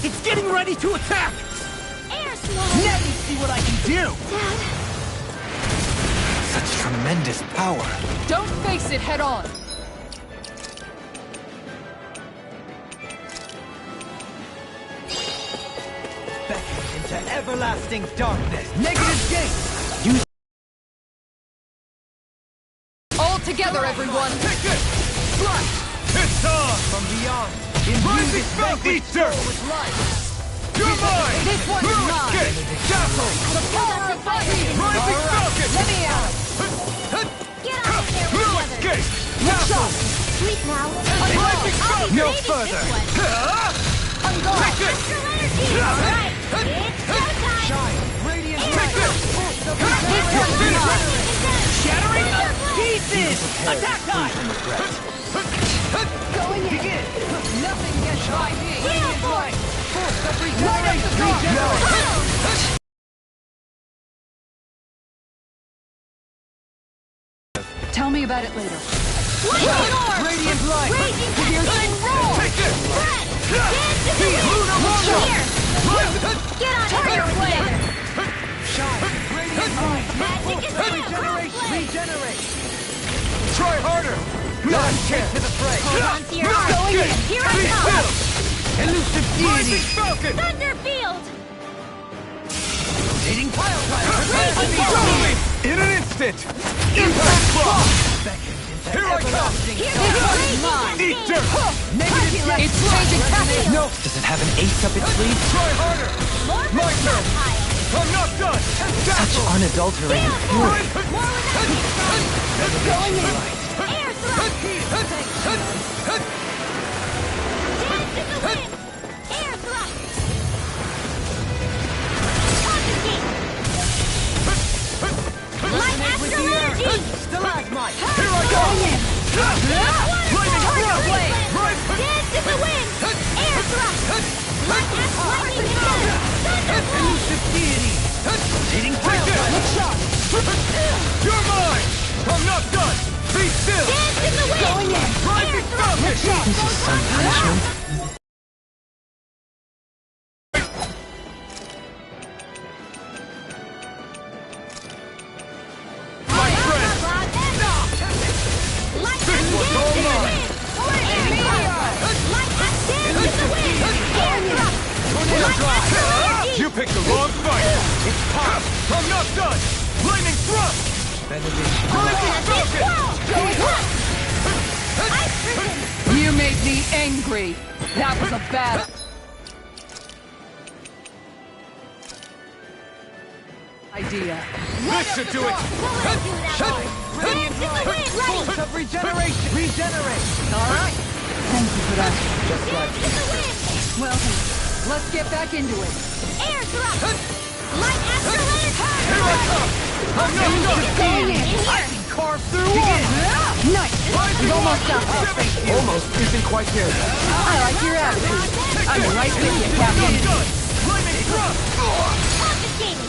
It's getting ready to attack! Air Slash! Now you see what I can do! Dad! Such tremendous power. Don't face it head on. Beckon into everlasting darkness. Negative gate! Use All together, everyone. Take it! Flash! It's on! From beyond. Imbue this vanquish soul with life. You're mine! This one is mine. Escape! Dazzle! The power of fighting. Rising Falcon! Let me out. Get out of there Blue together! escape! Dazzle! Sleep now! Rising I'll Falcon! be No grading further! this one. I'm gone. Take it! Astral energy! Alright, it's showtime! Shine! Radiant Air light! Slash! This one is mine. Shattering the pieces! Attack time! Going in. Begin! Nothing gets by me. Radiant light! Force of Light up the dark. regeneration! Tell me about it later. Lightning orb! Radiant light! Raging pestilence! Take it! Fred! Dance to the wind! Here! Get on here together! Shine! Radiant light! Magic is real! Regeneration! Cosplay! Regenerate! Try harder! Not take to the fray! Hold on to your arms! Going in! Here I come! Elusive deity! Falcon! Thunderfield! Rotating pile driver! Raging Going! In an instant! Impact block! Here I come! Here This we one is go! mine. Eat dirt! Negative It's changing tactics. No! Does it have an ace up its sleeve? Try harder! More My turn! pile! I'm not done! Such unadulterated fury. More without going in! Air thrust! Dance in the wind! Air thrust! Propagate! Light astral energy! Stalagmite! Here I go! Flaming Blade! Right! Dance in the wind! Air thrust! Light astral lightning gun! Thunderblade! Elusive deity! Rotating pile driver! You're mine! I'm not done! Be still! Dance in the wind! Rising Falcon! This is some punishment. My friend! Light This one's all mine! Tornado drive! You picked the wrong fight! It's time! I'm not done! Flaming thrust! Benediction! Rising Falcon! You made me angry. That was a bad idea. This should do it! Radiant light! Force of regeneration! Regenerate! All right. Thank you for that. Just like Dance in the wind! Well, then, let's get back into it. Air thrust! Light astral energy! Here I come! I'm not done! Going in. In here! Carve through one! Nice. You're almost out there. Almost isn't quite there. I like your attitude. I'm right with you, Captain. Flaming thrust! Confiscating!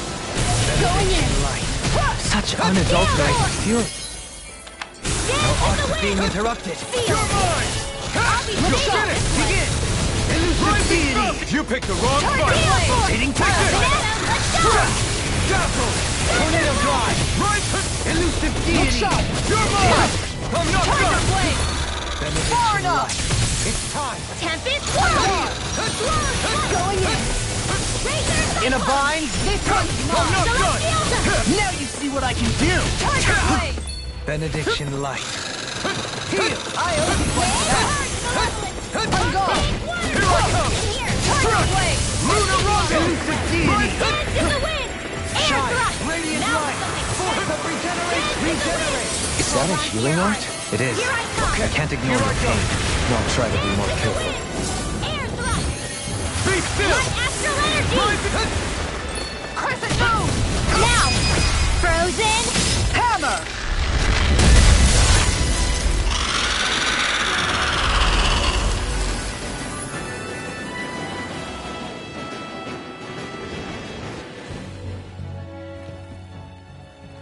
Going in. Such unadulterated fury. Dance in the Being wind! interrupted! Feel! You're mine! I'll be You're ready. finished! Begin! Elusive deity! You picked the wrong fight! Hitting Banana, let's go! Dazzle! Tornado drive! Right! Elusive deity! You're mine! I'm not done! Blade. Far enough. It's time! Tempest Whirl! Going in! Razor In a bind? This one's I'm not mine. done! Now you see what I can do! Tiger Blade. Benediction light. Heal! I owe you! I'm gone. Here I come! Tiger Blade. Lunar Rocket! Elusive deity! Dance in the wind! Air Shine! thrust! Radiant Now light! something Force of regeneration! Regenerate! Is that a healing art? It is. Here I come! I can't ignore the pain. No, I'll try to be more careful. Air thrust! Be still! Light astral energy! Crescent moon. Now! Frozen! Hammer.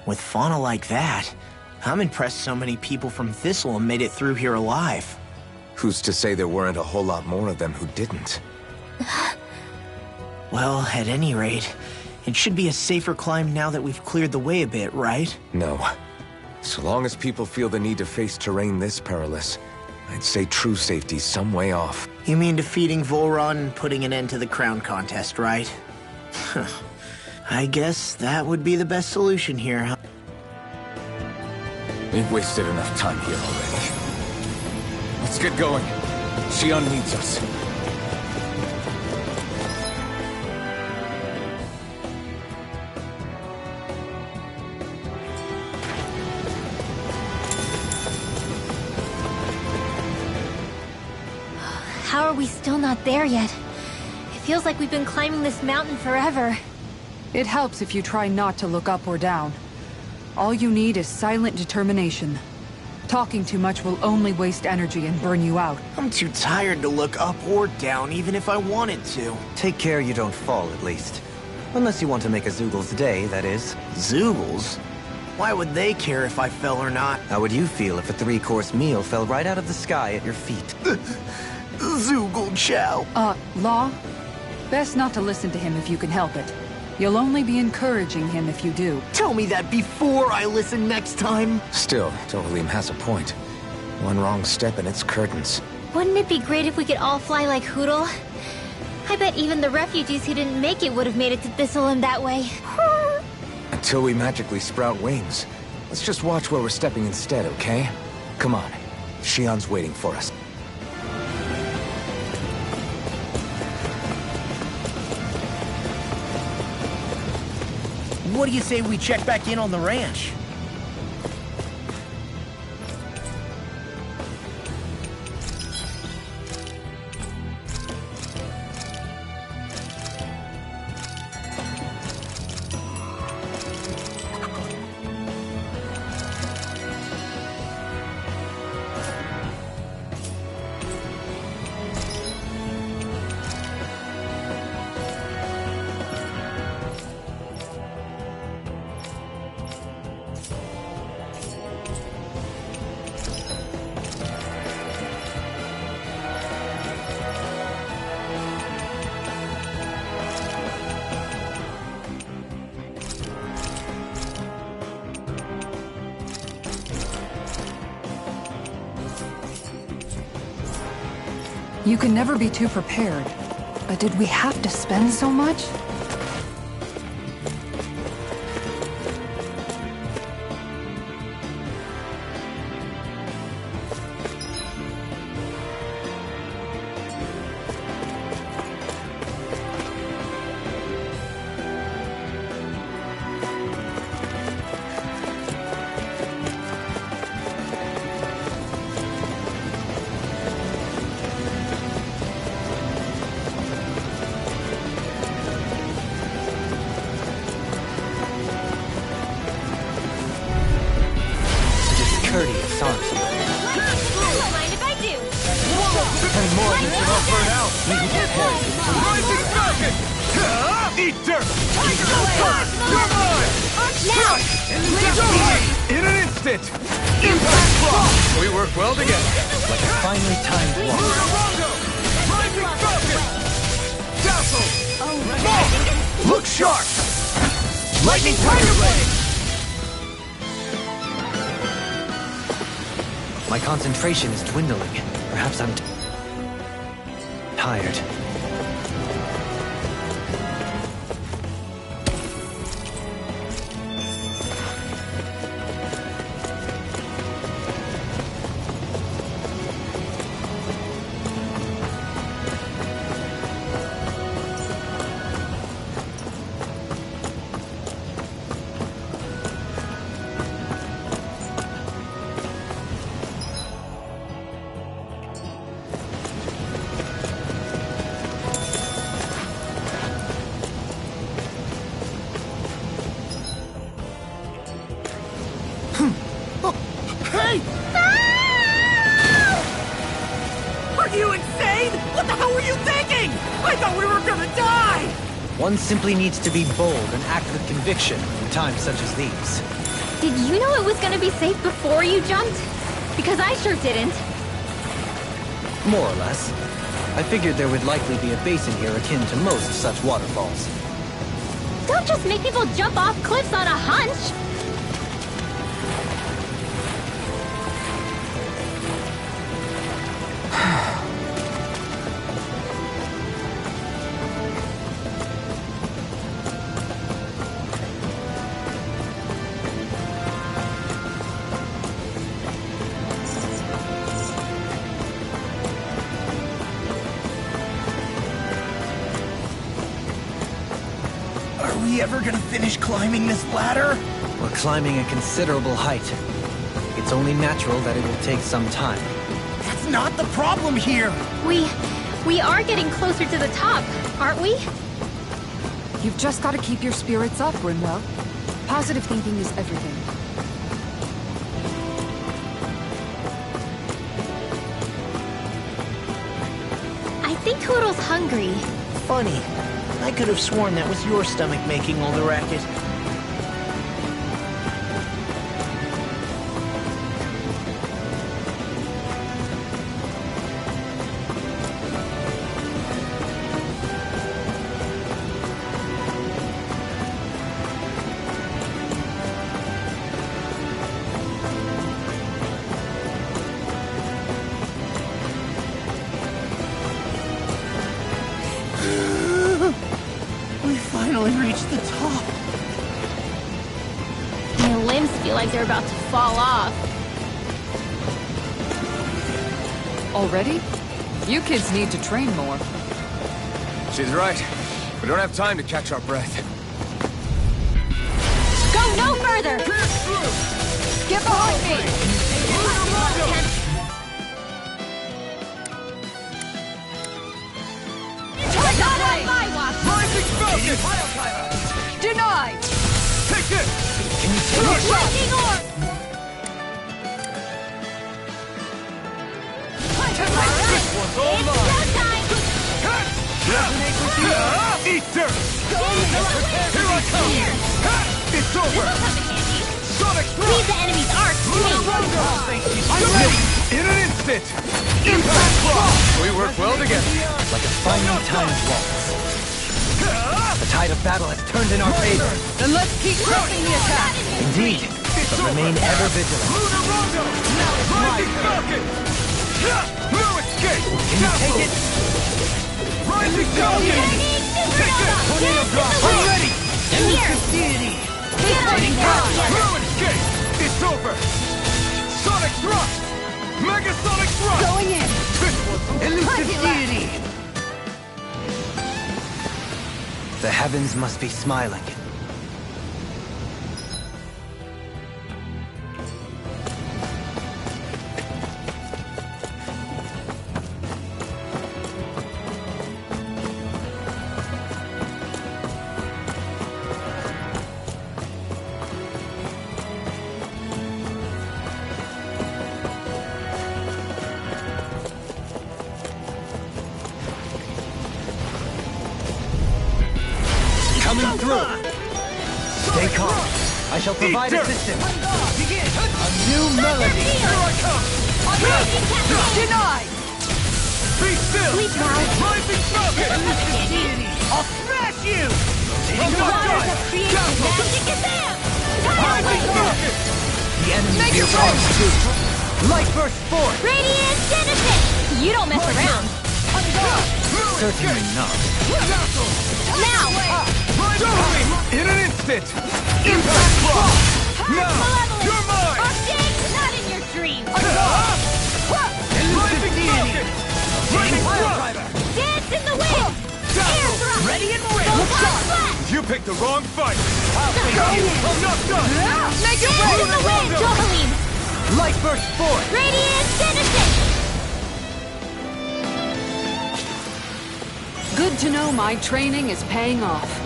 With fauna like that, I'm impressed so many people from Thistle made it through here alive. Who's to say there weren't a whole lot more of them who didn't? Well, at any rate, it should be a safer climb now that we've cleared the way a bit, right? No. So long as people feel the need to face terrain this perilous, I'd say true safety's some way off. You mean defeating Volron and putting an end to the crown contest, right? I guess that would be the best solution here, huh? We've wasted enough time here already. Let's get going. Xion needs us. How are we still not there yet? It feels like we've been climbing this mountain forever. It helps if you try not to look up or down. All you need is silent determination. Talking too much will only waste energy and burn you out. I'm too tired to look up or down, even if I wanted to. Take care you don't fall, at least. Unless you want to make a Zoogl's day, that is. Zoogles? Why would they care if I fell or not? How would you feel if a 3-course meal fell right out of the sky at your feet? Zoogle Chow. Law? Best not to listen to him if you can help it. You'll only be encouraging him if you do. Tell me that before I listen next time. Still, Dovalim has a point. One wrong step and it's curtains. Wouldn't it be great if we could all fly like Hootle? I bet even the refugees who didn't make it would have made it to Thistleland that way. Until we magically sprout wings. Let's just watch where we're stepping instead, okay? Come on. Xion's waiting for us. What do you say we check back in on the ranch? You can never be too prepared. But did we have to spend so much? Courteous, aren't you? Don't mind if I do. And more of this will not burn out. Rising Falcon! Eat dirt! Come on! Now! In an instant! Impact Claw! We work well together. Like a finely timed walk. Rondo! Rising Falcon! Dazzle! Oh, Look sharp! Lightning Tiger Blade! My concentration is dwindling. Perhaps I'm tired. Hey! Are you insane? What the hell were you thinking? I thought we were gonna die! One simply needs to be bold and act with conviction in times such as these. did you know it was gonna be safe before you jumped? Because I sure didn't. More or less. I figured there would likely be a basin here akin to most such waterfalls. Don't just make people jump off cliffs on a hunch! Are we ever gonna finish climbing this ladder? We're climbing a considerable height. It's only natural that it will take some time. That's not the problem here! We are getting closer to the top, aren't we? You've just got to keep your spirits up, Rinwell. Positive thinking is everything. I think Hoodle's hungry. Funny. I could have sworn that was your stomach making all the racket. We finally reached the top. My limbs feel like they're about to fall off. Already? You kids need to train more. She's right. We don't have time to catch our breath. Go no further! Get behind me! Not on my watch! Rising Falcon! Denied! Take this! Lightning orb! This one's all It's mine! showtime! Resonate with you! Eat dirt! Here I come! It's over! Sonic Leave Thrust! the enemy's arc to me! I'm ready! In an instant! Impact Block! We work well together. Like a finely timed waltz. The tide of battle has turned in our favor. Then let's keep pressing the attack! Indeed, but remain ever vigilant. Lunar Rondo! Rising Falcon! No escape! Can you take it? Rising Falcon! Take it! Tornado drop! I'm ready! Here! Deity! Get on it now! No escape! It's over! Sonic Thrust! Mega Sonic Thrust! Going in! Elusive deity! The heavens must be smiling. Coming through! Stay calm. I shall provide assistance. A new melody! Here I come! Denied! Be still! Sleep now. Rising Falcon! I'll smash you! I'm not Waters done! of creation magic is there! Rising Falcon! The enemy Make it is armed too. Light burst forth! Radiant Genesis! You don't mess around! Certainly not. Now! In an instant! Impact Block! Now! Malevolent! You're mine! Arctic! Not in your dreams! Rising Falcon! Lightning Thrust! Dance in the wind! Air thrust! Ready and Go hot flash! You picked the wrong fight! I'm not done! Make it right in the wind, Johalim! Light burst forth! Radiant Genesis! Good to know my training is paying off.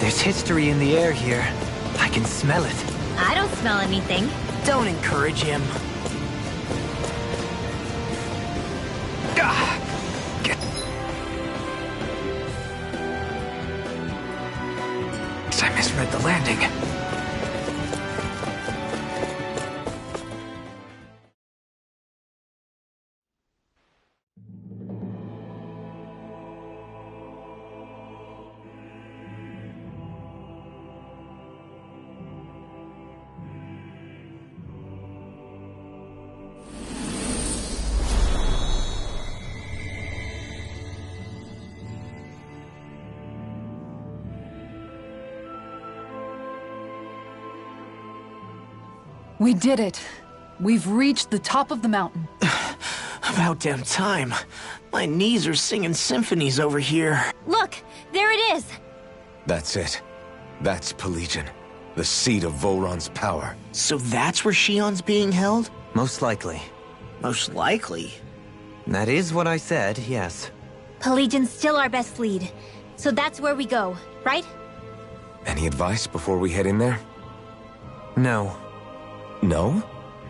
There's history in the air here. I can smell it. I don't smell anything. Don't encourage him. I misread the landing. We did it. We've reached the top of the mountain. About damn time. My knees are singing symphonies over here. Look, there it is. That's it. That's Pelegion, the seat of Volron's power. So that's where Shion's being held? Most likely. Most likely. That is what I said, yes. Pelegion's still our best lead. So that's where we go, right? Any advice before we head in there? No. No?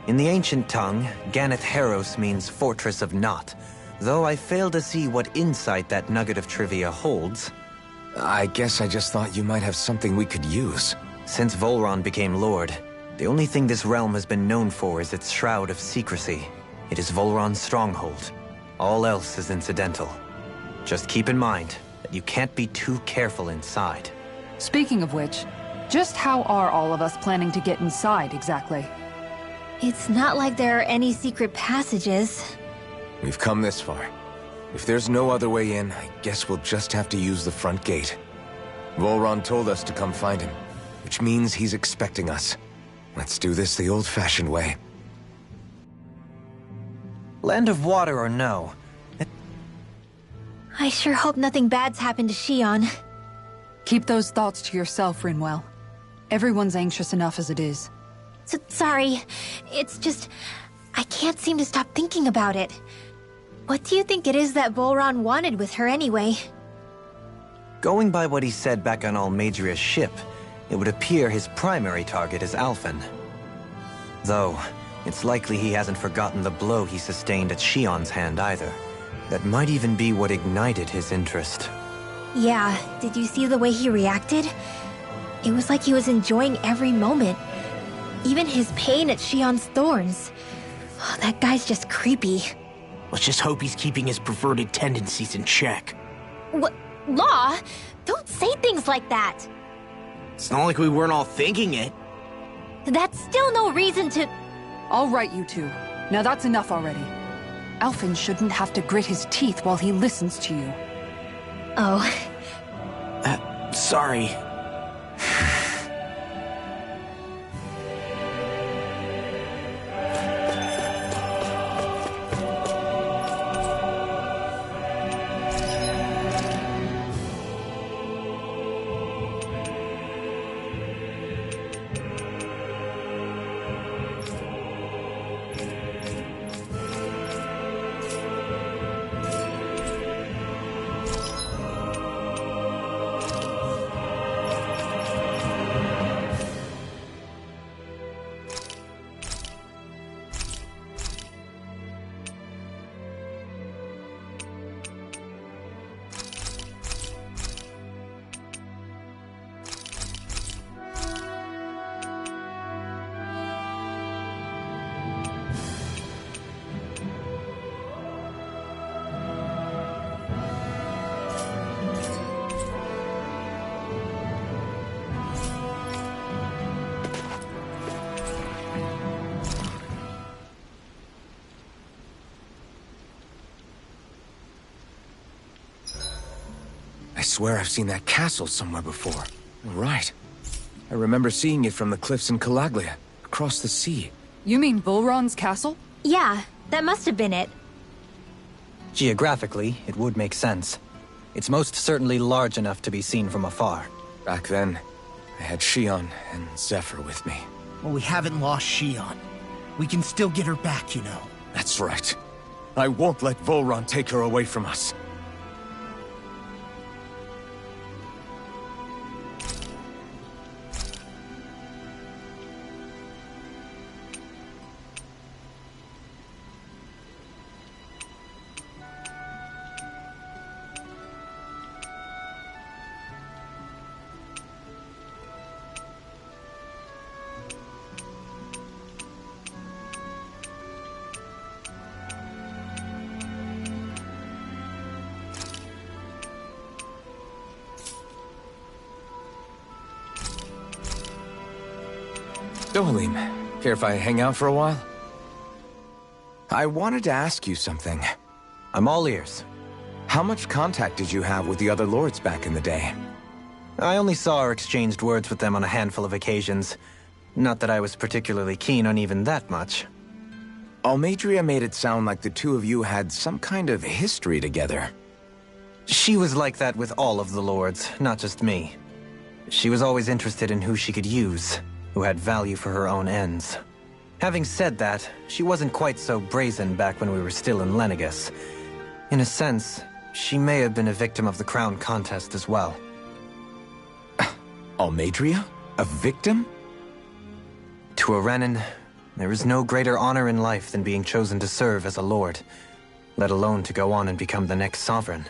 In the ancient tongue, Ganath Haros means Fortress of Naught, though I fail to see what insight that nugget of trivia holds. I guess I just thought you might have something we could use. Since Volron became Lord, the only thing this realm has been known for is its shroud of secrecy. It is Volron's stronghold. All else is incidental. Just keep in mind that you can't be too careful inside. Speaking of which, just how are all of us planning to get inside exactly? It's not like there are any secret passages. We've come this far. If there's no other way in, I guess we'll just have to use the front gate. Volron told us to come find him, which means he's expecting us. Let's do this the old-fashioned way. Land of Water or no, I sure hope nothing bad's happened to Shion. Keep those thoughts to yourself, Rinwell. Everyone's anxious enough as it is. Sorry. It's just... I can't seem to stop thinking about it. What do you think it is that Volron wanted with her anyway? going by what he said back on Almadria's ship, it would appear his primary target is Alphen. Though, it's likely he hasn't forgotten the blow he sustained at Shion's hand either. That might even be what ignited his interest. Yeah, did you see the way he reacted? It was like he was enjoying every moment. Even his pain at Shion's thorns. Oh, that guy's just creepy. Let's just hope he's keeping his perverted tendencies in check. What? Law? Don't say things like that. It's not like we weren't all thinking it. That's still no reason to... All right, you two. Now that's enough already. Alphen shouldn't have to grit his teeth while he listens to you. Oh. Sorry. I swear I've seen that castle somewhere before. Right. I remember seeing it from the cliffs in Calaglia, across the sea. You mean Volron's castle? Yeah, that must have been it. Geographically, it would make sense. It's most certainly large enough to be seen from afar. Back then, I had Shion and Zephyr with me. Well, we haven't lost Shion. We can still get her back, you know. That's right. I won't let Volron take her away from us. Dohalim, care if I hang out for a while? I wanted to ask you something. I'm all ears. How much contact did you have with the other lords back in the day? I only saw or exchanged words with them on a handful of occasions. Not that I was particularly keen on even that much. Almeidrea made it sound like the two of you had some kind of history together. She was like that with all of the lords, not just me. She was always interested in who she could use, who had value for her own ends. Having said that, she wasn't quite so brazen back when we were still in Lenegis. In a sense, she may have been a victim of the crown contest as well. Almeidrea? A victim? To a Renan, there is no greater honor in life than being chosen to serve as a lord, let alone to go on and become the next sovereign.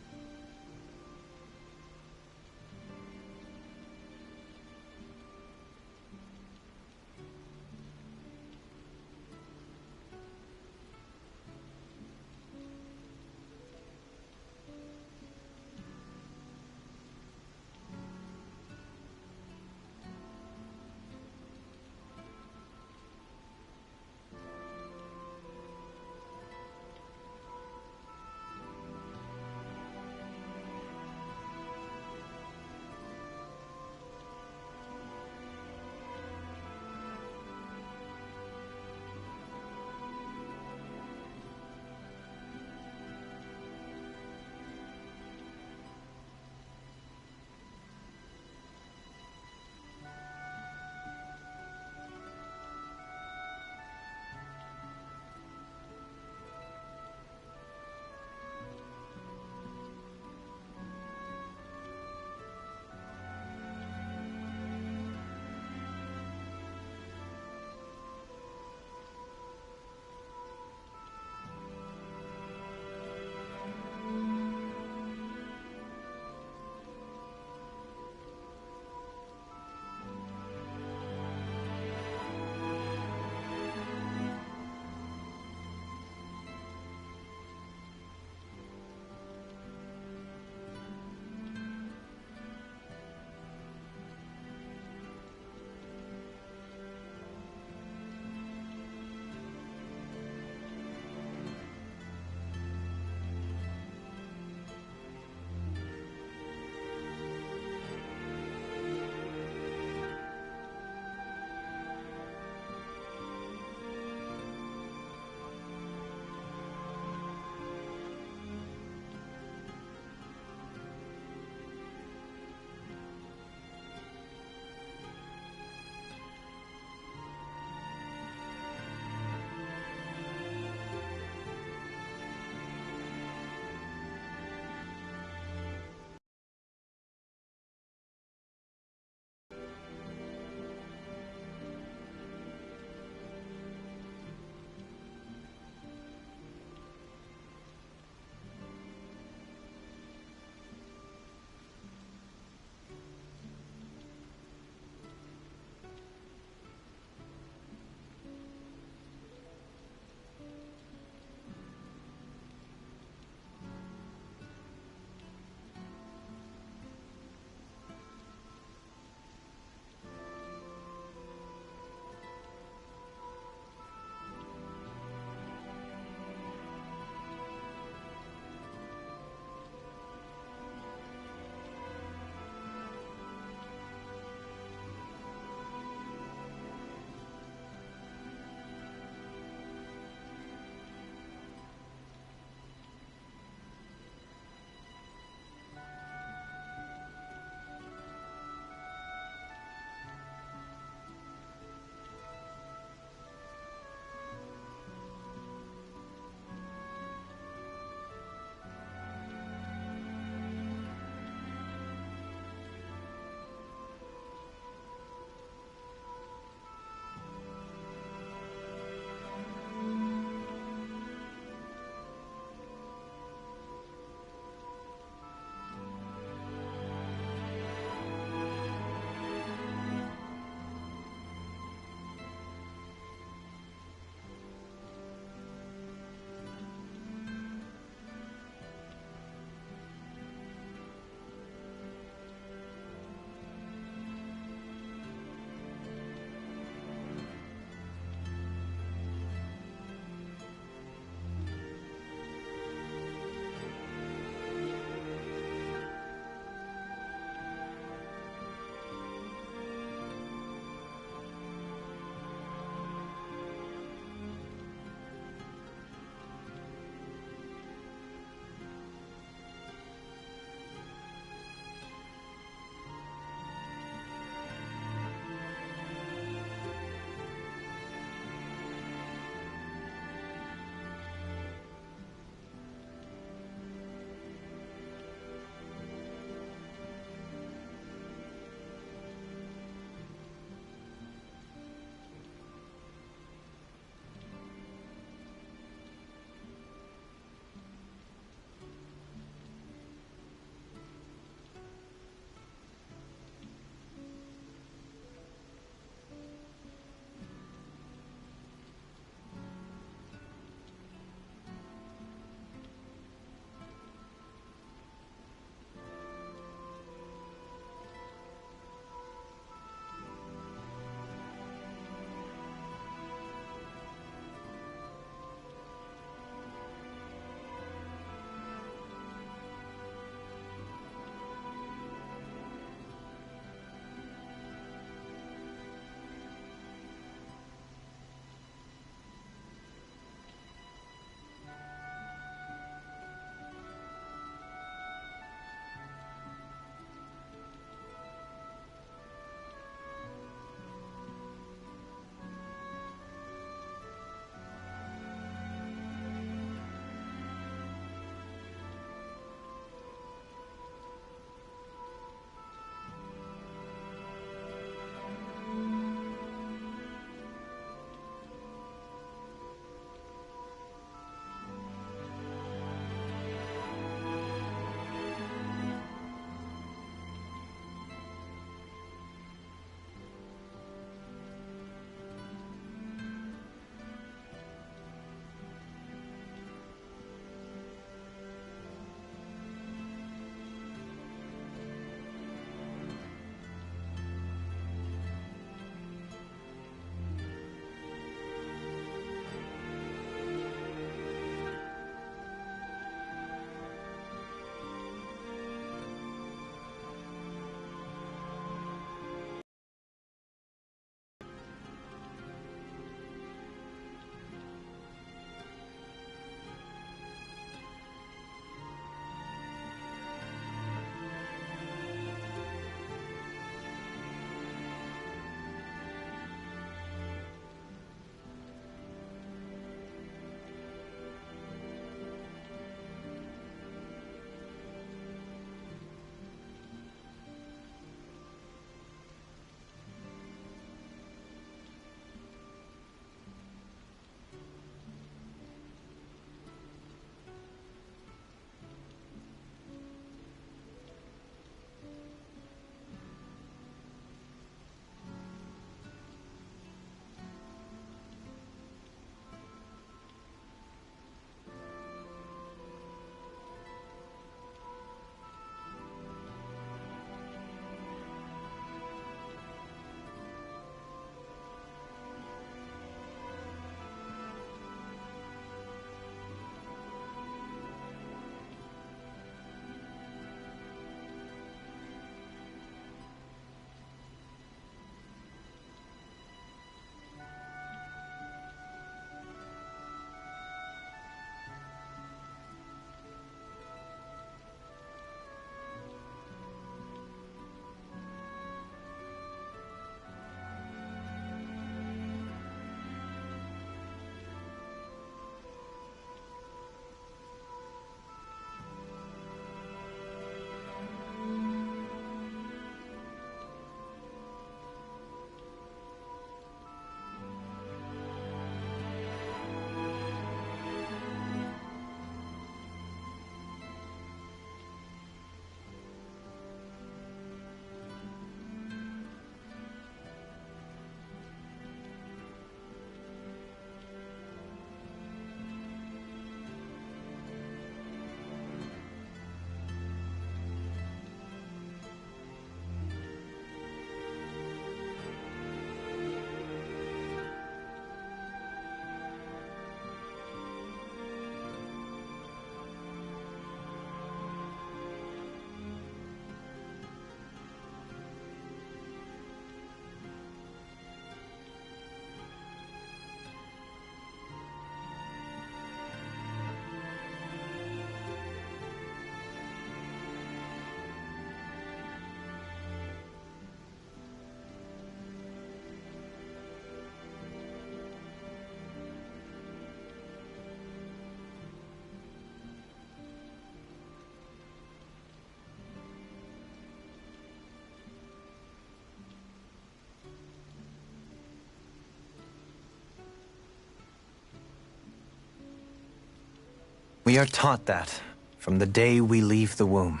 We are taught that from the day we leave the womb.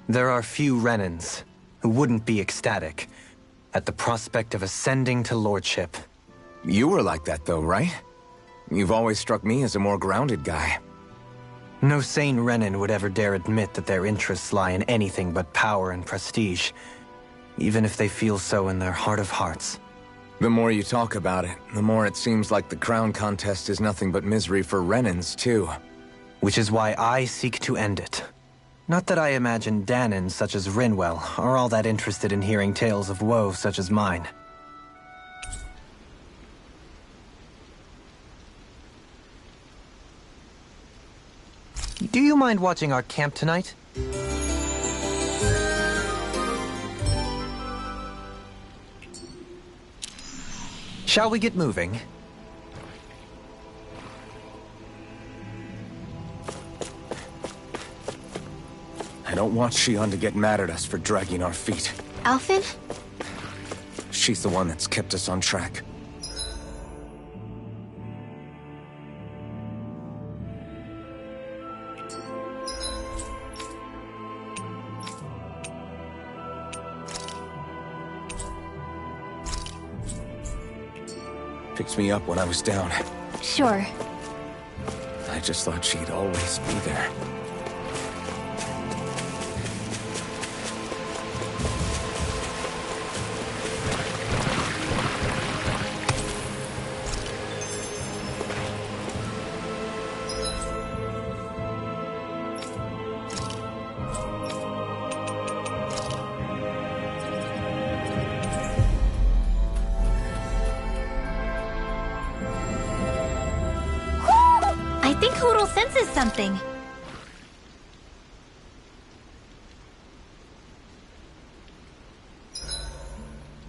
There are few Renans who wouldn't be ecstatic at the prospect of ascending to lordship. You were like that though, right? You've always struck me as a more grounded guy. No sane Renan would ever dare admit that their interests lie in anything but power and prestige, even if they feel so in their heart of hearts. The more you talk about it, the more it seems like the crown contest is nothing but misery for Renans, too. Which is why I seek to end it. Not that I imagine Danans such as Rinwell are all that interested in hearing tales of woe such as mine. Do you mind watching our camp tonight? Shall we get moving? I don't want Shion to get mad at us for dragging our feet. Alphen? She's the one that's kept us on track. Picked me up when I was down. Sure. I just thought she'd always be there. I think Hootle senses something.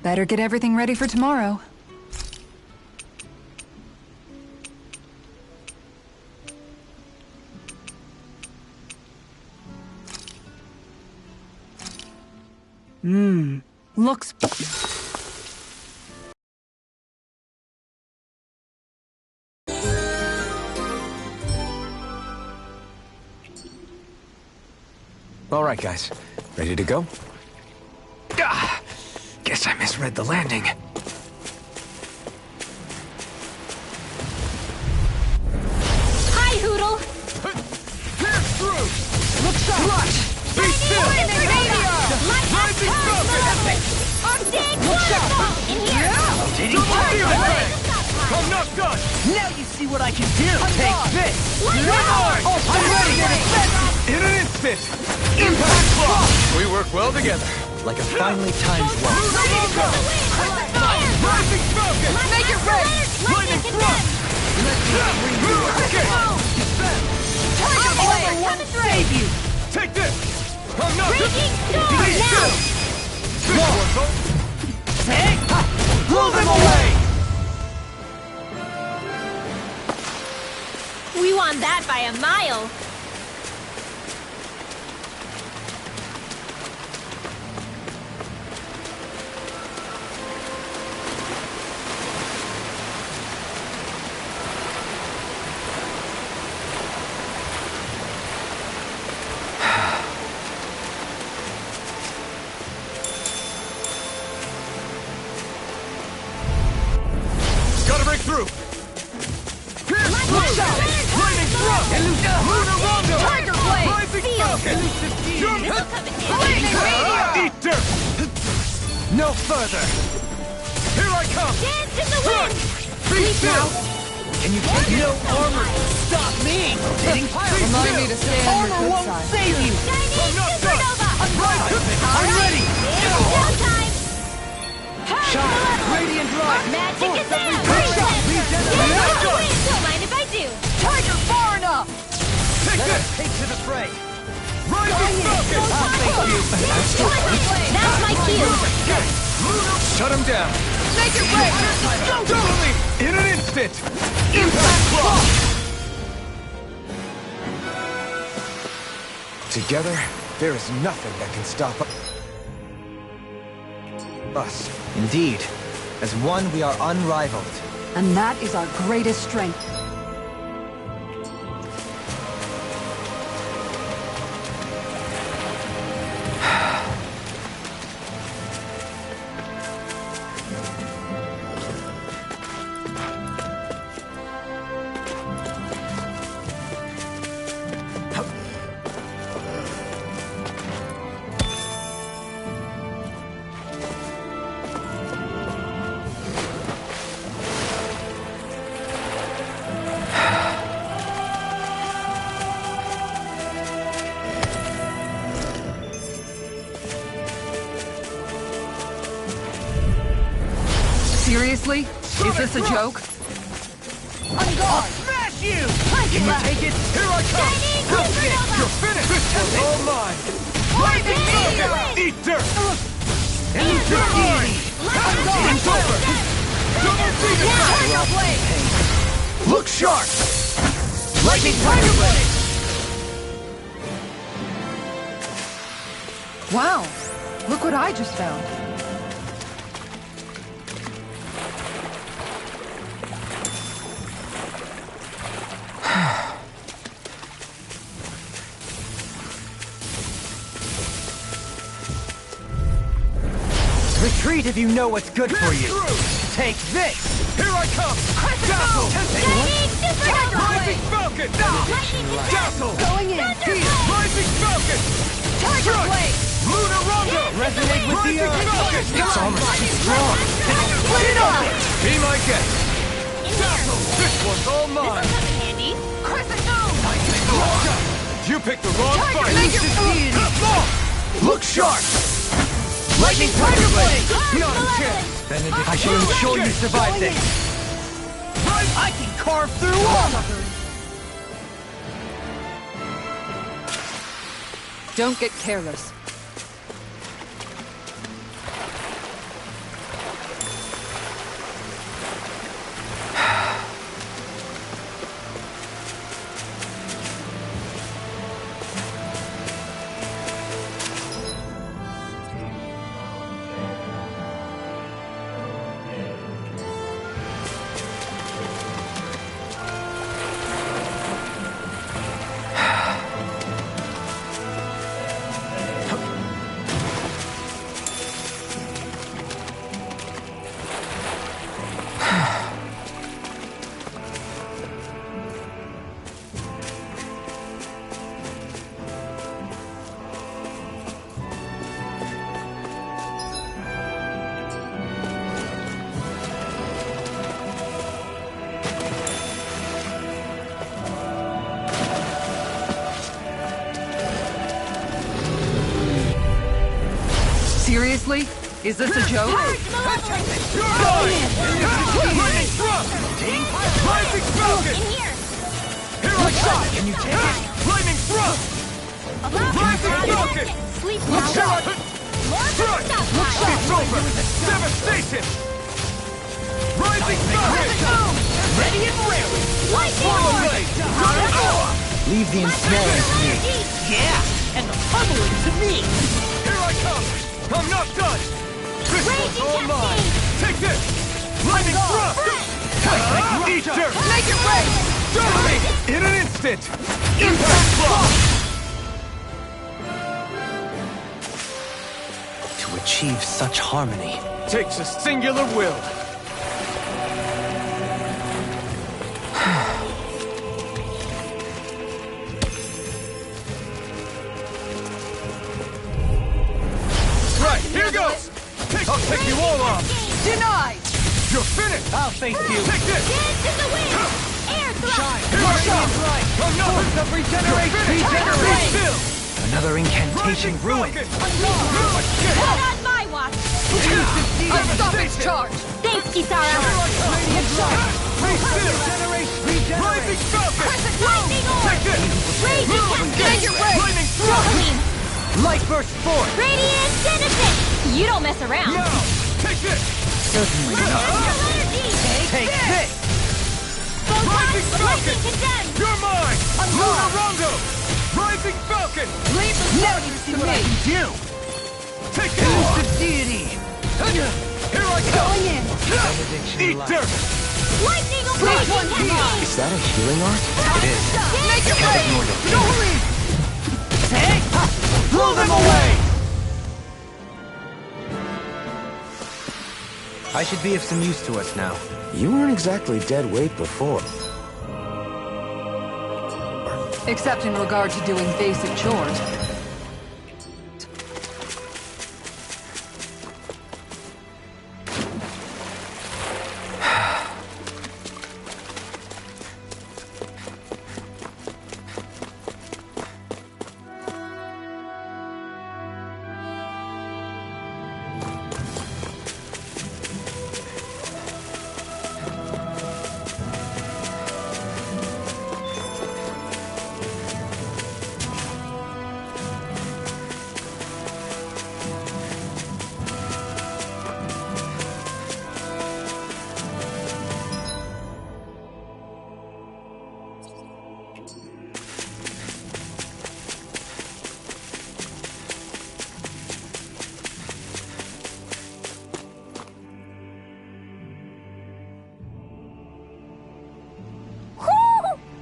Better get everything ready for tomorrow. Looks... All right, guys. Ready to go? Guess I misread the landing. Hi, Hootle! Pierce through! Look sharp! Clutch! Be still! Rising I'm dead! Look sharp! In here! Double shield bang! I'm not done! Now you see what I can do! Take this! I'm ready! In an instant! Impact block! We work well together. Like a finely timed walk. Rising Falcon! Make it red! Lightning thrust! Okay! Tiger Blade! Save you! Take this! I'm not Raging Storm! Be Now! still! This one, folks! Take! Blow them away! We won that by a mile! Gotta break through! Pierce through! Lightning thrust! Lunar Rondo! Tiger Blade! Rising Feel! Falcon! Jump! Lightning Meteor! Eat dirt! No further! Here I come! Dance in the wind! Be still! Can you take No armor! Stop me! Rotating Remind me to stay on your Armor good won't side. save you! Chinese not Supernova! I'm ready! It's showtime! Radiant Drive! Magic is there! Let's go! Don't mind if I do! Tiger far enough! Take this! take to the fray! Rising Falcon! That's my cue! Shut him down! Make it red! Totally! In an instant! Impact block! Together, there is nothing that can stop us. Indeed. As one, we are unrivaled. And that is our greatest strength. Seriously? Is this a joke? Smash you! Can you take it? Here I come! You're finished! This one's all mine! Lightning Falcon! Eat dirt! You're mine! It's over! Double Demon Blade! Look sharp! Lightning Tiger Blade! Wow! Look what I just found. Retreat if you know what's good for you. Take this! Here I come! Dazzle! Rising Falcon! Dazzle! Going in! Rising Falcon! Tiger Blade! Lunar Rondo! Resonate with the Rising earth! Falcon! It's almost too strong! Split it up! Be my guest! Dazzle! This one's all mine! Crescent Moon! You picked the wrong Tiger, fight! make your Look sharp! Lightning Tiger Blade! Not a chance! I shall ensure you survive this! I can carve through armor! Don't get careless. Seriously? Is this a joke? Lightning Thrust! Rising Falcon! Here I come! Can you take it? Lightning Thrust! Rising Falcon! Strike! It's over! Devastation! Rising Falcon! Ready and ready! Swallow Blade! Leave the ensnaring to me. Yeah, and the pummeling to me! Here I come! I'm not done! This one's all mine! Take this! Lightning Thrust! Eat dirt! Make it break! Dominate! In an instant! Impact Block! To achieve such harmony. Takes a singular will. Right, here goes! I'll take you all on! Denied! You're finished! I'll face you. Take this! Shine! Here I come! Right! I'm not... Force of regenerate! You're finished! Regenerate! Be still! Another incantation Rising ruined! Falcon! I'll stop its charge! Thanks, Kisara. Be still! Rising Falcon! Take this! Make it break! Lightning Thrust! Light burst forth! Radiant Genesis! You don't mess around. Now! Take this! Certainly not. Take this! Rising Falcon! You're mine! Lunar Rondo! Rising Falcon! Leave the warnings to me! You! Take this! Elusive deity! Here I come! Going in! Eat dirt! Lightning Sweet one, Is that a healing art? It is. Make it break! Ignore the No hurry! Take! Blow them away! I should be of some use to us now. You weren't exactly dead weight before. Except in regard to doing basic chores.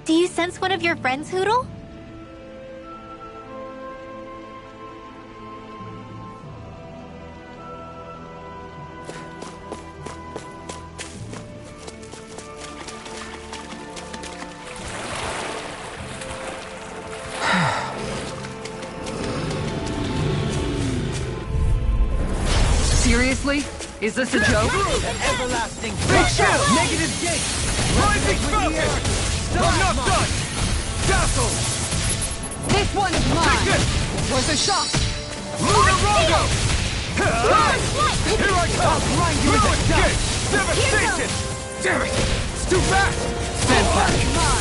Do you sense one of your friends, Hootle? Seriously? Is this a joke? Everlasting Big shield! Negative gate! Rising Falcon! I'm not done! Dazzle! This one's mine! Take this! Worth a shot! Lunar Rondo! Here I come! Ruin's Gate! Devastation! Damn it! It's too fast! Stand back.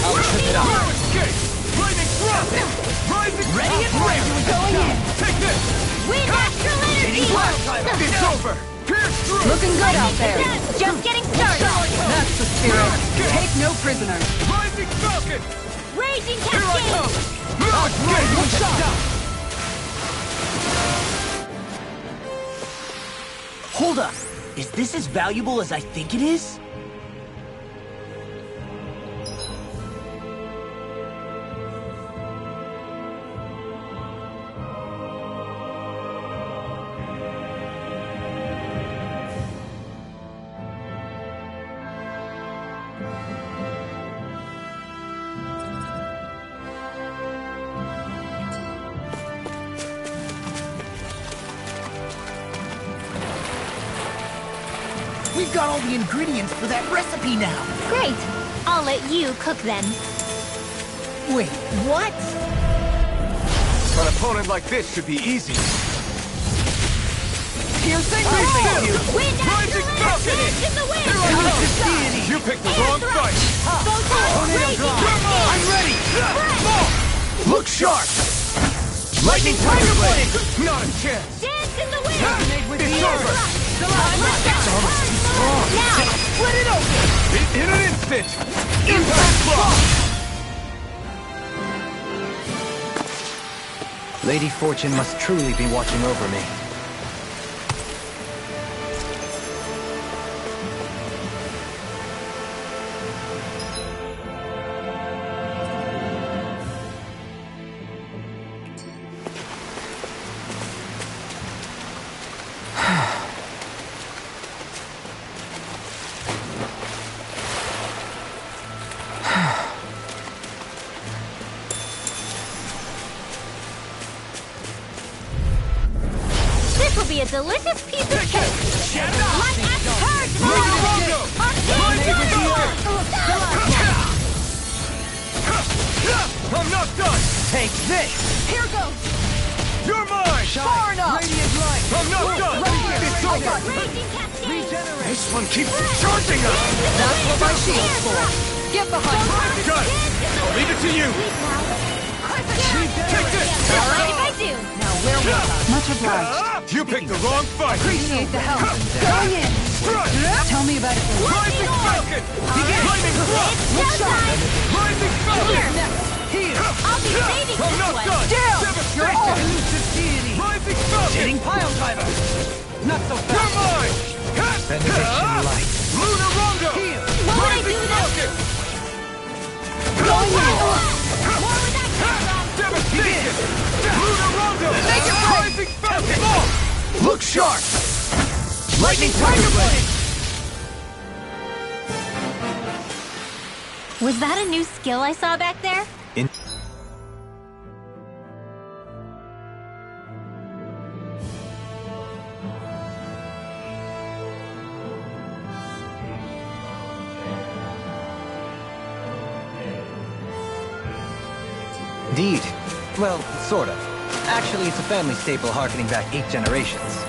I'll trip it out. Ruin's Gate! Flaming Thrust! Rising Ready and ready. Going in! Take this! Wind Astral Energy! It's over! Pierce through! Looking good out there! Just getting started! That's the spirit! Take no prisoners! Rising Falcon! Raging Here I Cascade! come! Ruin's Gate! One shot. Hold up. Is this as valuable as I think it is? We've got all the ingredients for that recipe now. Great! I'll let you cook them. Wait, What? An opponent like this should be easy. Piercing! Wind Rising Astral Falcon! Energy in the wind! Here I come! You picked the wrong fight! Photon Raging Cascade! I'm ready! Look sharp! Lightning Tiger Blade! Not a chance! Dance in the wind! It's over! Now! Split it open! In an instant! Impact block! Lady Fortune must truly be watching over me. This will be a delicious piece of cake! Light as purge! Rondo! I'm not done! take this. Here goes! You're mine! Far enough! Radiant light. I'm not done! It's over! Raging Cascade! This one keeps charging us! That's what my shield's for! Get behind me! Got it! I'll leave it to you! Take this! Alright if I do! Now where was I? Much obliged. You picked the wrong fight! Appreciate the help. Going in! Strike! Tell me about it. Rising Falcon! Lightning Thrust! Showtime! Rising Falcon! Here. I'll be saving I'm this not one! done! Down! You're Devastation! on! Elusive deity. Rising Falcon! Hitting pile driver. Not so You're fast. mine! Benediction light. Lunar Rondo! Here. What would I do without you? More with that camera! Devastation! Lunar Rondo! Make it right! Rising Falcon! Look sharp! Lightning Tiger Blade! Was that a new skill I saw back there? In Indeed. Well, sort of. Actually, it's a family staple harkening back 8 generations.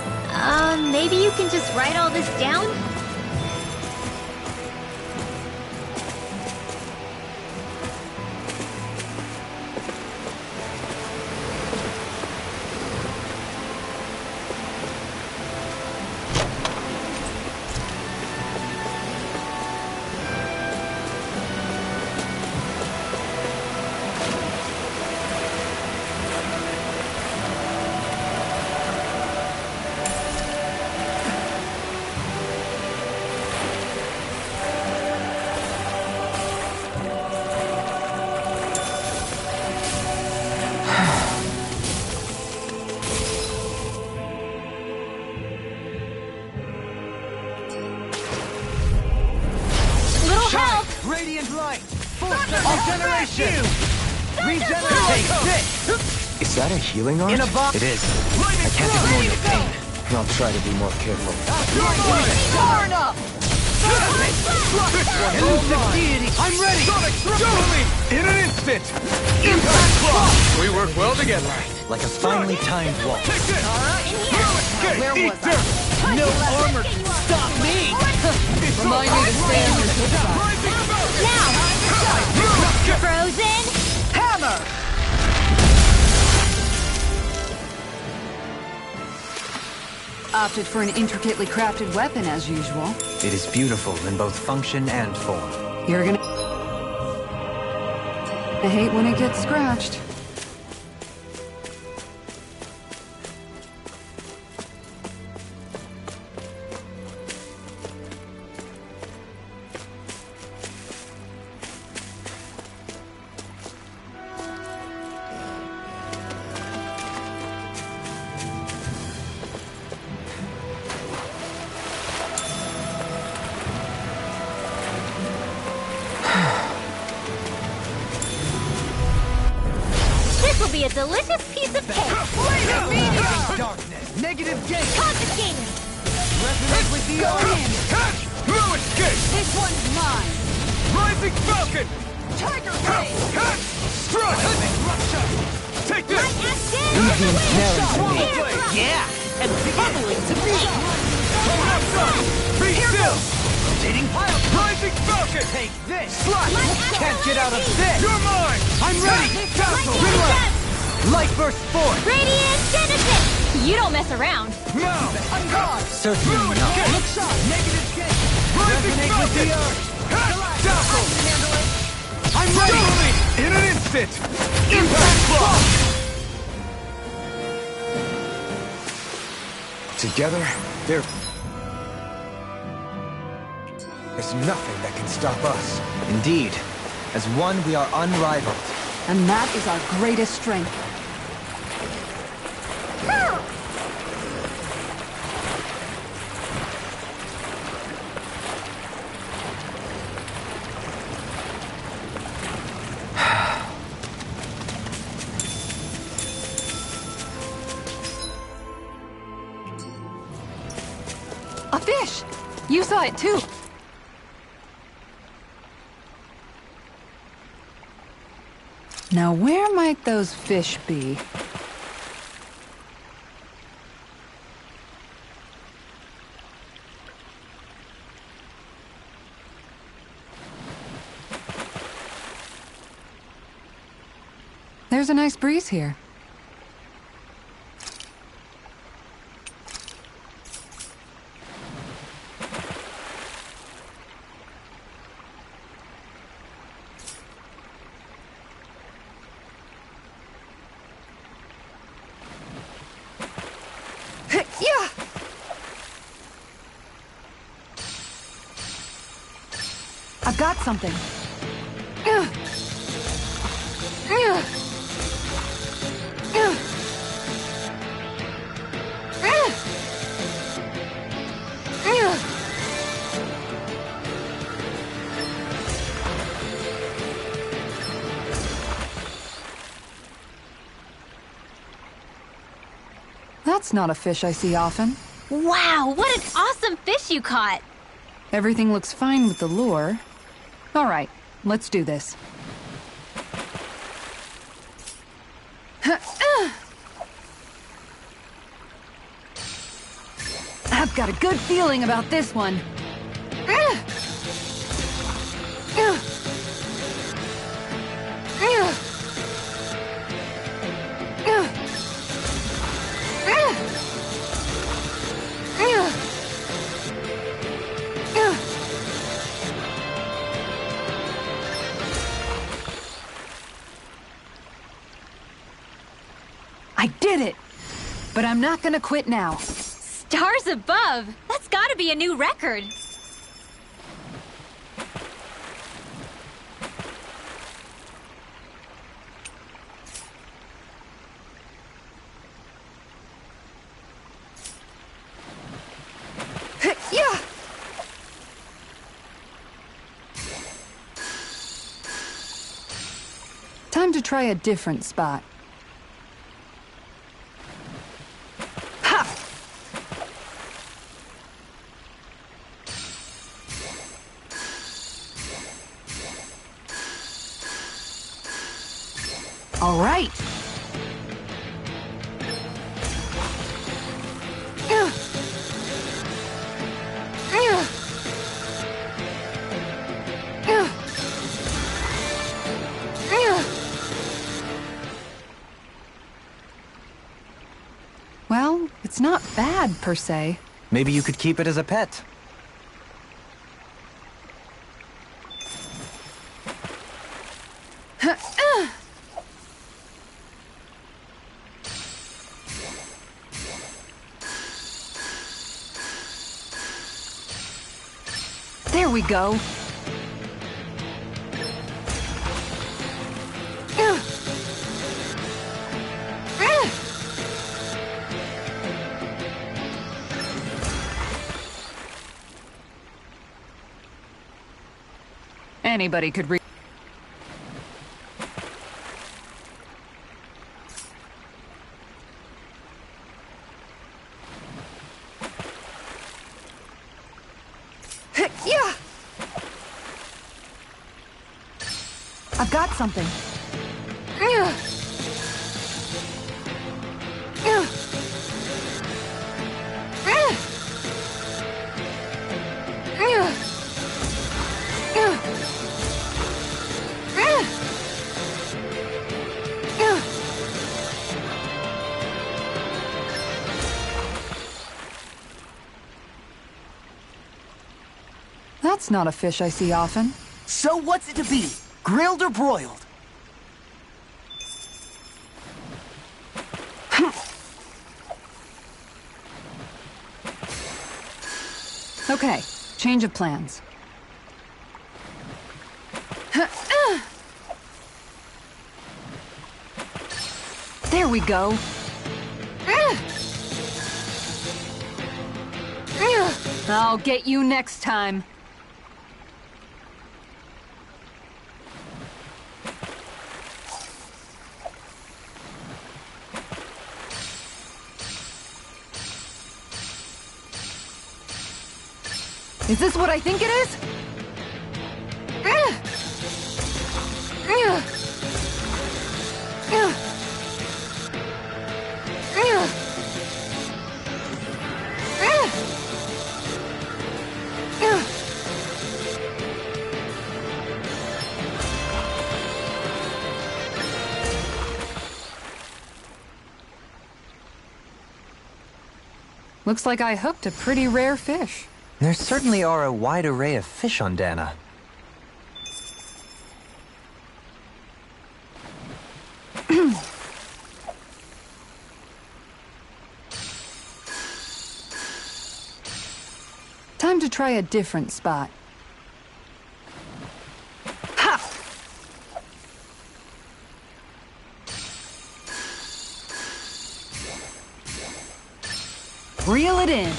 Maybe you can just write all this down? Radiant light! Full regeneration! Regenerate! Is that a healing art? In a box! It is. I can't ignore your pain. I'll try to be more careful. Burn up! I'm ready! In an instant! Impact Claw! We work well together. Like a finely timed waltz. Take this! Where Eat was dirt! No armor can stop me! Remind me to stay on your good side. Now! Frozen? Hammer! Opted for an intricately crafted weapon as usual. It is beautiful in both function and form. You're gonna... I hate when it gets scratched. This'll be a delicious piece of cake! Darkness! Negative gate! Confiscated! Resonate with the earth! Catch! No escape! This one's mine! Rising Falcon! Tiger Catch! Catch! Strut! Take this! Yeah! And bubbling to me! Be still! Rotating pile! Rising Falcon! Take this! Can't get out of this! You're mine! I'm ready! Castle! Light burst forth! Radiant Genesis! You don't mess around. Now! Certainly not. Look shot! Negative gate! Rising Resonate with Falcon! the earth! Catch! Dazzle! I'm ready! In an instant! Impact Claw! Together, there's nothing that can stop us. Indeed. As one, we are unrivaled. And that is our greatest strength. A fish! You saw it too! Now where might those fish be? There's a nice breeze here. Yeah! I've got something. That's not a fish I see often. Wow, what an awesome fish you caught! Everything looks fine with the lure. All right, let's do this. I've got a good feeling about this one. I did it! But I'm not gonna quit now. Stars above! That's gotta be a new record! Yeah! Time to try a different spot. Ha! All right. Well, it's not bad, per se. Maybe you could keep it as a pet. There we go. Anybody could read. Yeah. I've got something. That's not a fish I see often. So what's it to be? Grilled or broiled? Okay, change of plans. There we go. I'll get you next time. Is this what I think it is? Looks like I hooked a pretty rare fish. There certainly are a wide array of fish on Dana. Time to try a different spot. Ha! Reel it in.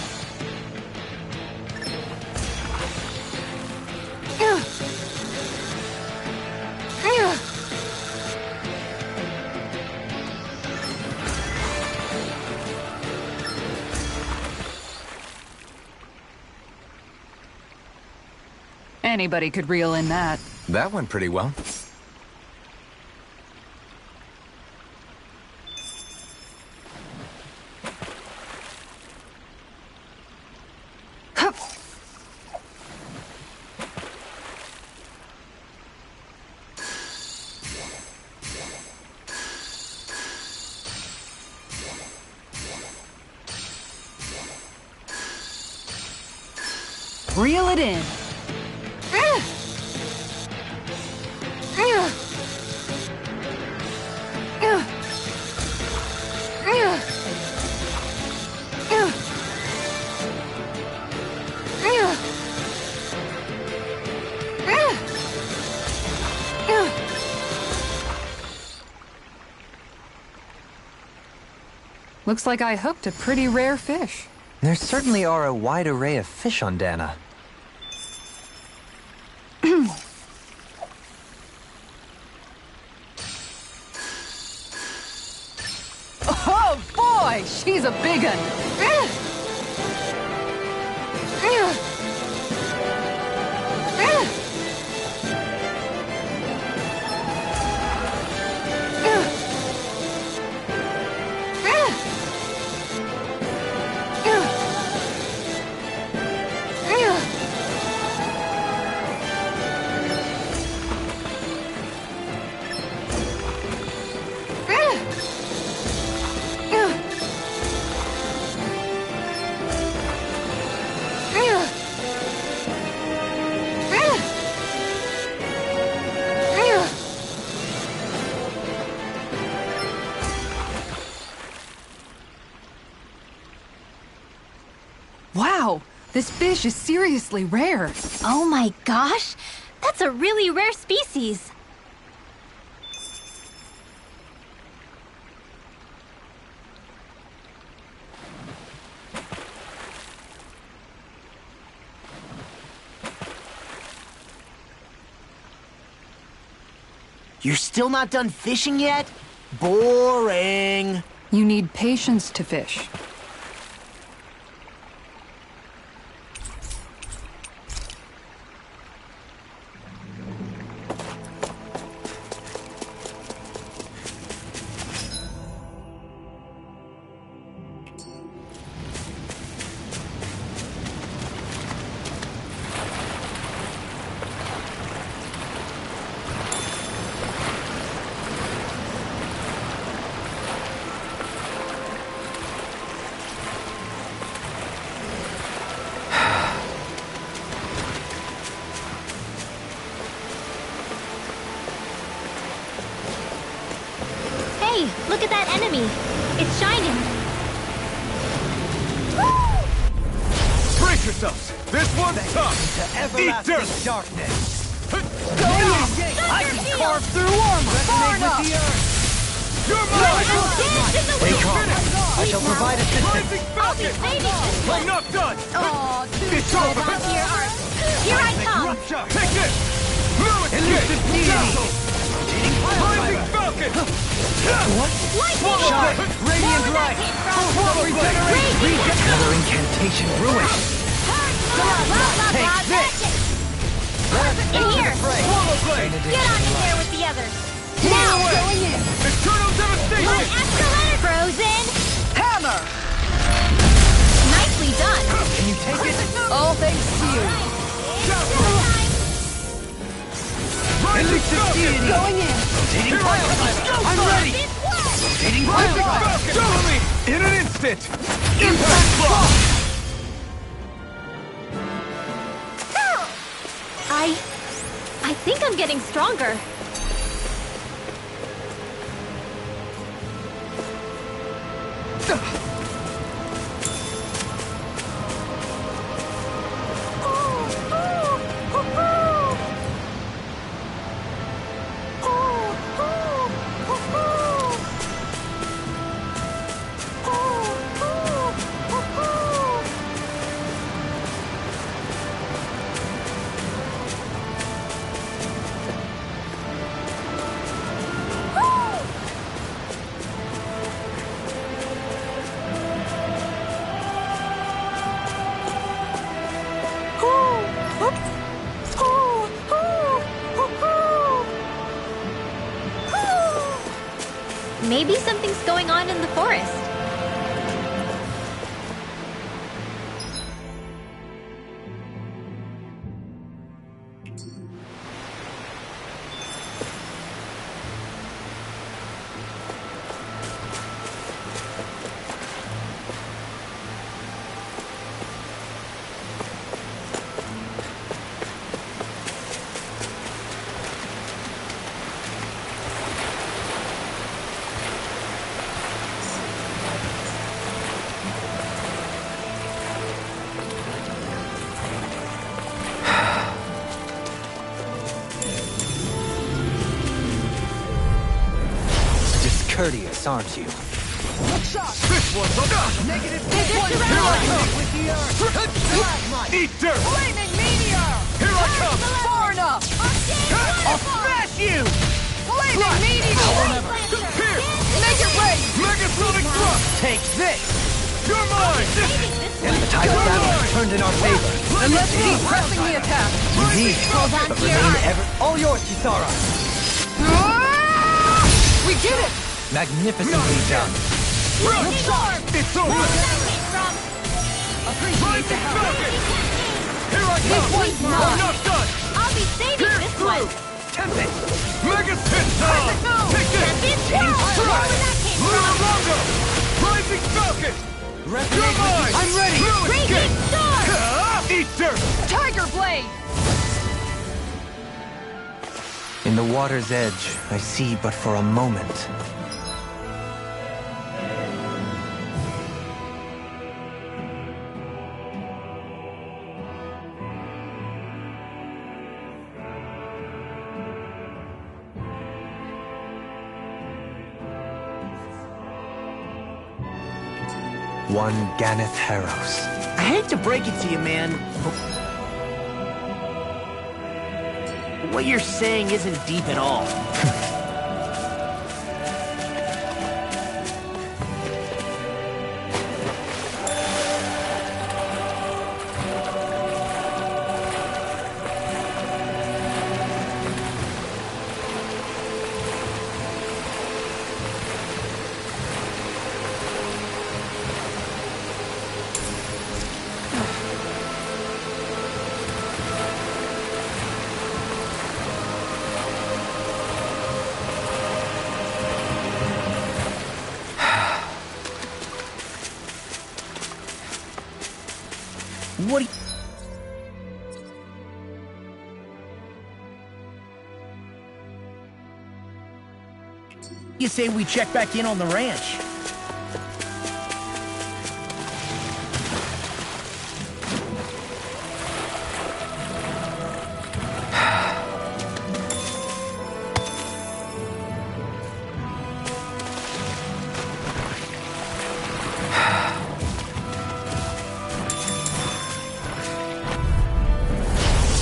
Anybody could reel in that. That went pretty well. Reel it in. Looks like I hooked a pretty rare fish. There certainly are a wide array of fish on Dana. boy, she's a big un. Wow, this fish is seriously rare. Oh my gosh! That's a really rare species! You're still not done fishing yet? Boring. You need patience to fish. Hey, look at that enemy! It's shining! Brace yourselves! This one's tough! Eat dirt! darkness. I can carve through armor far enough! You're mine! Stay calm. I shall provide assistance. Rising Falcon! I'm not done! Oh, It's hold over! on to your arms! Here I come! Rupture! Take this! Elusive Dazzle! Rising Falcon! Lightning! Shine. Radiant Where light. that came from? Full regeneration. Radiant! Another incantation ruined. Take this. In here! Swallow Blade! Get on in there with the others! Blow Now! away! Going in! Eternal My Devastation! escalator! Frozen! Hammer! Nicely done! Can you take it? All thanks to you. Rising Falcon! Going in. Rotating fire. I'm ready. Rotating Rising fire. Falcon! Show me! In an instant! Impact Block! I think I'm getting stronger. Maybe something's going on in the forest. Discourteous, aren't you? This one's up! Negative They're just Here around I us! come! with the earth! Eat dirt! Flaming meteor! Here I come! Far enough! I'll smash you! Flaming meteor! Here! Make it rain! Megasonic Thrust! Take this! this! You're mine! And the tide of battle has turned in our favor. Then let's keep pressing the attack. Indeed. Hold on But to your remain arm. ever... All yours, Kisara! We did it! Magnificently done. It's over! Appreciate the help. Falcon! Here I This come! one's I'm mine. not done! I'll be saving Pierce this through! one. Tempest! Mega Pistol! Take this! Champion Strike! that came from. Lunarongo! Rising Falcon! You're mine! I'm ready! No Raging escape! Storm! Eat dirt! Tiger Blade! In the water's edge, I see but for a moment. One Ganeth Haros. I hate to break it to you, man. but what you're saying isn't deep at all. What do you say we check back in on the ranch?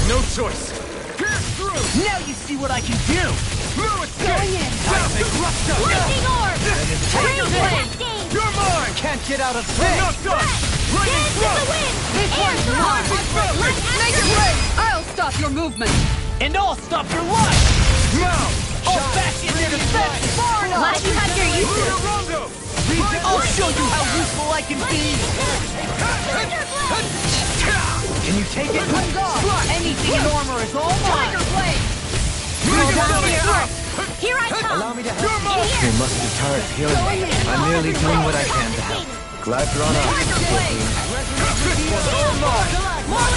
No choice! Pierce through! Now you see what I can do! No escape! Seismic Rupture! Lightning orb! Tiger Blade! You're mine! Can't get out of We're sight! not done! Lightning Dance in Thrust! the wind! This Air one's throw! mine! Falcon! Make it rain! I'll stop your movement! And I'll stop your luck! Now! I'll bash in their defense far enough! Glad you have your uses. Lunarongo! I'll show you how useful I can be! Can you take it? I'm gone! Anything in armor is all mine! Tiger Blade! Here I come! Allow me to You're help. mine! You must be tired of healing me. I'm merely doing what I can to help. Glad you're on our Tiger Blade!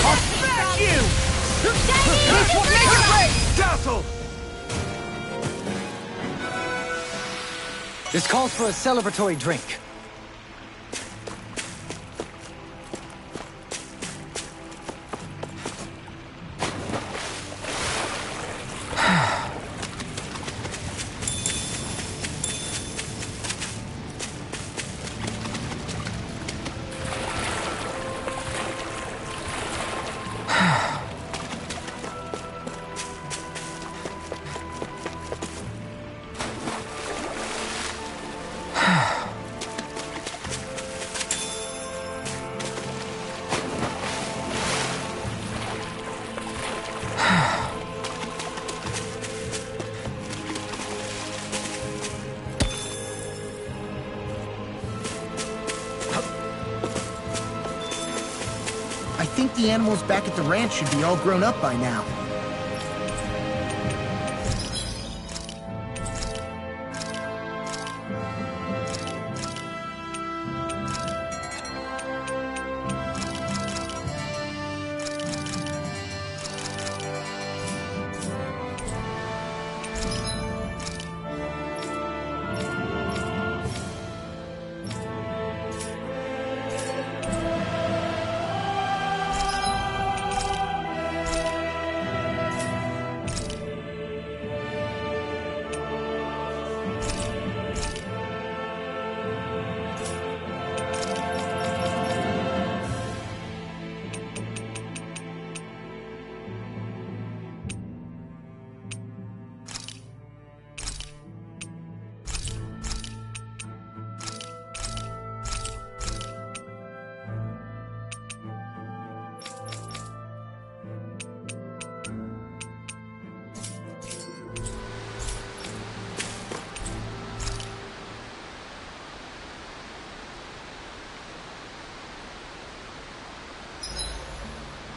I'll smash you! Make it rain! Dazzle! This calls for a celebratory drink. I think the animals back at the ranch should be all grown up by now.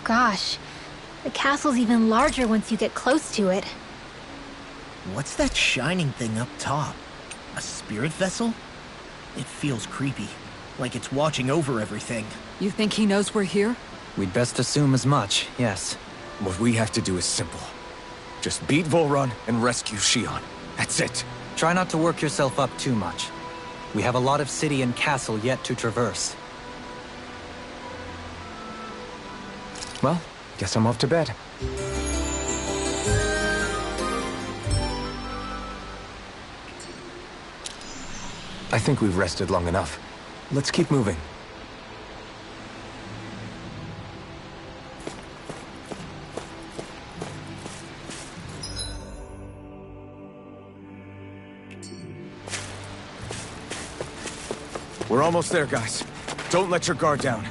gosh. The castle's even larger once you get close to it. What's that shining thing up top? A spirit vessel? It feels creepy, like it's watching over everything. You think he knows we're here? We'd best assume as much, yes. What we have to do is simple. Just beat Volron and rescue Shion. That's it. Try not to work yourself up too much. We have a lot of city and castle yet to traverse. Well, guess I'm off to bed. I think we've rested long enough. Let's keep moving. We're almost there, guys. Don't let your guard down.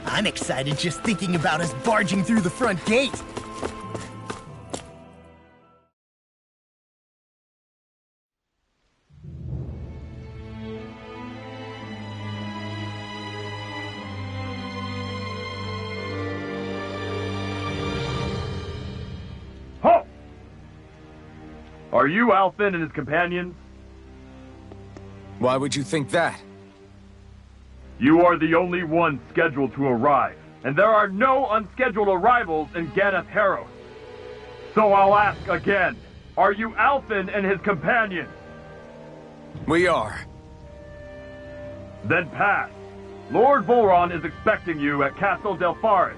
I'm excited just thinking about us barging through the front gate. Halt! Are you Alphen and his companions? Why would you think that? You are the only one scheduled to arrive, and there are no unscheduled arrivals in Ganeth Haros. So I'll ask again, are you Alphen and his companions? We are. Then pass. Lord Volron is expecting you at Castle Delpharis.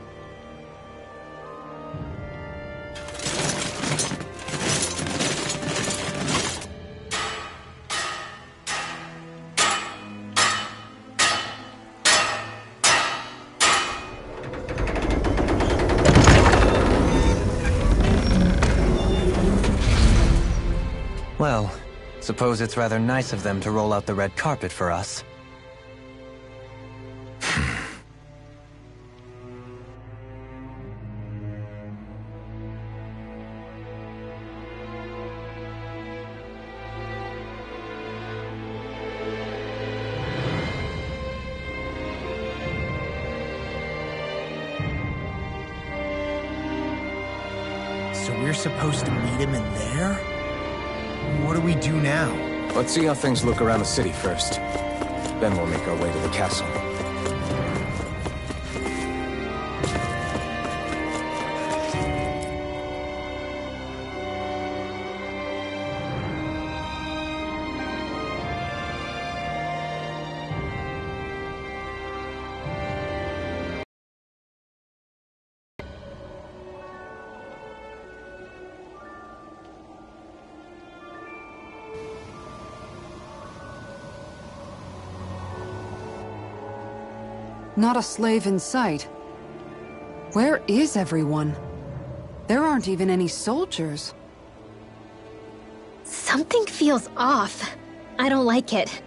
Well, suppose it's rather nice of them to roll out the red carpet for us. So we're supposed to meet him in there? What do we do now? Let's see how things look around the city first. Then we'll make our way to the castle. Not a slave in sight. Where is everyone? There aren't even any soldiers. Something feels off. I don't like it.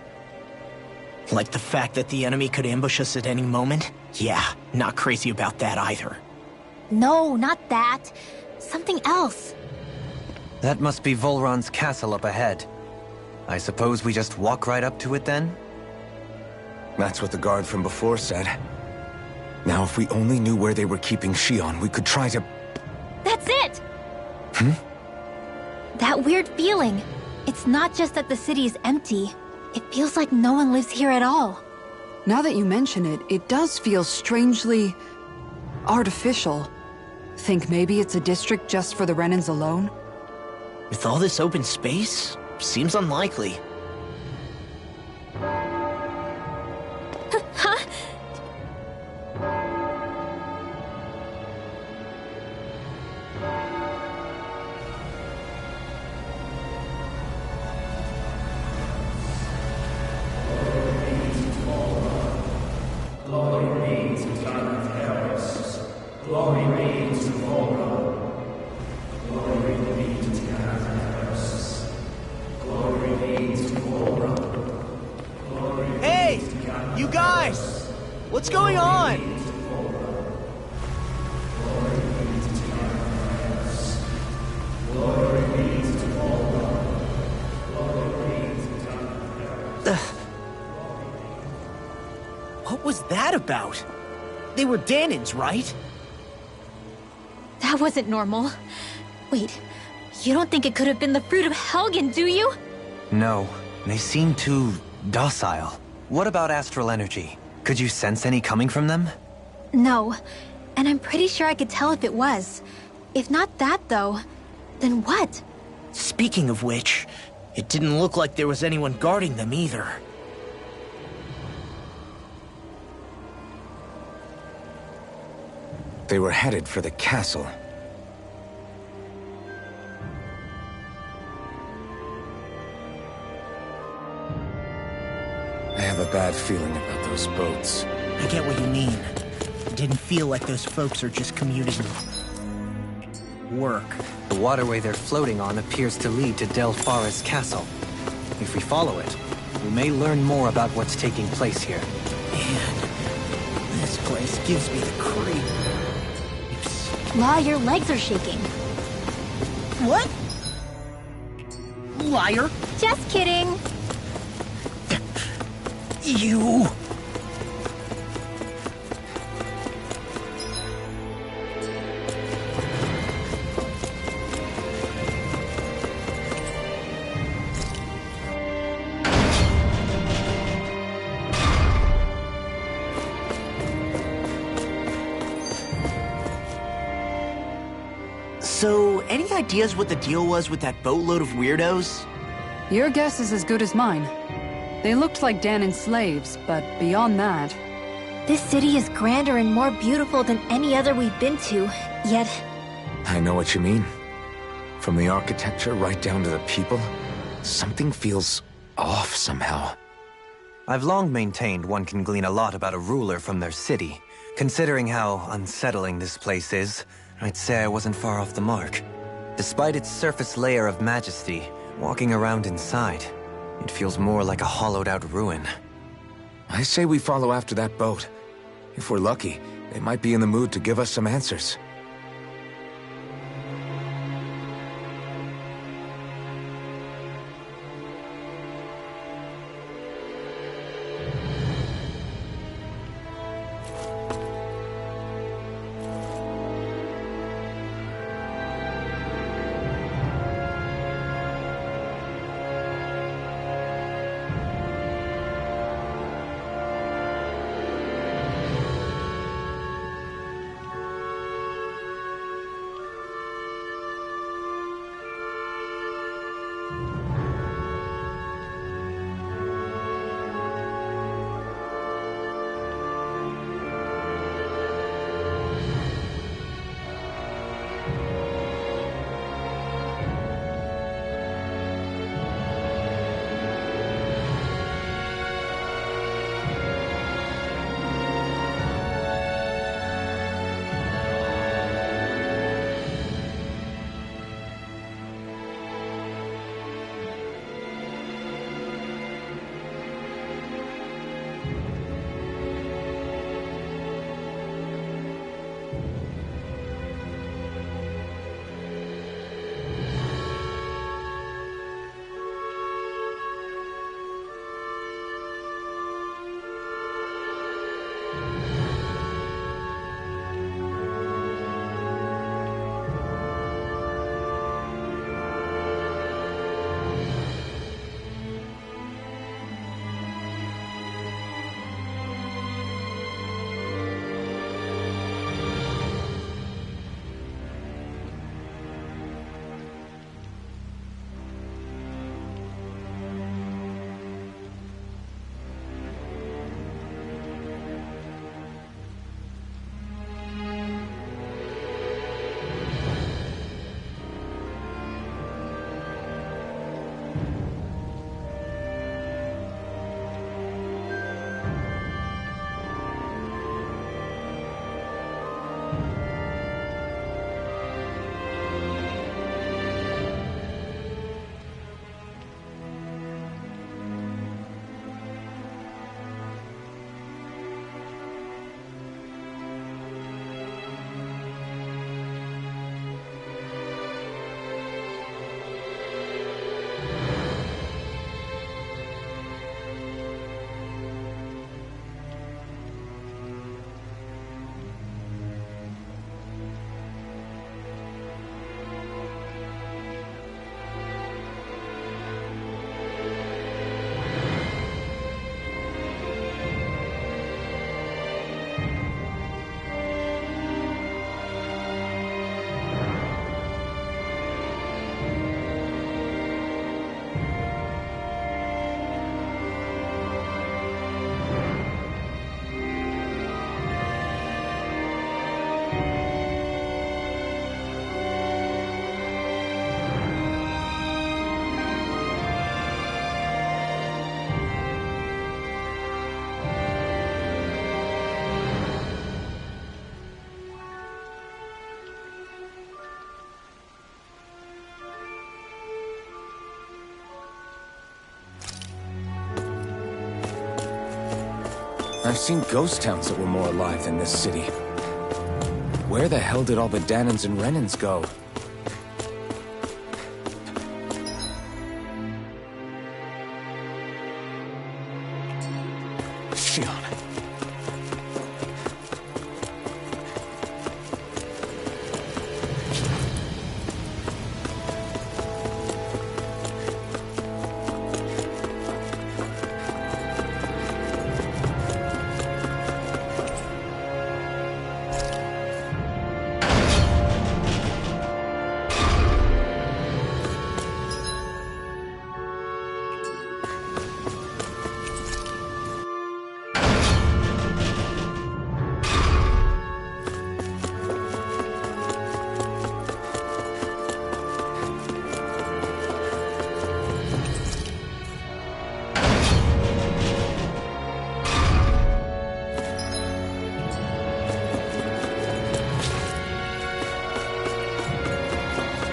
Like the fact that the enemy could ambush us at any moment? Yeah, not crazy about that either. No, not that. Something else. That must be Volron's castle up ahead. I suppose we just walk right up to it then? That's what the guard from before said. Now, if we only knew where they were keeping Shion, we could try to... That's it! Hmm? That weird feeling. It's not just that the city is empty. It feels like no one lives here at all. Now that you mention it, it does feel strangely... artificial. Think maybe it's a district just for the Renans alone? With all this open space? Seems unlikely. Huh? Hey! You guys! What's going on? What was that about? They were Dahnans, right? That wasn't normal. Wait, you don't think it could have been the fruit of Helgen, do you? No, they seem too docile. What about astral energy? Could you sense any coming from them? No, and I'm pretty sure I could tell if it was. If not that, though, then what? Speaking of which, it didn't look like there was anyone guarding them either. They were headed for the castle. I have a bad feeling about those boats. I get what you mean. It didn't feel like those folks are just commuting work. The waterway they're floating on appears to lead to Del Farra's castle. If we follow it, we may learn more about what's taking place here. Man, this place gives me the creeps. La, your legs are shaking. What? Liar! Just kidding. You... So, any ideas what the deal was with that boatload of weirdos? Your guess is as good as mine. They looked like Danan's slaves, but beyond that... This city is grander and more beautiful than any other we've been to, yet... I know what you mean. From the architecture right down to the people, something feels off somehow. I've long maintained one can glean a lot about a ruler from their city. Considering how unsettling this place is, I'd say I wasn't far off the mark. Despite its surface layer of majesty, walking around inside, it feels more like a hollowed-out ruin. I say we follow after that boat. If we're lucky, they might be in the mood to give us some answers. I've seen ghost towns that were more alive than this city. Where the hell did all the Danans and Renans go? Shion.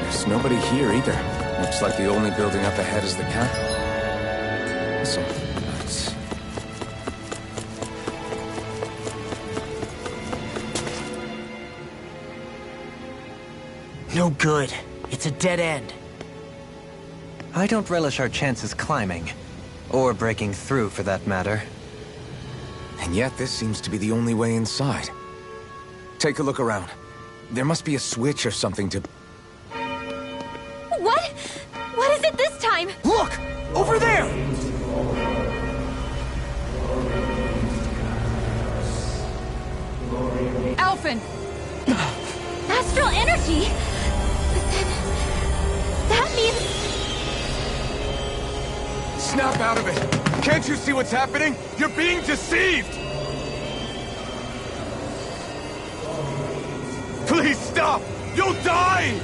There's nobody here either. Looks like the only building up ahead is the capital. So nuts. No good. It's a dead end. I don't relish our chances climbing. Or breaking through, for that matter. And yet this seems to be the only way inside. Take a look around. There must be a switch or something to... What? What is it this time? Look! Over there! Alphen! Astral energy? But then... that means... Snap out of it! Can't you see what's happening? You're being deceived! Please stop! You'll die!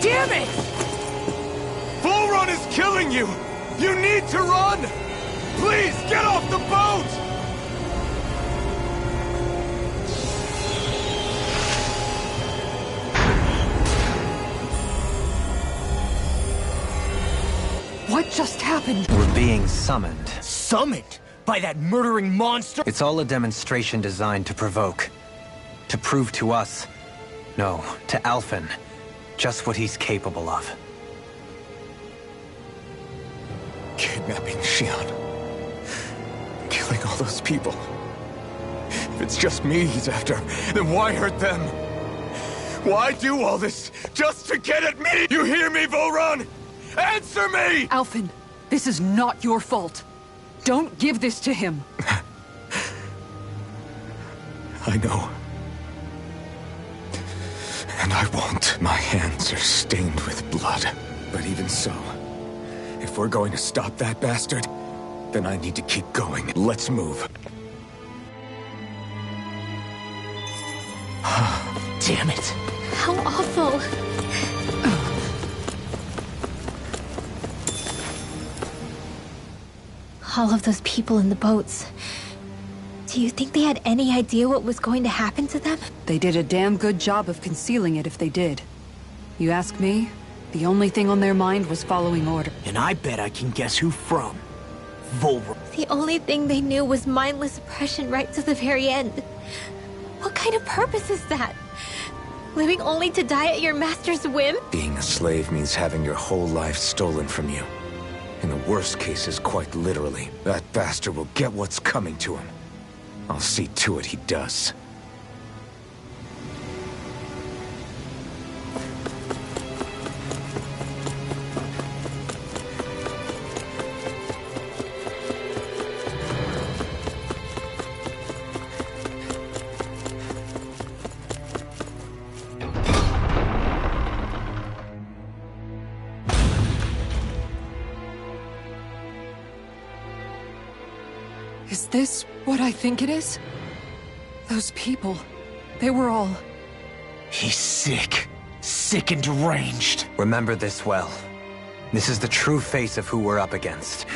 Damn it! Volron is killing you! You need to run! Please, get off the boat! What just happened? We're being summoned. Summoned? By that murdering monster? It's all a demonstration designed to provoke. To prove to us... No, to Alphen. Just what he's capable of. Kidnapping Shion. Killing all those people. If it's just me he's after, then why hurt them? Why do all this just to get at me? You hear me, Volron? Answer me! Alphen, this is not your fault. Don't give this to him. I know. And I won't. My hands are stained with blood. But even so, if we're going to stop that bastard, then I need to keep going. Let's move. Damn it. How awful. All of those people in the boats. Do you think they had any idea what was going to happen to them? They did a damn good job of concealing it if they did. You ask me, the only thing on their mind was following order. And I bet I can guess who from. Volron. The only thing they knew was mindless oppression right to the very end. What kind of purpose is that? Living only to die at your master's whim? Being a slave means having your whole life stolen from you. In the worst cases, quite literally. That bastard will get what's coming to him. I'll see to it he does. Is this what I think it is? Those people, they were all... He's sick. Sick and deranged. Remember this well. This is the true face of who we're up against.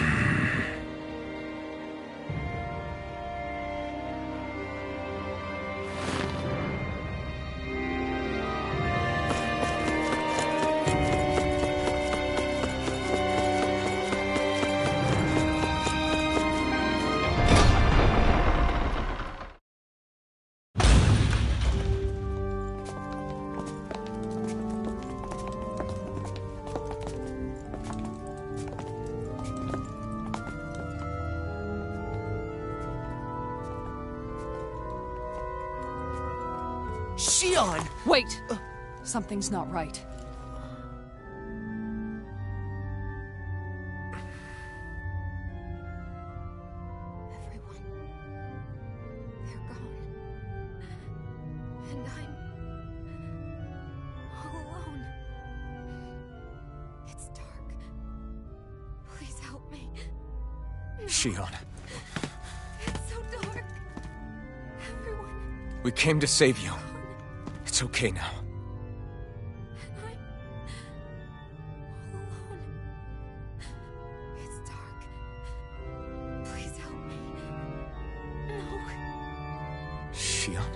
Shion! Wait! Something's not right. Everyone. They're gone. And I'm all alone. It's dark. Please help me. Shion, It's so dark. Everyone. we came to save you. It's okay now. And I'm all alone. It's dark. Please help me. No. Shion?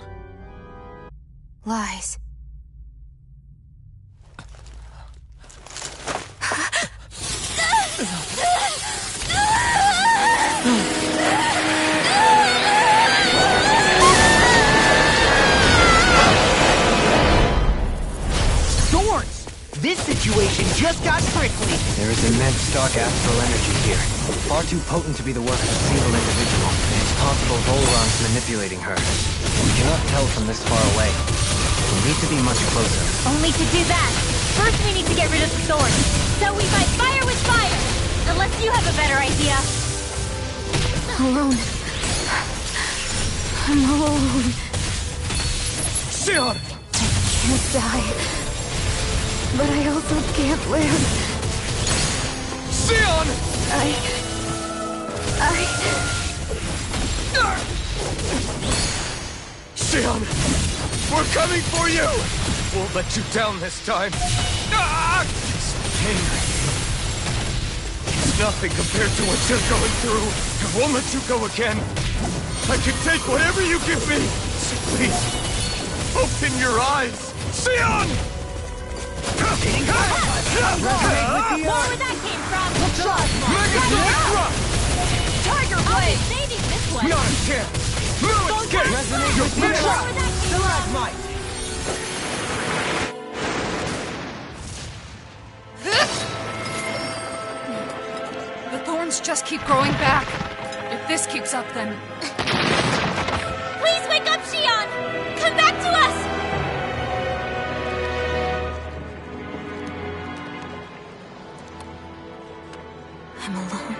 Lies. Thorns! This situation just got prickly. There is immense dark astral energy here. Far too potent to be the work of a single individual. It's possible Volron's manipulating her. We cannot tell from this far away. We need to be much closer. Only to do that, first we need to get rid of the thorns. So we fight fire with fire! Unless you have a better idea. Alone. I'm all alone. Shion! I can't die. But I also can't live. Shion! Shion! We're coming for you! Won't let you down this time. Ah! This pain I feel. It's nothing compared to what you're going through. I won't let you go again. I can take whatever you give me! So please, open your eyes! Shion! More where that came from! Mega! Tiger Blade! Saving this one! Not a chance! No escape! You're finished! More where that came from! The thorns just keep growing back. If this keeps up, then... Please wake up, Shion! Come back to us! I'm alone.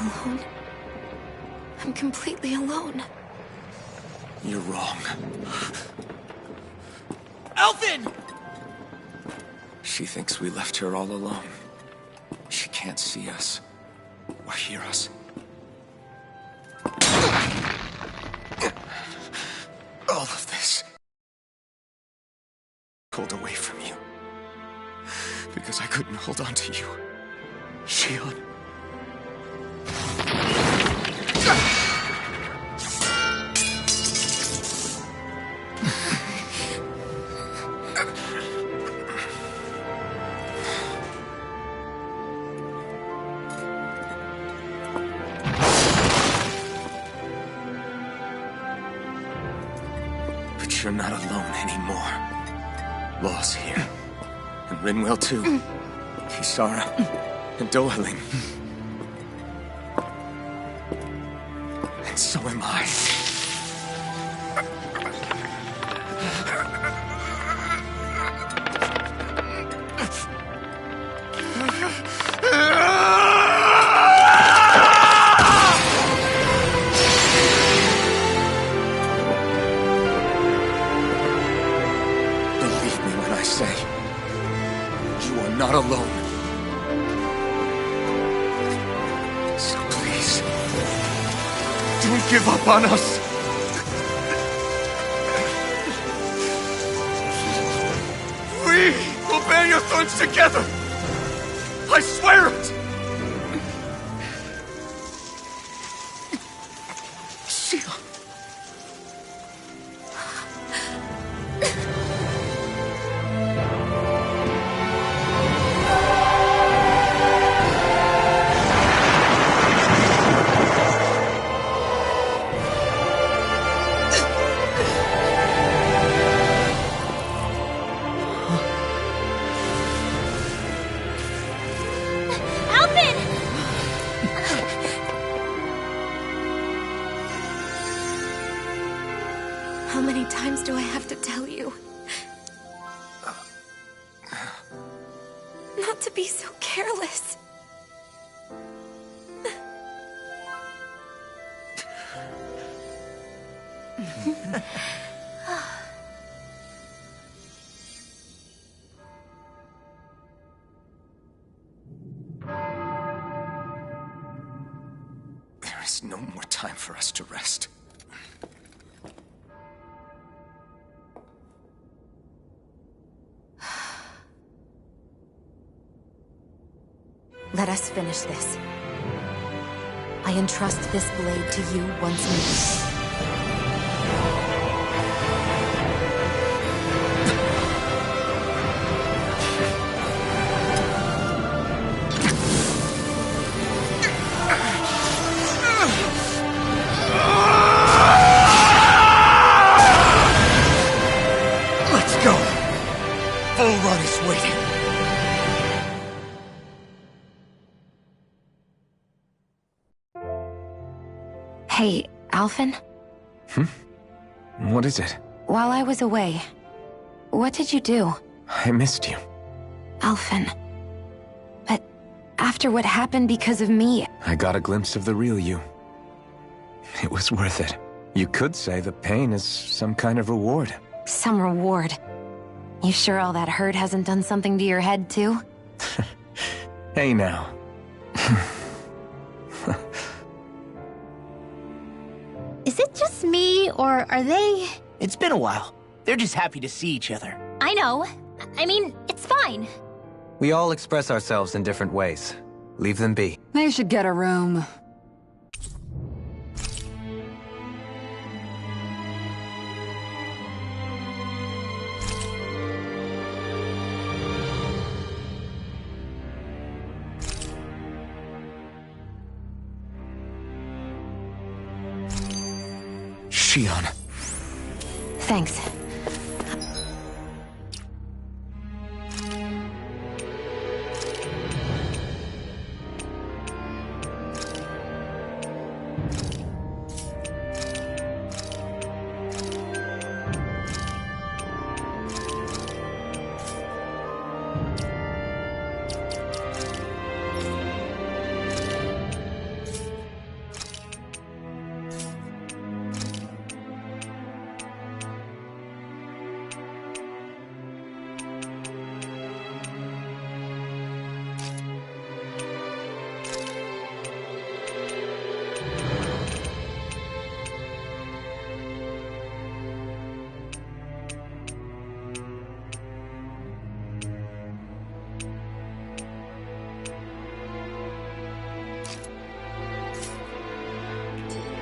Alone? I'm completely alone. You're wrong. Alphen! She thinks we left her all alone. She can't see us or hear us. All of this pulled away from you because I couldn't hold on to you, Shion. But you're not alone anymore. Law's here. And Rinwell too. Kisara. And Dohaling. And so am I. Believe me when I say, you are not alone. So please, don't give up on us. We will bear your thorns together. I swear it. Shion. Alvin! How many times do I have to tell you? Not to be so careless. There is no more time for us to rest. Let us finish this. I entrust this blade to you once more. Let's go! Volron is waiting. Hey, Alphen? What is it? While I was away, what did you do? I missed you. Alphen. But after what happened because of me... I got a glimpse of the real you. It was worth it. You could say the pain is some kind of reward. Some reward. You sure all that hurt hasn't done something to your head, too? Hey now. Is it just me, or are they... It's been a while. They're just happy to see each other. I know. I mean, it's fine. We all express ourselves in different ways. Leave them be. They should get a room. Shion. Thanks.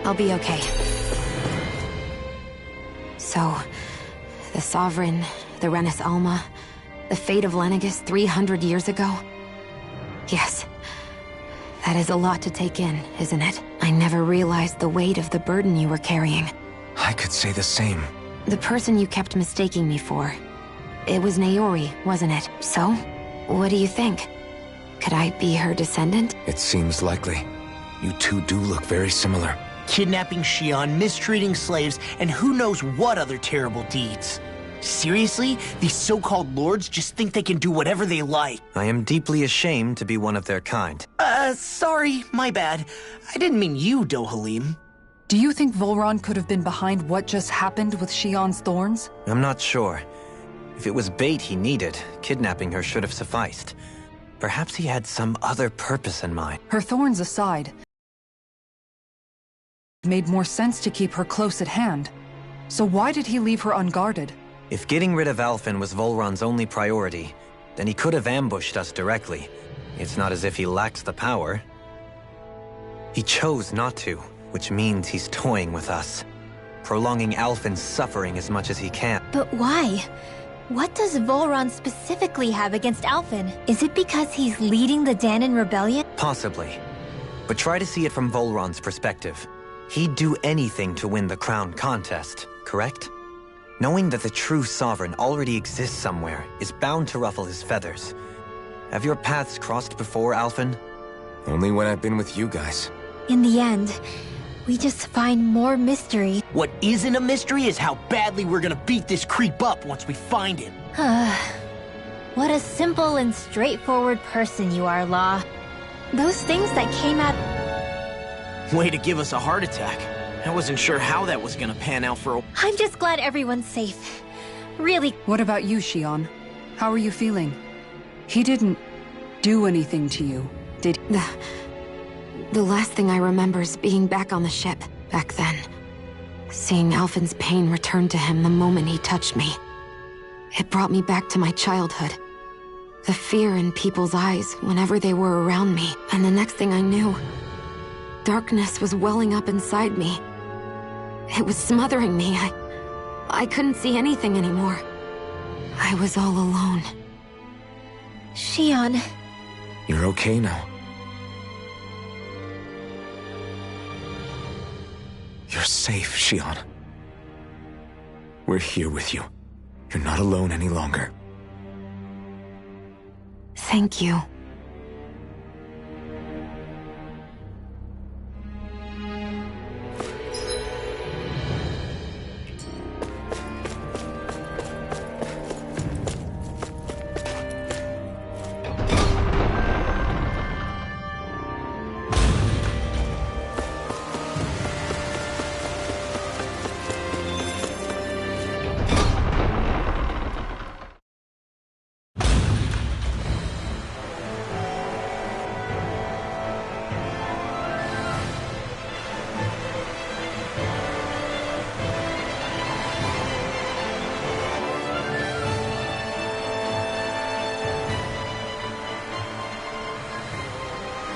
I'll be okay. So, the Sovereign, the Renis Alma, the fate of Lenegis 300 years ago? Yes. That is a lot to take in, isn't it? I never realized the weight of the burden you were carrying. I could say the same. The person you kept mistaking me for. It was Naori, wasn't it? So, what do you think? Could I be her descendant? It seems likely. You two do look very similar. Kidnapping Shion, mistreating slaves, and who knows what other terrible deeds. Seriously? These so-called lords just think they can do whatever they like. I am deeply ashamed to be one of their kind. Sorry, my bad. I didn't mean you, Dohalim. Do you think Volron could have been behind what just happened with Shion's thorns? I'm not sure. If it was bait he needed, kidnapping her should have sufficed. Perhaps he had some other purpose in mind. Her thorns aside, it made more sense to keep her close at hand. So why did he leave her unguarded? If getting rid of Alphen was Volron's only priority, then he could have ambushed us directly. It's not as if he lacks the power. He chose not to, which means he's toying with us, prolonging Alphen's suffering as much as he can. But why? What does Volron specifically have against Alphen? Is it because he's leading the Dahnan rebellion? Possibly. But try to see it from Volron's perspective. He'd do anything to win the crown contest, correct? Knowing that the true sovereign already exists somewhere is bound to ruffle his feathers. Have your paths crossed before, Alphen? Only when I've been with you guys. In the end, We just find more mystery. What isn't a mystery is how badly we're gonna beat this creep up once we find him. What a simple and straightforward person you are, Law. Those things that came out... Way to give us a heart attack. I wasn't sure how that was gonna pan out for a... I'm just glad everyone's safe. Really. What about you, Shion? How are you feeling? He didn't do anything to you, did he? The last thing I remember is being back on the ship, back then. Seeing Alphen's pain return to him the moment he touched me. It brought me back to my childhood. The fear in people's eyes whenever they were around me. And the next thing I knew, darkness was welling up inside me. It was smothering me. I couldn't see anything anymore. I was all alone. Shion. You're okay now. You're safe, Shion. We're here with you. You're not alone any longer. Thank you.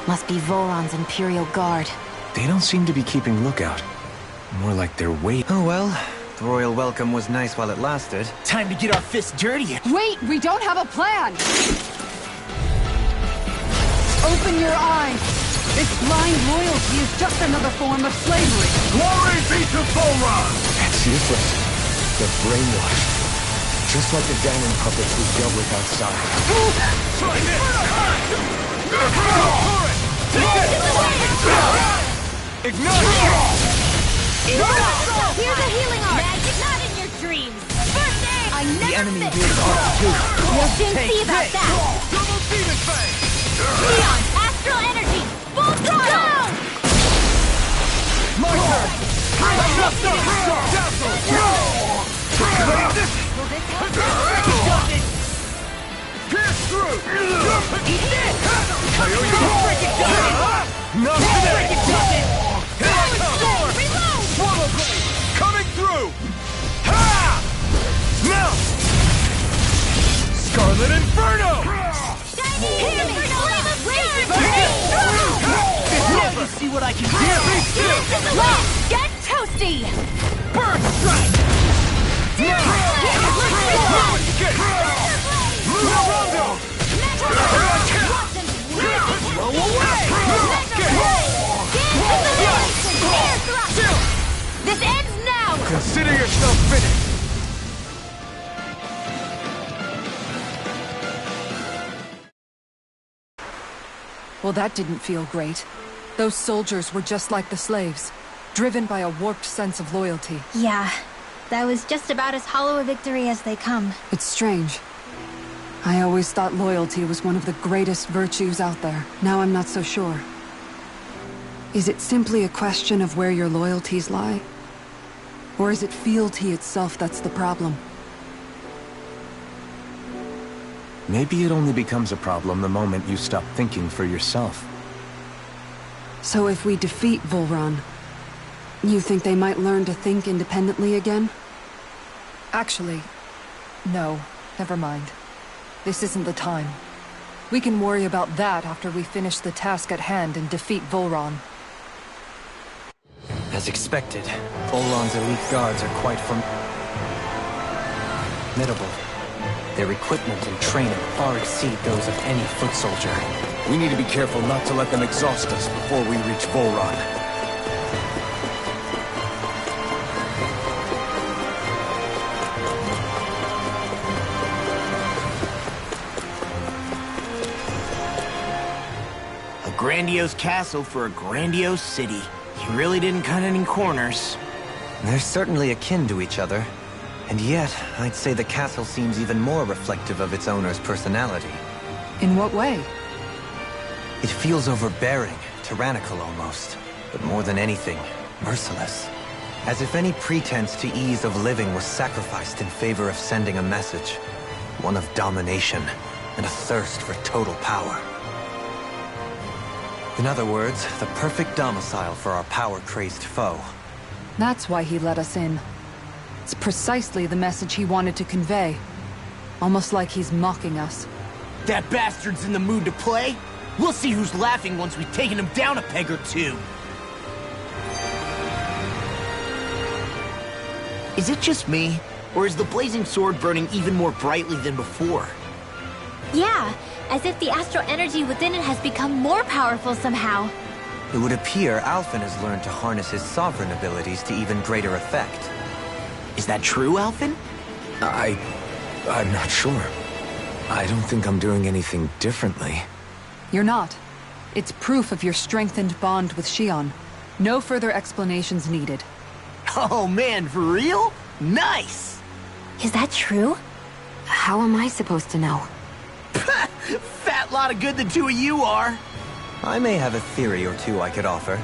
Must be Volron's Imperial Guard. They don't seem to be keeping lookout. More like they're waiting. Oh well, the royal welcome was nice while it lasted. Time to get our fists dirty. Wait, we don't have a plan! Open your eyes! This blind loyalty is just another form of slavery. Glory be to Volron! That's useless. They're brainwashed. Just like the Danon puppets we dealt with outside. Try this! Ignite! Here's a healing arm! Magic not in your dreams! First aid! I never The enemy miss. here's ours too. We'll soon see about that! Double demon fang! Neon, astral energy! Full throttle! My turn! Pierce through! Eat this! Not today! Here I come! Reload! Swallow blade! Coming through! Ha! Now! Scarlet Inferno! Shining Inferno! Laser Now you see what I can do. Be still! Get toasty! Burn strike! Rondo! Blow away! This ends now! Consider yourself finished! Well, that didn't feel great. Those soldiers were just like the slaves, driven by a warped sense of loyalty. Yeah, that was just about as hollow a victory as they come. It's strange. I always thought loyalty was one of the greatest virtues out there. Now I'm not so sure. Is it simply a question of where your loyalties lie? Or is it fealty itself that's the problem? Maybe it only becomes a problem the moment you stop thinking for yourself. So if we defeat Volron, you think they might learn to think independently again? Actually, no. Never mind. This isn't the time. We can worry about that after we finish the task at hand and defeat Volron. As expected, Volron's elite guards are quite formidable. Their equipment and training far exceed those of any foot soldier. We need to be careful not to let them exhaust us before we reach Volron. A grandiose castle for a grandiose city. You really didn't cut any corners. They're certainly akin to each other. And yet, I'd say the castle seems even more reflective of its owner's personality. In what way? It feels overbearing, tyrannical almost. But more than anything, merciless. As if any pretense to ease of living was sacrificed in favor of sending a message. One of domination and a thirst for total power. In other words, the perfect domicile for our power-crazed foe. That's why he let us in. It's precisely the message he wanted to convey. Almost like he's mocking us. That bastard's in the mood to play? We'll see who's laughing once we've taken him down a peg or two. Is it just me? Or is the blazing sword burning even more brightly than before? Yeah, as if the astral energy within it has become more powerful somehow. It would appear Alphen has learned to harness his sovereign abilities to even greater effect. Is that true, Alphen? I'm not sure. I don't think I'm doing anything differently. You're not. It's proof of your strengthened bond with Xion. No further explanations needed. Oh man, for real? Nice! Is that true? How am I supposed to know? Fat lot of good the two of you are. I may have a theory or two I could offer.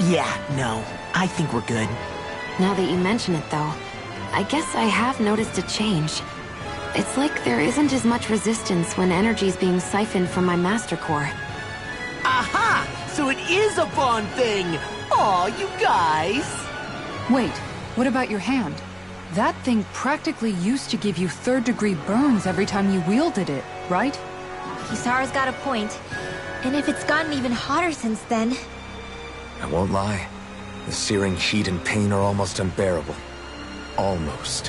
Yeah, no. I think we're good. Now that you mention it, though, I guess I have noticed a change. It's like there isn't as much resistance when energy's being siphoned from my Master Core. Aha! So it is a bond thing! Aw, you guys! Wait, what about your hand? That thing practically used to give you third-degree burns every time you wielded it, right? Kisara's got a point. And if it's gotten even hotter since then... I won't lie. The searing heat and pain are almost unbearable. Almost.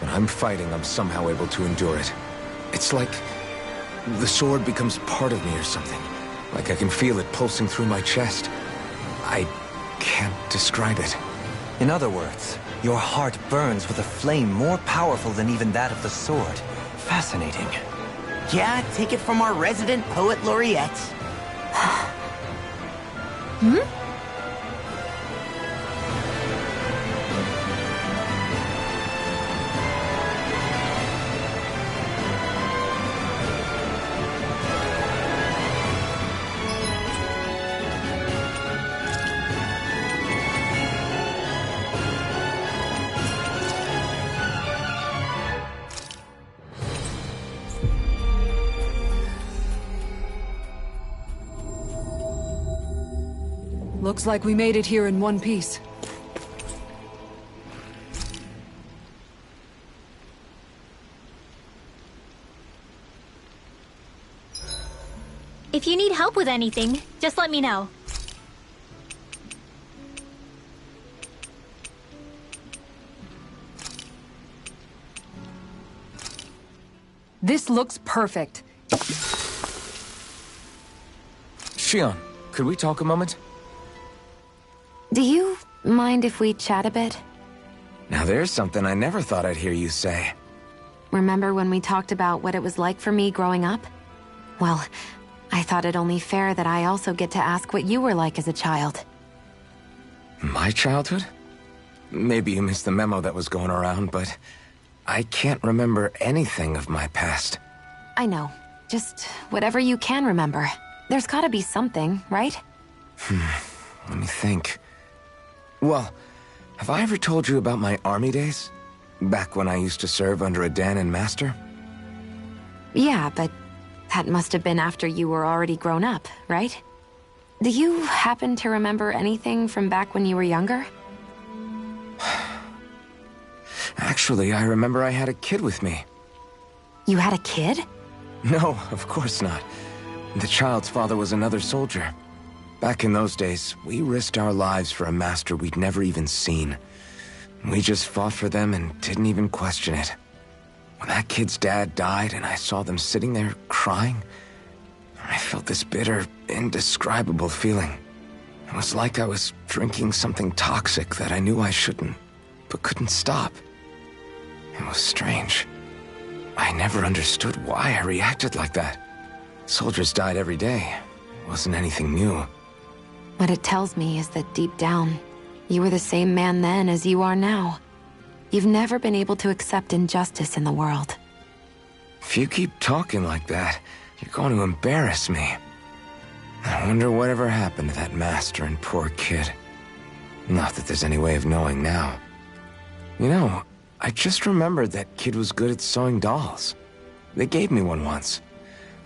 When I'm fighting, I'm somehow able to endure it. It's like the sword becomes part of me or something. Like I can feel it pulsing through my chest. I can't describe it. In other words, your heart burns with a flame more powerful than even that of the sword. Fascinating. Yeah, take it from our resident poet laureate. Looks like we made it here in one piece. If you need help with anything, just let me know. This looks perfect. Xion, could we talk a moment? Do you mind if we chat a bit? Now there's something I never thought I'd hear you say. Remember when we talked about what it was like for me growing up? Well, I thought it only fair that I also get to ask what you were like as a child. My childhood? Maybe you missed the memo that was going around, but I can't remember anything of my past. I know. Just whatever you can remember. There's gotta be something, right? Let me think. Well, have I ever told you about my army days? Back when I used to serve under a Dahnan master? Yeah, but that must have been after you were already grown up, right? Do you happen to remember anything from back when you were younger? Actually, I remember I had a kid with me. You had a kid? No, of course not. The child's father was another soldier. Back in those days, we risked our lives for a master we'd never even seen. We just fought for them and didn't even question it. When that kid's dad died and I saw them sitting there crying, I felt this bitter, indescribable feeling. It was like I was drinking something toxic that I knew I shouldn't, but couldn't stop. It was strange. I never understood why I reacted like that. Soldiers died every day. It wasn't anything new. What it tells me is that deep down, you were the same man then as you are now. You've never been able to accept injustice in the world. If you keep talking like that, you're going to embarrass me. I wonder whatever happened to that master and poor kid. Not that there's any way of knowing now. You know, I just remembered that kid was good at sewing dolls. They gave me one once.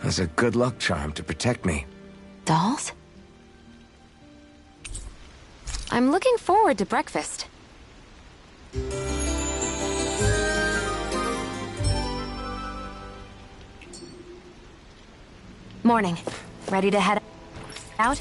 As a good luck charm to protect me. Dolls? I'm looking forward to breakfast. Morning. Ready to head out?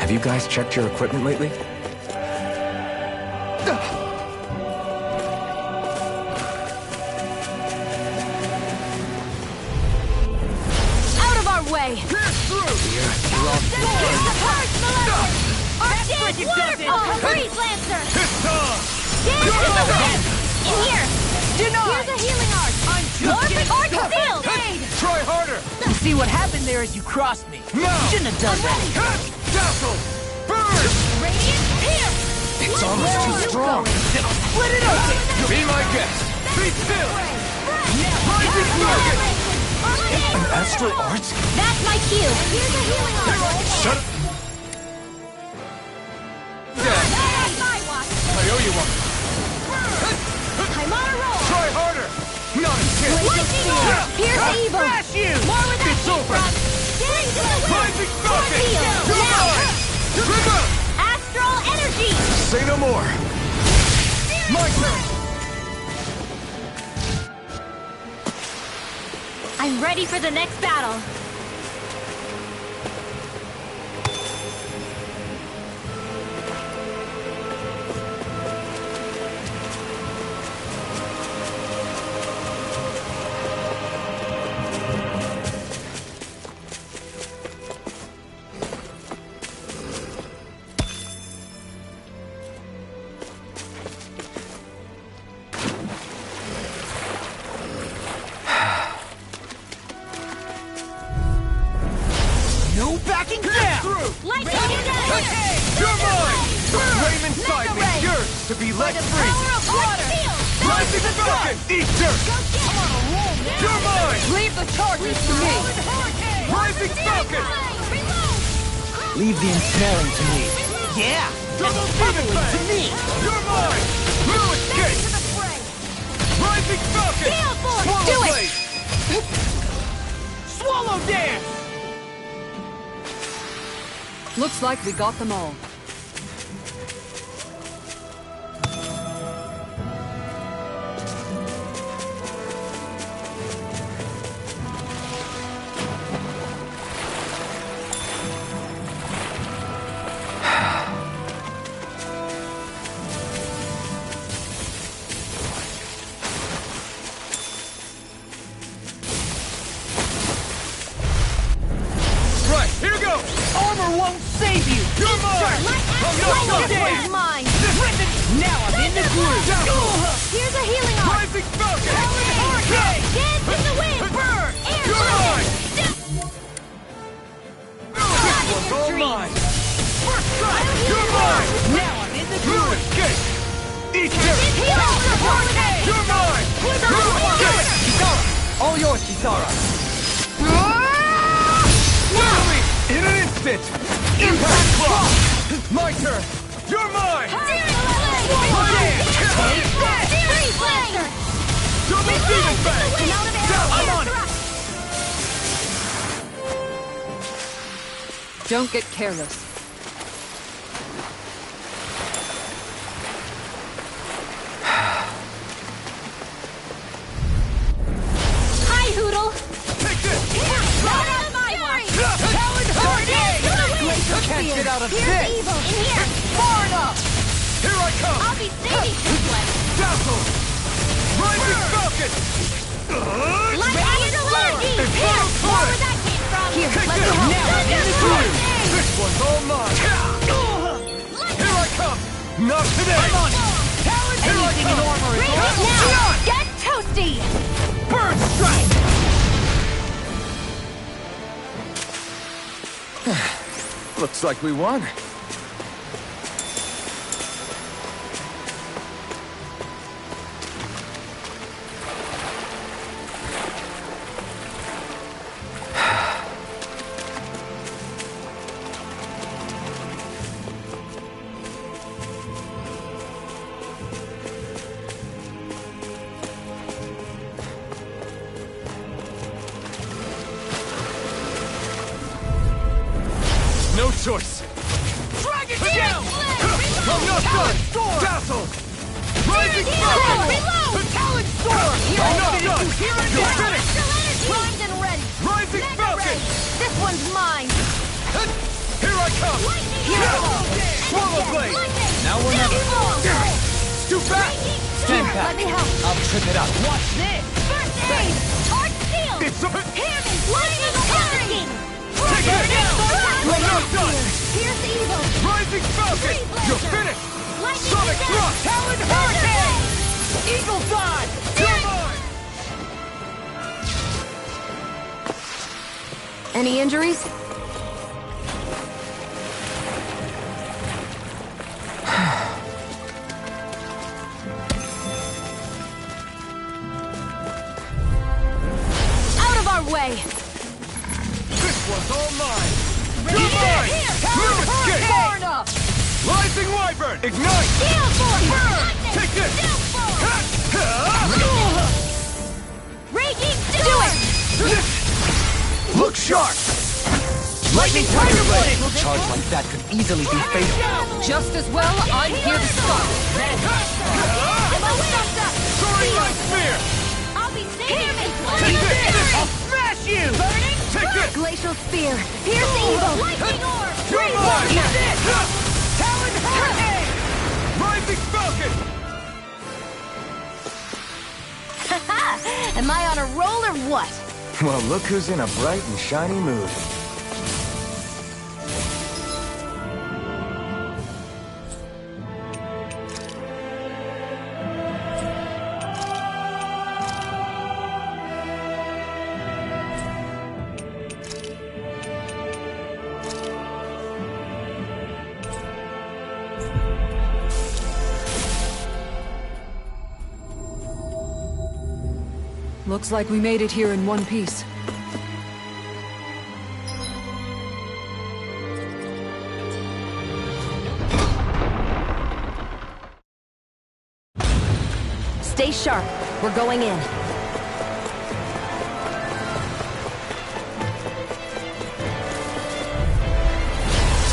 Have you guys checked your equipment lately? Out of our way! Arctic waterfall! Freeze, Lancer! Dance to the wind! In here! Here's a healing art! Morphic Arc Seal! Try harder! You see what happened there is you crossed me. No! Shouldn't have done that. Dazzle! Burn! Radiant Pierce! It's almost too strong. Split it open! Be my guest. Be still! Rising Target! An astral arts? That's my cue! Here's a healing art! Shut up! That's my watch! I owe you one. I'm on a roll! Try harder! Not a chance! Lightning Orb! Pierce evil! Crash you! More where that It's came over. from! Dance to the wind! Rising Rocket! Heal! You're Now! mine! Come on! Astral Energy! Say no more. My turn! I'm ready for the next battle! to be let The free! power of water! Rising Falcon! Eat dirt! You're mine! Leave the charges to me! Rising Falcon! Leave the ensnaring to me. Yeah! Double Demon Fang! To me! You're mine! You escape! Rising Falcon! Swallow Do it! Blade! Swallow dance! Looks like we got them all. Right, here goes! Armor won't save you! You're mine! This one's mine! Now I'm in the groove! Here's a healing arm! Rising Falcon! Hurricane! Dance in the wind! Burn! Air You're mine! Not This in one's your all dreams. mine! First strike! You're mine! Now I'm in the You groove! escape! Eat dirt! Hurricane! You're mine! You escape! Kisara! All yours, Kisara! Literally, in an instant! Impact Clock! My turn! You're mine! Double Demon Fang! I'm on it! Don't get careless. Hi, Hoodle! Take this! Not on my watch! Talon Hurricane! Glacial Can't Spear. get out of Here's this. evil! In here! Far enough! Here I come! I'll be saving this one! Dazzle! Rising Falcon! Lightning Lurgy! It's Here! Photo More Flare! where that came from! Here, Take let this! me help. Now I'm in the groove! This one's all mine! Here I come! Not today! I'm on it! Here I Anything in come! armor is Bring it awesome! now! Get toasty! Bird strike! Looks like we won. No choice! Dragon Down! I'm not done! Dazzle! Rising Reload! Falcon! Reload! Talon Storm! I'm not done! You're finished! Primed and ready! Rising Mega Falcon! Ray. This one's mine! Here I come! Swallow Blade! Now we're not... Stoop back! Stand back! Let me help! I'll trip it up! Watch this! First aid! Arc Steel! It's a... Hear me! Lightning Hurricane! Take it down! I'm not done! Here's evil! Rising Falcon! You're finished! Lightning Sonic Descent. Thrust! Talon Hurricane! Eagle dive! You're mine! Any injuries? Out of our way! This one's all mine! You're mine! You escape! Far enough! Rising Wyvern! Ignite! Steel Force! Burn! Take this! Steel Force! Raging Storm! Do it! Look sharp! Lightning Tiger Blade! A charge like that could easily be fatal. Just as well, I'm here to stop. I'm almost up! Soaring Light Spear! I'll be saving this Take one! this! I'll smash you! Burning! Take this! Glacial Spear! Here's evil! Lightning Orb! You're mine! Talon Hurricane! Rising Falcon! Am I on a roll or what? Well, look who's in a bright and shiny mood. Looks like we made it here in one piece. Stay sharp. We're going in.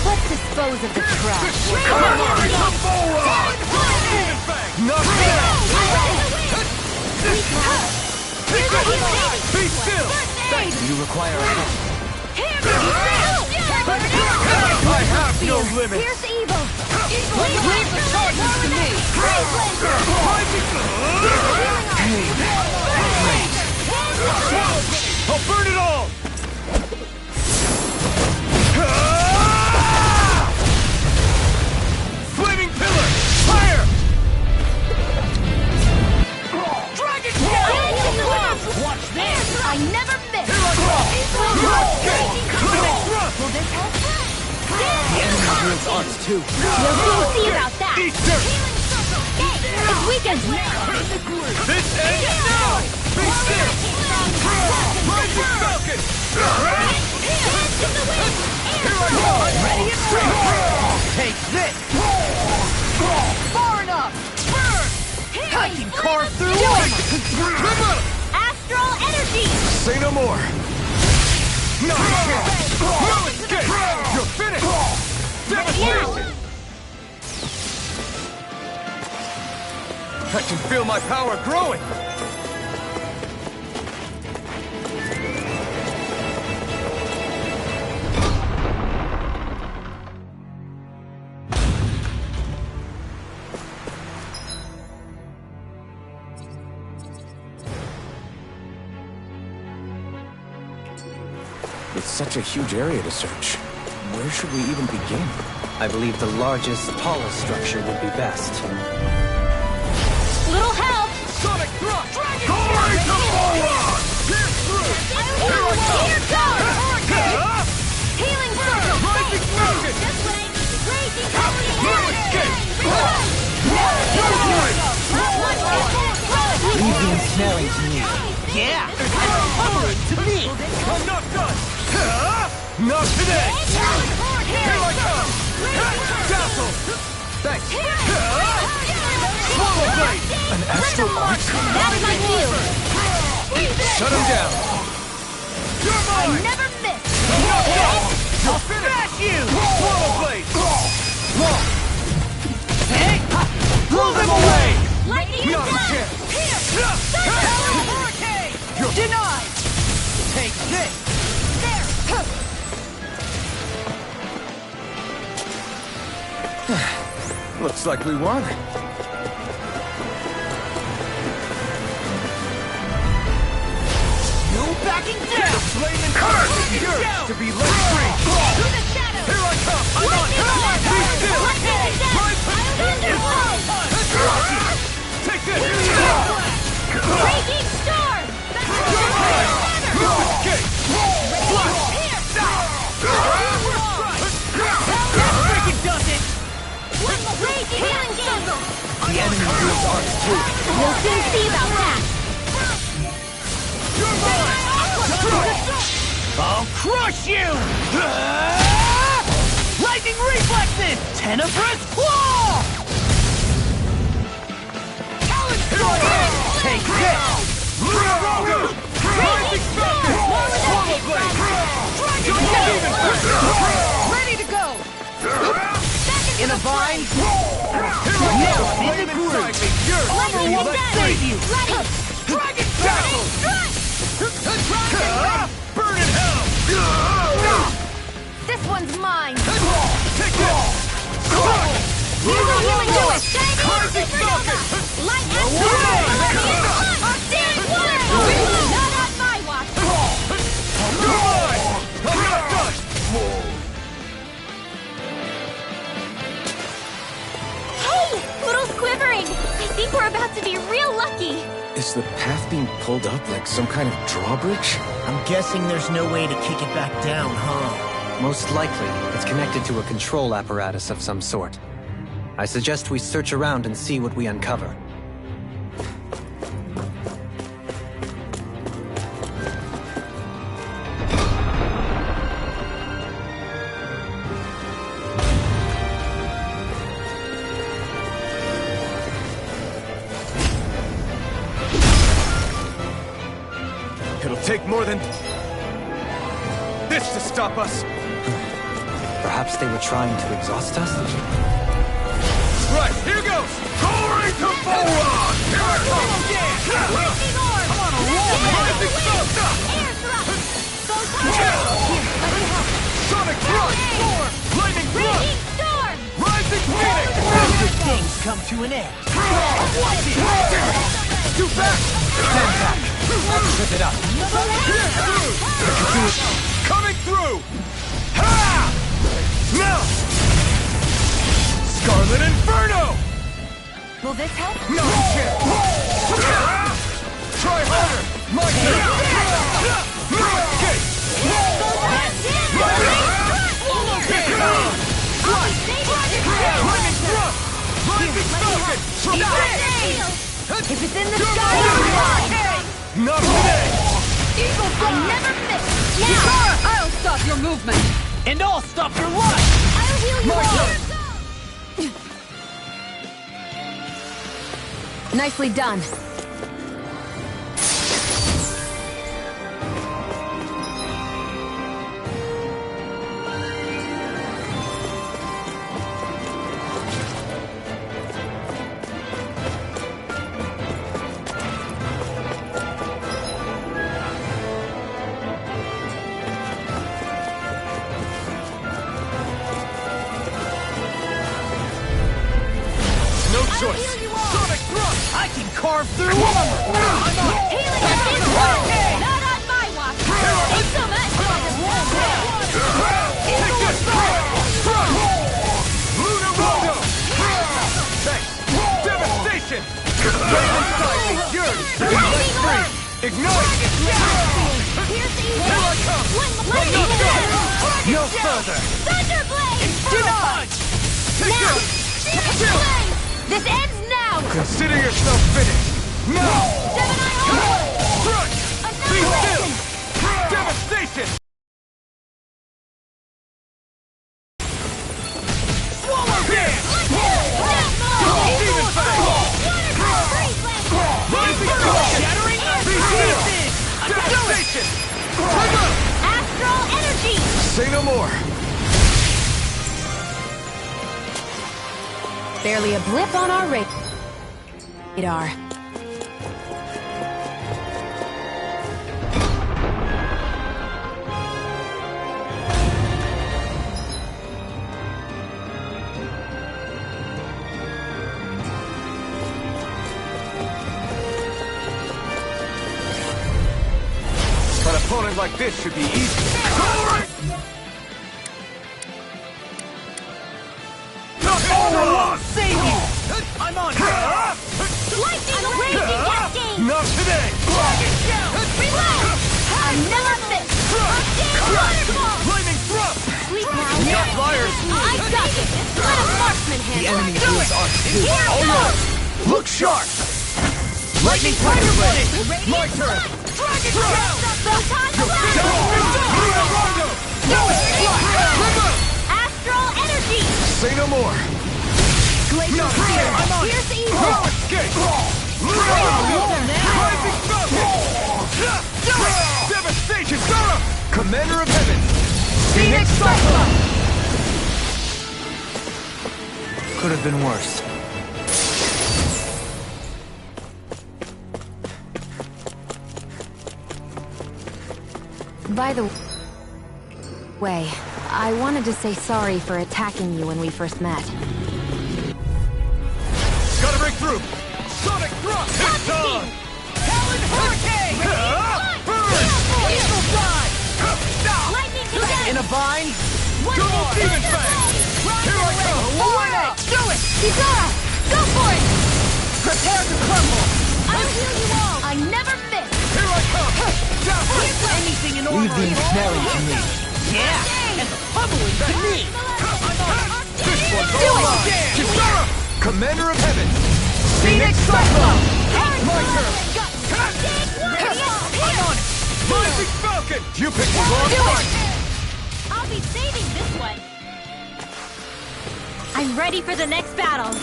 Let's dispose of the trash. Come on, come forward! Knock Be still! Do you require help? I have no limits! Here's evil! Leave the charges to me! I'll burn it all! Flaming pillar! Fire! Dragon Tail! Watch this! I never miss! Here I Will this help? The enemy wields arts too. We'll see about that! Eat dirt! It's weekend! This ends now! Be still! Rising Falcon! Here I go! Ready and free! Take this! Far enough! I can carve through armor! Astral energy! Say no more. No chance! No escape! You're finished! Devastation! I can feel my power growing! With such a huge area to search, where should we even begin? I believe the largest, tallest structure would be best. Little help! Sonic thrust! Glory to forward! Pierce through! Here goes! Healing circle! Rising Falcon! This way! Raging No escape! Leave the ensnaring to me. Yeah! Hovering to me! I'm not done! Not today! Here I come! Dazzle! Thanks! Swallow Blade! An astral arch? That's my cue! Shut him down! You're mine! Never miss! You're finished! Smash you! Swallow Blade! Hey! Blow them away! Lightning Not a is chance! Hurricane! You're Denied! Take this! Looks like we won. No backing down! the flaming curse! Yours to be let free! To the shadow! Here I come! I'm on! Be still! Take this! Raging storm! No escape! Freaking does it! Raging healing circle! The enemy wields arts too. We'll soon see about that! I'll crush you! Lightning reflexes! Tenebrous claw! Take this! Rising Falcon! Swallow Blade! Ready to go! In a vine? Now flame inside me! Yours! Let's save you! Dragon Tackle! Burn in hell! This one's mine! Take this! Healing to it! Rising Falcon! Light and Stand water! Not on my watch! You're mine! I'm not done! Hey! Poodle's quivering! I think we're about to be real lucky! Is the path being pulled up like some kind of drawbridge? I'm guessing there's no way to kick it back down, huh? Most likely, it's connected to a control apparatus of some sort. I suggest we search around and see what we uncover. take more than this to stop us. Perhaps they were trying to exhaust us? Right, here goes! Glory to Volron! Here I come! Come on, a roll, man! Sonic Thrust! Lightning Thrust! Rising Phoenix! Good things come to an end. Watch it! Too fast! Stand back. Rip it up. Coming through! Ha! Now! Scarlet Inferno! Will this help? No chance! Try harder! My turn! Escape! Lightning Thrust! Rising Falcon! If it's in the sky, Not today! Eagle Fly! Never miss! I'll stop your movement! And I'll stop your life! I'll heal you My all! turn! Nicely done. No choice! Sonic Thrust! I can carve through armor! Healing at this one! Not on my watch! Thanks so much! Take this! Luna Rondo! Thanks! Devastation! Right inside me! Yours! Light free! Ignite! Here I come! No further! Thunderblade! Denied! Now! Blaze! This ends now! Consider yourself finished! Now! Gemini Armor! Crunch! Be still! Devastation! Swallow dance! Demon Fang! Rising Storm! Be still! Devastation! Trigger! Astral Energy! Say no more. Barely a blip on our radar. An opponent like this should be easy. Save you! I'm on here! Lightning Raging Cascade! Not today! Reload! I'm never miss! Waterfall! Lightning Thrust! Sleep now! Got flyers! I got it! Let a marksman handle it! Do it! Here All yours! Look sharp! Lightning Tiger Blade! My turn! Dragon Shell! Photon Blast! Luna Rondo! Astral Energy! Say no more. Not here! I'm on! Here's No evil! escape! Luna Rondo! Rising Falcon! Devastation! Zora! Commander of Heaven! Phoenix Cyclone! Could have been worse. By the way, I wanted to say sorry for attacking you when we first met. Gotta break through! Sonic Thrust! It's on! Talon Hurricane! Burn! Eagle Fly! Lightning Condensed! In a bind? Double Demon Fang! Here I come! Away! Do it! Kizara! Go for it! Prepare to crumble! I'll heal you all! I never miss! Here I come! Anything in order. Leave the ensnaring to me. Yeah! And the pummeling to me! This one's all mine! Kizara! Commander of Heaven! Phoenix Cyclone! My turn! I'm on it! Rising Falcon! You picked the wrong fight! I'll be saving this one! I'm ready for the next battle!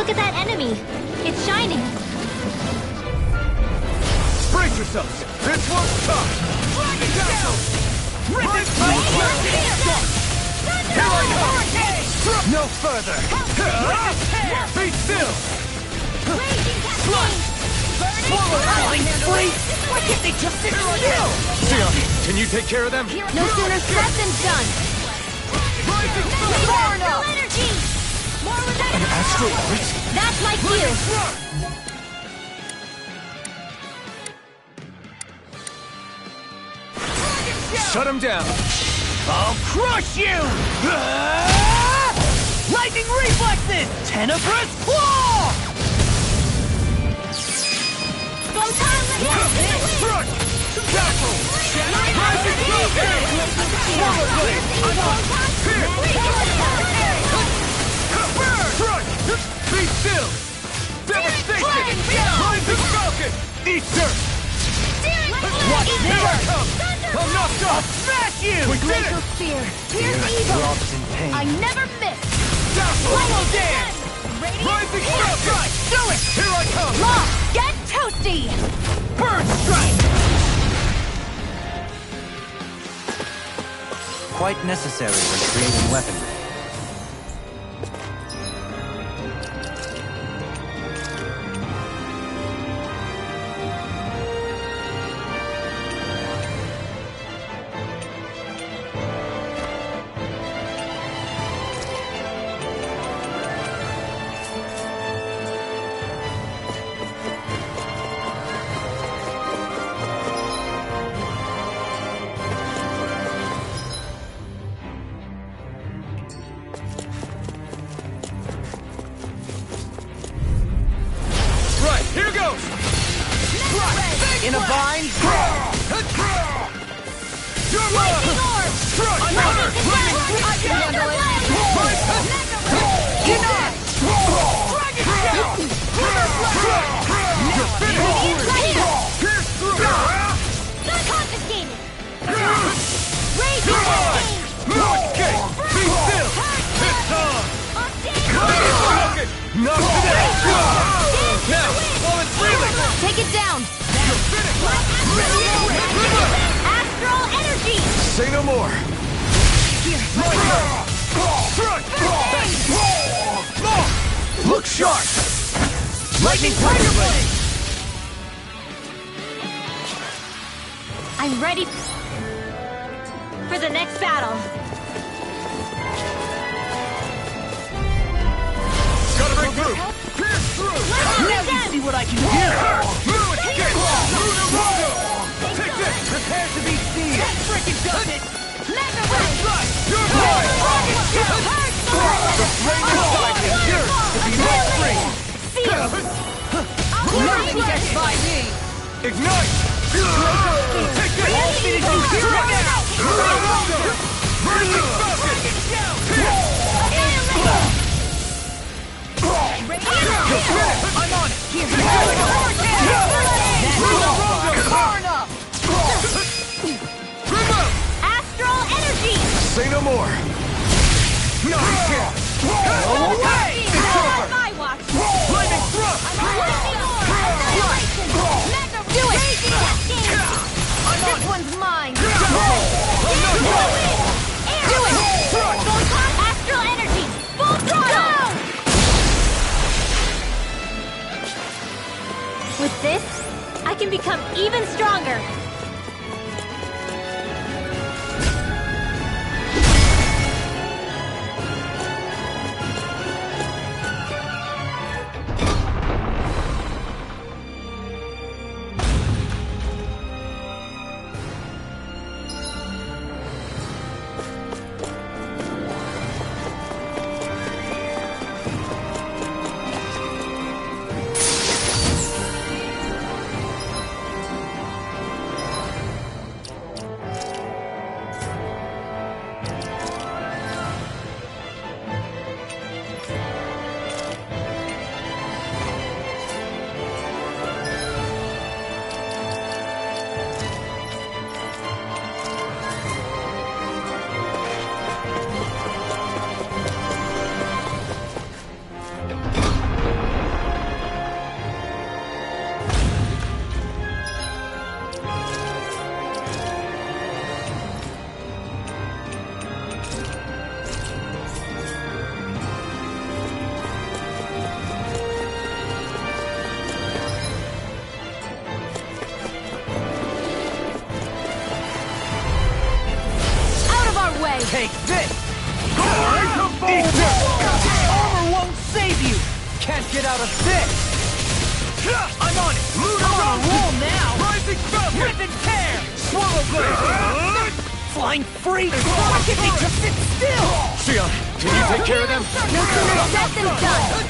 Look at that enemy. It's shining. Brace yourselves! This one's tough! Dragon Castle! Rip Here I come! No further! Be still! Raging Cascade! Why can't they just sit still? Sion, can you take care of them? No sooner said than done. Astral energy! More with that Astral Art? That's my cue. Shut him down! I'll crush you! Lightning reflexes! Tenebrous claw! Front! Castle! Rising Swallow Blade! Burn! Front! Be still! Devastation! Rising Falcon! Eat dirt! Watch Here I this! come! I'm knocked off! Smash you! We did Glacial it! Spear. Here's evil. Drops in pain. I never miss. Swallow dance! Rising Falcon! Do it! Here I come! Lock. Get toasty. Bird strike! Quite necessary when creating weaponry. Here goes! In a bind? You're mine! Lightning orb. I can handle it. Denied! Pierce through! Confiscated. North Gate! Be still! It's on! Knock it out! Now, while it's reeling! Take it down. You're finished! Astral energy. Say no more! Look sharp! Lightning Tiger Blade! I'm ready for the next battle. Gotta break through! Pierce through! Now you see what I can do! Luna escape! Luna Rondo! Take this! Prepare to be seen! That frickin' does it! Mega Wave. You're mine! The flame inside is yours to be let free! Nothing gets by me! Ignite! Take this! All we need to do is right now! Luna Rondo! Rising Falcon! I'm on it! Here! Far enough! Astral energy. Say no more! No, you can't! Away! On my watch. Lightning thrust! Do it. This one's mine. Do it. Astral energy. Full throttle. With this, I can become even stronger. Take this! Armor won't save you! Can't get out of this! I'm on it! I'm on a roll now! Rising Falcon! Rip and tear! Swallow blade! Flying free! Why can't they just sit still? Xion, can you take care of them? No sooner said than done.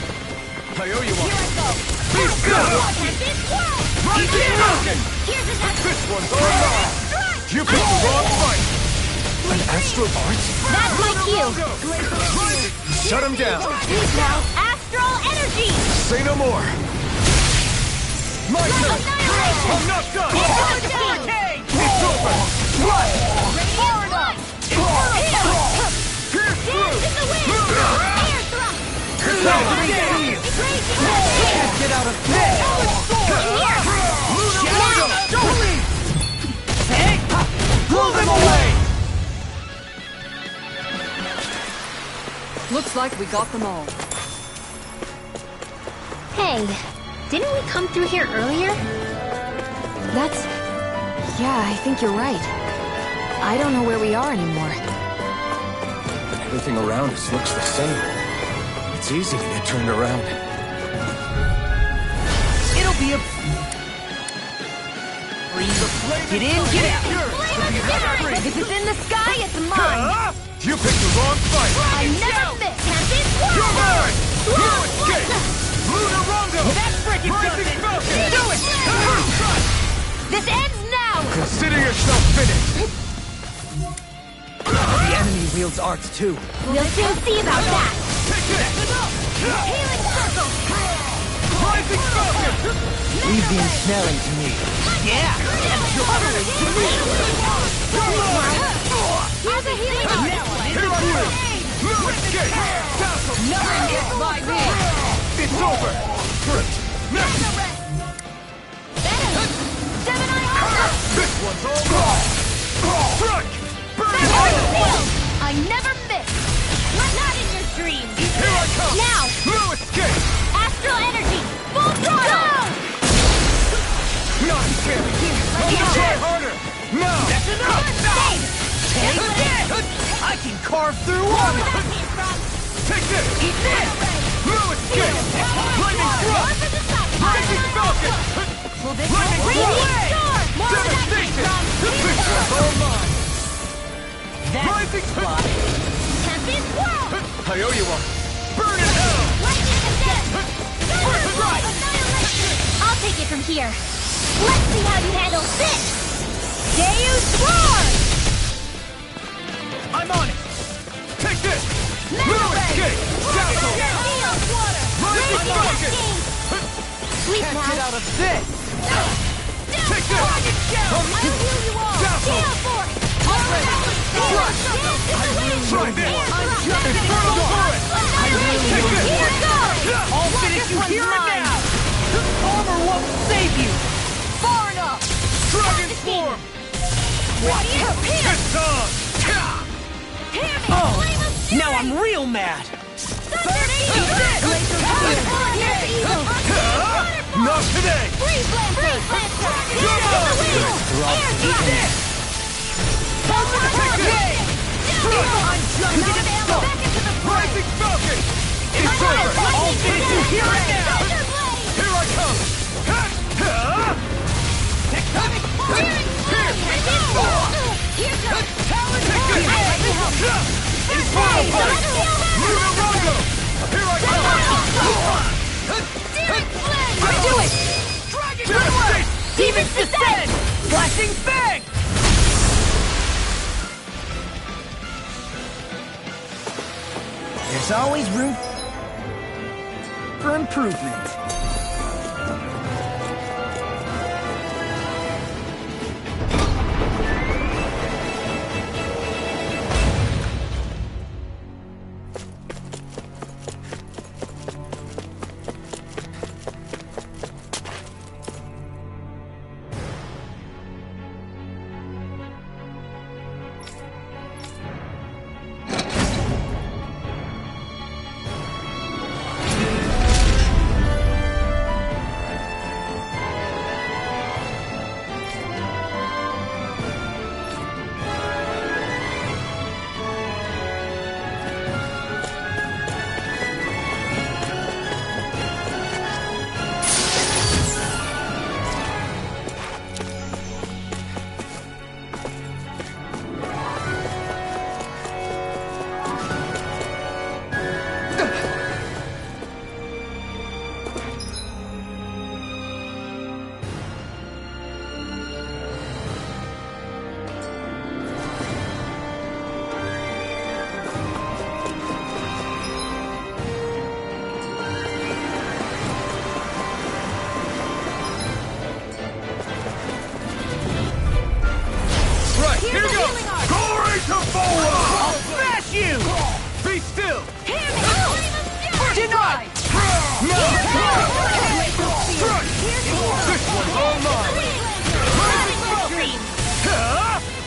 I owe you one. Here I go. Be still! Tempest Whirl! Rising Falcon! Here's another. This one's all mine! You picked the wrong fight! An astral art? That's my cue. Shut him down! Please now, astral energy. Say no more! My turn! Annihilation. I'm not done! Hurricane. It's over! What? Far enough. Pierce Dance in the wind. Air thrust. Can't get out of this! Don't leave! Hey! Blow them away! Looks like we got them all. Hey, didn't we come through here earlier? Yeah, I think you're right. I don't know where we are anymore. Everything around us looks the same. It's easy to get turned around. It'll be a... Get in, get out! If it's in the sky, it's mine. You picked the wrong fight! I never miss. Tempest Whirl. You're mine! You escape! Lunar Rondo! That's freaking Rising Falcon! Do it! This ends now. Consider yourself finished! The enemy wields arts too. We'll soon see about that. Take this! Healing circle. Rising Falcon! Leave the ensnaring to me. Yeah! And totally to me! Here's a healing art. Here I go! New escape! Dazzle! Nothing gets by me! It's over! First, next! Gemini Armor. This one's all gone! Strike! Burn! I never miss. Not in your dreams. Here I come! Now. No escape! Astral energy. Full throttle. Not scary! Try harder! Now! That's enough! Save. Take this! I can carve through armor! Where that came from. Take this! Eat this! No escape! Lightning thrust! Rising Falcon! Lightning Radiant thrust! storm. More where that came Devastation! from. This one's all mine! That's Rising fly! Tempest Whirl. I owe you one! Burn in hell! Lightning and death. Thunder blow. Annihilation. I'll take it from here. Let's see how you handle this. Deus Roar. I'm on it! Take this! No escape! Dazzle! Rising Falcon! Sweet Can't now. get out of this! Take this! I'll heal you all. Dazzle! Gale Force. Try this! Infernal Torrent! Take this! Here goes. I'll finish you here and now! Armor won't save you! Far enough. Dragon Form! It's on! Oh! Now I'm real mad! Not today! Rising Falcon! It's over! I'll finish you here and now! Here I come! Lunar Rondo! Here I come! Do it! Devastation! Demons descend! Flashing bang! There's always room for improvement.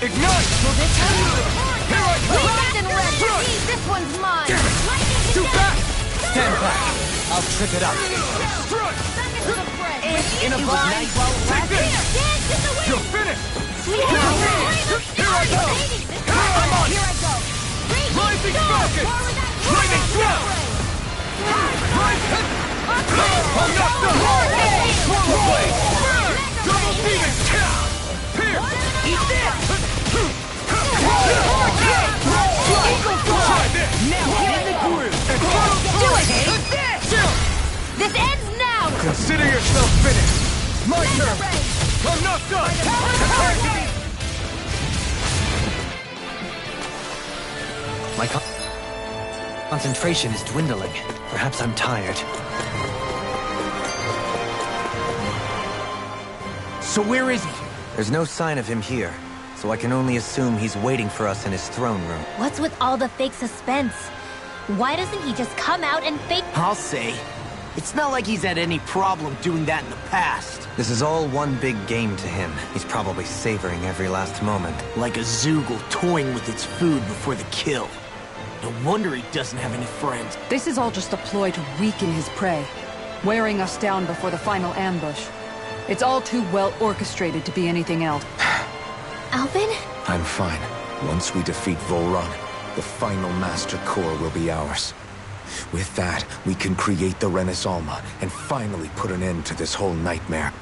Ignite! Here I come! Left and red! This one's mine! Too fast! Stand back! I'll trip it up. In a body! Take this! You're finished! Here I go! I'm on! Here I go! Rising Falcon! Lightning Swell! I'm not done! Swallow Blade! Double Demon! Pierce! Eat this! Try this! Now get in the groove! Do it! Take this! This ends now! Consider yourself finished! My turn! I'm not done! My concentration is dwindling. Perhaps I'm tired. So where is he? There's no sign of him here, so I can only assume he's waiting for us in his throne room. What's with all the fake suspense? Why doesn't he just come out and fake... I'll say. It's not like he's had any problem doing that in the past. This is all one big game to him. He's probably savoring every last moment. Like a Zoogle toying with its food before the kill. No wonder he doesn't have any friends. This is all just a ploy to weaken his prey, wearing us down before the final ambush. It's all too well orchestrated to be anything else. Alvin? I'm fine. Once we defeat Volron, the final Master Core will be ours. With that, we can create the Renis Alma and finally put an end to this whole nightmare.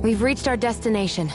We've reached our destination.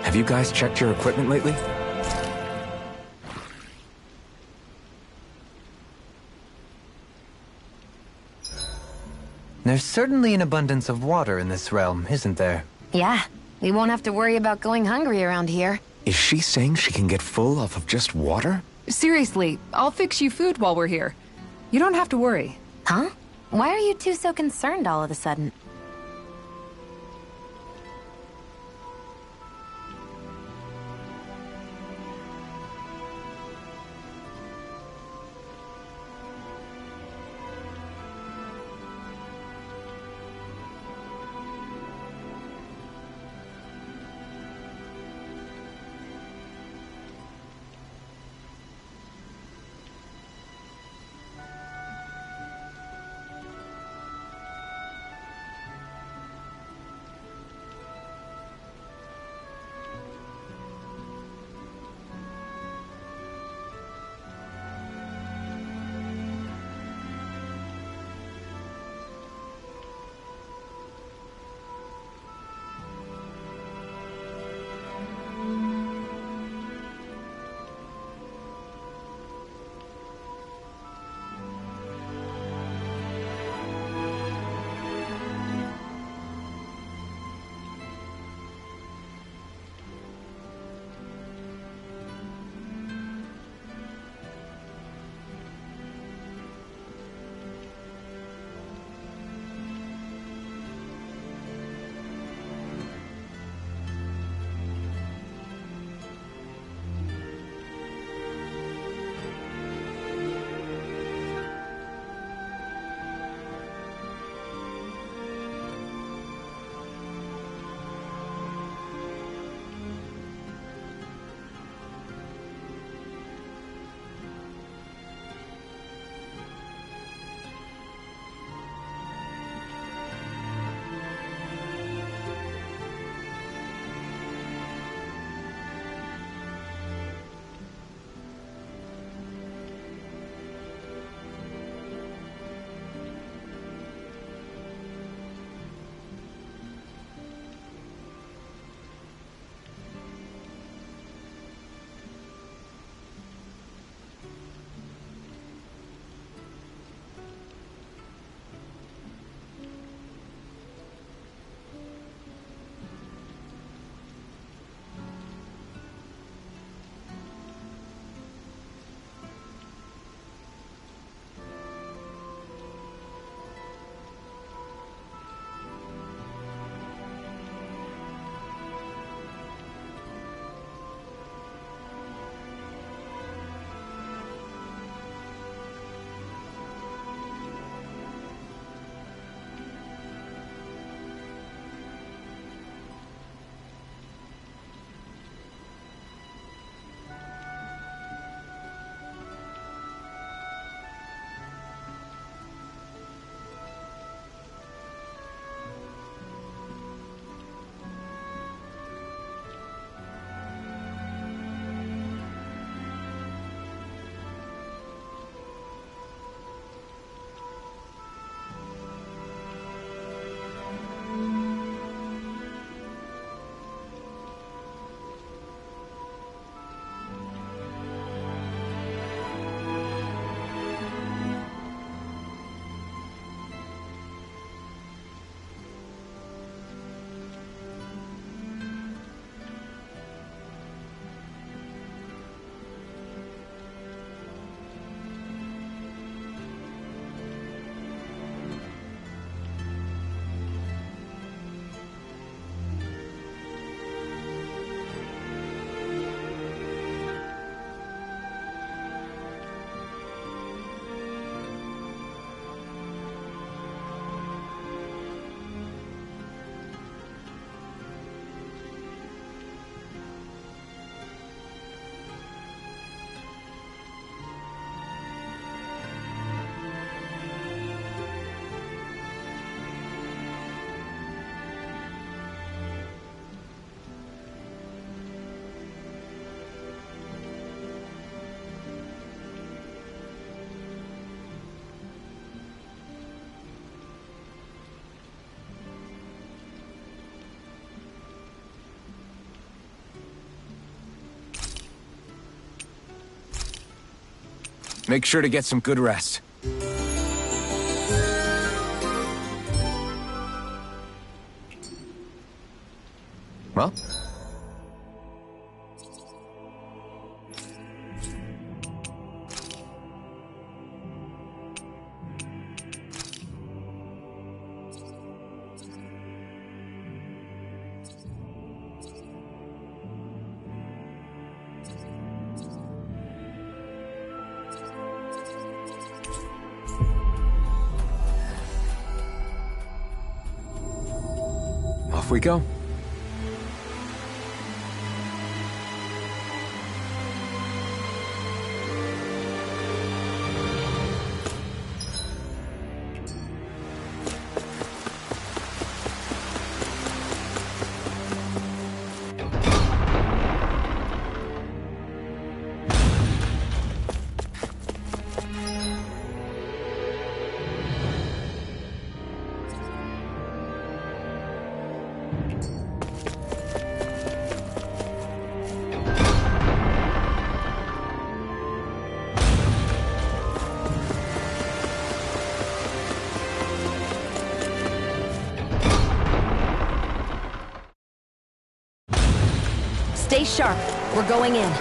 Have you guys checked your equipment lately? There's certainly an abundance of water in this realm, isn't there? Yeah, we won't have to worry about going hungry around here. Is she saying she can get full off of just water? Seriously, I'll fix you food while we're here. You don't have to worry. Huh? Why are you two so concerned all of a sudden? Make sure to get some good rest. Well? Off we go. Stay sharp. We're going in.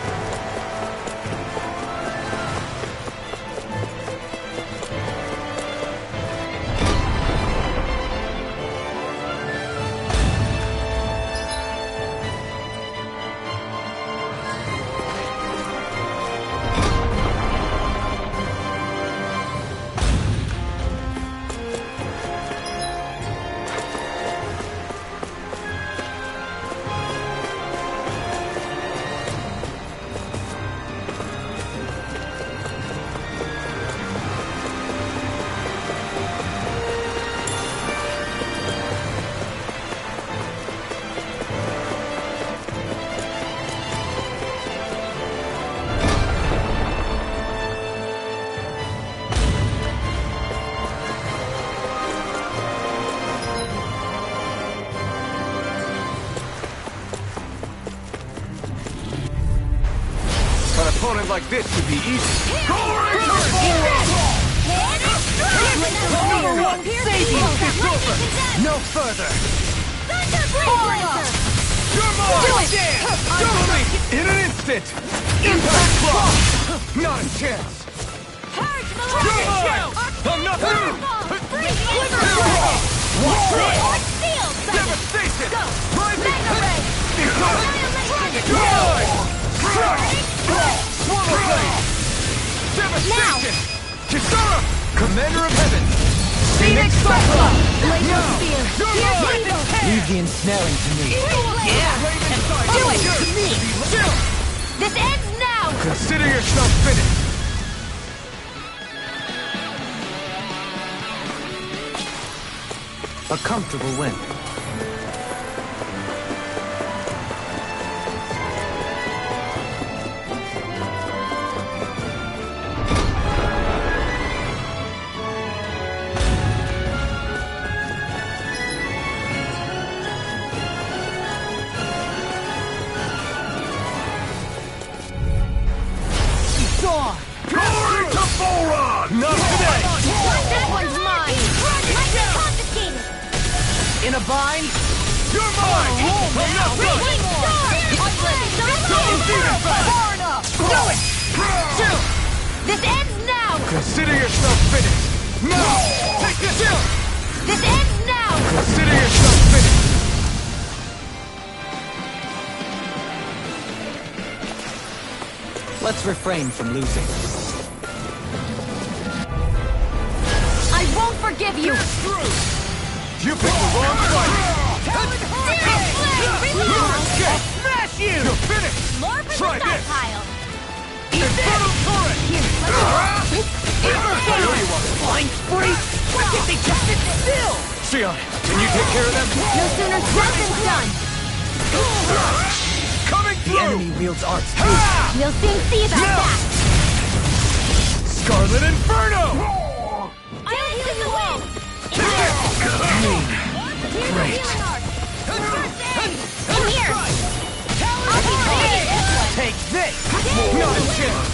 Opponent like this would be easy. No further! You're mine! Don't me! In an instant! Impact block! Not a chance! You're mine! I'm not through! Devastation! Rising! You're mine! Swallow blade! Devastation! Kisara! Commander of Heaven! Phoenix Cyclone! Leave the ensnaring to me. Do it! To me! This ends now! Consider yourself finished! A comfortable win. Glory to Volron! Not today! That one's mine! Confiscated! In a bind? You're mine! I'm not done! Far enough! Do it! Chill! This ends now! Consider yourself finished! No! Take this! Chill! This ends now! Consider yourself finished! Let's refrain from losing. I won't forgive you! You picked the wrong fight! Smash you! You're finished! More for Try the this! stockpile! Infernal Torrent! Here, let's go! There you are! Blind spree? Why can't they just sit still? Sion, can you take care of them? No sooner said than done! Coming The through! enemy wields arts too. We'll soon see about that! Scarlet Inferno! I'll heal you all! Great. Come here! I'll be ready! Take this! Not a chance!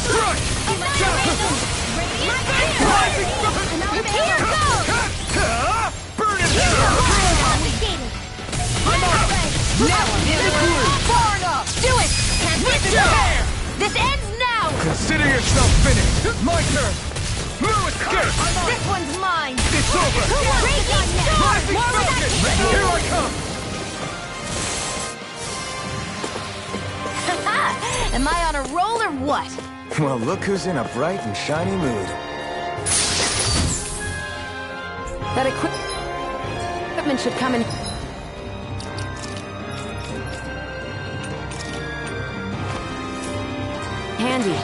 Strike! Here goes! Burn it! Now I'm in the groove! Far enough! Do it! Can't get through! This ends now! Consider yourself finished! My turn! No escape! This one's mine! It's over! Raging storm! More with that! Here I come! Am I on a roll or what? Well, look who's in a bright and shiny mood. That equipment should come in. Handy.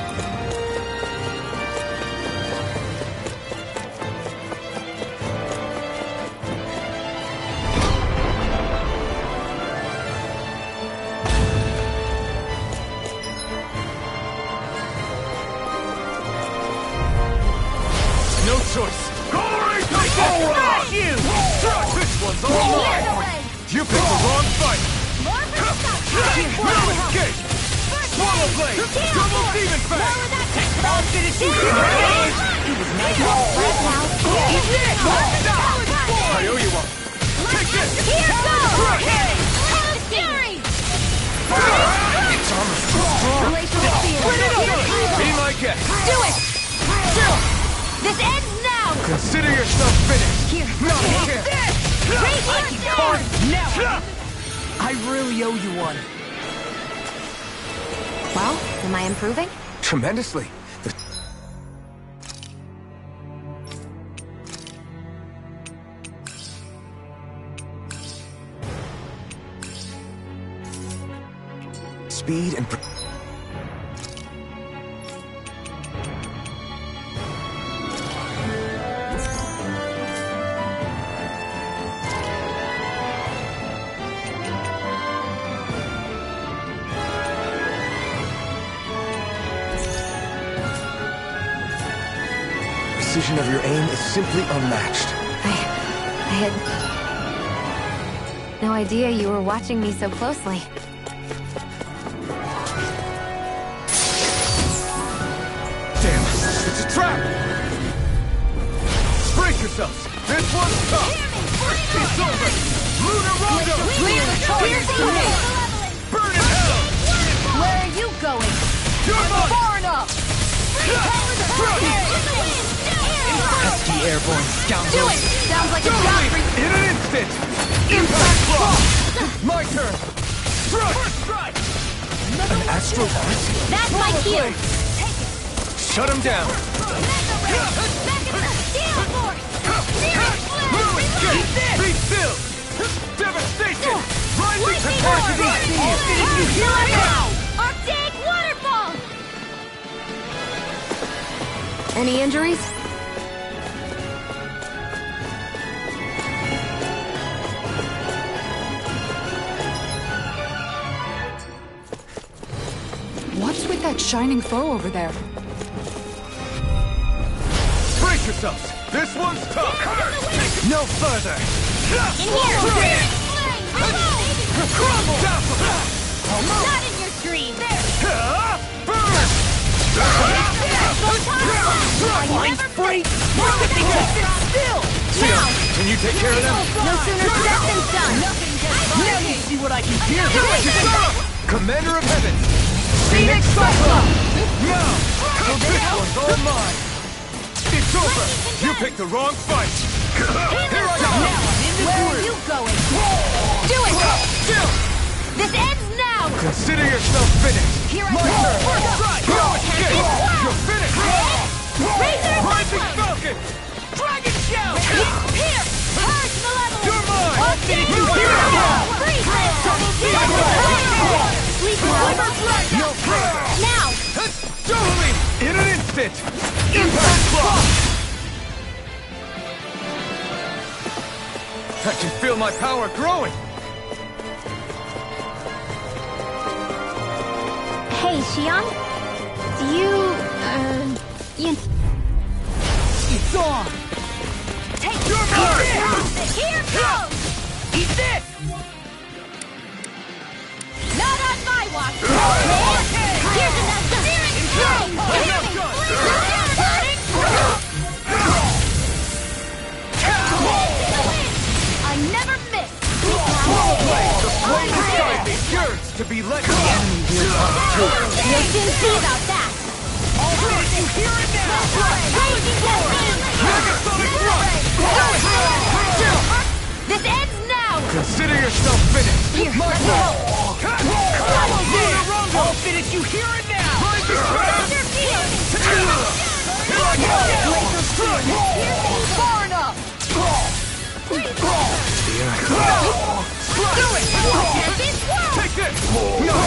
No choice! Glory to Volron! You! This one's all mine! You picked the wrong fight! No escape! Swallow blade! Double demon fang! I'll finish you! It was nice. I owe you one! Take this! Here goes! Crush! Fury! It's almost strong! Be my guest! Do it! This ends now! Consider yourself finished! Here! No, you can't! Raging storm! Now! I really owe you one. Well, am I improving? Tremendously. Speed and... precision of your aim is simply unmatched. I had no idea you were watching me so closely. Damn, it's a trap! Brace yourselves! This one's tough! It's over! Lunar Rondo! Burn in hell! Where are you going? You're mine! Far enough! Pesky airborne scoundrels. Do it! Sounds like a job Totally! for In an instant! Impact block! My turn! Strike! An astral arc? That's my cue! Shut him down! Be still! Devastation! Rising capacity! Arctic waterfall! Any injuries? What's with that shining foe over there? Brace yourselves! This one's tough! No further! In here! Crumble! Not in your dream! Burn! Lines break! Still! Now! Can you take care of them? No sooner said than done! Now you see what I can do. Commander of Heaven! Phoenix Cyclops! Now! So this one's all mine! It's over! You picked the wrong fight! Here I come! Where are you going? Do it! Still! This ends now! Consider yourself finished! Here I My go! turn! No escape! You're finished! Razor Rising Cyclops! Falcon! Dragon Shell! Here! Purge Malevolence! You're mine! I'll finish you here! Freeze this! Sleep No further! Now! Totally! In an instant! Impact block! I can feel my power growing! Hey, Xion? Do you, It's on. Take You're mine! Here goes! Eat this. Not on my watch! Here's another! Spirit Flame! to be let go! The enemy here comes too! You didn't see about that! I'll hit you here and now! Megasonic thrust! This ends now! Consider yourself finished! Here, let me help! I'll finish you here and now! Thunder field! Far enough! Do it! Champion swirl! Take this! No!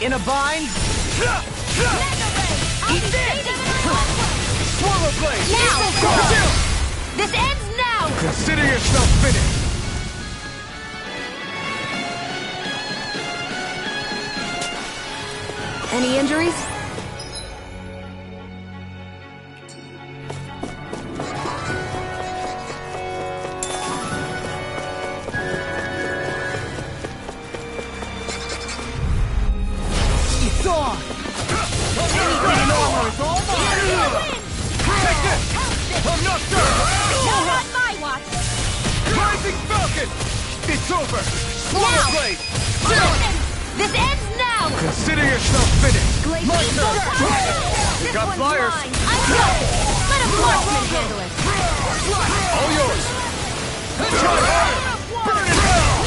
In a bind? Eat this! Swallow blade! Now! This ends now! Consider yourself finished! Any injuries? It's on! Anything in armor is all mine! Take this! I'm not done! Not on my watch! Rising Falcon! It's over! Swallow Now! blade! This ends now! Consider yourself finished! My turn! This got one's flyers. mine. I'm done! Let a marksman handle it! All yours! Try harder! Burn it down!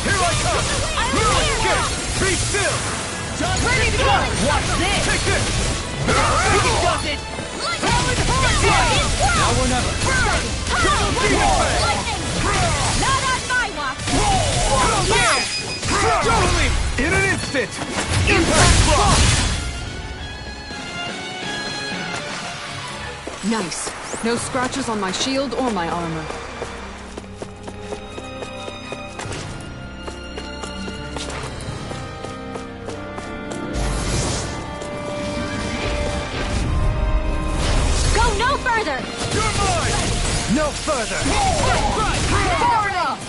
Here I come! Escape! Be still! Ready to go! Watch this! Take this! Does it! Now or never! Double demon blade! Lightning! Not on my watch! Now! Totally! In an instant! Impact block! Nice. No scratches on my shield or my armor. Go no further! You're mine! No further! Far enough!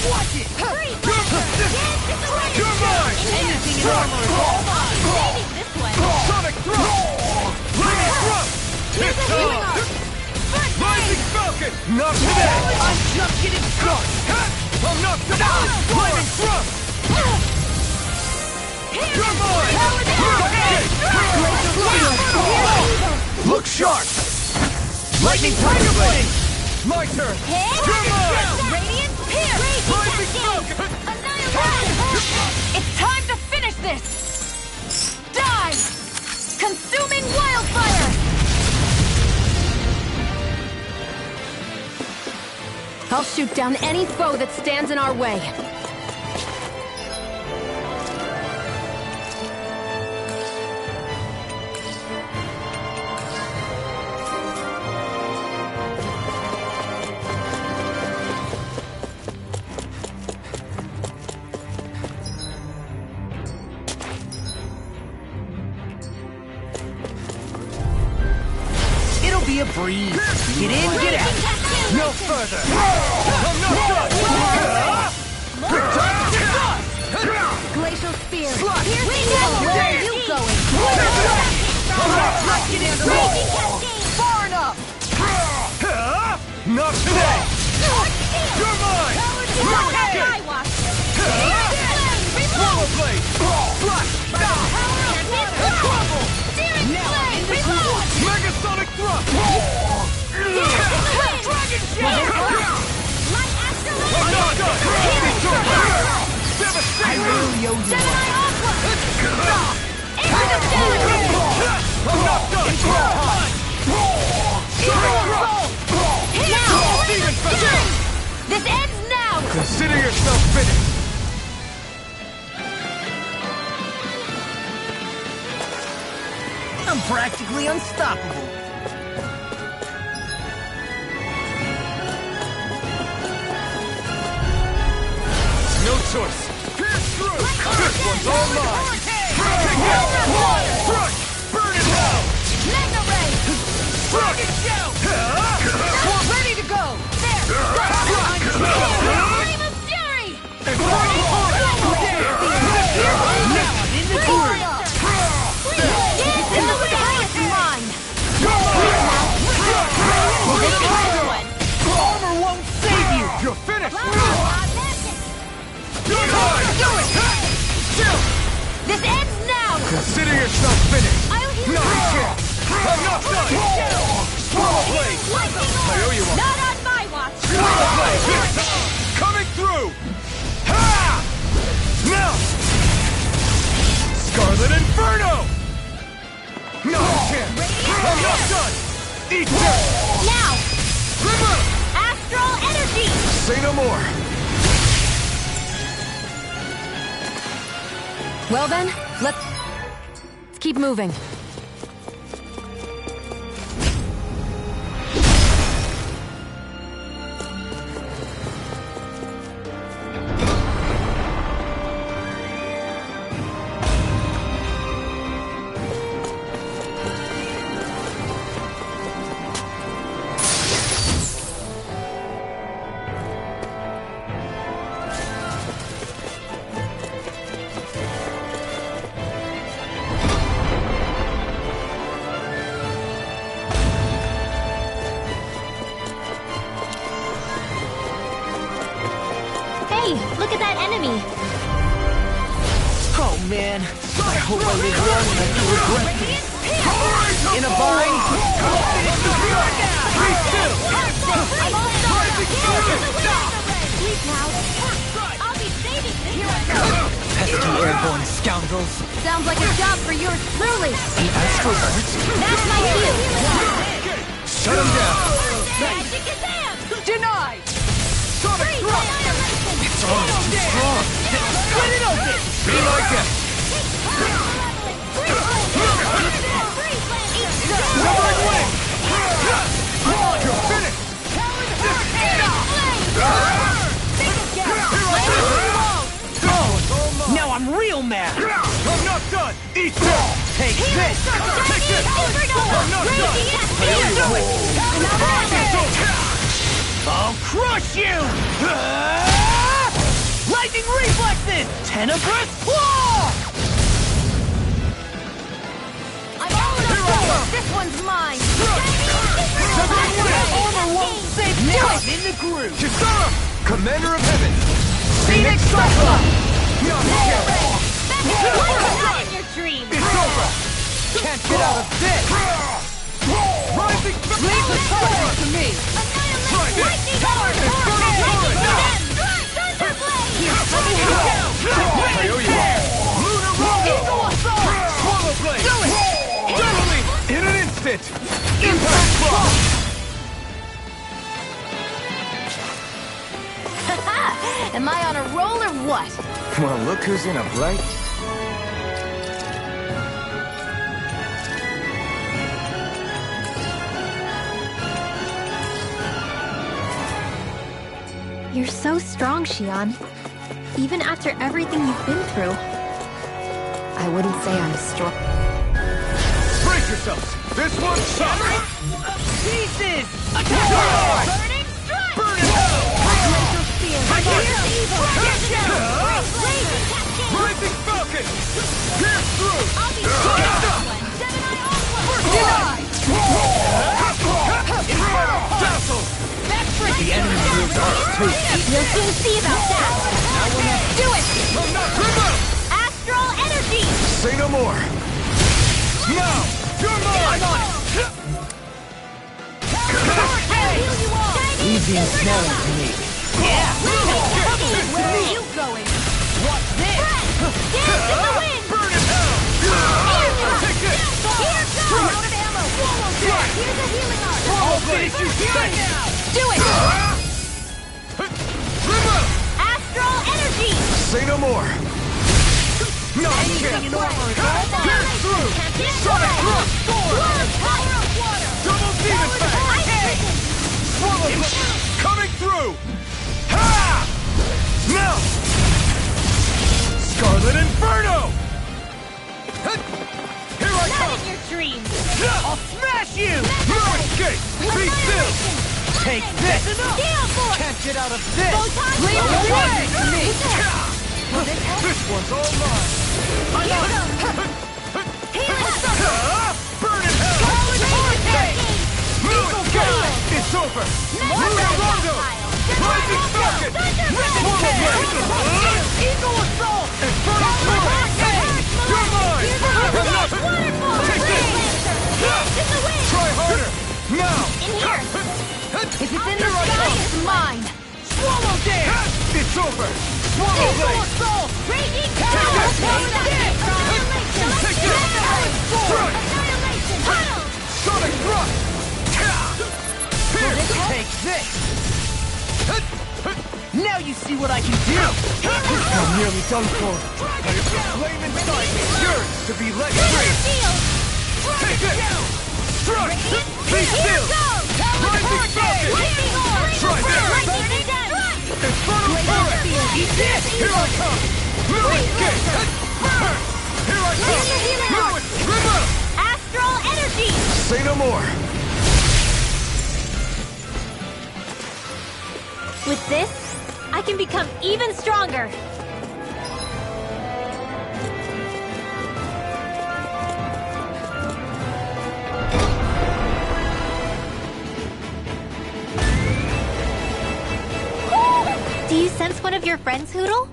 Watch it! You're mine! Anything in armor is all mine! Maybe this one! Sonic thrust! Lightning thrust! It's on! Rising Falcon! Not today! I'm just getting started! I'm not today! Lightning thrust! You're mine! Look sharp! Lightning Tiger Blade! My turn! You're mine! Radiant Pierce! Rising Falcon! Annihilation! It's time to finish this! Die! Consuming wildfire! I'll shoot down any foe that stands in our way. It'll be a breeze. Get in, get out. No further! I'm not done! Glacial spear. Where are you going? Far enough! Not today! You're mine! Swallow blade! Flash! Trouble! Megasonic thrust! Dragon Shell! I'm not done! It's over! Devastation! I will yo-yo. I'm not done! Demon Fest! This ends now! Consider yourself finished! I'm practically unstoppable. No choice! Pierce through! This one's all mine! Crush! Burn it down! Mega Ray! Dragon Shell! We're ready to go! Flame of Fury! And Burning Heart! Mine! Armor won't save Do it! Still! This ends now! Consider yourself finished! I'll heal Not you! a chance! I'm not done! Swallow blade! I owe you one! Not on my watch! Swallow blade! Coming through! Ha! Now! Scarlet Inferno! No chance! I'm not done! Eat dirt! Now! Remove! Astral energy! Say no more! Well then, let's keep moving. Hey, look at that enemy! Oh man, I hope I live long enough to regret this. In a bind, I'll finish the job. Be still! I'm all done! Please now! I'll be saving this! Pesky airborne scoundrels. Sounds like a job for yours truly. The astral arts? That's my cue! Shut him down! Magic is am! Denied! Sonic Freeze thrust! annihilation! It's almost too strong! Split it open! Be like it! Covering wing! You're finished! Now I'm real mad! I'm not done! Eat this! Take this! Take this! I'm not done! I'll crush you! Lightning reflexes! Tenebrous claw! I'm all in. This one's mine! Armor won't save now! I'm in the groove! Kisara! Commander of Heaven! Phoenix Cyclops! Not again! Not in your dreams! It's over! Can't get out of this! Rising Leave the sword to me! Try this! Infernal Torrent! I owe you one! Lunar Rondo! Swallow Blade! Do it! Double Leap! In an instant! Impact Block! Am I on a roll or what? Well, look who's in a bright... You're so strong, Xion. Even after everything you've been through. I wouldn't say I'm strong. Brace yourselves! This one's summer! Pieces! Burning strike! Burn in hell! Laser spear! Here's evil! Blazing cascade! Rising Falcon! Pierce through! I'll be Gemini onward! Denied! Infernal Dazzle! That's for The enemy wields ours too. You'll soon see about that! Do it! I'm not remote! Astral energy! Say no more! Now! You're mine! Easy and smelling to me. Where are you going? What's this? Dance in the wind! Burn in hell! Take this! Here goes! Out of ammo! Here's a healing art! Swallow Blade! Do it! Remote! Astral energy! Say no more! No Anything in armor is all mine! Pierce through! Sonic Thrust! Power of water! Double Demon Fang! Ice Stricken! Swallow Blade! Coming through! Ha! Now! Scarlet Inferno! Here I Not come! in your dreams! I'll smash you! No escape! Be still! Take this! Gale Force! Can't get out of this! Photon Leave the Blast! way to me! This one's all mine! Burn in hell! No escape! It's over! Lunar Rondo! Rising Falcon! Swallow Blade! It's over! Swallow blade! Raging power! Take this! Strike! Annihilation! Tunnel! Sonic thrust! Here! Take this! Now you see what I can do! I'm nearly done for. But it's the flame inside me, yours to be let free! Shield! Take this! Strike! Be still! Rising Falcon! Try this! Infernal Torrent! Eat this! Here I come! Fluid Gate! Burn! Here I come! Fluid River! Astral energy! Say no more. With this, I can become even stronger. Do you sense one of your friends, Hootle?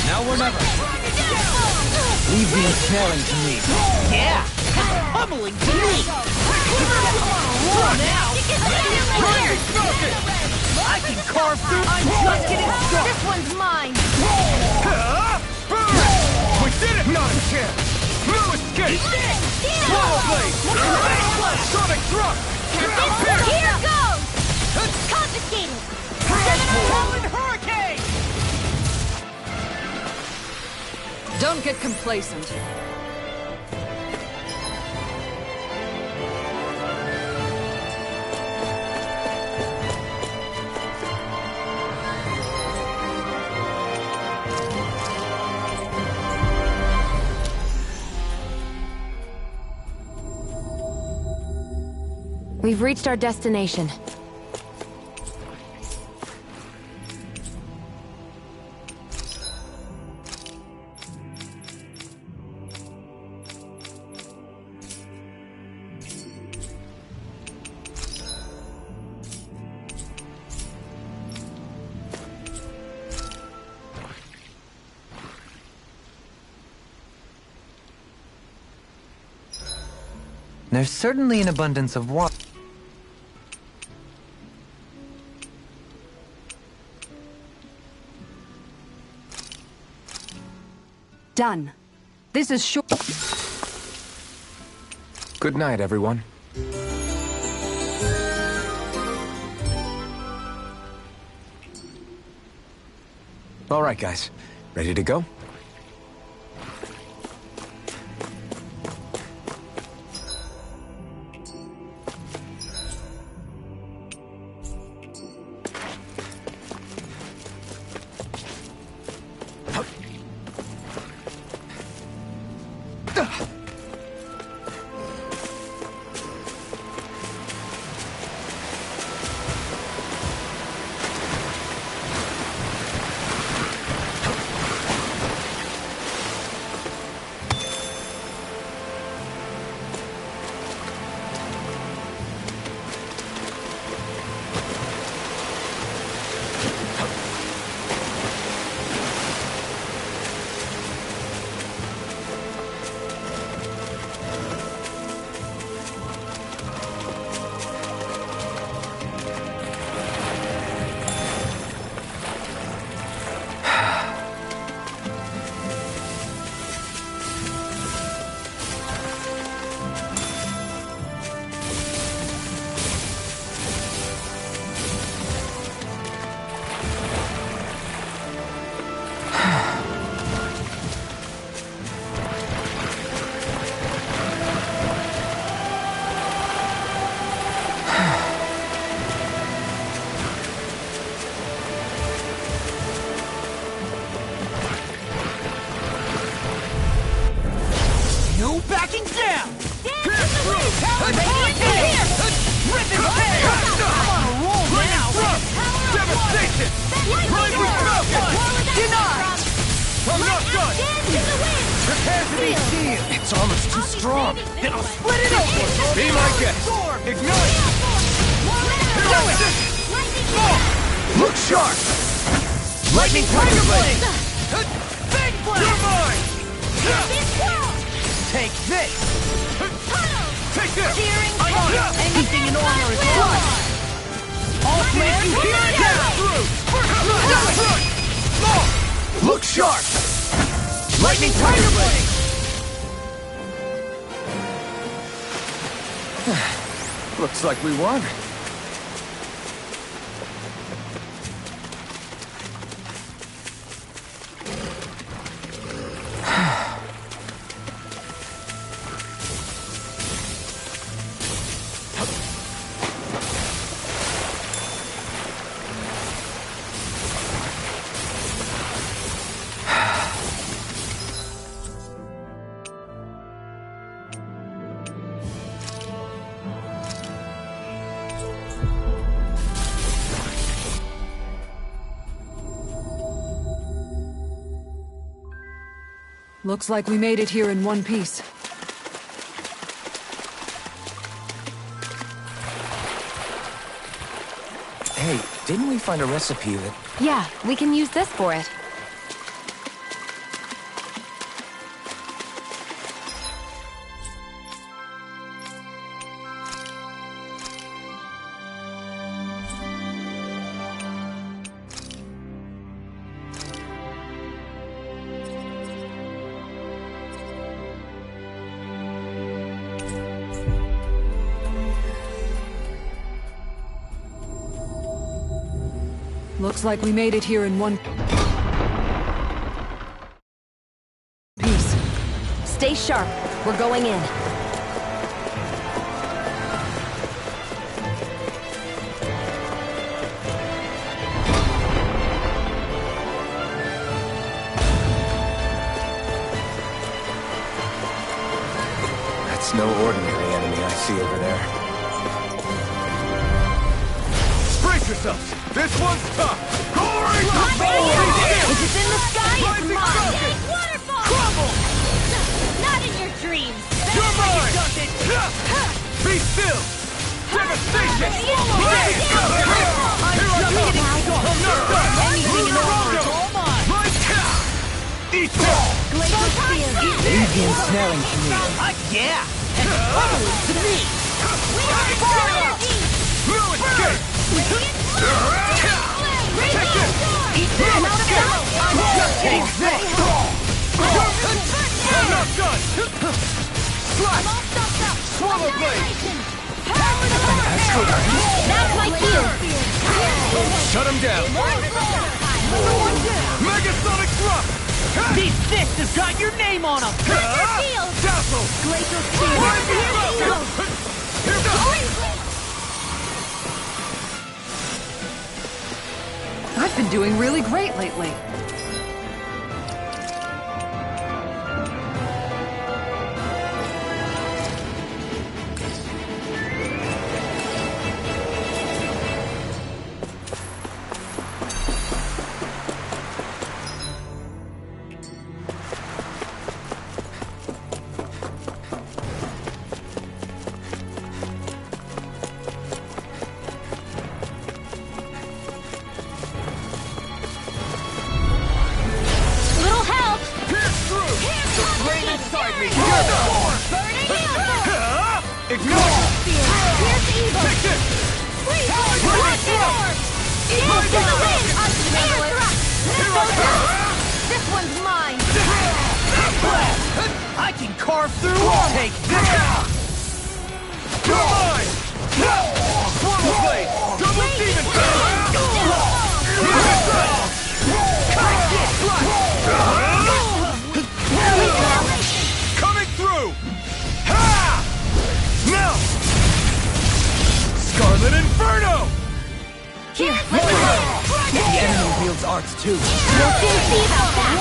Now or never. Leave the ensnaring to me. Yeah! Pummeling to me! Now! I can carve through. I'm just getting started. This one's mine! We did it! Not a chance! No escape! Swallow blade! Sonic thrust! Here goes! Confiscated! Rolling hurricane! Don't get complacent. We've reached our destination. There's certainly an abundance of water. Done. This is short. Good night, everyone. All right, guys. Ready to go? strong. Then I'll split it open! Be my guest. Ignite! Do it! Look sharp! Lightning Tiger Blade! Big Blade! You're mine! Take this! Take this! I want anything in honor is blood! All plans here and now! Look sharp! Lightning Tiger Blade! Looks like we won. Looks like we made it here in one piece. Hey, didn't we find a recipe that... Yeah, we can use this for it. Looks like we made it here in one piece. Stay sharp. We're going in. That's no ordinary enemy I see over there. Brace yourselves! This one's tough! Glory! If it's in the sky, it's Rising mine! Falcon! Waterfall! Crumble! Not in your dreams! You're mine! Be still! Devastation! Here I come! I'm not done! Anything in order is all mine! My cow! Eat that! Easy ensnaring to me. Yeah! And probably to me! No escape! Take this! No escape! Take this! I'm not done! Slash! Swallow blade! That's my cue! Shut him down! Megasonic thrust! These fists have got your name on them! Dazzle! Glacial I've been doing really great lately. Little help! Pierce through! The flame inside me! Ignite! Here's evil! Take this! Lightning orb! Evil to the wind! Air thrust! This one's mine! I can carve through armor! Take this! You're mine! Swallow blade! Double demon! Coming through! Ha! Now! Scarlet Inferno! Here, let me go! The enemy wields arts too. We'll soon see about that!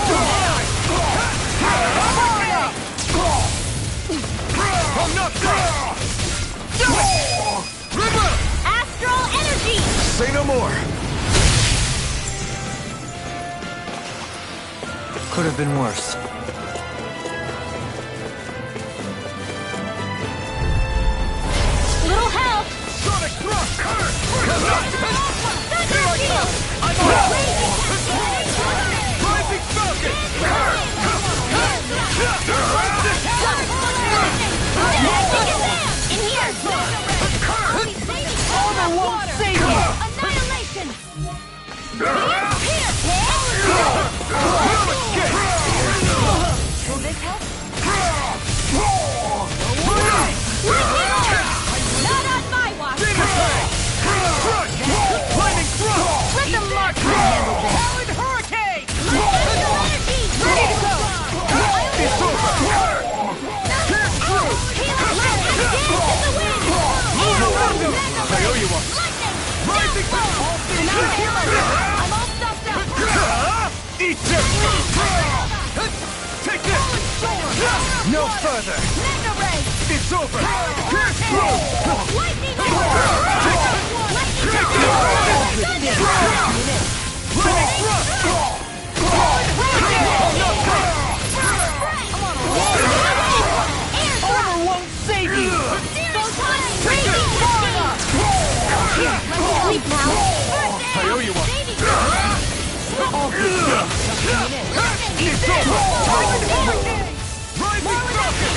I'm not done! Do it! River! Astral energy! Say no more. Could have been worse. Rising Falcon! In here! Armor won't save you! Annihilation! Will this help? Not on my watch! Lightning thrust! Let the mark handle this! Talon Hurricane! Energy! Ready to go! It's over! Pierce through! I owe you one! Rising I'm all stuffed up! Eat this! Take this! No further! Mega Ray! It's over! Pierce through! Lightning! Lightning thrust! Armor won't save you! Sleep now! I owe you one! It's over! Rising Falcon!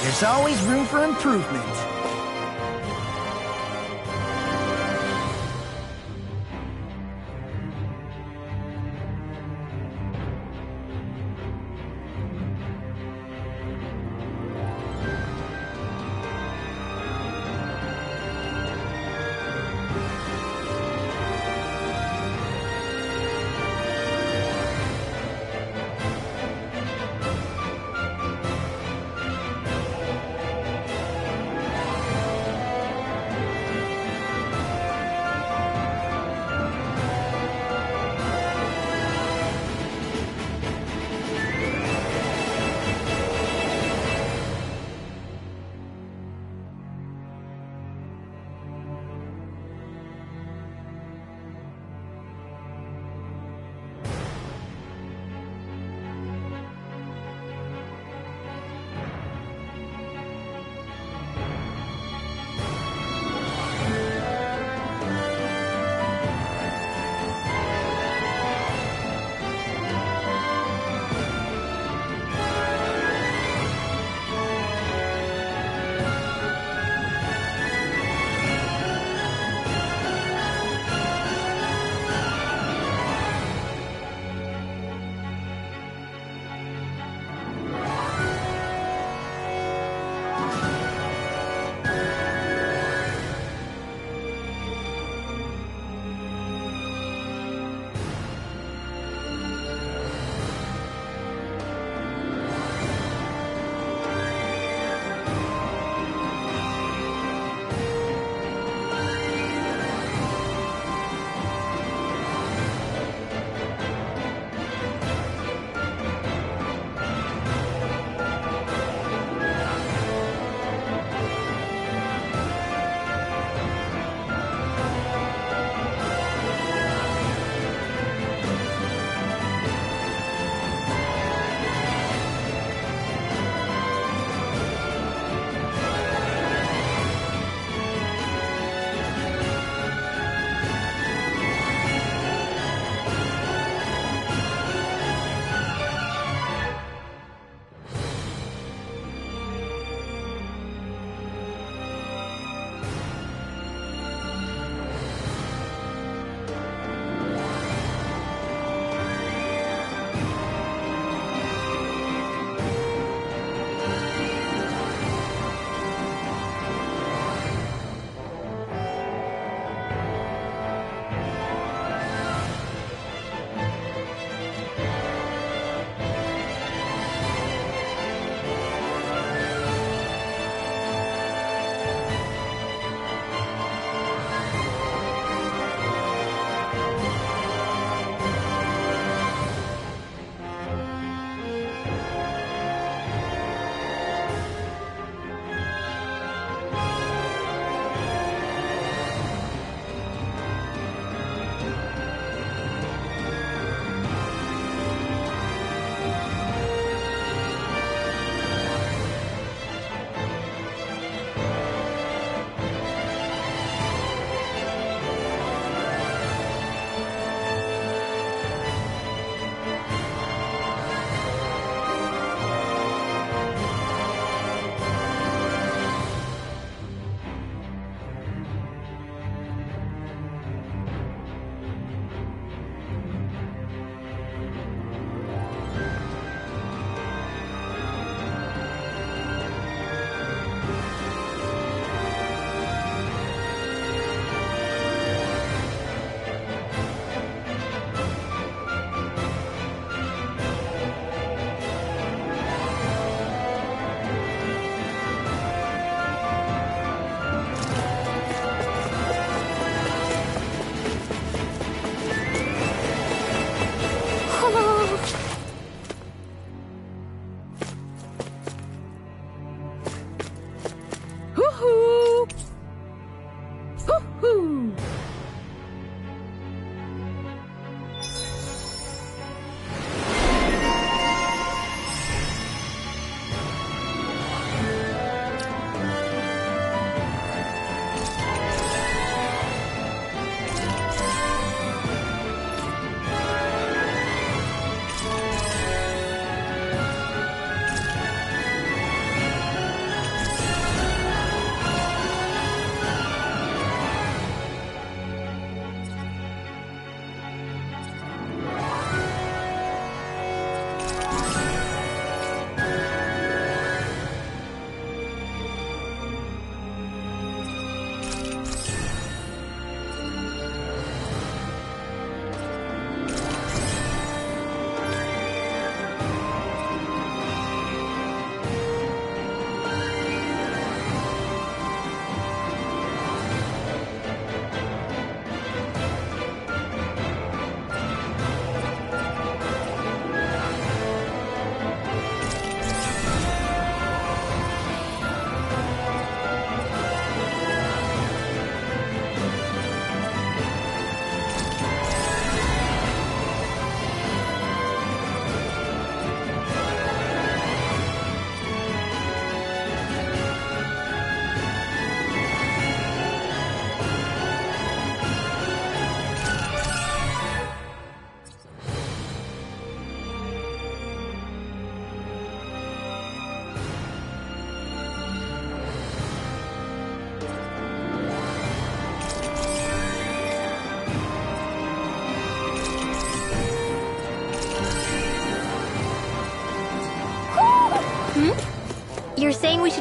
There's always room for improvement.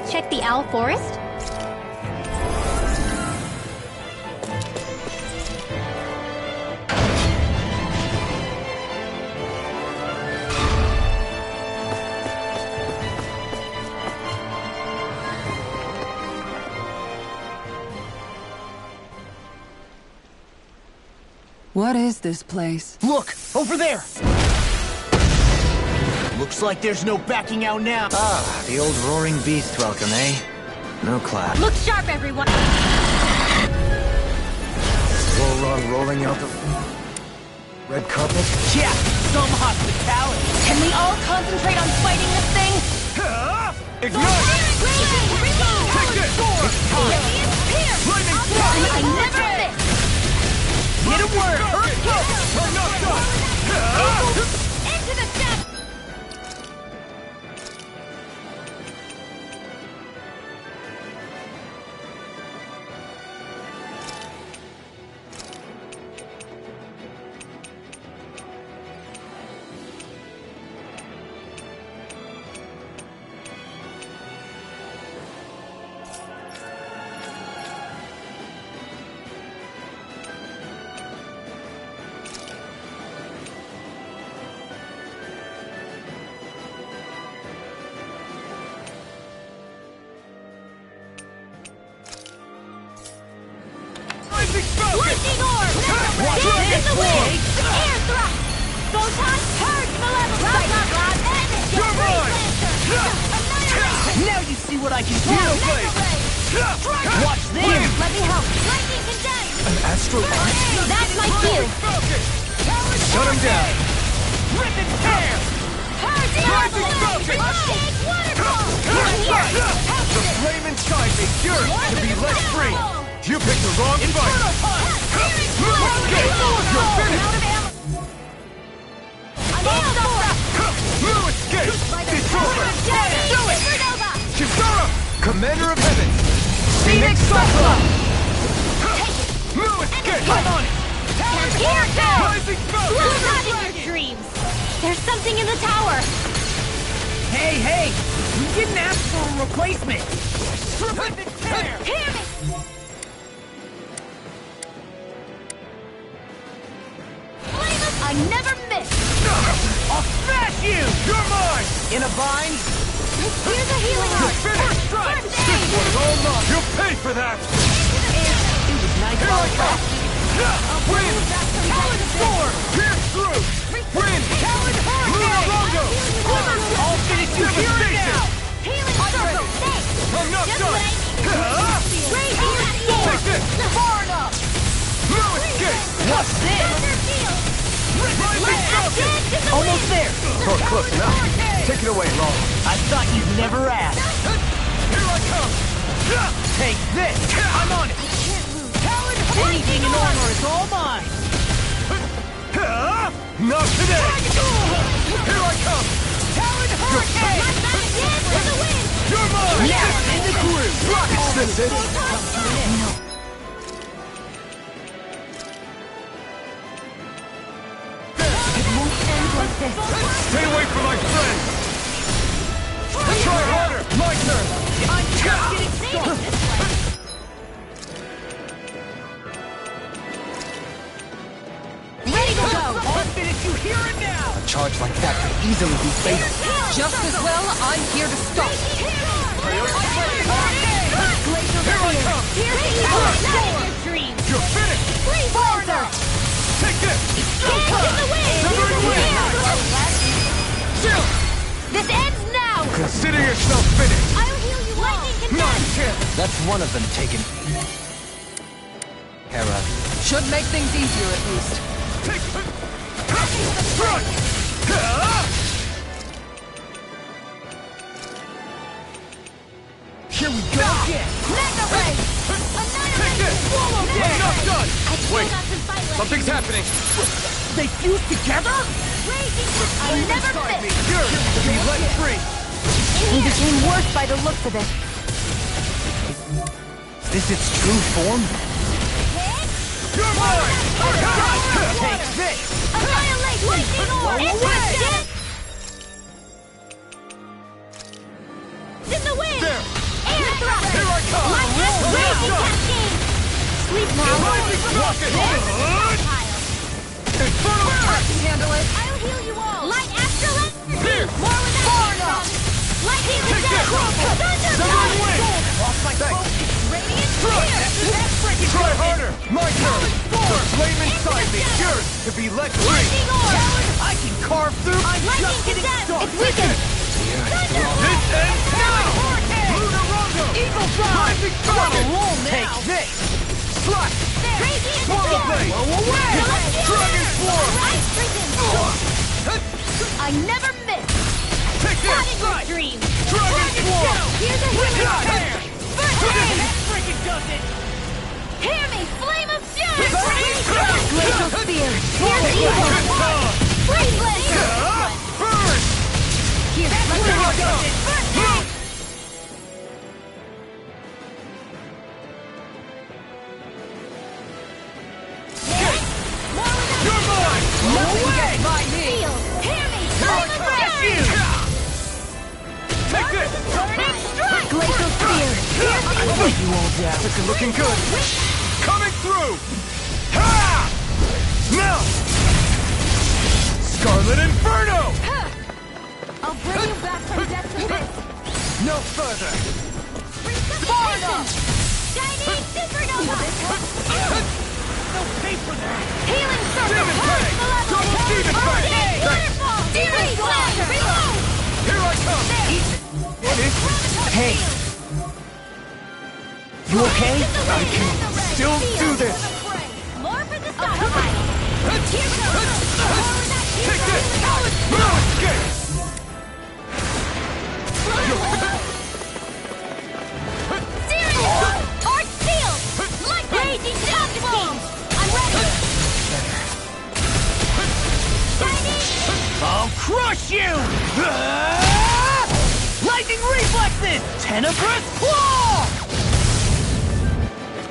check the Owl Forest? What is this place? Look! Over there! Looks like there's no backing out now. Ah, the old roaring beast welcome, eh? No clap. Look sharp, everyone! Volron rolling out the red carpet? Yeah, some hospitality. Can we all concentrate on fighting this thing? Ignite! Take this! Lightning strike! I never miss! Get it where it hurts! I'm not done! Into the depths! Lightning orb! Dance in the wind! Air thrust! Photon purge malevolence! You're mine! Now you see what I can do! Watch this! Here, let me help. Lightning condense! An astral arc? That's my cue. Shut him down! Rip and tear! Purge malevolence! Big waterfall! The flame inside me yearns to be let free! You picked the wrong fight! You're finished! You escape! It's over! Kisara! Commander of Heaven! Phoenix Cyclone! You escape! I'm on it! Rising Falcon! Not in your dreams! There's something in the tower! Hey! We didn't ask for a replacement! Rip and tear! Hear me! I never miss! I'll smash you! You're mine! In a bind? Here's a healing arc! First strike! First This aid! one's all mine! You'll pay for that! It was nice. Here I come! Wind! Talon sword! Pierce through! Wind! Talon Luna hurricane! Rondo! I'll finish you here and now! Healing circle! Thanks! I'm not Just done! Raging Take sword! this! Far enough! No escape! What's this? Thunder field! Rising Falcon! Almost there! Oh, close enough. Take it away, Law. I thought you'd never ask. Here I come! Take this! I'm on it! Anything in armor is all mine! Not today! Here I come! Talon hurricane! Dance in the wind! You're mine! Yeah, in the groove! Is this it? Stay away from my friends! Try harder! My turn! I'm just getting started! Ready to go. I'll finish you here and now! A charge like that could easily be fatal. Just as well, I'm here to stop. Glacial Here I barrier! come! Here's the evil! Not in your dreams! You're finished! Freeze Lancer! Take this! Dance in the wind! Never in the wind! Chill! This ends now! Consider yourself finished. I'll heal you all! Lightning Not condense! a chance! That's one of them taken. Hera, Should make things easier at least. Take strike! Here we go again! Mega Ray! Take this! I'm not done! I still Wait. got some fight left. Something's happening! They fuse together? Raging I never miss! You're to be let free! He became worse by the looks of it. is this its true form? You're mine! Take this! Annihilate! Lightning orb! Instant! In the wind! There! thrust! Here I come! Light raging cascade! Sleep now! Rising rocket! Infernal I can handle it! I'll heal you all! Light astral energy! More with that! Light healing down! Severing wing! Off my focus! Radiant here! Try harder! My turn! The flame inside me yearns to be let free! Lightning orb! I can carve through. I'm Lightning just getting to death! started. It's weakened! This ends now! Lunar Rondo! Eagle Fly! Rising Falcon! Take this. Slash! Radiant Swallow Blade! away! Dragon Swarm! Ice Prison! I never miss! Take Not this! in your dreams! Dragon Swarm! Here's a healing Got it! turn! First aid! Freaking does it. Hear me! Flame of Fury! Glacial Spear! Here's evil! Free Blade! Burn! Here, let me Here I go! go! First aid! You're mine! Nothing gets by me! Feel! Hear me! Here I Flame of come! Fury! Take this! Burning Strike! Glacial Spear! You all down. This is looking good. Coming through! Ha! Now! Scarlet Inferno! I'll bring you back from death to this! No further! Sparta! Chinese Supernova! No pay for that. Healing Circle! Demon Plague! Purge the level! Double Demon Plague! Thanks. Waterfall! Demon Flash! Reload! Here I come! What is this? Hey. You okay? I can still do this! More for the stockpile! Here goes! Take this! No escape! Serious! Arch Shield! Light Raging Shockbeam! I'm ready! I'll crush you! Lightning reflexes! Tenebrous claw!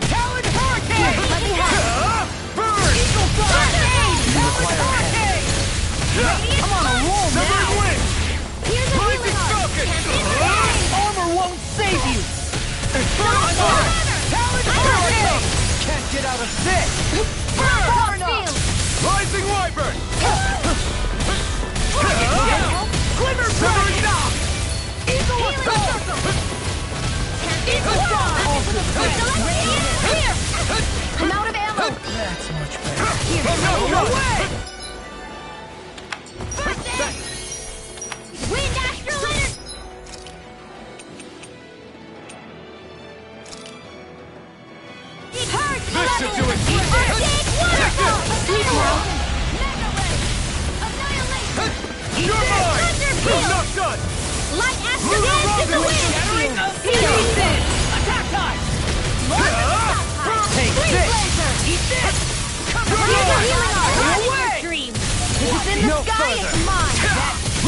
Talon hurricane! Let me help! Burn! Eagle fire! Talon hurricane! I'm on a roll Severing now! wing! Here's a Rising healing arc! Falcon! Armor won't save you! Infernal Fire! Talon hurricane! Can't get out of this! Burn! Field! Rising Wyvern! Glimmer Severing Dragon! Eagle Healing assault! Circle! Eagle Here! I'm out of ammo! That's much better. Away! First aid! Wind Astral Energy! Purge the This should level! do it! First aid waterfall! Take Mega Ray! Annihilation! You're mine! Thunder I'm Field! not done! Light Astral Lunar Dance in the Rocket! wind! Healing Sin! Attack time! More for the stockpile! Take Freeze this! Blazer! Eat this! Here's a healing arc! Go Not in away! your dreams! If it's in the No sky, further. it's mine!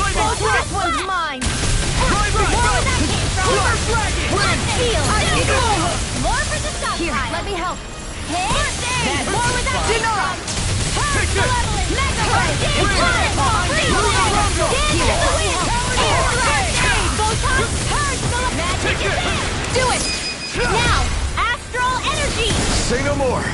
Lightning Oh, Strike! this one's mine! Rising More where Falcon! that came from! Flash! Wind Field! Eagle over! More for the stockpile! Here, let me help! First aid! More where that came from! Purge Take the this. level! Mega Ray! Waterfall! Freeze Lunar Blazer! Rondo! Dance in the wind! Air Blast! Photon! Purge the level! Magic Take is this. there! Do it! Now! Astral Energy! Say no more.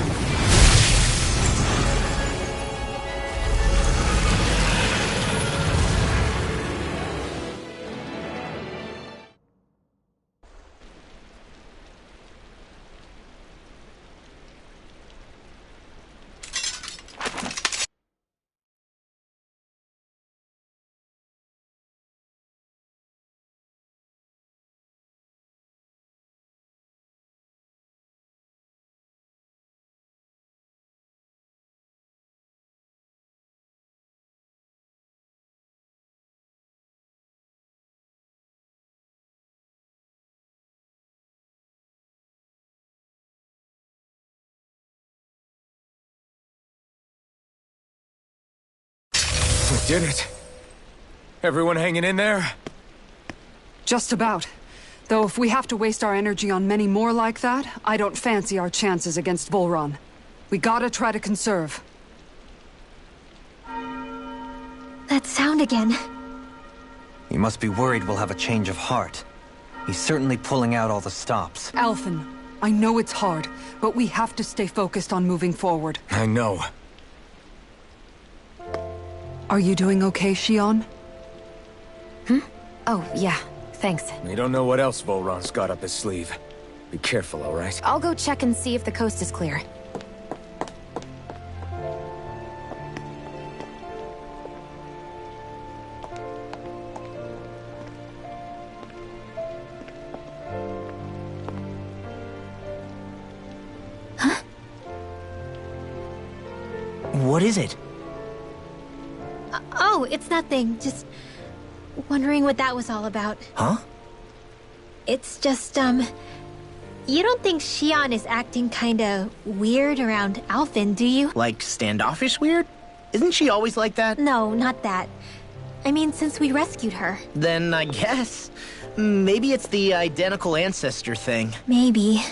We did it. Everyone hanging in there? Just about. Though if we have to waste our energy on many more like that, I don't fancy our chances against Volron. We gotta try to conserve. That sound again. You must be worried we'll have a change of heart. He's certainly pulling out all the stops. Alphen, I know it's hard, but we have to stay focused on moving forward. I know. Are you doing okay, Shionne? Oh, yeah. Thanks. We don't know what else Volron's got up his sleeve. Be careful, all right? I'll go check and see if the coast is clear. What is it? Oh, it's nothing. Just wondering what that was all about. Huh? It's just, you don't think Shionne is acting kinda weird around Alphen, do you? Like standoffish weird? Isn't she always like that? No, not that. I mean, since we rescued her. Then I guess. Maybe it's the identical ancestor thing. Maybe.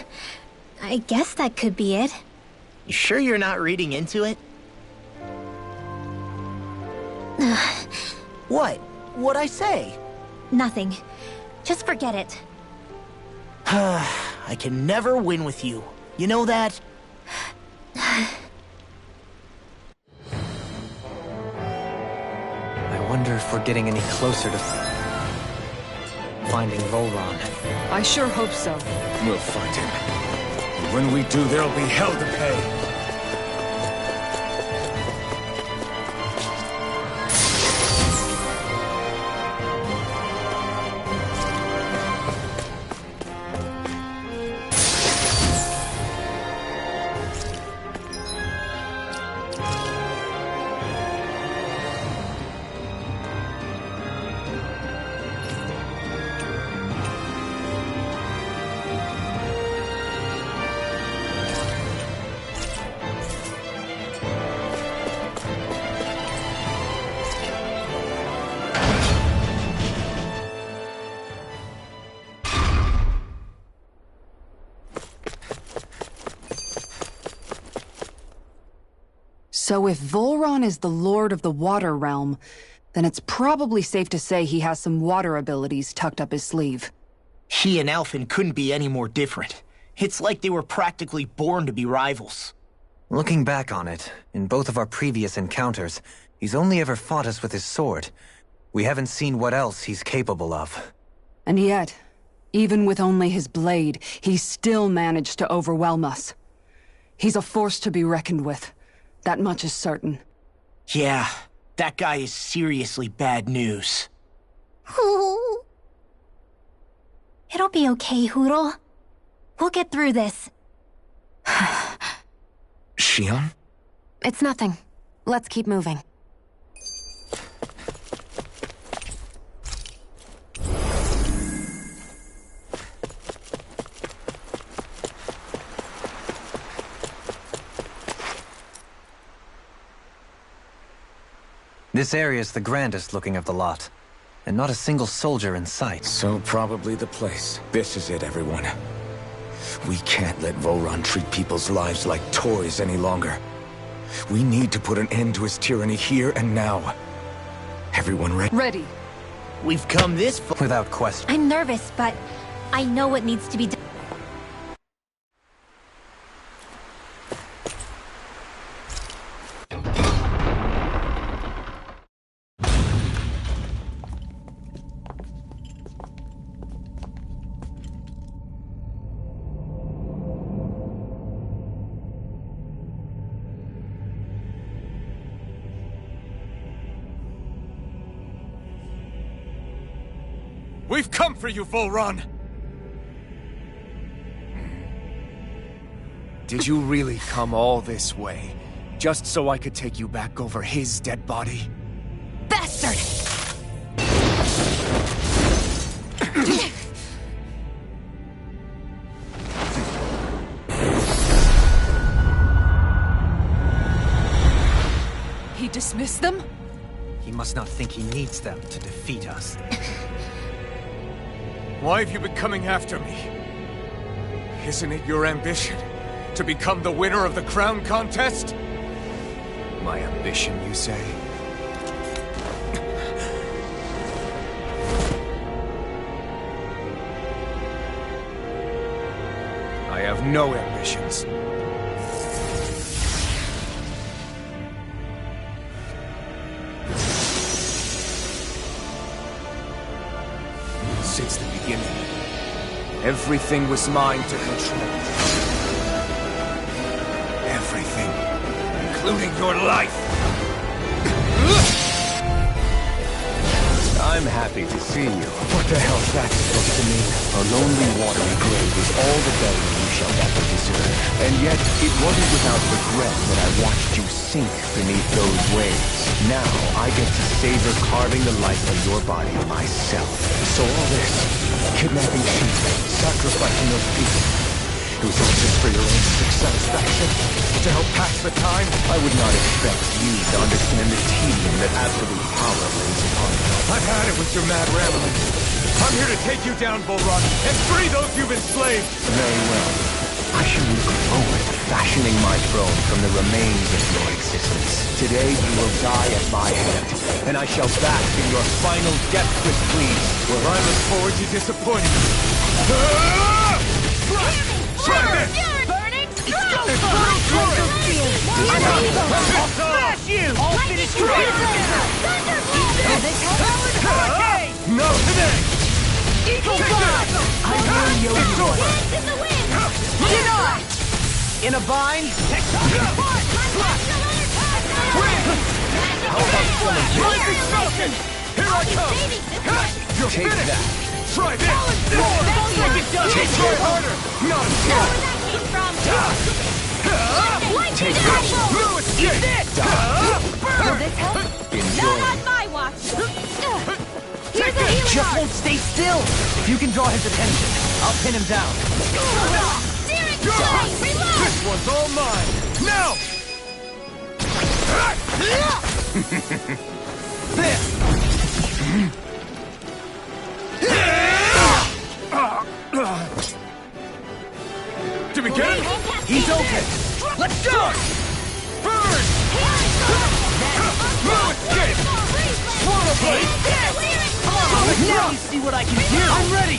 I guess that could be it. You sure you're not reading into it? What? What'd I say? Nothing. Just forget it. I can never win with you. You know that? I wonder if we're getting any closer to finding Volron. I sure hope so. We'll find him. And when we do, there'll be hell to pay. So if Volron is the Lord of the Water Realm, then it's probably safe to say he has some water abilities tucked up his sleeve. He and Alphen couldn't be any more different. It's like they were practically born to be rivals. Looking back on it, in both of our previous encounters, he's only ever fought us with his sword. We haven't seen what else he's capable of. And yet, even with only his blade, he still managed to overwhelm us. He's a force to be reckoned with. That much is certain. Yeah, that guy is seriously bad news. It'll be okay, Hootle. We'll get through this. Shionne? It's nothing. Let's keep moving. This area's the grandest looking of the lot, and not a single soldier in sight. So probably the place. This is it, everyone. We can't let Volron treat people's lives like toys any longer. We need to put an end to his tyranny here and now. Everyone ready? Ready. We've come this far. Without question. I'm nervous, but I know what needs to be done. We've come for you, Volron! Did you really come all this way? Just so I could take you back over his dead body? Bastard! He dismissed them? He must not think he needs them to defeat us. Why have you been coming after me? Isn't it your ambition to become the winner of the crown contest? My ambition, you say? I have no ambitions. Since the beginning, everything was mine to control. Everything, including your life. I'm happy to see you. What the hell's that supposed to mean? A lonely, watery grave is all the burying you shall ever deserve. And yet, it wasn't without regret that I watched you sink beneath those waves. Now, I get to savor carving the life of your body myself. So all this, kidnapping sheep, sacrificing those people, it was all just for your own sick satisfaction? To help pass the time? I would not expect you to understand the tedium that absolute power lays upon you. I've had it with your mad rambling. I'm here to take you down, Volron, and free those you've enslaved! Very well. I shall look forward to fashioning my throne from the remains of your existence. Today you will die at my hand, and I shall bask in your final deathless pleas. Well, I look forward to disappointing you. Try this! Burning I'll Smash you! All finished No, today! Eagle God! I will yo It's over! in the wind! Deny! In a bind? Here I come! You're Take finished! that. Try this! Try harder! Not Take this. No escape! Enjoy. Not on my watch! Here's a healing Just art! won't stay still! If you can draw his attention, I'll pin him down. Searing flame! Reload! This one's all mine! Now! To begin? He's open! Let's go! Burn! No escape! Swallow blade! Now you see what I can do! I'm ready!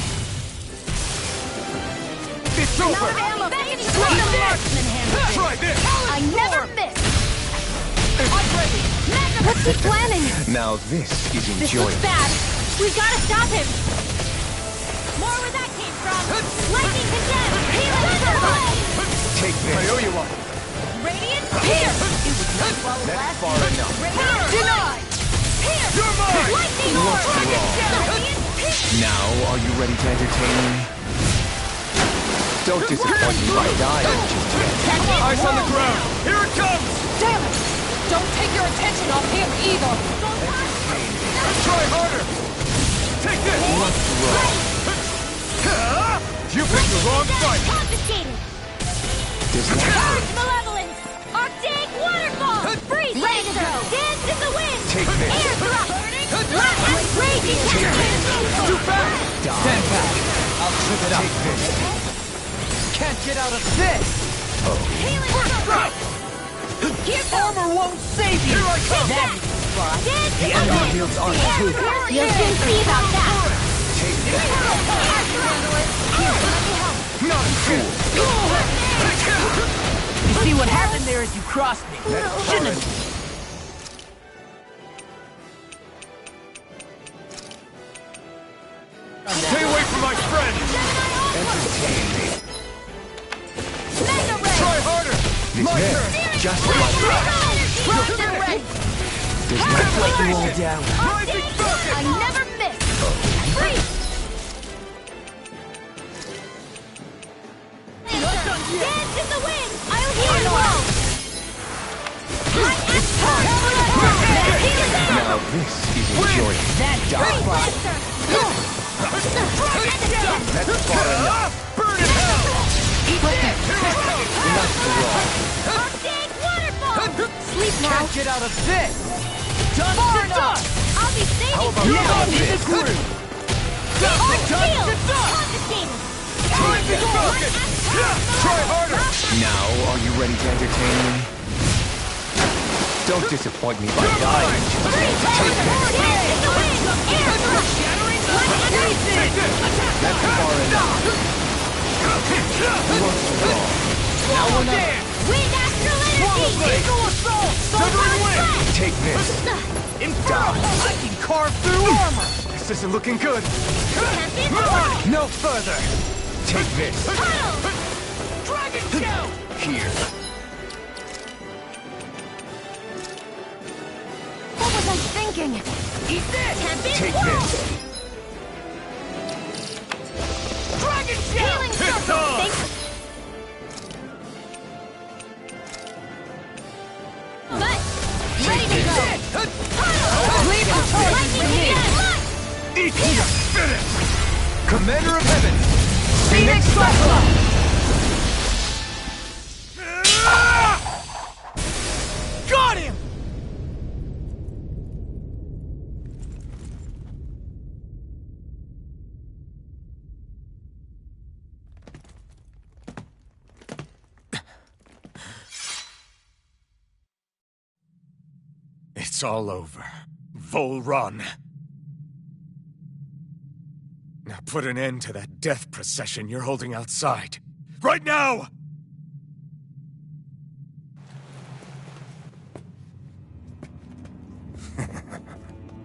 It's over! Try this! I never miss! I'm ready! Let's keep planning! Now this is This looks enjoyable. bad! We've gotta stop him! More where that came from! Lightning condemned! Healing blade! Take I this. owe you one. Radiant here! That's far enough. Denied! Here! You're mine! Lightning orb! Radiant Now, are you ready to entertain me? Don't disappoint me by dying just yet. Eyes on the ground! Here it comes! Damn it! Don't take your attention off him either! Try harder! Take this! You picked the wrong fight! confiscated! Does that hurt? Purge malevolence! Arctic waterfall! Freeze laser! Dance in the wind! Take this. Air thrust! Raging tempest! Too fast! Stand back! I'll trip it up. Take this. Can't get out of this! Healing strike! Here Armor won't save you! Here I come! Dance The in the enemy wind! fields aren't too. You'll soon see about that! Take that. Not cool! You see what happened there as you crossed me? Shouldn't have. Stay away from my friend! Entertain me. Mega ray! Try harder! My There. turn! Just like that. Laser ray! Does that Let you all down. Rising focus! I never miss! Freeze! Dance in the wind! I'll heal you all! Now this is enjoyable. That's far enough. Burn in hell! Enough to roll. Arctic waterfall! Sleep now! Can't get out of this! Done Far to enough! dust! I'll be saving about you! Now about in the this? groove! Arc Done shield! to dust! Confiscated! Rising focus! Try harder! Now, are you ready to entertain me? Don't disappoint me by dying. That's far enough. This isn't looking good. No further. Take this. Dragon Shell! Here. What was I thinking? Eat this! Take this. Dragon Shell! Healing It's circle! on! Thanks. But, ready to go! Leave the Lightning Eat here. Finish. Commander of Heaven. Phoenix Cyclone! Got him! It's all over. Volron. Now put an end to that death procession you're holding outside. Right now!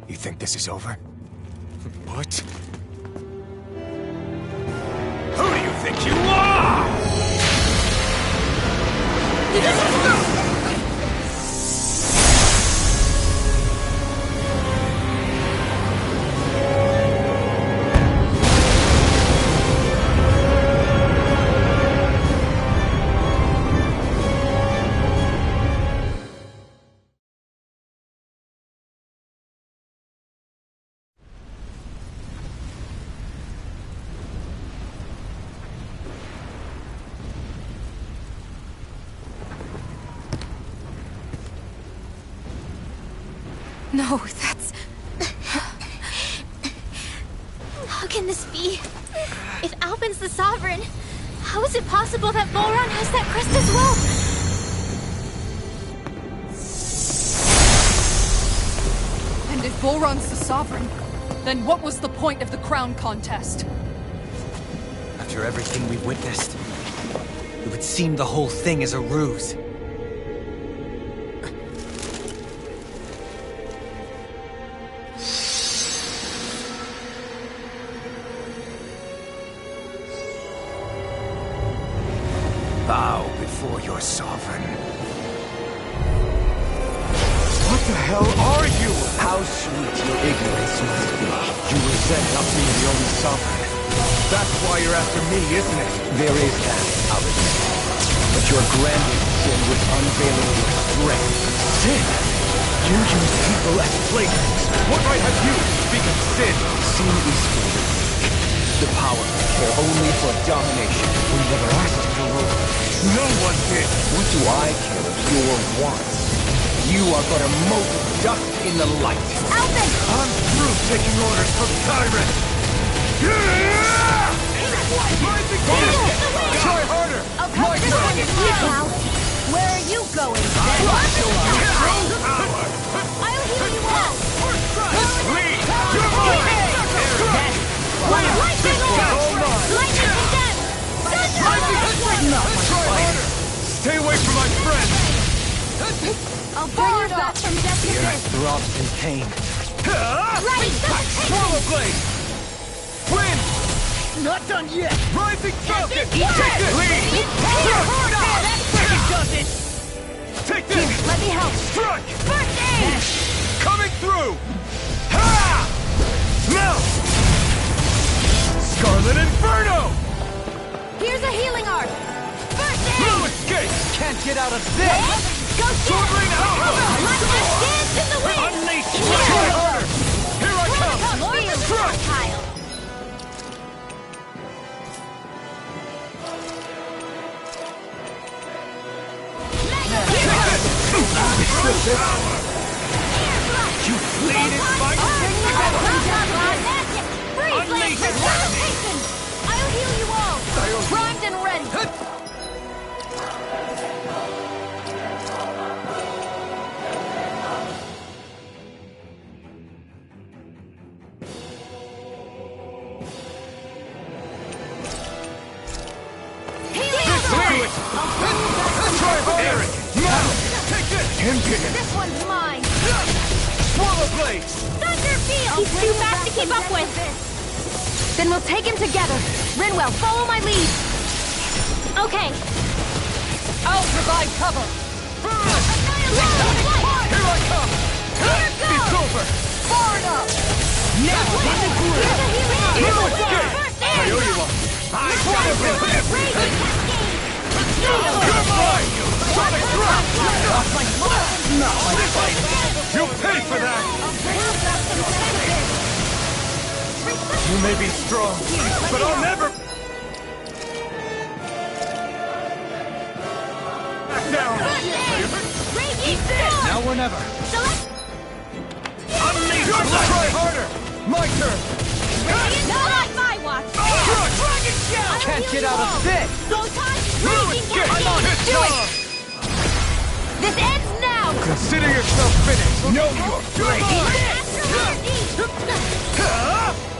You think this is over? What? Who do you think you are? No, that's... How can this be? If Alpin's the Sovereign, how is it possible that Volron has that crest as well? And if Volron's the Sovereign, then what was the point of the crown contest? After everything we witnessed, it would seem the whole thing is a ruse. Bow before your sovereign. What the hell are you? How sweet your ignorance must be. You resent not being the only sovereign. That's why you're after me, isn't it? There is that, I'll admit. But your grandest sin was unveiling your strength. Sin? You use people as playthings. What right have you to speak of sin? Sin is for the weak. The powerful care only for domination. We never asked for rule. No one did. What do I care of your wants? You are but a mote of dust in the light. Alpin! I'm through taking orders from tyrants. Try harder. I'll cover this one with you now. Where are you going? Power. I'll heal you all. Lead. You're mine. Lightning orb! Lightning condemned! Try harder. Stay away from my friend. I'll bring you back from death to Here I this. throbs in pain. Right! Swallow blade. Wind. Not done yet! Rising falcon. Take Take this. Lead. Does it! Take this. Let me help. Strike. First aid! Coming through. Ha! Now. Scarlet Inferno. Here's a healing arc. First No aid! escape. Can't get out of this! Go Sword get Rain Alpha. Lightning dance in the wind! Unleash. Try harder. Here I come. Lord of the Strike. pile. You bleed in my Unleash I'll heal you all! Primed and ready! Eric. Now. Take this. Him kick it. This one's mine! Swallow blades. Thunder Thunder field! He's too fast to keep up with! Then we'll take him together. Rinwell, follow my lead. Okay. I'll provide cover. Here I come! It's over! Far enough. Now, Here's a healing arm! Here I go! First I aid! owe you one! Raging cascade! You're mine! Sonic drop! Not my fight. You'll pay for that! You may be strong, but I'll never... Back down! Raging storm! Now or never. Unleash! Try harder! My turn! Not on my watch! Dragon Shout! Can't get out of this. Go time! Raging cascade! Do it! This ends now! Consider yourself finished! Know your place!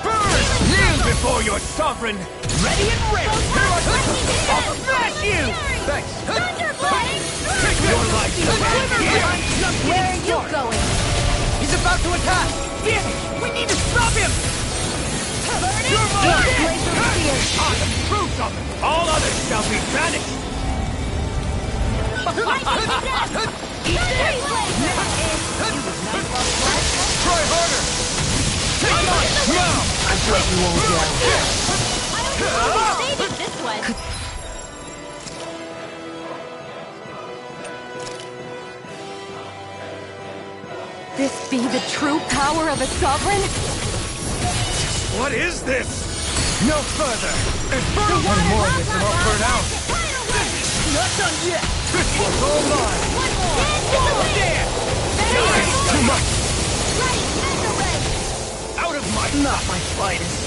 Burn! Kneel before your sovereign! Ready and ready. I'll smash you! Thanks! Thunderblade! Take your life! Where are you going? He's about to attack. Damn it! We need to stop him. You're mine! Fruits of it! All others shall be banished! Try harder! Now! I brought you all down. I don't know how saving this one. This be the true power of a sovereign? What is this? No further! Infernal! One more of this and I'll burn out! Not done yet. This one's all mine! One more! Stand. Too much! Out of my. Not my finest.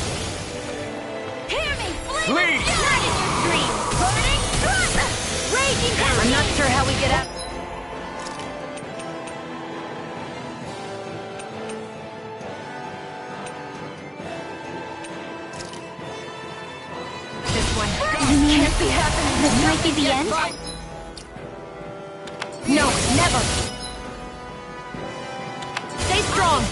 Hear me! Flee! Not in your dreams! Burning thrust! Raging I'm not sure how we get out. This one. You mean Can't be happening. this might be the end? No, never. Stay strong.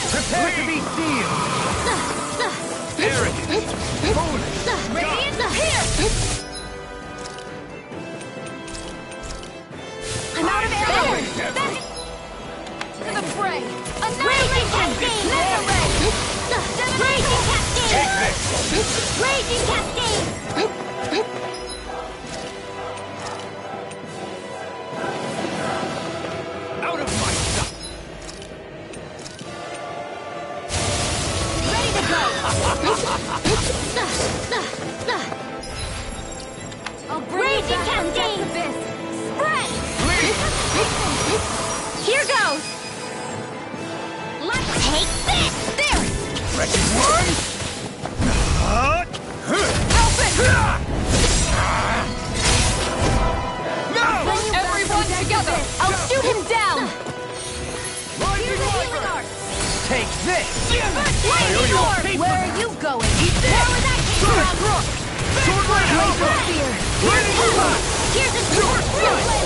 Prepare to be sealed! Arrogant! Foolish! I'm out of arrows. To the fray. Raging cascade! Raging cascade! Take this! Raging cascade! Out of my sight! Ready to go! I'll bring Raging you back from cascade! death abyss. Spread! Here goes. Let's take this! There! Wretched one! No! Everyone together. I'll shoot him down. Rising Viper! Take this. Lightning orb. Where are you going? Where was that came from? Sword Red Alpha! Spear. Lightning Blast! Here's a Spirit Lancer!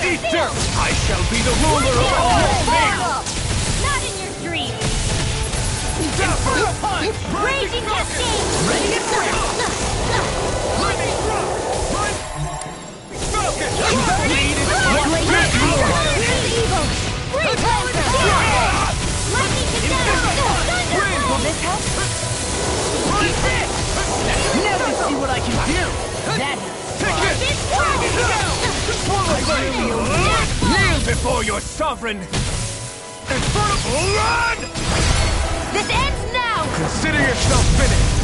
Eater! I shall be the ruler of all things! Not in your dreams! Dapper punch! Raging Cascade! Ready and Lightning Rock! Falcon! Lead is Lightning power! Eagle! Spirit Lancer! Lightning Conductor! Wind! Will this help? Now you see what I can do! That Take it! Kneel before your sovereign! Infernal run! This ends now! Consider yourself finished!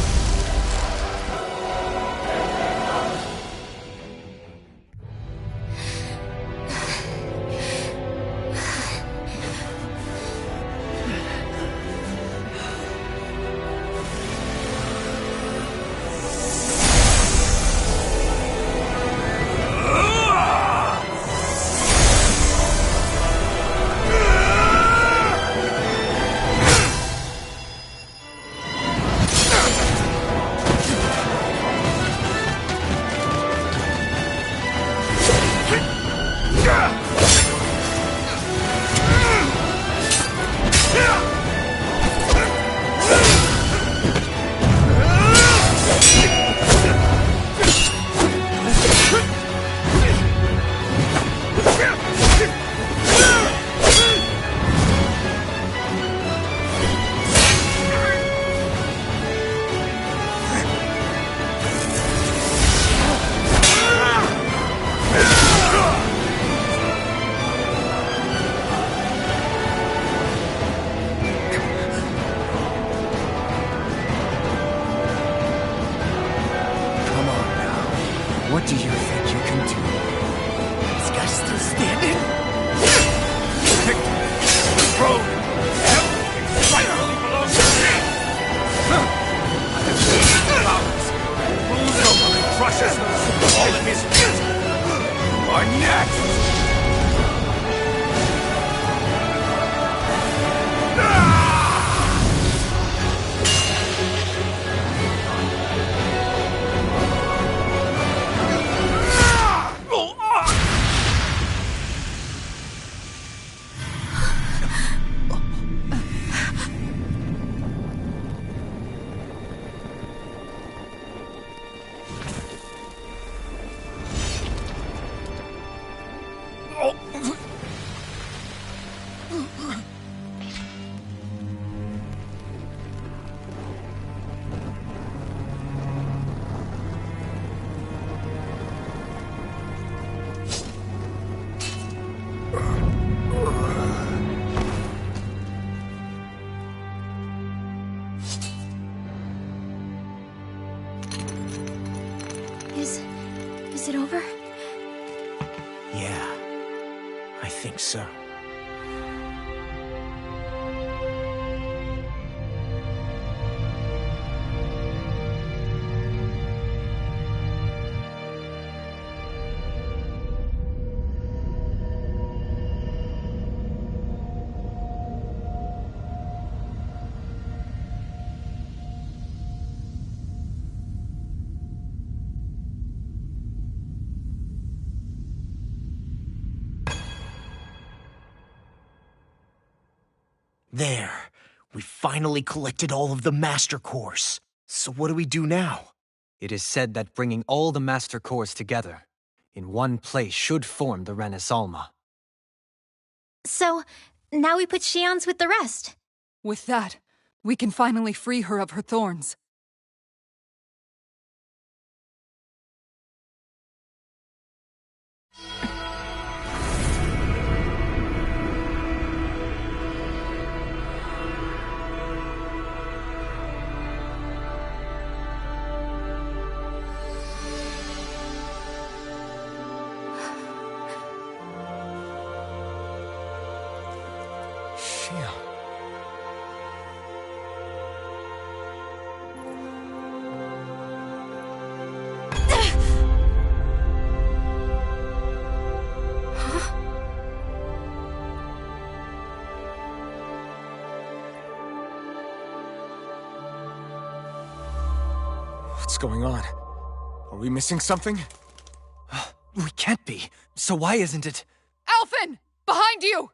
What do you think you can do? This guy's still standing? Victory! Throne! Everything finally belongs to me! Powers! Rules over and crushes all of his feet! Are next! Is it over? Yeah, I think so. There. We finally collected all of the Master Cores. So what do we do now? It is said that bringing all the Master Cores together in one place should form the Renis Alma. So, now we put Shionne's with the rest. With that, we can finally free her of her thorns. What's going on? Are we missing something? We can't be. So why isn't it? Alphen! Behind you!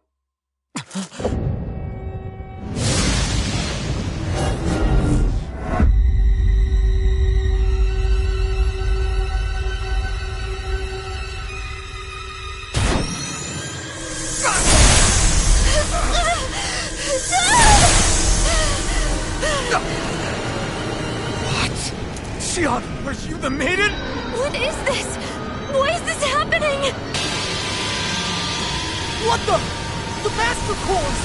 Shionne, are you the maiden? What is this? Why is this happening? What the? The Master Cores!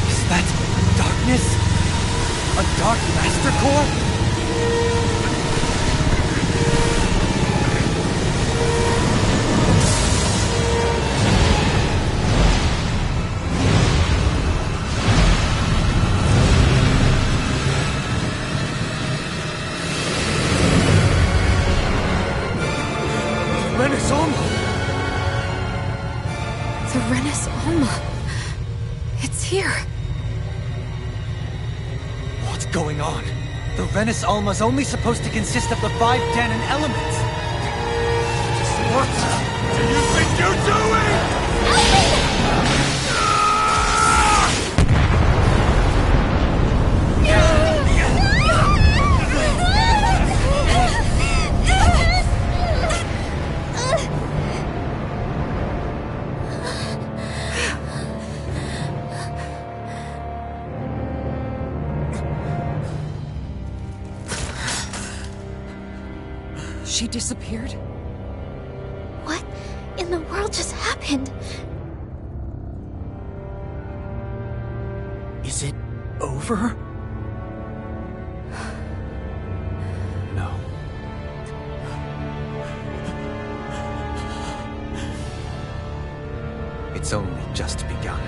Is that darkness? A Dark Master Core? The Renis Alma. It's here. What's going on? The Renis Alma's only supposed to consist of the 5 Dahnan elements. What do you think you're doing? She disappeared? What in the world just happened? Is it over? No. It's only just begun.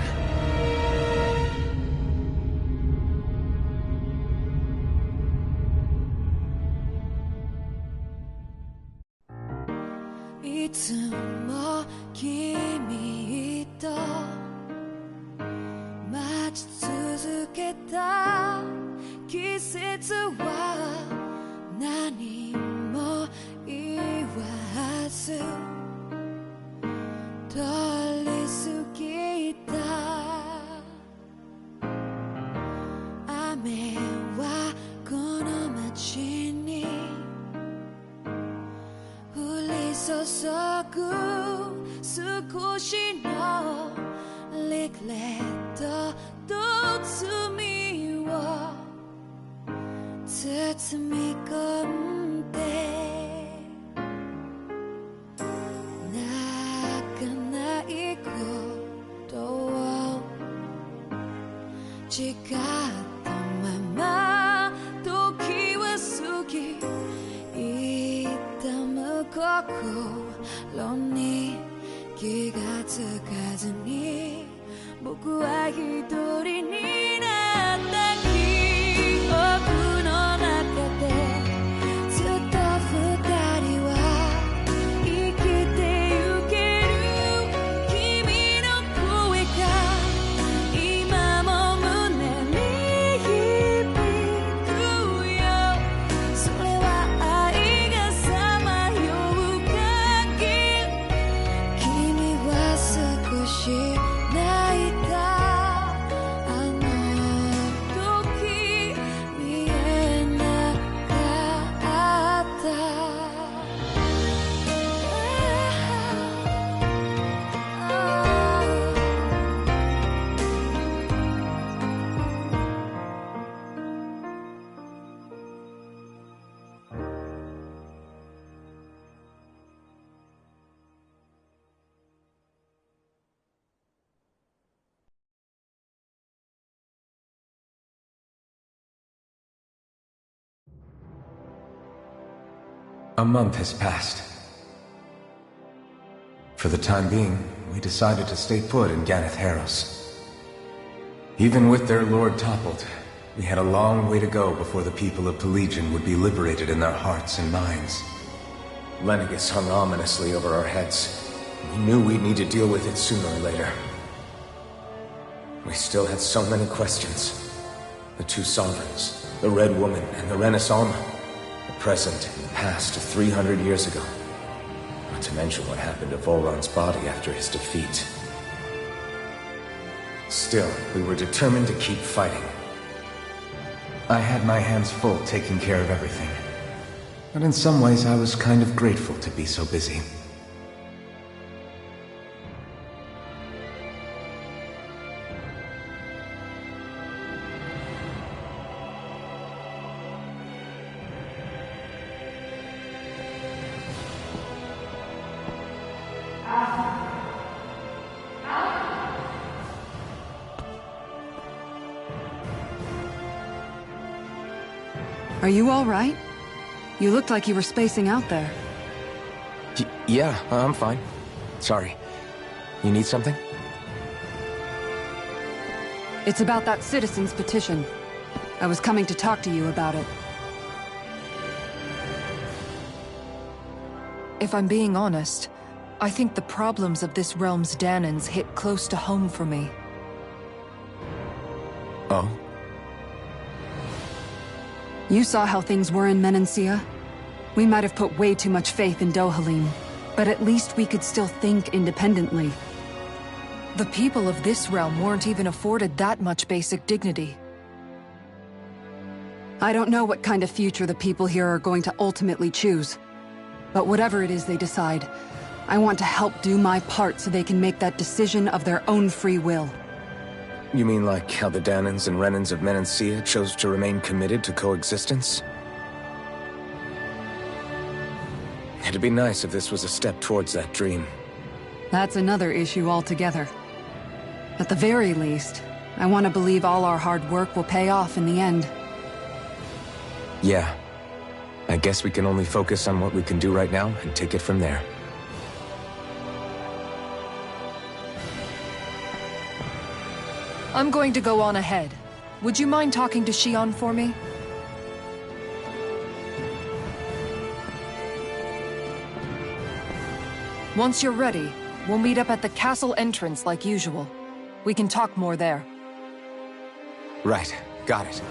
A month has passed. For the time being, we decided to stay put in Ganath Haros. Even with their lord toppled, we had a long way to go before the people of Pelegion would be liberated in their hearts and minds. Lenegis hung ominously over our heads, We knew we'd need to deal with it sooner or later. We still had so many questions. The two sovereigns, the Red Woman and the Renis Alma. The present and the past of 300 years ago. Not to mention what happened to Volron's body after his defeat. Still, we were determined to keep fighting. I had my hands full taking care of everything. But in some ways I was kind of grateful to be so busy. Are you all right? You looked like you were spacing out there. Yeah, I'm fine. Sorry. You need something? It's about that citizen's petition. I was coming to talk to you about it. If I'm being honest, I think the problems of this realm's Dahnans hit close to home for me. Oh? You saw how things were in Menancia? We might have put way too much faith in Dohalim, but at least we could still think independently. The people of this realm weren't even afforded that much basic dignity. I don't know what kind of future the people here are going to ultimately choose. But whatever it is they decide, I want to help do my part so they can make that decision of their own free will. You mean like how the Dahnans and Renans of Menancia chose to remain committed to coexistence? It'd be nice if this was a step towards that dream. That's another issue altogether. At the very least, I want to believe all our hard work will pay off in the end. Yeah. I guess we can only focus on what we can do right now and take it from there. I'm going to go on ahead. Would you mind talking to Shionne for me? Once you're ready, we'll meet up at the castle entrance like usual. We can talk more there. Right. Got it.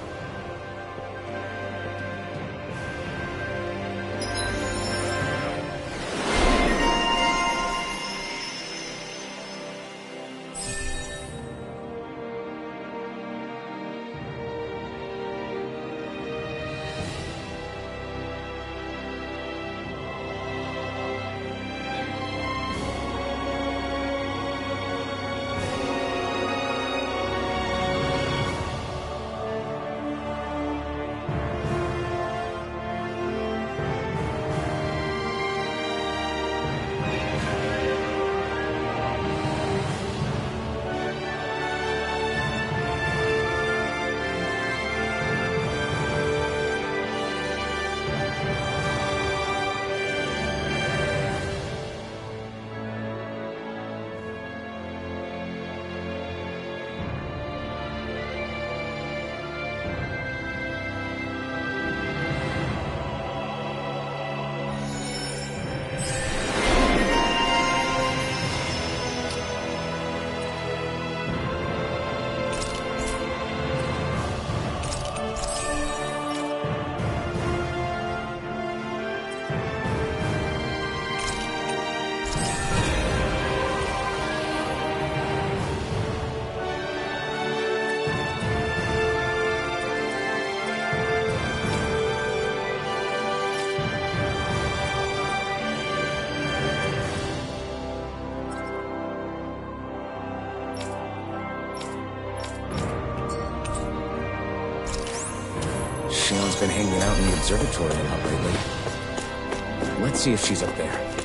Shionne's been hanging out in the observatory a lot lately. Let's see if she's up there.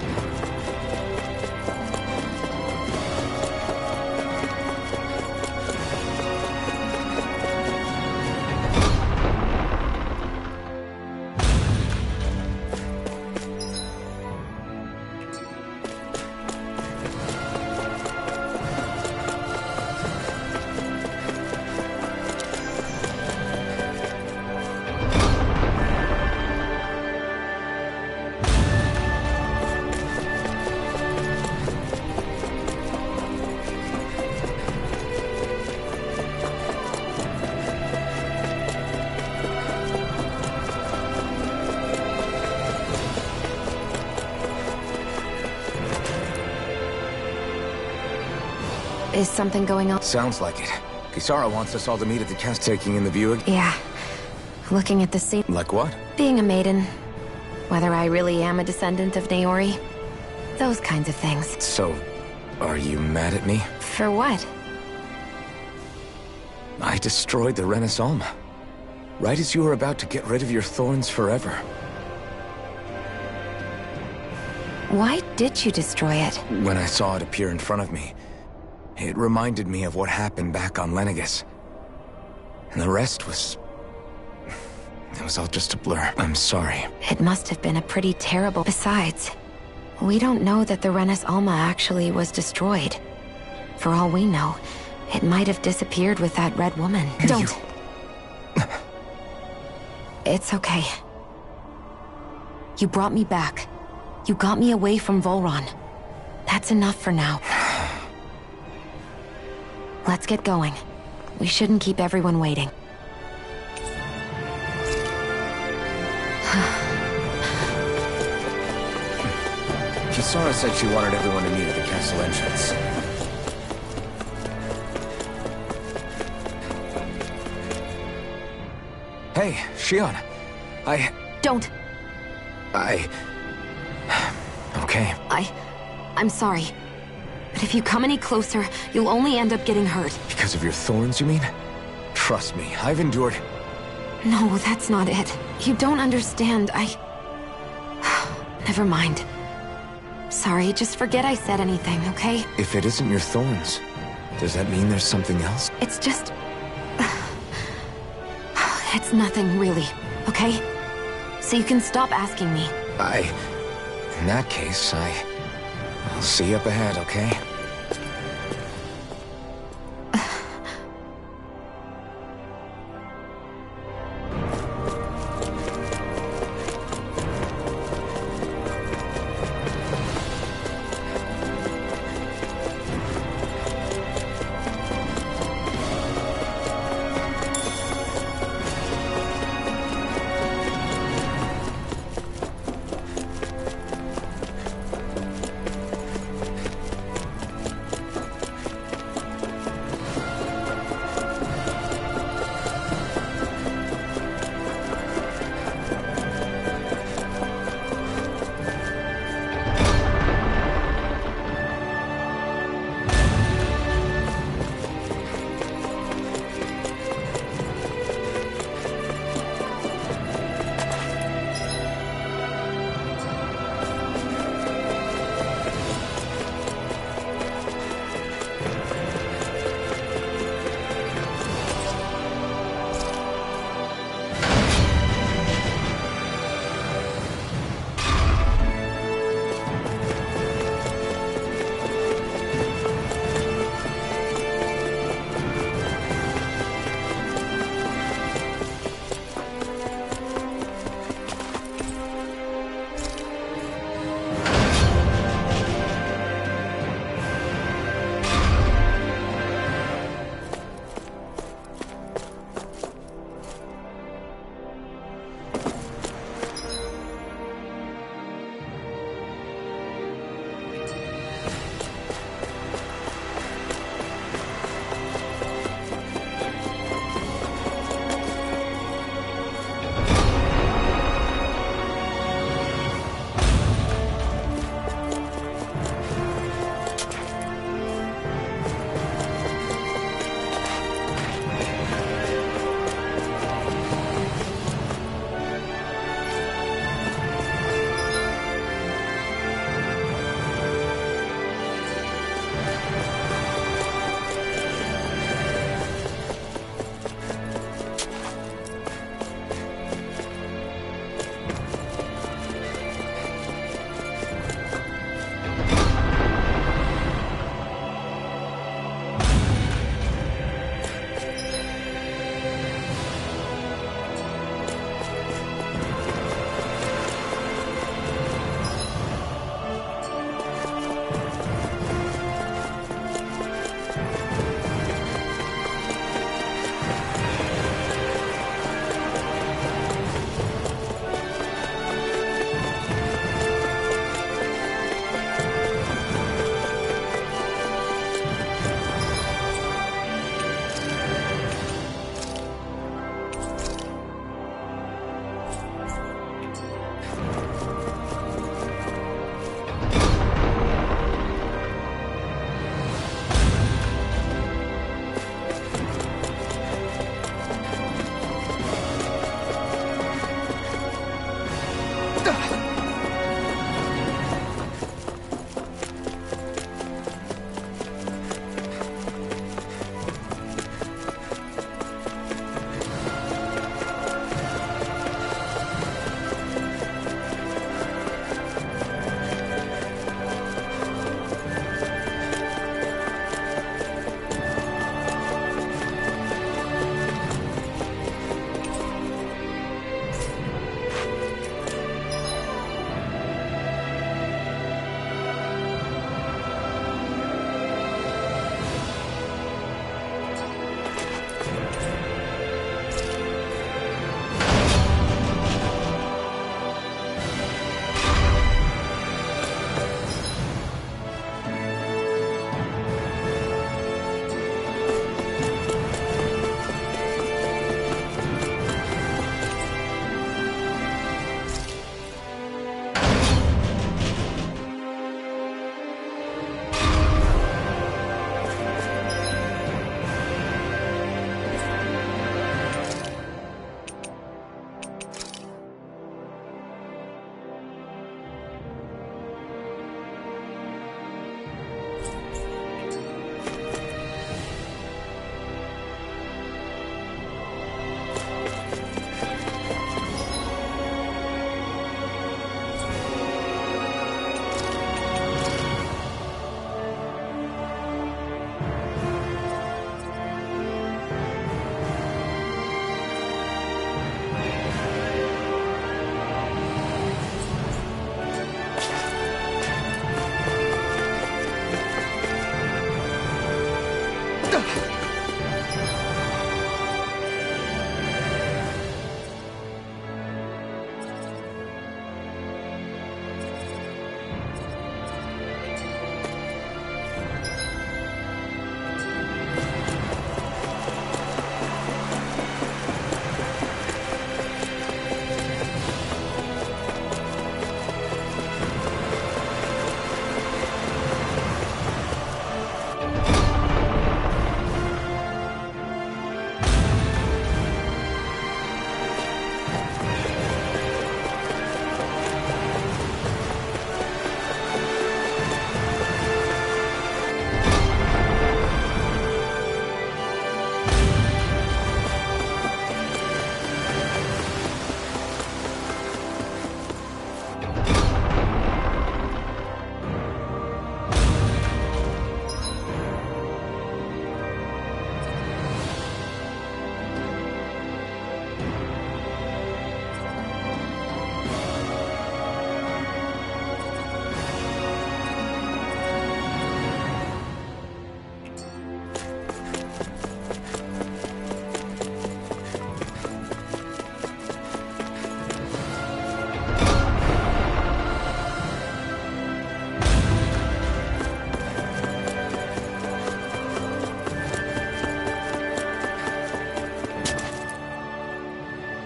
Is something going on? Sounds like it. Kisara wants us all to meet at the cast, taking in the view again. Yeah. Looking at the scene. Like what? Being a maiden. Whether I really am a descendant of Naori. Those kinds of things. So, are you mad at me? For what? I destroyed the Renis Alma. Right as you were about to get rid of your thorns forever. Why did you destroy it? When I saw it appear in front of me, it reminded me of what happened back on Lenegis. And the rest was... it was all just a blur. I'm sorry. It must have been a pretty terrible... Besides, we don't know that the Renis Alma actually was destroyed. For all we know, it might have disappeared with that red woman. Don't. It's okay. You brought me back. You got me away from Volron. That's enough for now. Let's get going. We shouldn't keep everyone waiting. Kisara said she wanted everyone to meet at the castle entrance. Hey, Shion. Don't. Okay. I'm sorry. But if you come any closer, you'll only end up getting hurt. Because of your thorns, you mean? Trust me, I've endured... No, that's not it. You don't understand. Never mind. Sorry, just forget I said anything, okay? If it isn't your thorns, does that mean there's something else? It's just... It's nothing, really, okay? So you can stop asking me. In that case, I'll see you up ahead, okay?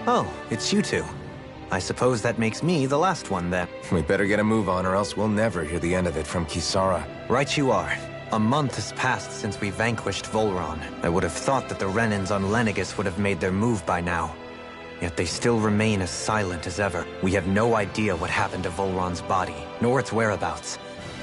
Oh, it's you two. I suppose that makes me the last one then. We better get a move on or else we'll never hear the end of it from Kisara. Right you are. A month has passed since we vanquished Volron. I would have thought that the Renans on Lenegis would have made their move by now. Yet they still remain as silent as ever. We have no idea what happened to Volron's body, nor its whereabouts.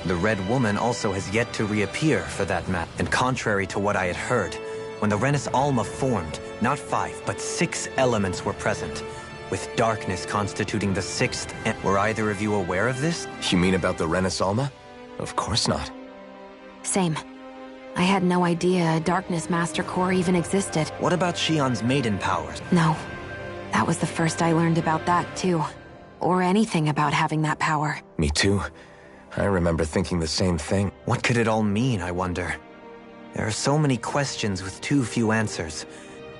The Red Woman also has yet to reappear, for that matter. And contrary to what I had heard, when the Renis Alma formed, not 5, but 6 elements were present, with darkness constituting the 6th. Were either of you aware of this? You mean about the Renis Alma? Of course not. Same. I had no idea a Darkness Master Core even existed. What about Shion's maiden powers? No. That was the first I learned about that, too. Or anything about having that power. Me too. I remember thinking the same thing. What could it all mean, I wonder? There are so many questions with too few answers,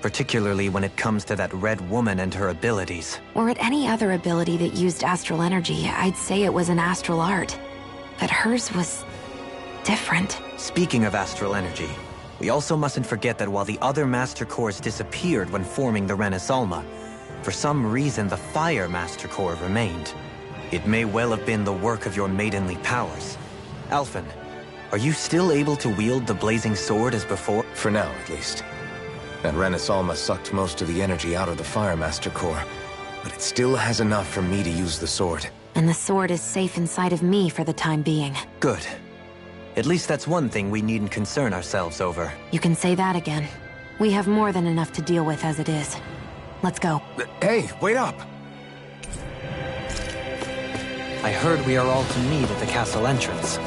particularly when it comes to that Red Woman and her abilities. Or at any other ability that used astral energy, I'd say it was an astral art. But hers was different. Speaking of astral energy, we also mustn't forget that while the other Master Cores disappeared when forming the Renis Alma, for some reason the Fire Master Core remained. It may well have been the work of your maidenly powers. Alphen, are you still able to wield the blazing sword as before? For now, at least. That Renis Alma sucked most of the energy out of the Fire Master Core, but it still has enough for me to use the sword. And the sword is safe inside of me for the time being. Good. At least that's one thing we needn't concern ourselves over. You can say that again. We have more than enough to deal with as it is. Let's go. Hey, wait up! I heard we are all to meet at the castle entrance.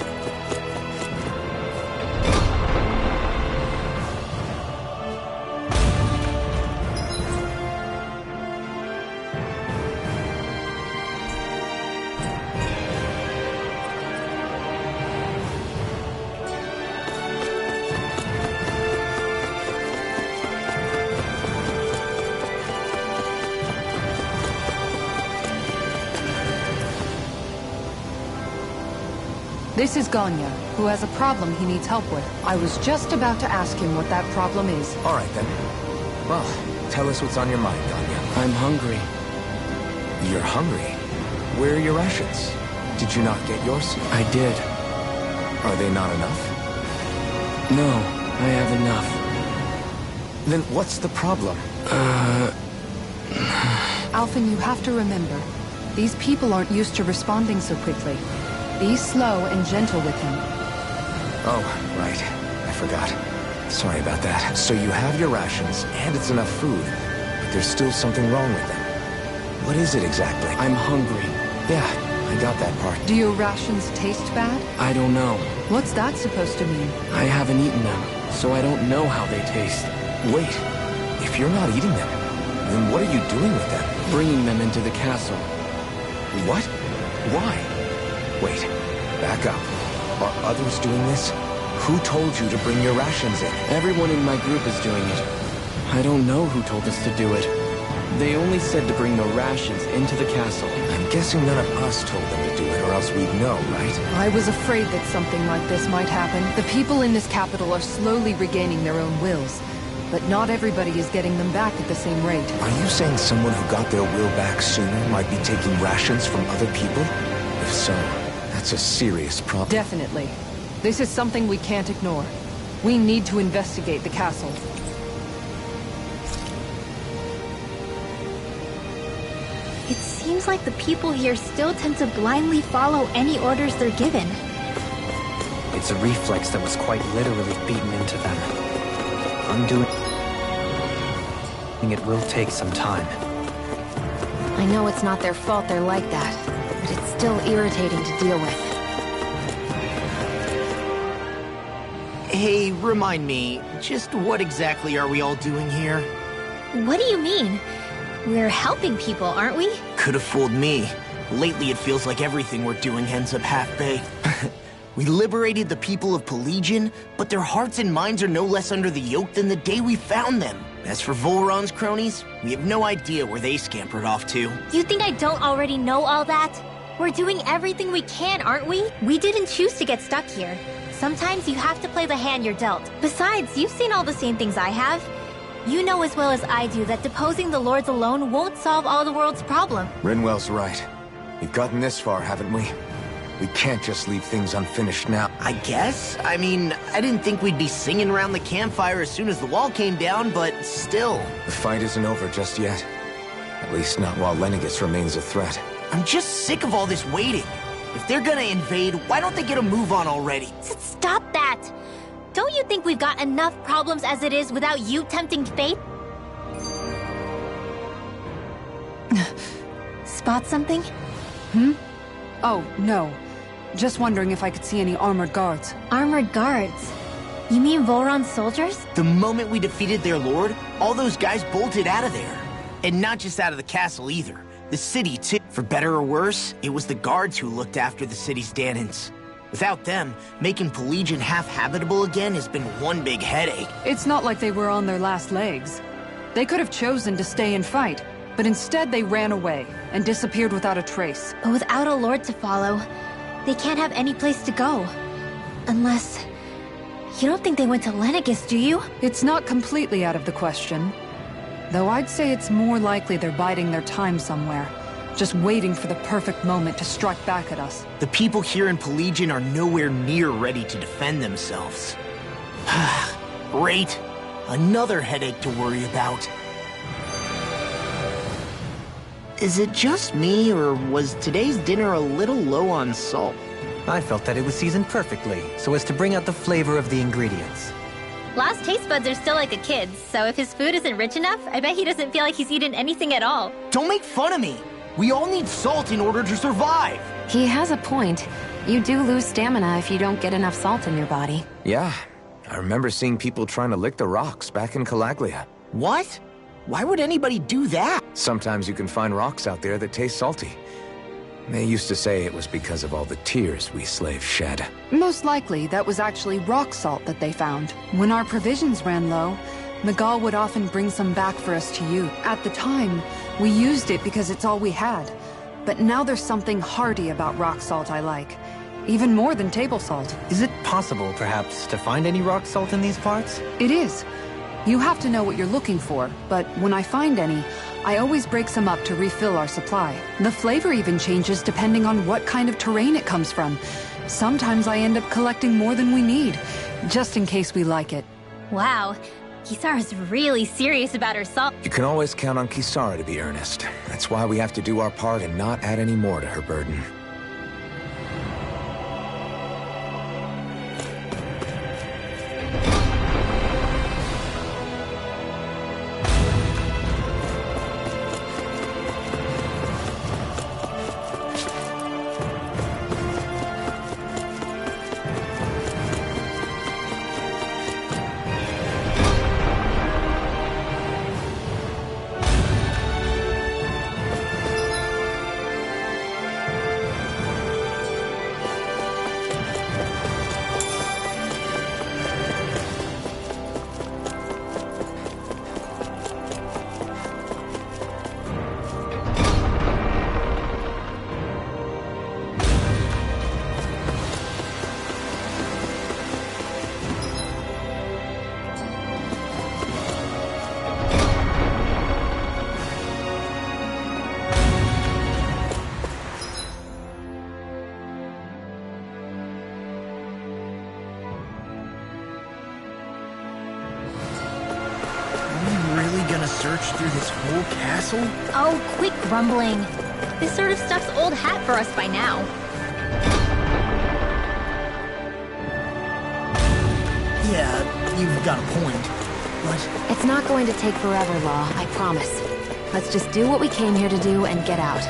This is Ganya, who has a problem he needs help with. I was just about to ask him what that problem is. All right, then. Well, tell us what's on your mind, Ganya. I'm hungry. You're hungry? Where are your rations? Did you not get yours? I did. Are they not enough? No, I have enough. Then what's the problem? Alphen, you have to remember, these people aren't used to responding so quickly. Be slow and gentle with him. Oh, right. I forgot. Sorry about that. So you have your rations, and it's enough food, but there's still something wrong with them. What is it exactly? I'm hungry. Yeah, I got that part. Do your rations taste bad? I don't know. What's that supposed to mean? I haven't eaten them, so I don't know how they taste. Wait, if you're not eating them, then what are you doing with them? Bringing them into the castle. What? Why? Wait, back up. Are others doing this? Who told you to bring your rations in? Everyone in my group is doing it. I don't know who told us to do it. They only said to bring the rations into the castle. I'm guessing none of us told them to do it, or else we'd know, right? I was afraid that something like this might happen. The people in this capital are slowly regaining their own wills. But not everybody is getting them back at the same rate. Are you saying someone who got their will back sooner might be taking rations from other people? If so, that's a serious problem. Definitely. This is something we can't ignore. We need to investigate the castle. It seems like the people here still tend to blindly follow any orders they're given. It's a reflex that was quite literally beaten into them. Undoing it will take some time. I know it's not their fault they're like that, but it's still irritating to deal with. Hey, remind me, just what exactly are we all doing here? What do you mean? We're helping people, aren't we? Could have fooled me. Lately it feels like everything we're doing ends up half-baked. We liberated the people of Pelegion, but their hearts and minds are no less under the yoke than the day we found them. As for Volron's cronies, we have no idea where they scampered off to. You think I don't already know all that? We're doing everything we can, aren't we? We didn't choose to get stuck here. Sometimes you have to play the hand you're dealt. Besides, you've seen all the same things I have. You know as well as I do that deposing the lords alone won't solve all the world's problem. Rinwell's right. We've gotten this far, haven't we? We can't just leave things unfinished now. I guess? I mean, I didn't think we'd be singing around the campfire as soon as the wall came down, but still. The fight isn't over just yet. At least not while Lenegis remains a threat. I'm just sick of all this waiting. If they're gonna invade, why don't they get a move on already? Stop that! Don't you think we've got enough problems as it is without you tempting fate? Spot something? Oh, no. Just wondering if I could see any armored guards. Armored guards? You mean Volron's soldiers? The moment we defeated their lord, all those guys bolted out of there. And not just out of the castle either. The city, too. For better or worse, it was the guards who looked after the city's Dahnans. Without them, making Pelegion half-habitable again has been one big headache. It's not like they were on their last legs. They could have chosen to stay and fight, but instead they ran away and disappeared without a trace. But without a lord to follow, they can't have any place to go. Unless... You don't think they went to Lenegis, do you? It's not completely out of the question. Though I'd say it's more likely they're biding their time somewhere. Just waiting for the perfect moment to strike back at us. The people here in Pelegion are nowhere near ready to defend themselves. Great. Another headache to worry about. Is it just me, or was today's dinner a little low on salt? I felt that it was seasoned perfectly, so as to bring out the flavor of the ingredients. Last taste buds are still like a kid's, so if his food isn't rich enough, I bet he doesn't feel like he's eaten anything at all. Don't make fun of me! We all need salt in order to survive! He has a point. You do lose stamina if you don't get enough salt in your body. Yeah, I remember seeing people trying to lick the rocks back in Calaglia. What? Why would anybody do that? Sometimes you can find rocks out there that taste salty. They used to say it was because of all the tears we slaves shed. Most likely, that was actually rock salt that they found. When our provisions ran low, Miguel would often bring some back for us to use. At the time, we used it because it's all we had. But now there's something hearty about rock salt I like. Even more than table salt. Is it possible, perhaps, to find any rock salt in these parts? It is. You have to know what you're looking for, but when I find any, I always break some up to refill our supply. The flavor even changes depending on what kind of terrain it comes from. Sometimes I end up collecting more than we need, just in case we like it. Wow, Kisara's really serious about her salt. You can always count on Kisara to be earnest. That's why we have to do our part and not add any more to her burden. search through this whole castle? Oh, quit grumbling. This sort of stuff's old hat for us by now. Yeah, you've got a point. But It's not going to take forever, Law, I promise. Let's just do what we came here to do and get out.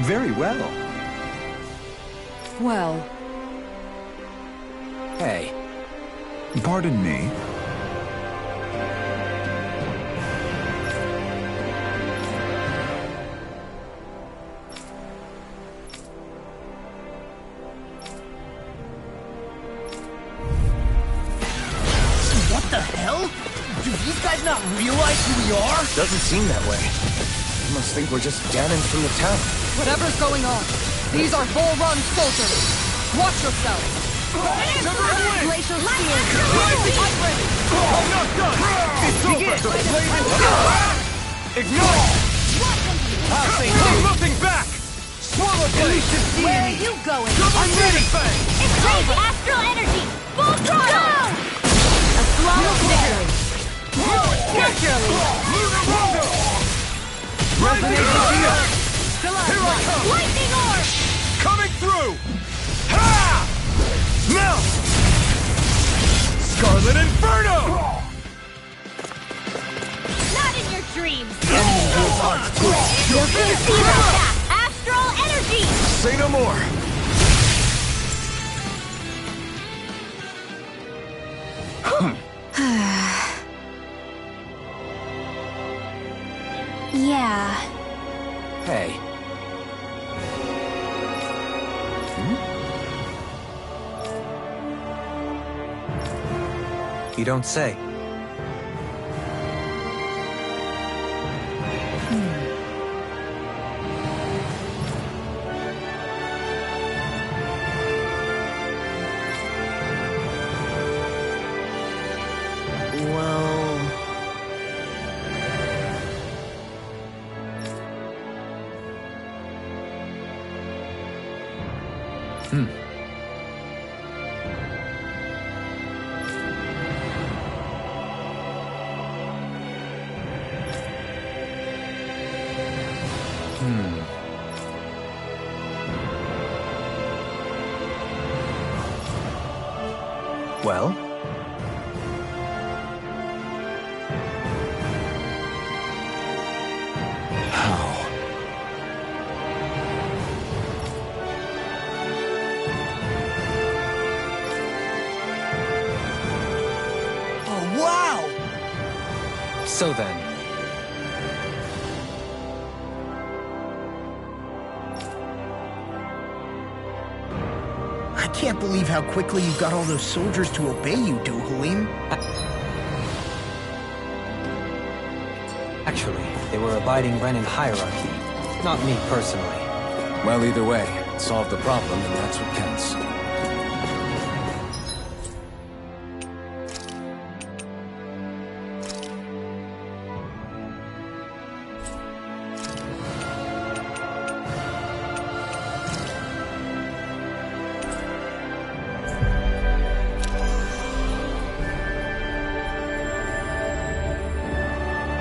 Very well. Well, Hey, Pardon me. what the hell? Do these guys not realize who we are? doesn't seem that way. They must think we're just Danins from the town. whatever's going on, these are Volrun soldiers. Watch yourselves. Glacial Spear. I'm ready. I'm not done! It's over! The blade is done! Ignite! Passing! Looking back! Swallow blade! Where are you going? I'm ready! Exchange astral energy! Full throttle! A flawless victory! Naturally! Lunar Rondo! Resonating field! Here I come! Lightning orb! Coming through! Ha! Now! Scarlet Inferno! Not in your dreams! You're finished! Zero attack! Astral energy! Say no more. Yeah. Hey. You don't say. Well... Well? How? Oh, wow! So then, I can't believe how quickly you got all those soldiers to obey you, Dohalim. actually, they were abiding Renan hierarchy. Not me personally. Well, either way, solve the problem, and that's what counts.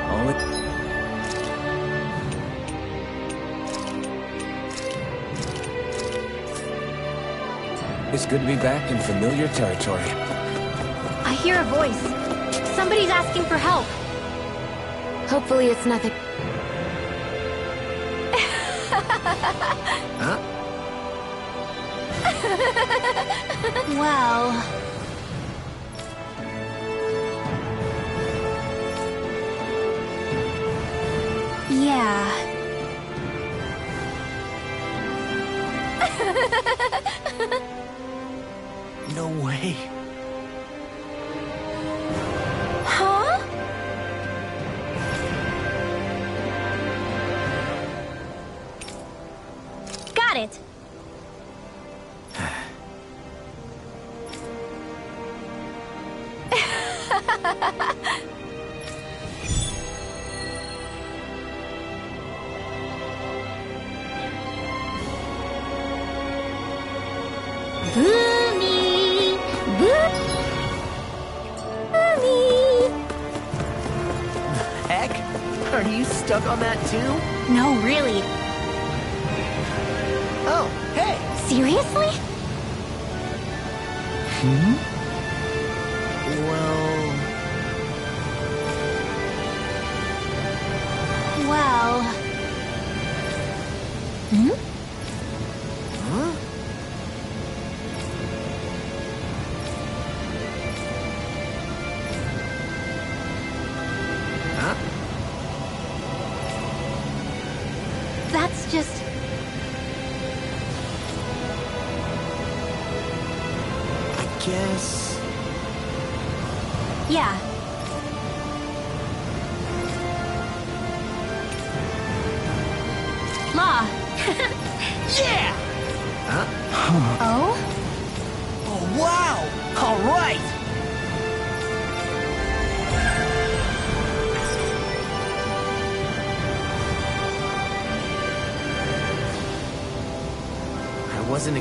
All it... It's good to be back in familiar territory. I hear a voice. Somebody's asking for help. Hopefully it's nothing. Well... Yeah. No way. Huh? it. Boomy! Boomy! Heck? Are you stuck on that too? No, really. Oh, hey! Seriously? Well... Hmm? Huh? Huh? That's just... I guess... Yeah. Law. Yeah! Huh? Oh? Oh, wow! All right! I wasn't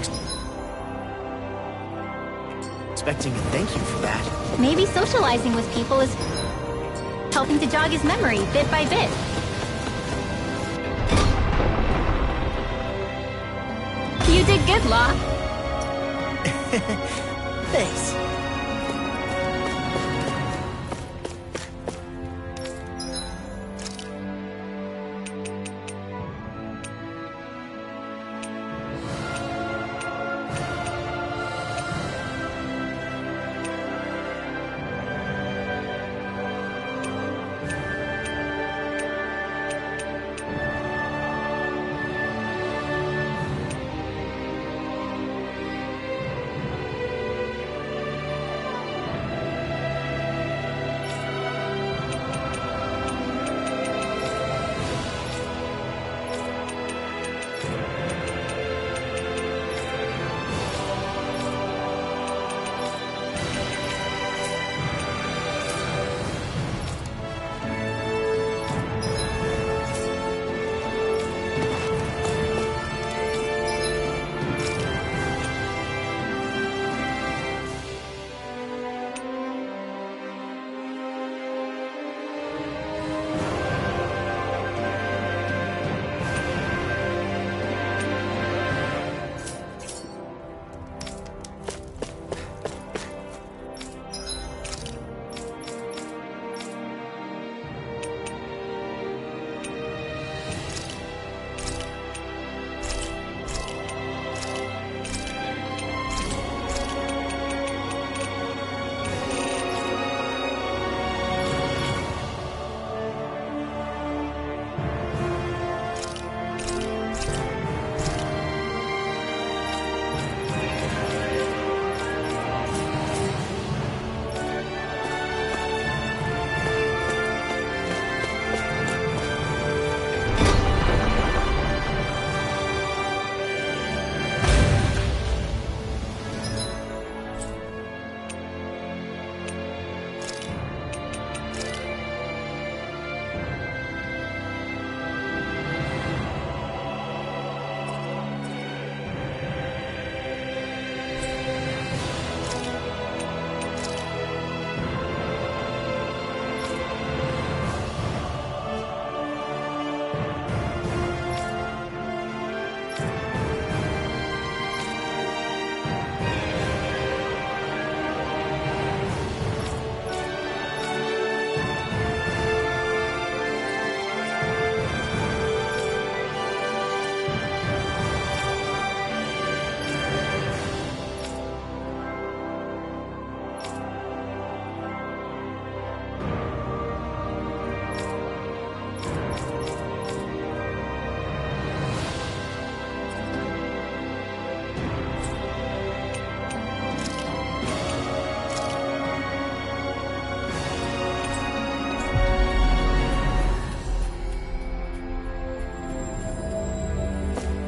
expecting a thank you for that. Maybe socializing with people is helping to jog his memory bit by bit. You did good, Law. Thanks.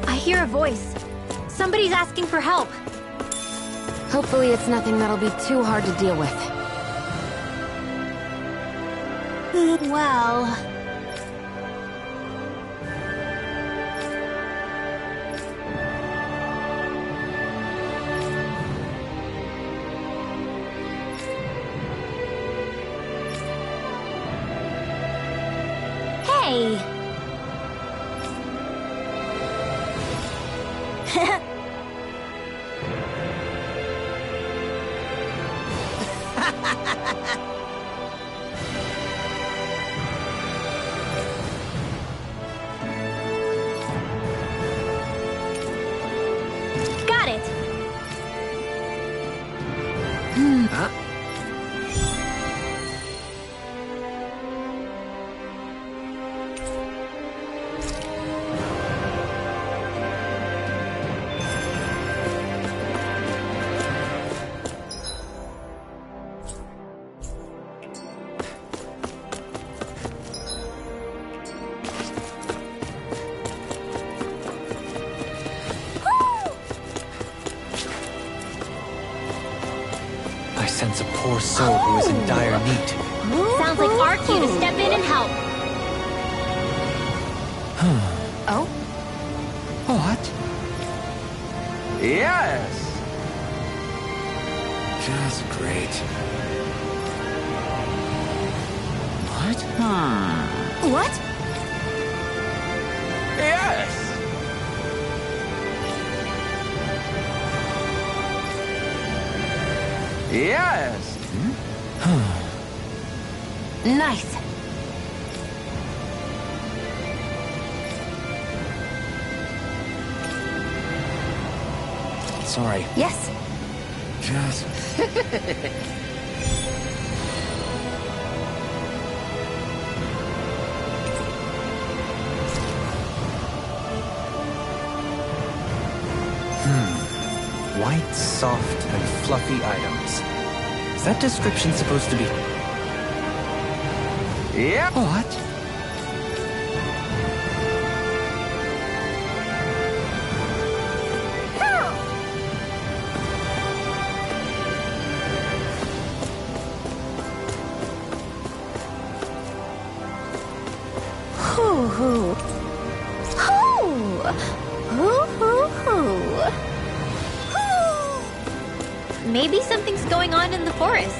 I hear a voice. Somebody's asking for help. Hopefully it's nothing that'll be too hard to deal with. Well... Hey! Got it! I sense a poor soul who is in dire need. Sounds like our cue to step in and help. Oh? What? Yes! Just great. What? What? Yes! Yes! Nice. Sorry. Yes. Just... White, soft, and fluffy items. Is that description supposed to be... Yep! What? Hoo-hoo. Hoo! Hoo-hoo-hoo. Maybe something's going on in the forest.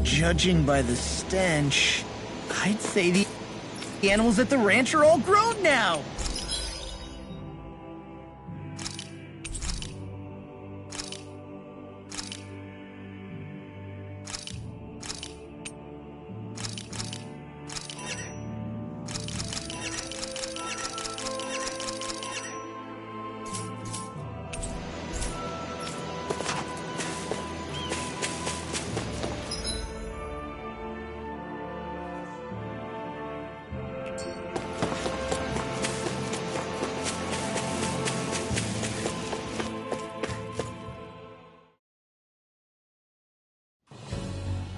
Judging by the stench, I'd say the animals at the ranch are all grown now.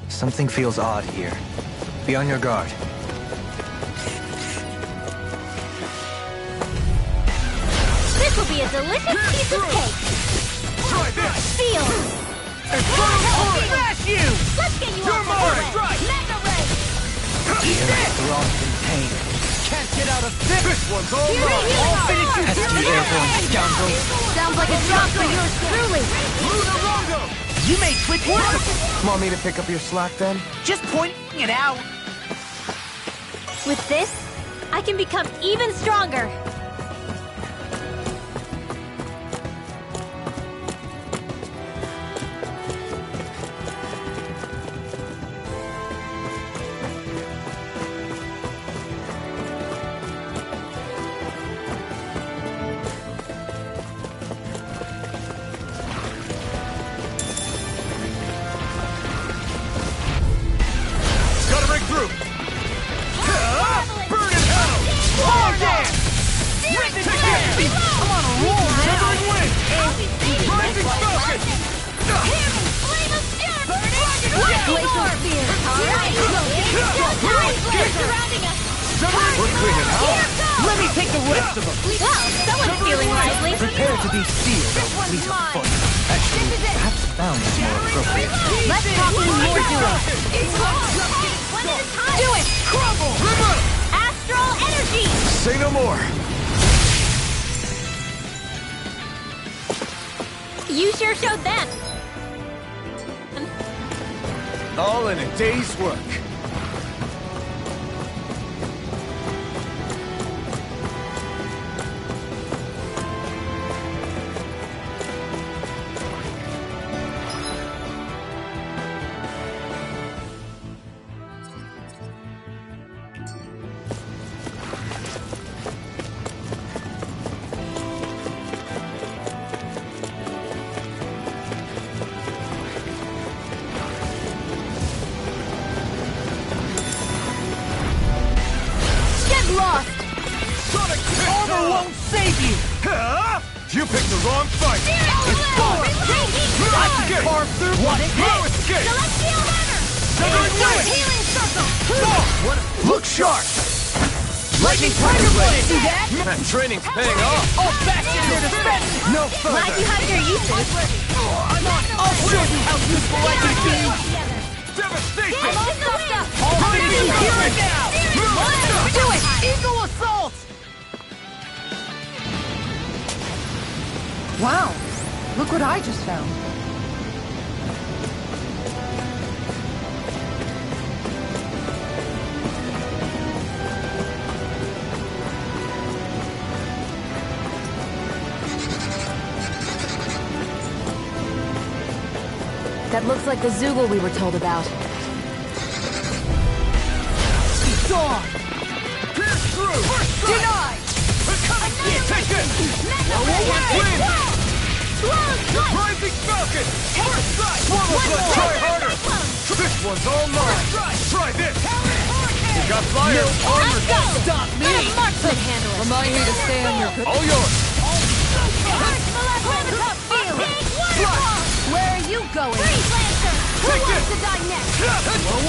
Something feels odd here. Be on your guard. This will be a delicious piece of cake. Try this! Feel. Smash you! Let's get you You're off the mine! board. Right! Mega Ray. Thrust in pain. Can't get out of this! This one's all mine! I'll finish you! Pesky airborne scoundrels. Sounds like a job for yours truly. Lunarongo! You may quit work! Want me to pick up your slack then? Just pointing it out. With this, I can become even stronger. surrounding us! We're cleaning house! Let me take the rest of them! Well, someone's feeling lively. Prepare to be sealed, This one's fleet of mine. foot. Actually, perhaps bound is more appropriate. Less talking, more doing. One at a time. Do it! Crumble! Astral energy! Say no more! You sure showed them. All in a day's work. You picked the wrong fight! It's gone! I can get carved through one slow escape! Celestial hammer! Severing Insert wing! healing circle! Look sharp! Lightning Tiger Blade! See that? That training's paying off! All back to your defense! No Glad further! you have your uses. I'm on! I'll show you how useful I can be! Devastation! I'm all stuffed up. I'll finish you here and now! Do it! Eagle Assault! Wow! Look what I just found. That looks like the Zoogle we were told about. Dawn! Pierce through! Denied! Take this! Rising Falcon! First strike! Try harder! This one's all mine! Try this! You got fire! Armor can't stop me! Marksman handle it. Remind me to stay on your... All yours! Where are you going? Freeze Lancer! Who Take wants this! to die next?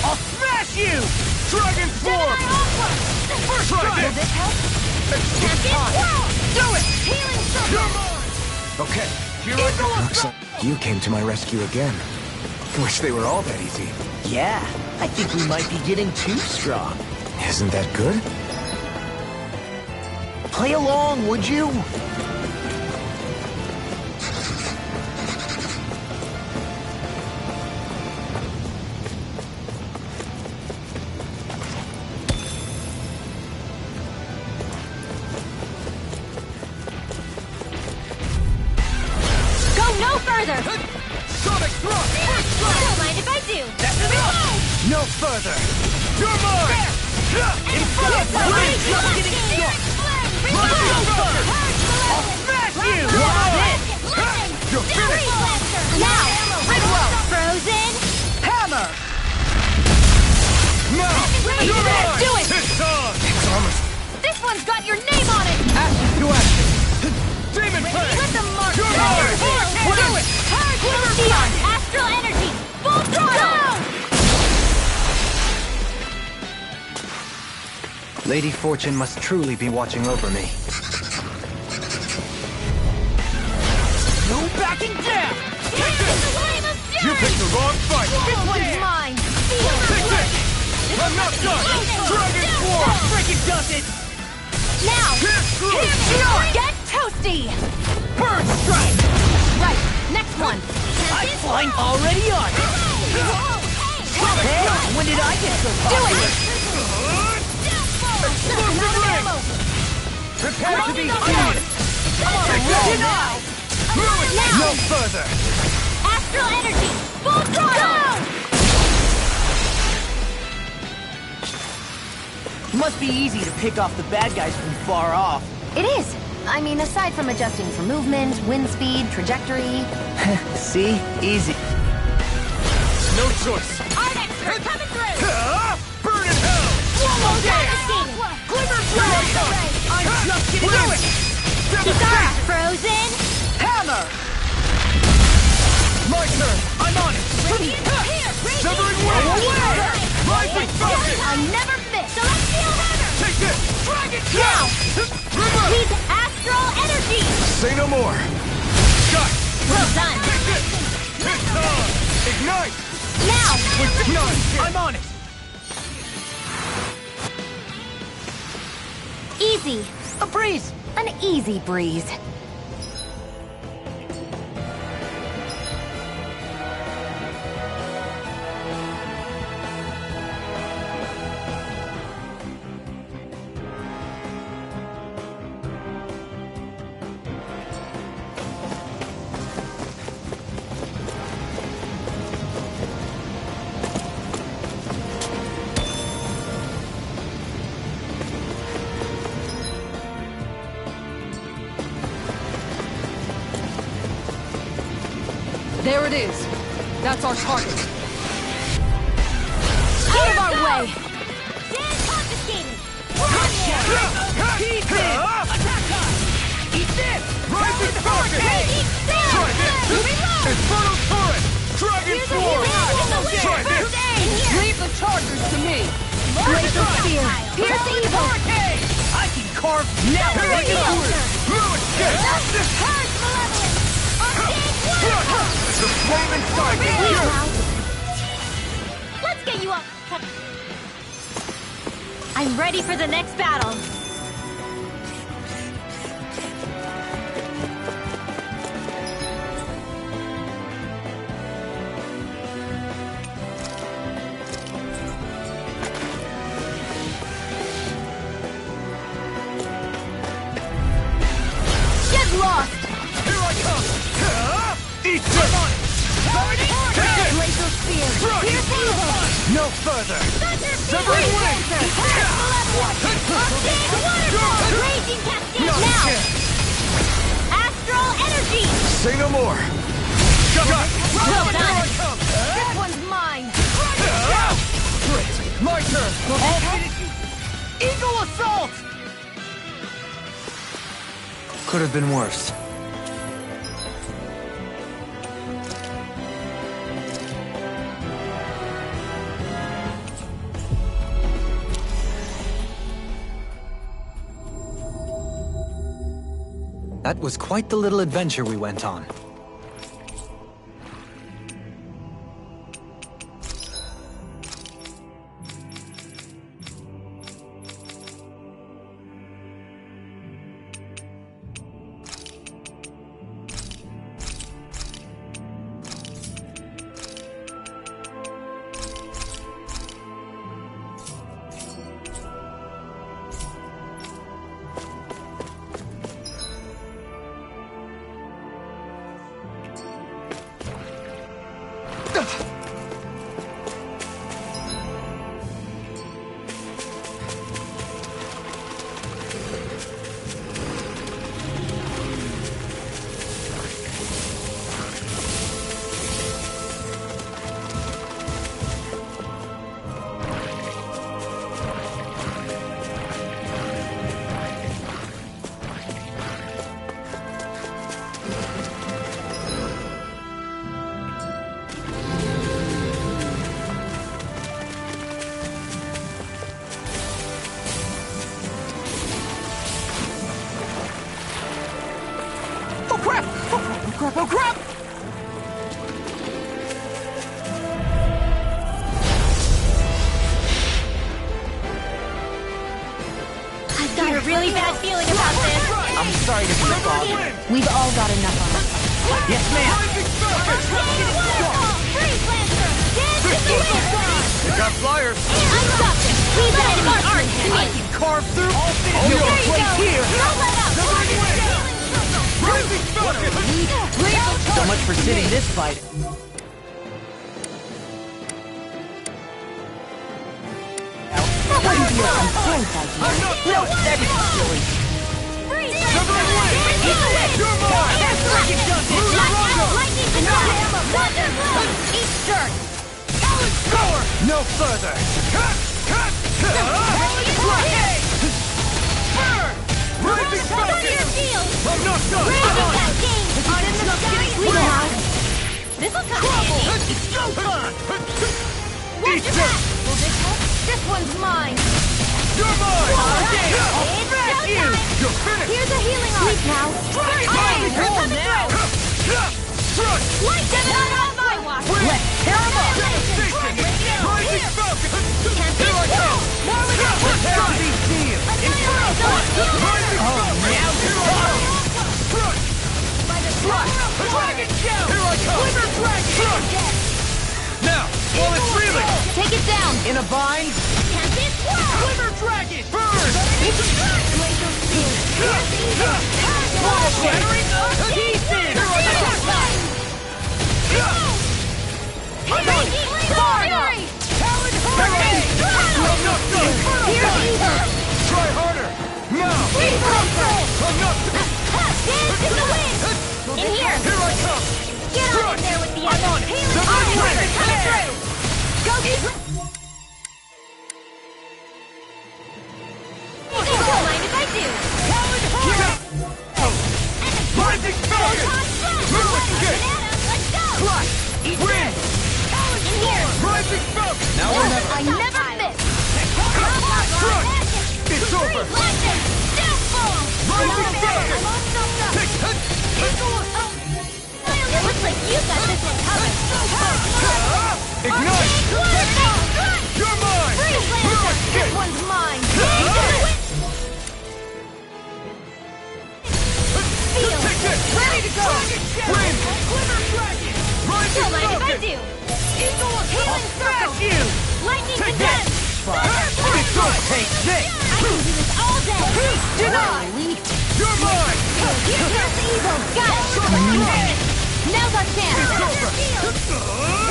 I'll smash you! Dragon Swarm! First Try Will this! this help? Champion Swirl! Do it! Healing circle! Okay, here I go! Looks like you came to my rescue again. Wish they were all that easy. Yeah, I think we might be getting too strong. Isn't that good? Play along, would you? Go no further! Sonic Thrust! Don't mind if I do! No further! You're mine! It's just getting started! I'll smash you! You're finished! Now! Rickroll! Frozen! Hammer! Now! You're mine! Do it! It's on! It's almost... This one's got your name on it! Action to action! Demon Fang! Let them mark You're down! mine! Do it! Neon! Astral energy! Full throttle! Lady Fortune must truly be watching over me. No backing down! You picked the wrong fight! This one's mine! Take this! I'm not done! Dragon Swarm! Freaking does it! Now! Pierce through! Get toasty! Bird strike! Right, next one! I'm flying already on it! Hey, when did I get so popular? Explosive ring! Prepare to be sealed! Denied! Now! No further! Astral energy! Full throttle! Must be easy to pick off the bad guys from far off. It is. I mean, aside from adjusting for movement, wind speed, trajectory... See? Easy. No choice! Ardex, we're coming through! Burn in hell! Swallow devastating! Glimmer Blade! I'm just getting Do in! it! Kisara, frozen! Hammer! My turn! I'm on it! Severing wing! Rising Falcon! I never miss! Celestial more! Shot! Well done! Ignite! Now! I'm on it! Easy! A breeze! An easy breeze. There it is. That's our target. Out of our way! Stand confiscated! Eat this! Rising Falcon! Try this! Infernal Turret! Dragon Sword! Try this! Leave the chargers to me. Glacial Spear! Pierce evil! I can carve now! Here I go! Blue escape! Purge malevolence! On stage 1! The flame inside me! Let's get you up! I'm ready for the next battle! Get lost! Here I come! Eat this! Glacial Spear! Pierce evil! No further! Severing Wing! Purge malevolence! On stage waterfall! Raging Cascade! Now! Astral Energy! Say no more! Well done! This one's mine. My turn! I'll finish you! Eagle Assault! Could have been worse. That was quite the little adventure we went on. Oh crap! I've got a really bad feeling about this! I'm sorry to be a bother. We've all got enough on us. Yes, ma'am! Freeze Lancer! Dance in the wind! You got flyers! Unstopped! Leave that enemy art to me! I can carve through all There you your place go! here! Don't let up! Rising Falcon! So much for sitting this fight. That wouldn't be a complaint, I guess. No, that is silly. Freeze Severing Wing! You're mine! Lightning Control! Thunder Blow! Eat dirt! Solid power! No further. Cut! Cut! Burn! Rising Cover Falcon! your shield! I'm not done! Raging Cascade! I'm in the sky. Now! This'll come in handy! It's go time. Eat this! This one's mine. You're mine! It's showtime! You're finished! Here's a healing arm! Sleep now! Strike! You're coming through! Light them out on my watch! Let's tear them up! Devastation! Rising Falcon! Can't Here I come! More with your Prepare to be sealed! Annihilate those healers! Rising Falcon! now Here you're I come! Front! By the power of Dragon Shell! Here I come! Quiver Dragon! Front! Now, while it's reeling! Take it down! In a bind? Can't be Quiver Dragon! Burn! Laser Spear! Shattering the pieces! Here I come! Fury! Talon Hurricane! I'm not done! Here's Ether! Try harder! Now! I'm not done! Dance in the wind! In here! Here I come! Get on in there with the I'm on it! The Army Red Wizard coming through! Go get... Don't mind if I do! Talon Hurricane! Rising Falcon! Move it, kick! Let's go! Clutch! Wind! In here! Rising Falcon! Now or never. I never miss! Front! It's over! Rising Falcon! Take it! Looks like you got this one covered. Ignite! You're mine! Move it, This kick! one's mine. Take it! Ready to go. Wind! Rising Don't mind if I Falcon! do. Healing circle. Lightning Take condemned. It's over! Take this! I can do this all day. Denied! You're mine! Here's the eagle. Got it. Now's our chance. It's over!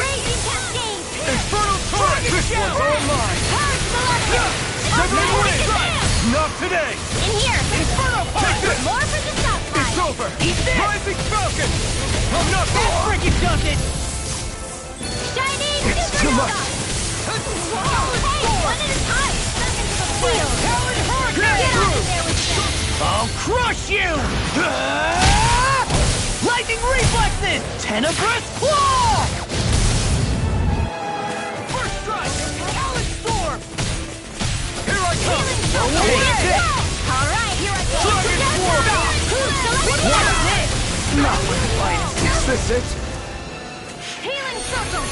Raging cascade. Infernal Torrent! This one's all mine! Purge Celestial. Severing Wind! Not today! In here. Inferno Punch! Take this! More for the It's stockpile. over! Rising Falcon! I'm not Freaking does it! Shining It's too much! Hey, one at a time. Step into the field. Get on in there with them. I'll crush you! Lightning reflexes! Tenebrous claw! First strike! Talon Storm! Here I come! Take this. All right, here I go. Dragon Swarm! What is this? Not with the fight. Is this it? Healing circle.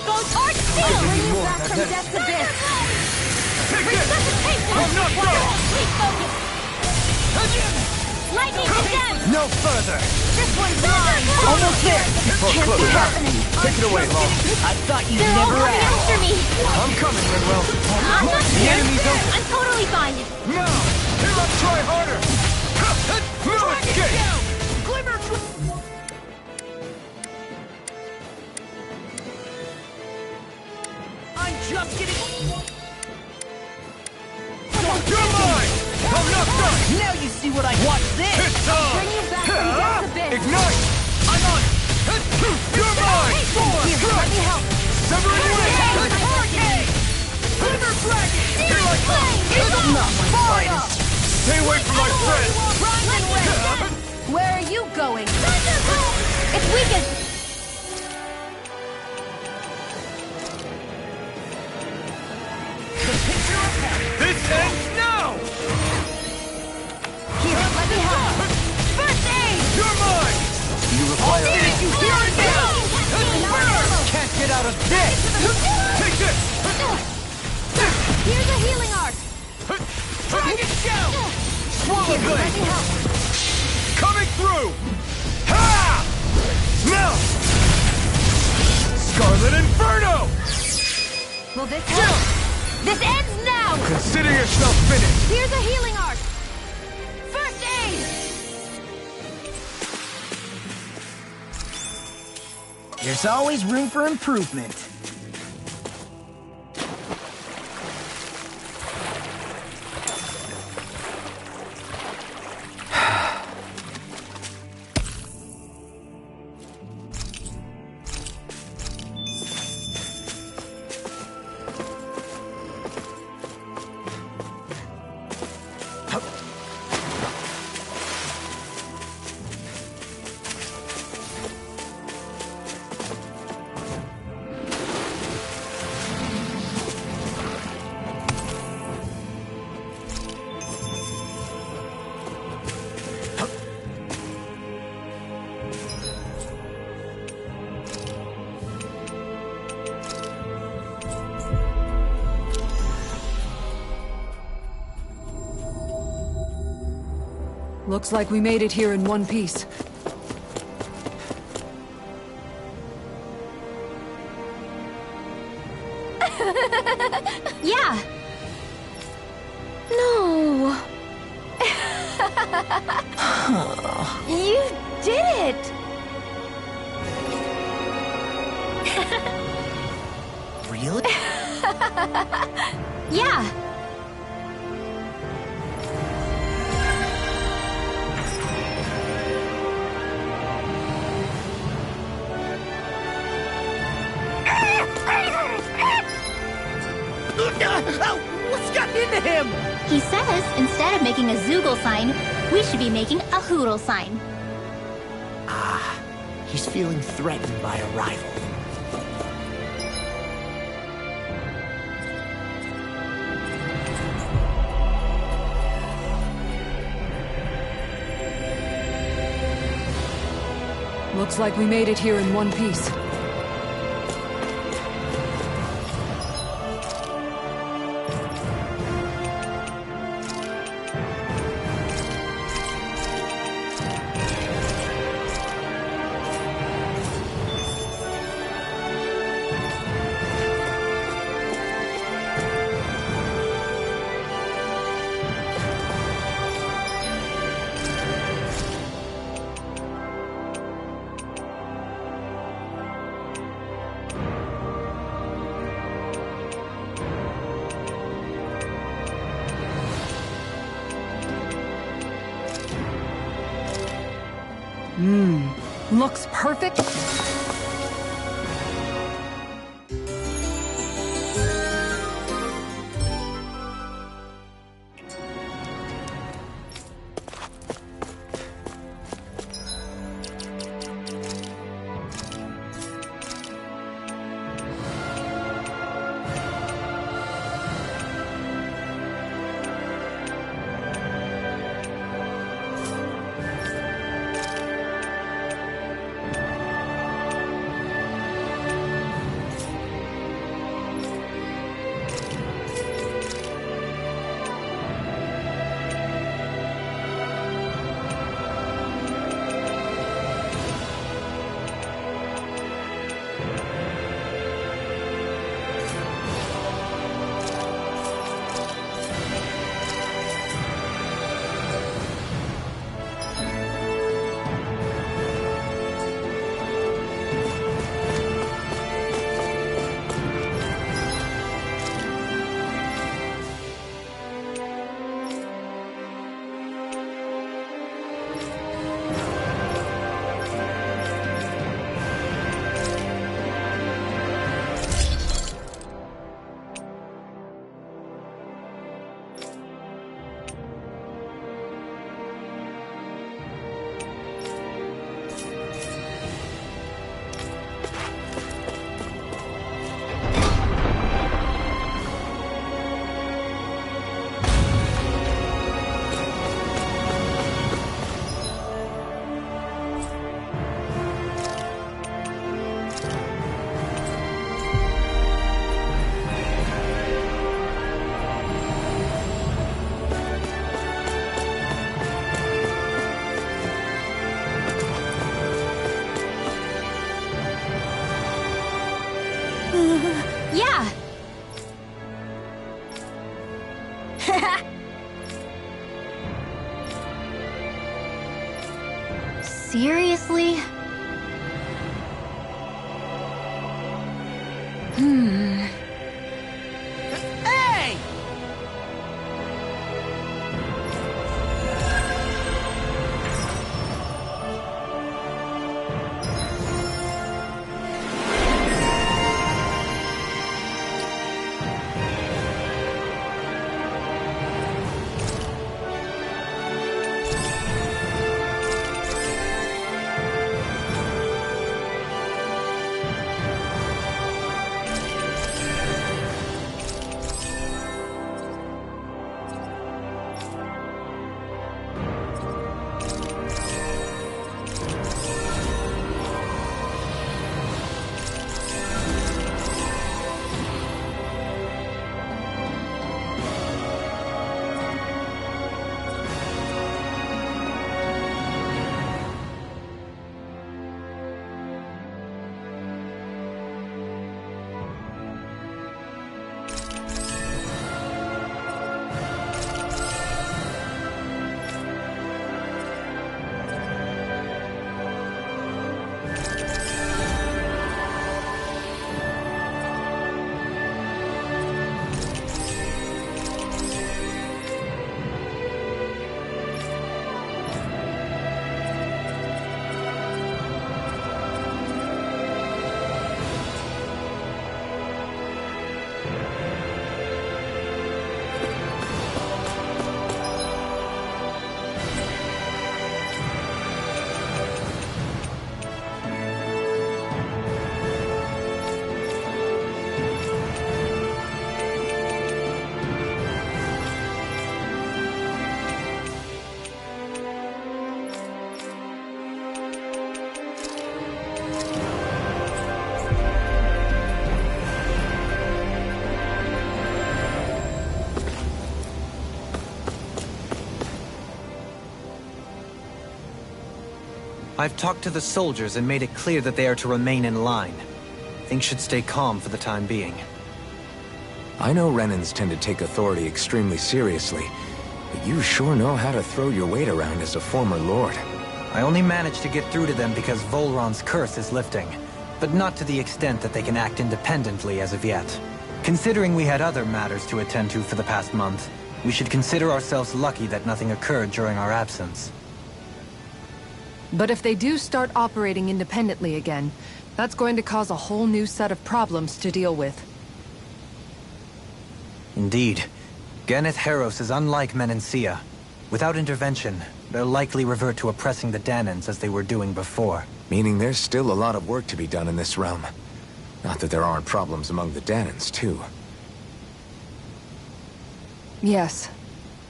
Those arch seals. Bring you back from death's abyss. Take this! Resuscitation. I'm not done! Please focus. Lightning condemned. No further! This one's mine. Almost there! Can't be happening. Take it away, Long. I thought you'd They're all never coming ask. after me. I'm coming, Manuel. I'm not The scared. enemy's open. I'm totally fine. Now! Here I try harder! No escape! Glimmer! I'm just getting... You're mine! I'm not done! Now you see what I... Watch this! It's on! Bring you back from death's abyss. Ignite! I'm on it! You're mine! Here, let me help. Severing Wind! Hurricane! Glimmer Dragon! Here I come! Not my finest! Stay away from my friend! Where are you going? It's weakened. This ends now! Here, let me help. First aid! You're mine! You require... You hear it now! Can't get out of this! Take this! Here's a healing arc. Dragon Shell! Swallow Here, let Blade! me help. Coming through! Ha! Now! Scarlet Inferno! Will this help? This ends now! Consider yourself finished! Here's a healing arc. First aid! There's always room for improvement. Looks like we made it here in one piece. Yeah. No. You did it! Really? Yeah. What's gotten into him? He says instead of making a Zoogle sign, we should be making a Hootle sign. Ah, he's feeling threatened by a rival. Looks like we made it here in one piece. Looks perfect. Yeah. Seriously? Hey! I've talked to the soldiers and made it clear that they are to remain in line. Things should stay calm for the time being. I know Renans tend to take authority extremely seriously, but you sure know how to throw your weight around as a former lord. I only managed to get through to them because Volron's curse is lifting, but not to the extent that they can act independently as of yet. Considering we had other matters to attend to for the past month, we should consider ourselves lucky that nothing occurred during our absence. But if they do start operating independently again, that's going to cause a whole new set of problems to deal with. Indeed. Ganeth Heros is unlike Menancia. Without intervention, they'll likely revert to oppressing the Danans as they were doing before. Meaning there's still a lot of work to be done in this realm. Not that there aren't problems among the Danans, too. Yes.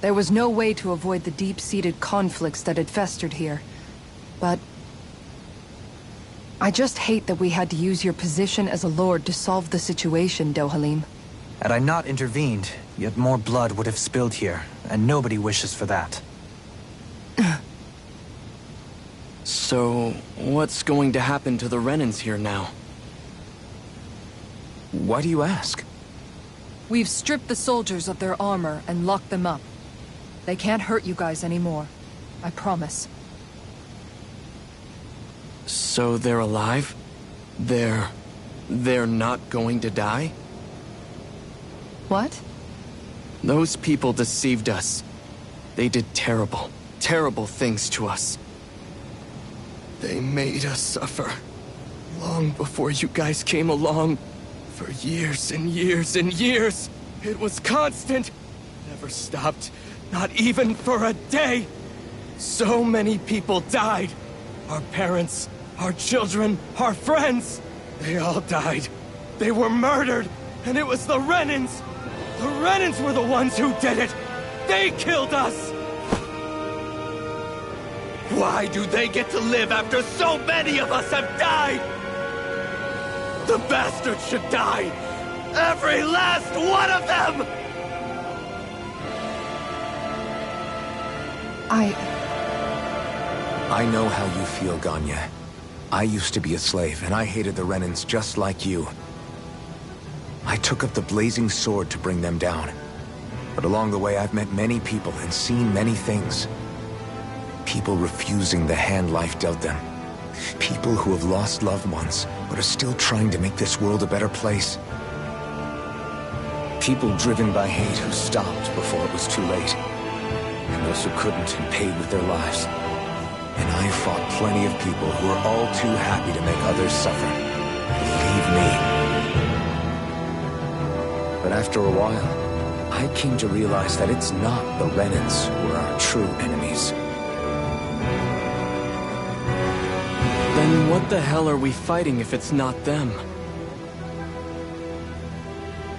There was no way to avoid the deep-seated conflicts that had festered here. But I just hate that we had to use your position as a lord to solve the situation, Dohalim. Had I not intervened, yet more blood would have spilled here, and nobody wishes for that. So, what's going to happen to the Renans here now? Why do you ask? We've stripped the soldiers of their armor and locked them up. They can't hurt you guys anymore. I promise. So they're alive? They're not going to die? What? Those people deceived us. They did terrible, terrible things to us. They made us suffer. Long before you guys came along. For years and years and years. It was constant. Never stopped. Not even for a day. So many people died. Our parents, our children, our friends. They all died. They were murdered. And it was the Renans. The Renans were the ones who did it. They killed us. Why do they get to live after so many of us have died? The bastards should die! Every last one of them! I know how you feel, Ganya. I used to be a slave, and I hated the Renans just like you. I took up the blazing sword to bring them down. But along the way, I've met many people and seen many things. People refusing the hand life dealt them. People who have lost loved ones, but are still trying to make this world a better place. People driven by hate who stopped before it was too late. And those who couldn't and paid with their lives. And I fought plenty of people who were all too happy to make others suffer. Believe me. But after a while, I came to realize that it's not the Renans who are our true enemies. Then what the hell are we fighting if it's not them?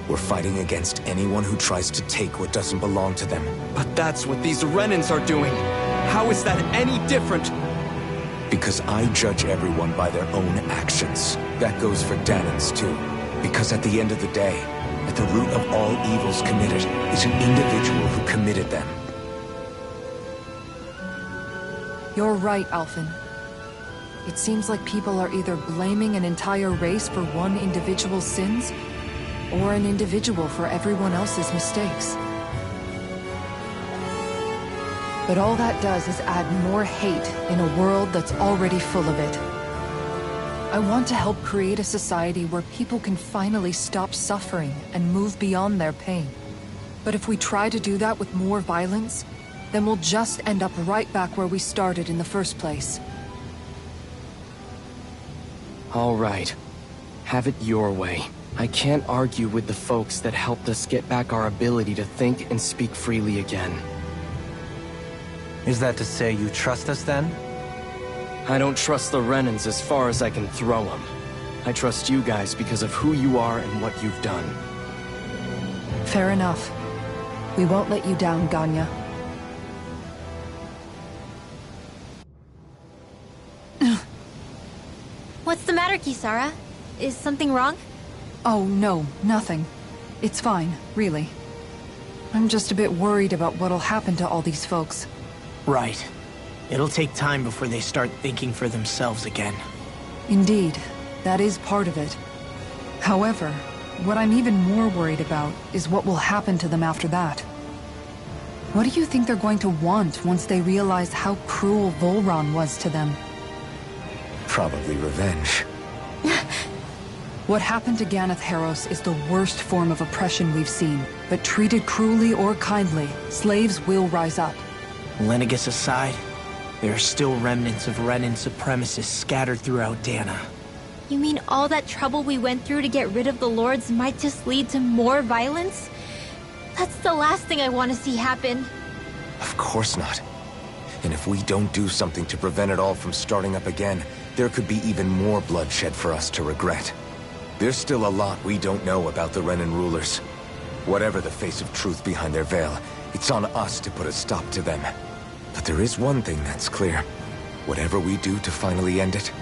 We're fighting against anyone who tries to take what doesn't belong to them. But that's what these Renans are doing. How is that any different? Because I judge everyone by their own actions. That goes for Danans too. Because at the end of the day, at the root of all evils committed is an individual who committed them. You're right, Alphen. It seems like people are either blaming an entire race for one individual's sins, or an individual for everyone else's mistakes. But all that does is add more hate in a world that's already full of it. I want to help create a society where people can finally stop suffering and move beyond their pain. But if we try to do that with more violence, then we'll just end up right back where we started in the first place. All right. Have it your way. I can't argue with the folks that helped us get back our ability to think and speak freely again. Is that to say you trust us then? I don't trust the Renans as far as I can throw them. I trust you guys because of who you are and what you've done. Fair enough. We won't let you down, Ganya. What's the matter, Kisara? Is something wrong? Oh, no, nothing. It's fine, really. I'm just a bit worried about what'll happen to all these folks. Right. It'll take time before they start thinking for themselves again. Indeed, that is part of it. However, what I'm even more worried about is what will happen to them after that. What do you think they're going to want once they realize how cruel Volron was to them? Probably revenge. What happened to Ganeth Haros is the worst form of oppression we've seen, but treated cruelly or kindly, slaves will rise up. Lenegis aside, there are still remnants of Renan supremacists scattered throughout Dana. You mean all that trouble we went through to get rid of the Lords might just lead to more violence? That's the last thing I want to see happen. Of course not. And if we don't do something to prevent it all from starting up again, there could be even more bloodshed for us to regret. There's still a lot we don't know about the Renan rulers. Whatever the face of truth behind their veil, it's on us to put a stop to them. But there is one thing that's clear. Whatever we do to finally end it,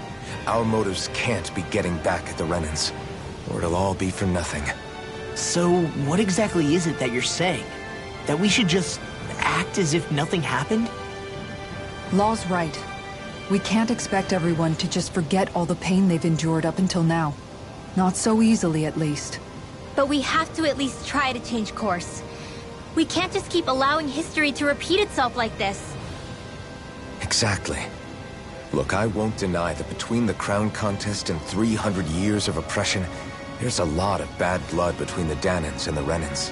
our motives can't be getting back at the Renans, or it'll all be for nothing. So, what exactly is it that you're saying? That we should just act as if nothing happened? Law's right. We can't expect everyone to just forget all the pain they've endured up until now. Not so easily, at least. But we have to at least try to change course. We can't just keep allowing history to repeat itself like this. Exactly. Look, I won't deny that between the crown contest and 300 years of oppression, there's a lot of bad blood between the Danans and the Renans.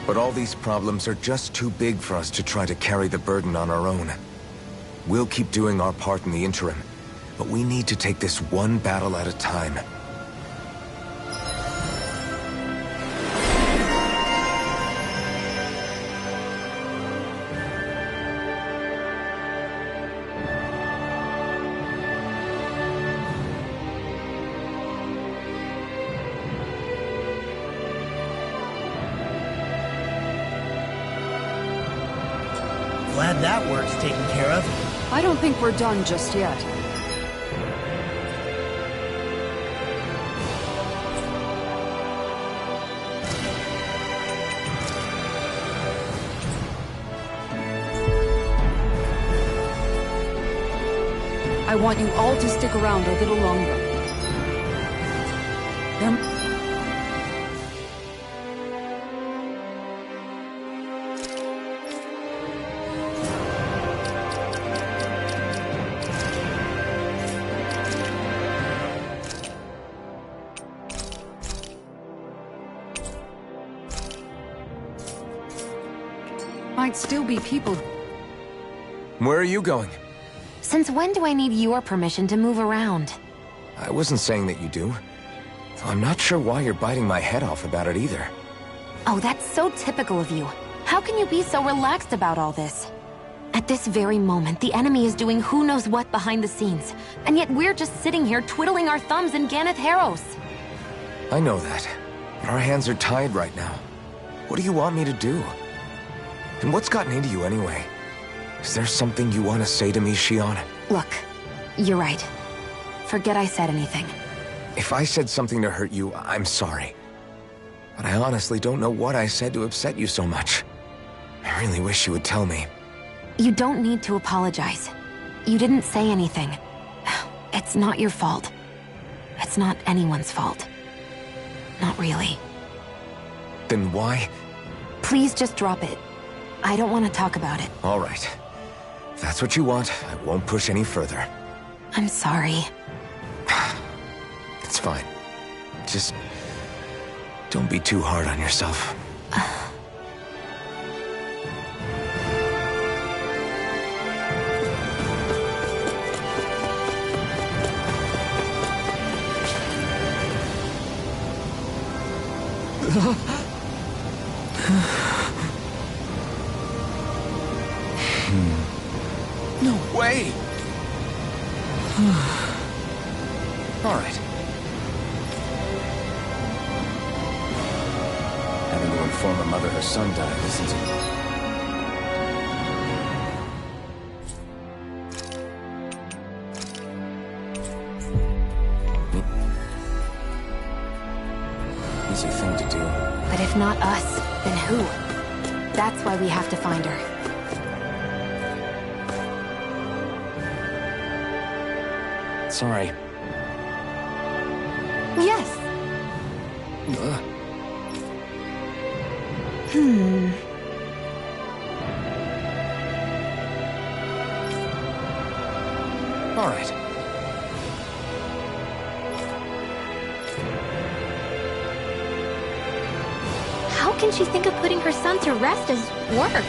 But all these problems are just too big for us to try to carry the burden on our own. We'll keep doing our part in the interim, but we need to take this one battle at a time. Glad that work's taken care of. I don't think we're done just yet. I want you all to stick around a little longer. Might still be people. Where are you going? Since when do I need your permission to move around? I wasn't saying that you do. Though I'm not sure why you're biting my head off about it either. Oh, that's so typical of you. How can you be so relaxed about all this? At this very moment, the enemy is doing who knows what behind the scenes. And yet we're just sitting here twiddling our thumbs in Ganeth Haros. I know that. But our hands are tied right now. What do you want me to do? And what's gotten into you anyway? Is there something you want to say to me, Shionne? Look, you're right. Forget I said anything. If I said something to hurt you, I'm sorry. But I honestly don't know what I said to upset you so much. I really wish you would tell me. You don't need to apologize. You didn't say anything. It's not your fault. It's not anyone's fault. Not really. Then why? Please just drop it. I don't want to talk about it. All right. If that's what you want, I won't push any further. I'm sorry. It's fine. Just don't be too hard on yourself. No way! All right. Having to inform a mother her son died isn't easy thing to do. But if not us, then who? That's why we have to find her. Sorry. Yes. All right. How can she think of putting her son to rest as work?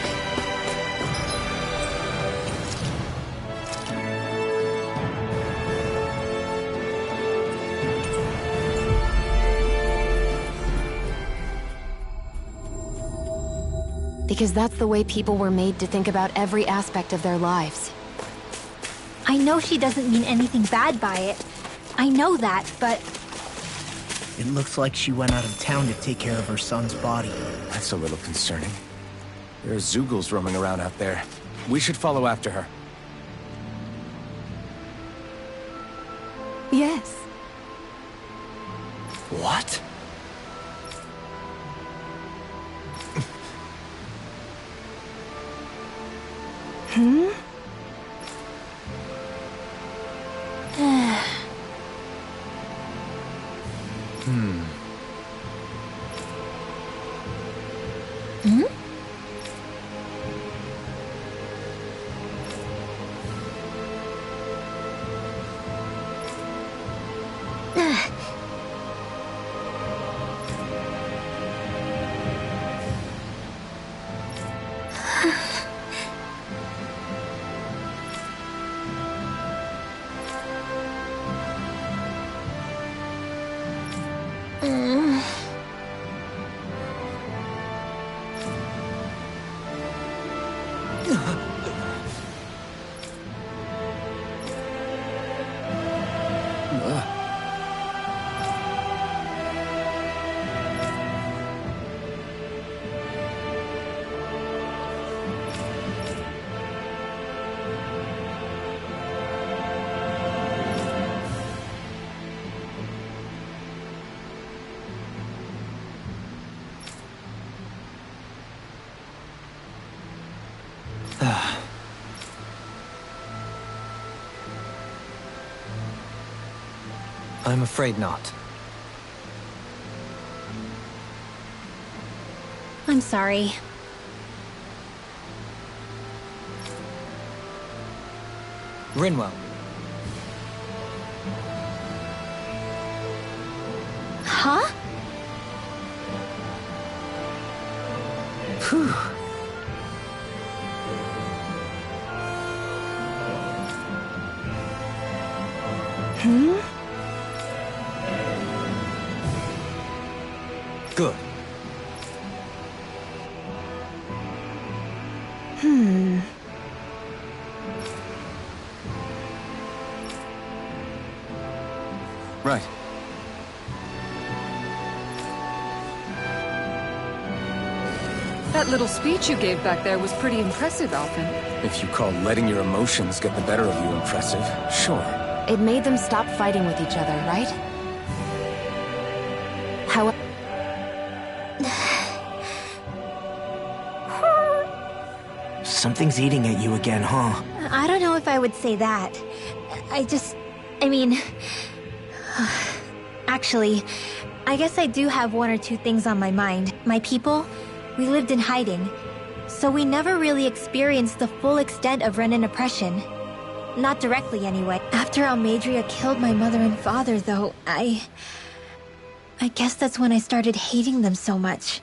Because that's the way people were made to think about every aspect of their lives. I know she doesn't mean anything bad by it. I know that, but... It looks like she went out of town to take care of her son's body. That's a little concerning. There are Zeugles roaming around out there. We should follow after her. Yes. What? I'm afraid not. I'm sorry. Rinwell. Huh? Phew. Good. Right. That little speech you gave back there was pretty impressive, Alphen. If you call letting your emotions get the better of you impressive, sure. It made them stop fighting with each other, right? However... Something's eating at you again, huh? I don't know if I would say that. I mean... Actually, I guess I do have one or two things on my mind. My people, we lived in hiding, so we never really experienced the full extent of Renan oppression. Not directly, anyway. After Almeidrea killed my mother and father, though, I guess that's when I started hating them so much.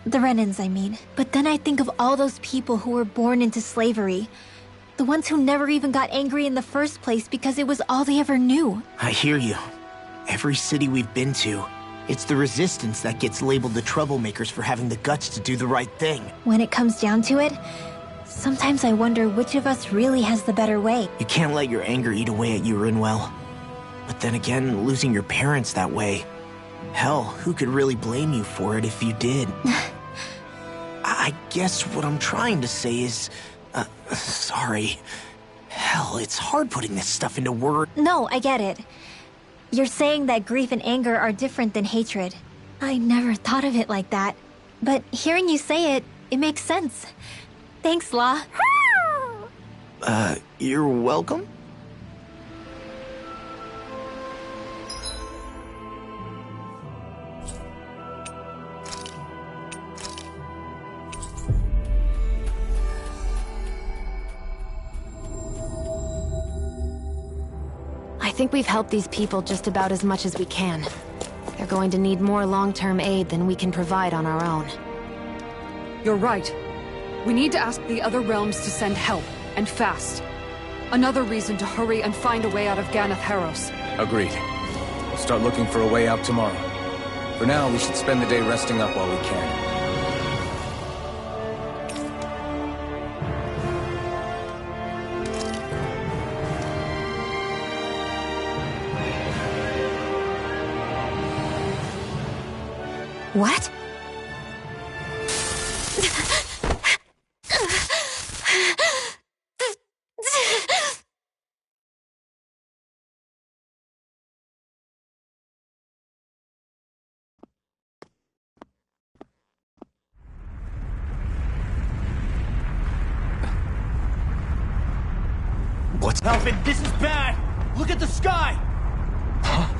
The Renans, I mean. But then I think of all those people who were born into slavery. The ones who never even got angry in the first place because it was all they ever knew. I hear you. Every city we've been to, it's the resistance that gets labeled the troublemakers for having the guts to do the right thing. When it comes down to it, sometimes I wonder which of us really has the better way. You can't let your anger eat away at you, Rinwell. But then again, losing your parents that way... Hell, who could really blame you for it if you did? I guess what I'm trying to say is... sorry. Hell, it's hard putting this stuff into words. No, I get it. You're saying that grief and anger are different than hatred. I never thought of it like that. But hearing you say it, it makes sense. Thanks, Law. You're welcome? I think we've helped these people just about as much as we can. They're going to need more long-term aid than we can provide on our own. You're right. We need to ask the other realms to send help, and fast. Another reason to hurry and find a way out of Ganath Haros. Agreed. We'll start looking for a way out tomorrow. For now, we should spend the day resting up while we can. What? What's... Alfred, this is bad! Look at the sky! Huh?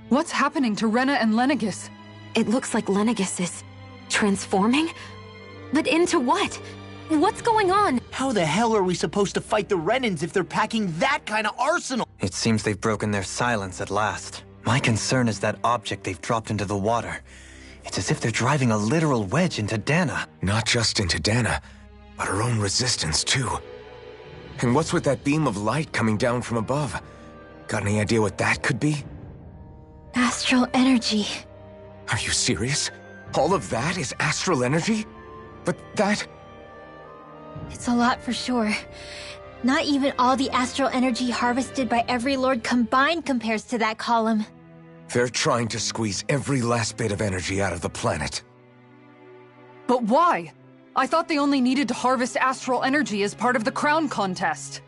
What's happening to Rena and Lenegis? It looks like Lenegis is... transforming? But into what? What's going on? How the hell are we supposed to fight the Renans if they're packing that kind of arsenal? It seems they've broken their silence at last. My concern is that object they've dropped into the water. It's as if they're driving a literal wedge into Dana. Not just into Dana, but her own resistance too. And what's with that beam of light coming down from above? Got any idea what that could be? Astral energy. Are you serious? All of that is astral energy? But that... It's a lot for sure. Not even all the astral energy harvested by every lord combined compares to that column. They're trying to squeeze every last bit of energy out of the planet. But why? I thought they only needed to harvest astral energy as part of the crown contest.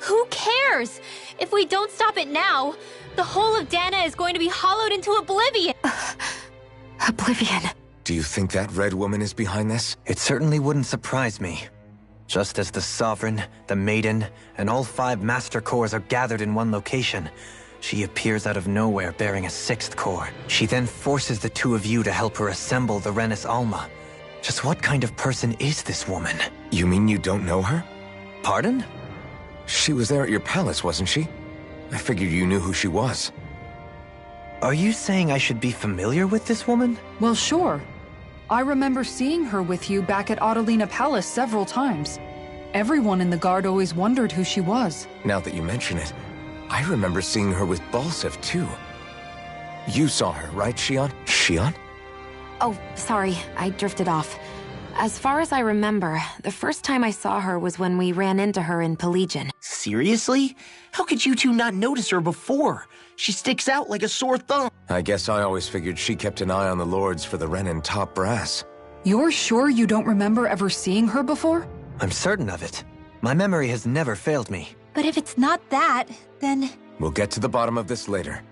Who cares? If we don't stop it now, the whole of Dana is going to be hollowed into oblivion! Oblivion. Do you think that Red Woman is behind this? It certainly wouldn't surprise me. Just as the Sovereign, the Maiden, and all 5 Master Cores are gathered in one location, she appears out of nowhere bearing a 6th core. She then forces the 2 of you to help her assemble the Renis Alma. Just what kind of person is this woman? You mean you don't know her? Pardon? She was there at your palace, wasn't she? I figured you knew who she was. Are you saying I should be familiar with this woman? Well, sure. I remember seeing her with you back at Adelina Palace several times. Everyone in the guard always wondered who she was. Now that you mention it, I remember seeing her with Balseph, too. You saw her, right, Shion? Shion? Oh, sorry, I drifted off. As far as I remember, the first time I saw her was when we ran into her in Pelagian. Seriously? How could you two not notice her before? She sticks out like a sore thumb. I guess I always figured she kept an eye on the lords for the Renan top brass. You're sure you don't remember ever seeing her before? I'm certain of it. My memory has never failed me. But if it's not that, then... We'll get to the bottom of this later.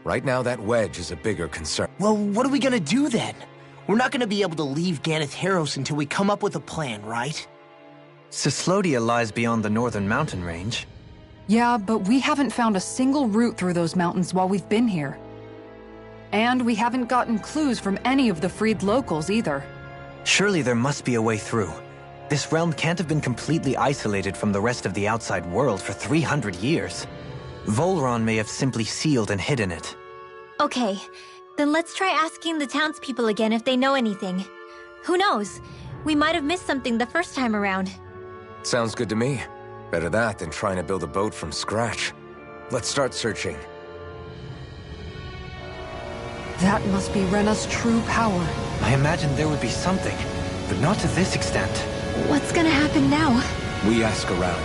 Right now, that wedge is a bigger concern. Well, what are we gonna do then? We're not gonna be able to leave Ganath Haros until we come up with a plan, right? Cyslodia lies beyond the northern mountain range. Yeah, but we haven't found a single route through those mountains while we've been here. And we haven't gotten clues from any of the freed locals either. Surely there must be a way through. This realm can't have been completely isolated from the rest of the outside world for 300 years. Volron may have simply sealed and hidden it. Okay, then let's try asking the townspeople again if they know anything. Who knows? We might have missed something the first time around. Sounds good to me. Better that than trying to build a boat from scratch. Let's start searching. That must be Rena's true power. I imagined there would be something, but not to this extent. What's gonna happen now? We ask around.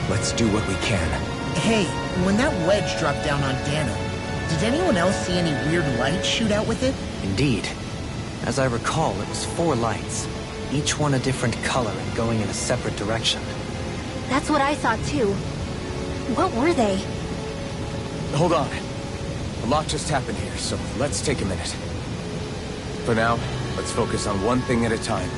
Let's do what we can. Hey, when that wedge dropped down on Dano, did anyone else see any weird lights shoot out with it? Indeed. As I recall, it was 4 lights, each one a different color and going in a separate direction. That's what I saw too. What were they? Hold on. A lot just happened here, so let's take a minute. For now, let's focus on one thing at a time.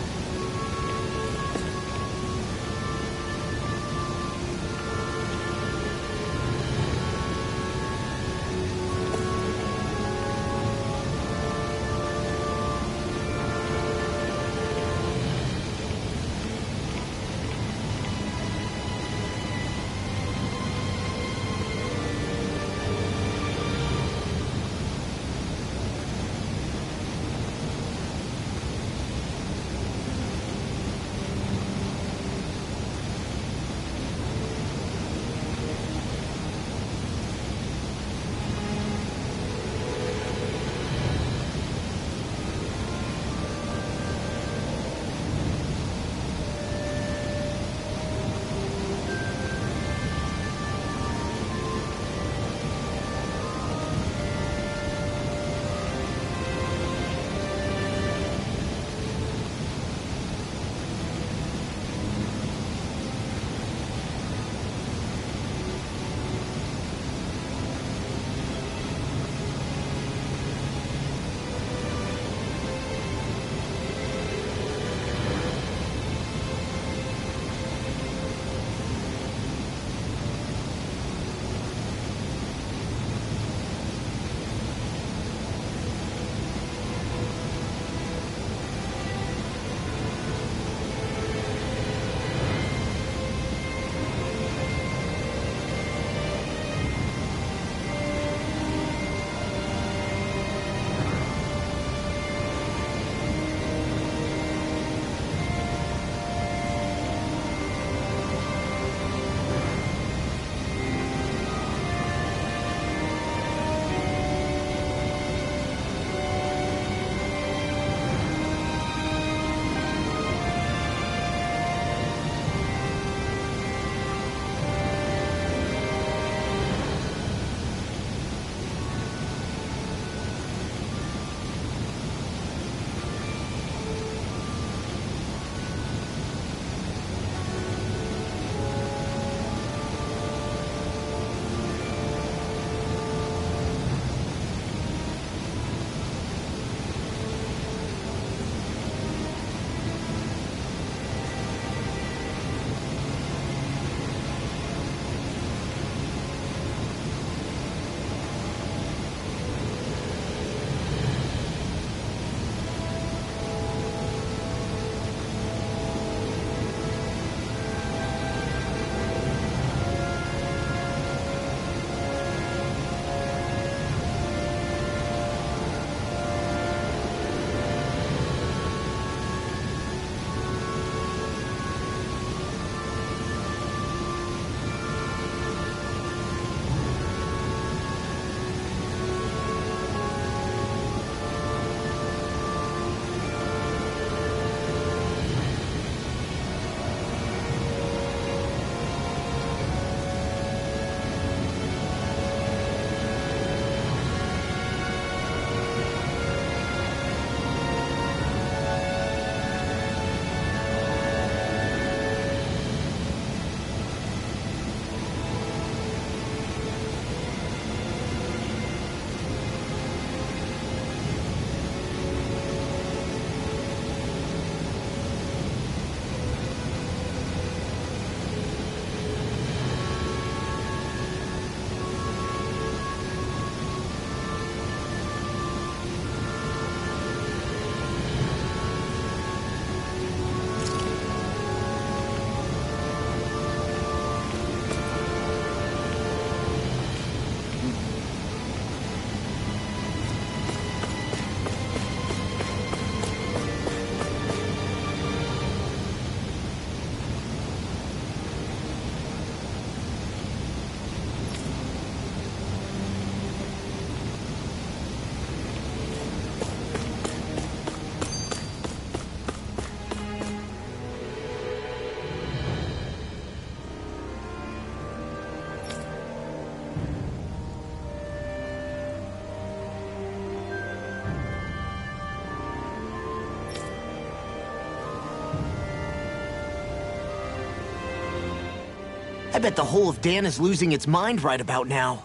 I bet the whole of Dan is losing its mind right about now.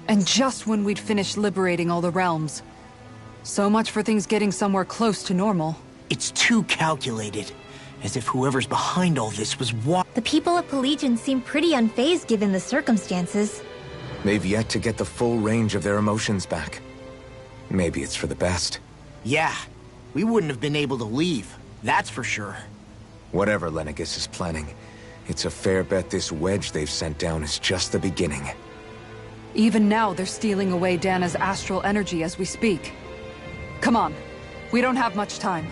And just when we'd finished liberating all the realms. So much for things getting somewhere close to normal. It's too calculated. As if whoever's behind all this was The people of Pelegion seem pretty unfazed given the circumstances. They've yet to get the full range of their emotions back. Maybe it's for the best. Yeah, we wouldn't have been able to leave. That's for sure. Whatever Lenegis is planning, it's a fair bet this wedge they've sent down is just the beginning. Even now, they're stealing away Dana's astral energy as we speak. Come on. We don't have much time.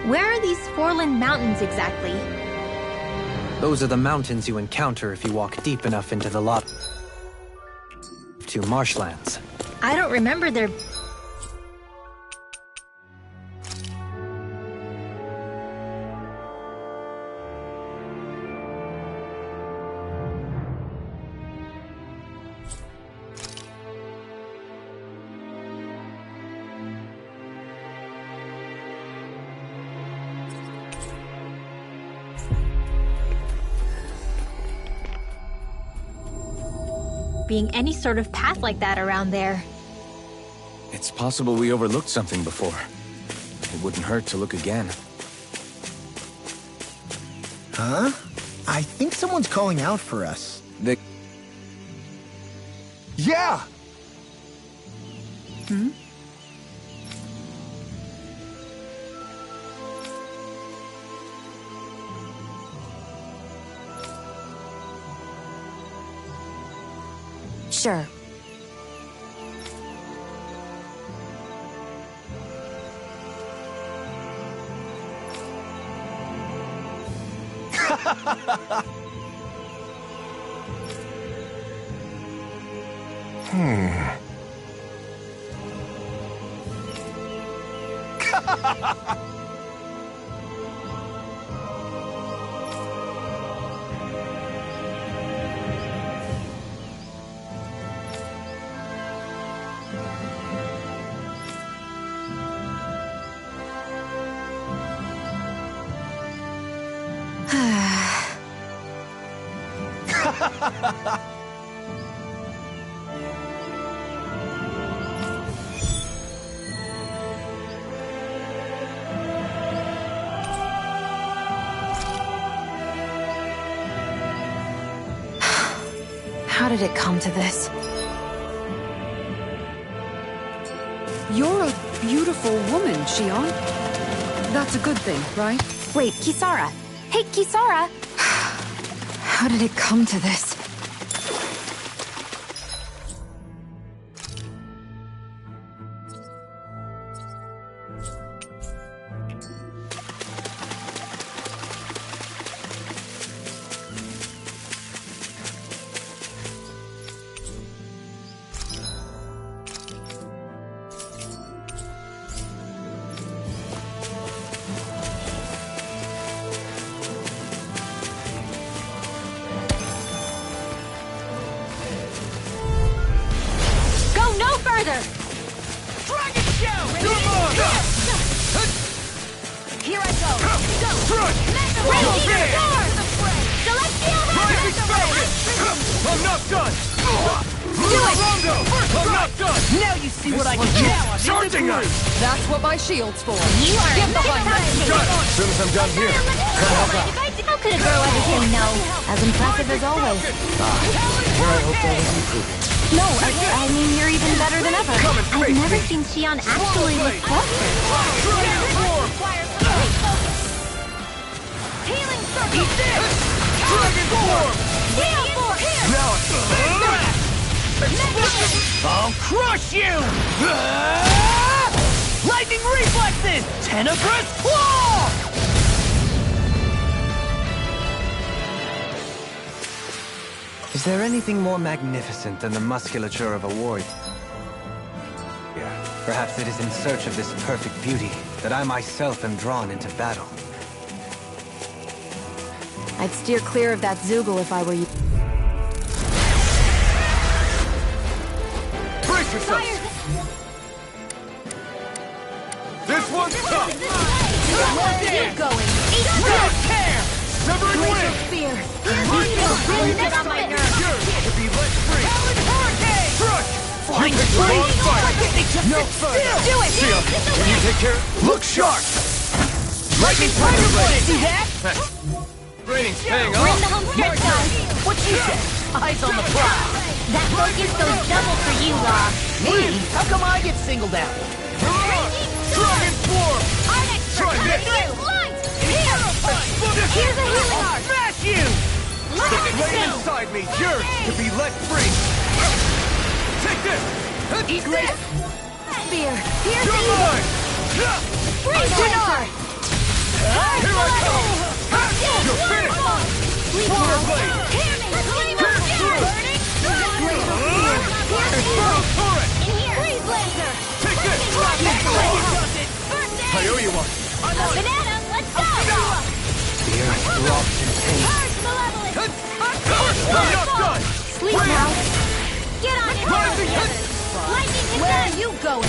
Where are these Forland Mountains exactly? Those are the mountains you encounter if you walk deep enough into the lot to marshlands. I don't remember there... being any sort of path like that around there. It's possible we overlooked something before. It wouldn't hurt to look again. Huh? I think someone's calling out for us. Yeah! Hmm? Sure. How did it come to this? You're a beautiful woman, Shionne. That's a good thing, right? Wait, Kisara! Hey, Kisara! How did it come to this? That's what my shield's for. You are Get behind me. As soon as I'm done here, come help out. How could a girl ever say no? As impressive as always. Here I hoped I was improving. No, I mean, you're even better than ever. I've never seen Shionne actually look flustered. Healing circle! Eat this! Dragon form! Heal for him! Now it's I'll crush you! Lightning reflexes! Tenebrous claw! Is there anything more magnificent than the musculature of a warrior? Perhaps it is in search of this perfect beauty that I myself am drawn into battle. I'd steer clear of that Zoogle if I were you. Brace yourself! This one's tough! Where are you going? Severing Glacial Wind! Spear. Brilliant Get on my discovery! nerves. Yours to be let free! Crush! Flying You picked the wrong fight! No further. Do it. Seal, when you take care, look sharp! Lightning Tiger Blade! See that? Training's paying We're in off! the home stretch, guys. What you say? Eyes on the prize. That focus goes double for you, Law. Me? How come I get singled out? Dragon Swarm! Our next Try person this. is light. Here's a healing art. Smash you! The flame inside me, yours to be let free! Take this! Eat this. Spear. Here's You're evil. mine! Freeze Dinar. Here I come! You're finished! Solar Blade! Pierce through! Burrow Turret! Freeze Lancer. Take this! I owe you one! Banana, let's go. The earth throbs in pain. Charge Malevolent. I'm not done! Sleep now. Get on it. Rising Head! Lightning is Where are you going?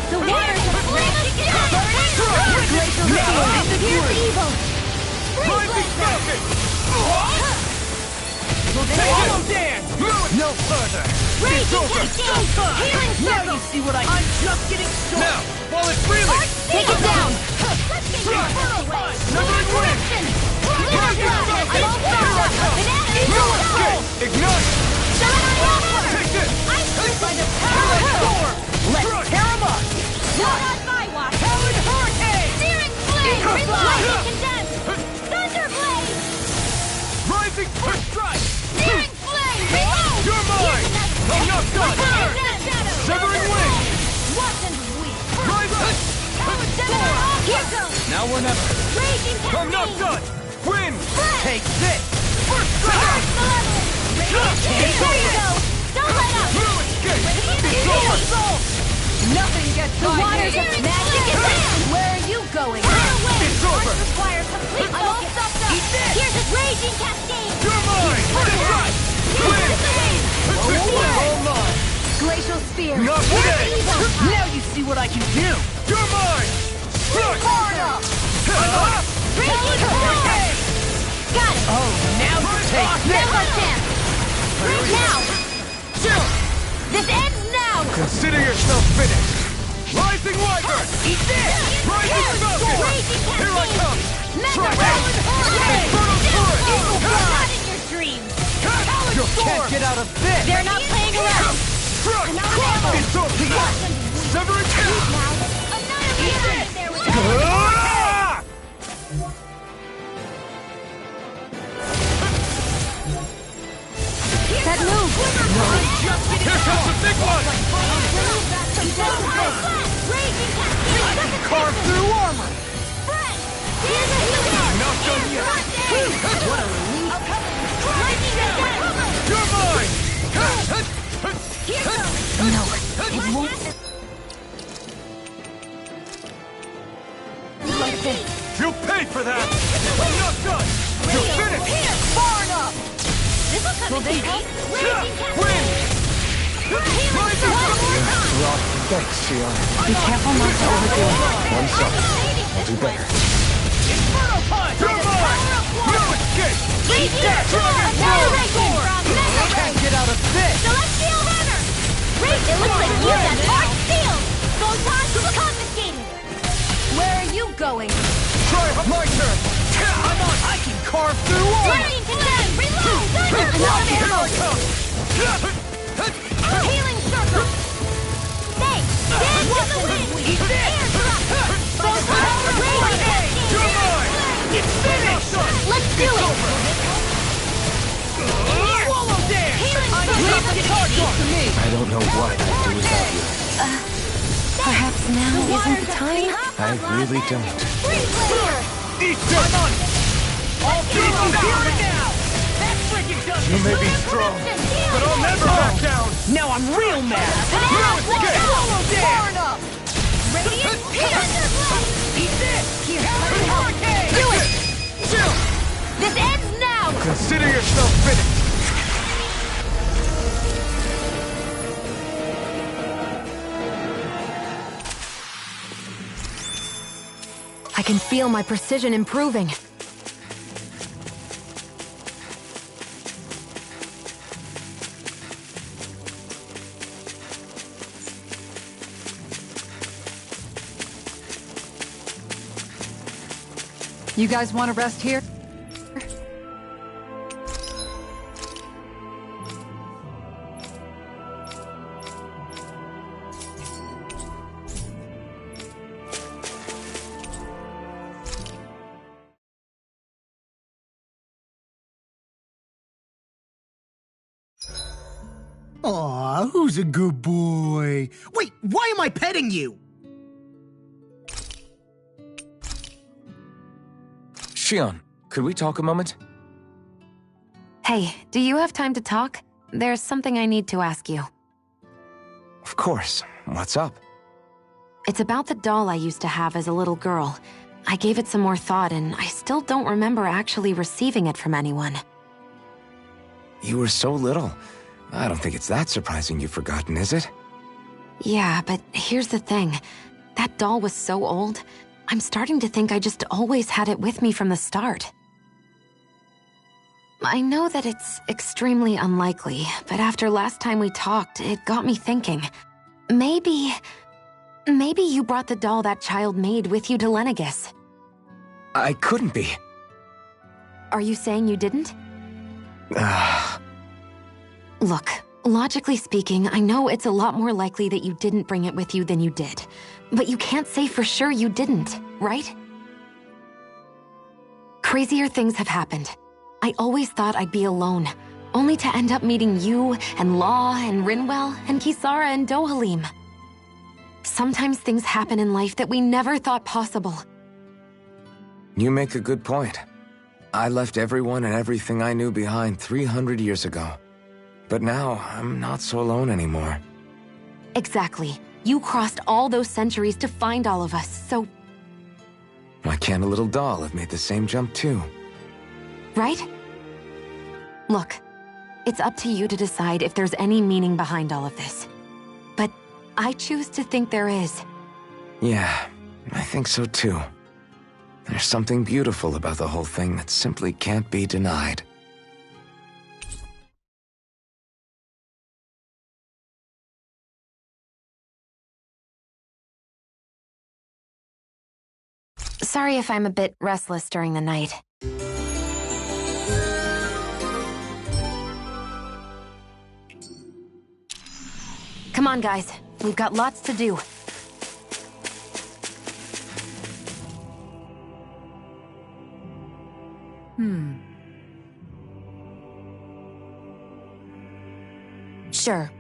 The waters of flame of Glacial Spear. Here's evil. Freeze Rising Lancer. Falcon! Hollow Dance! No further! Raging Cascade. Healing Now Circle. you see what I'm just getting started. Now, while it's reeling! Take it down. Let's get your Severing Wind! I'm all fired up. Banana. Ignite! Take this! By the power of storm. Let's tear 'em up. Not on my watch. Howard Hurricane. Searing Flame. Lightning Condense. Thunder Blade. Rising First Strike! Searing Flame. Reload. You're mine! I'm not done! Severing Wind! Watson's weak. Rising! Storm. Here goes. Now or never! Raging Cascade. I'm not done! Wind! Take this. First Strike! There you go. Don't let up. Blue Escape! It's over! Nothing gets the waters of magic is down. Where are you going? It's over! Require complete I'm all stopped up. Here's a Raging Cascade. You're mine! First Strike! Wind! This one's all mine! Glacial Spear. Not today! Now you see what I can do. You're mine! Strike! Raging Hurricane. Got it. Oh, now you take There's our chance. Now. Chill! This ends now. Consider yourself finished! Rising Wyvern! Eat this. Rising Falcon! Raging Here I Cascade. come! Mega Try Ray. Infernal Turret! Not in your dreams. You can't get out of this! They're not playing around. Struck! It's over! Sever it down! Now, annihilate there with Ah! that move. Here comes the big one! Raging Cascade. Carve through armor! Here's a healing. Not done yet! What a relief. Lightning Condense. You're mine! No, it won't. Like this. You'll pay for that! I'm not done! You're finished! Far enough. This will come in handy. Raging Win! Cascade. Thanks, Shion. Be careful not to overdo it. One second. I'll do better. Inferno punch. You're mine! No escape! Annihilation from Mega Ray. Can't get out of this. Celestial Runner. It looks like you got Arch Field. Photon confiscated. Where are you going? Try my turn! I'm on. I can carve through armor. Flying Condense. Reload. Thunder. Here I come! Healing Circle. Thanks. Dance with the wind. Eat this. Photon. You're mine! It's finished. Let's do it. Swallow dance. Healing I'm Circle. leaving the target to me. I don't know what I'd do without you. Perhaps now isn't the time? I really don't. Freeze Laser. Eat this! I'm on it. All through here and now. That's You may be strong, but I'll never back down! Now I'm real mad! Burn up! Radiant Eat this! Here, hurricane! Do it! This ends now! Consider yourself finished! I can feel my precision improving. You guys want to rest here? Aw, who's a good boy? Wait, why am I petting you? Shion, could we talk a moment? Hey, do you have time to talk? There's something I need to ask you. Of course. What's up? It's about the doll I used to have as a little girl. I gave it some more thought, and I still don't remember actually receiving it from anyone. You were so little. I don't think it's that surprising you've forgotten, is it? Yeah, but here's the thing. That doll was so old, I'm starting to think I just always had it with me from the start. I know that it's extremely unlikely, but after last time we talked, it got me thinking. Maybe you brought the doll that child made with you to Lenegis. I couldn't be. Are you saying you didn't? Look, logically speaking, I know it's a lot more likely that you didn't bring it with you than you did. But you can't say for sure you didn't, right? Crazier things have happened. I always thought I'd be alone, only to end up meeting you, and Law, and Rinwell, and Kisara, and Dohalim. Sometimes things happen in life that we never thought possible. You make a good point. I left everyone and everything I knew behind 300 years ago. But now, I'm not so alone anymore. Exactly. You crossed all those centuries to find all of us, so... Why can't a little doll have made the same jump too? Right? Look, it's up to you to decide if there's any meaning behind all of this. But I choose to think there is. Yeah, I think so too. There's something beautiful about the whole thing that simply can't be denied. Sorry if I'm a bit restless during the night. Come on, guys. We've got lots to do. Sure.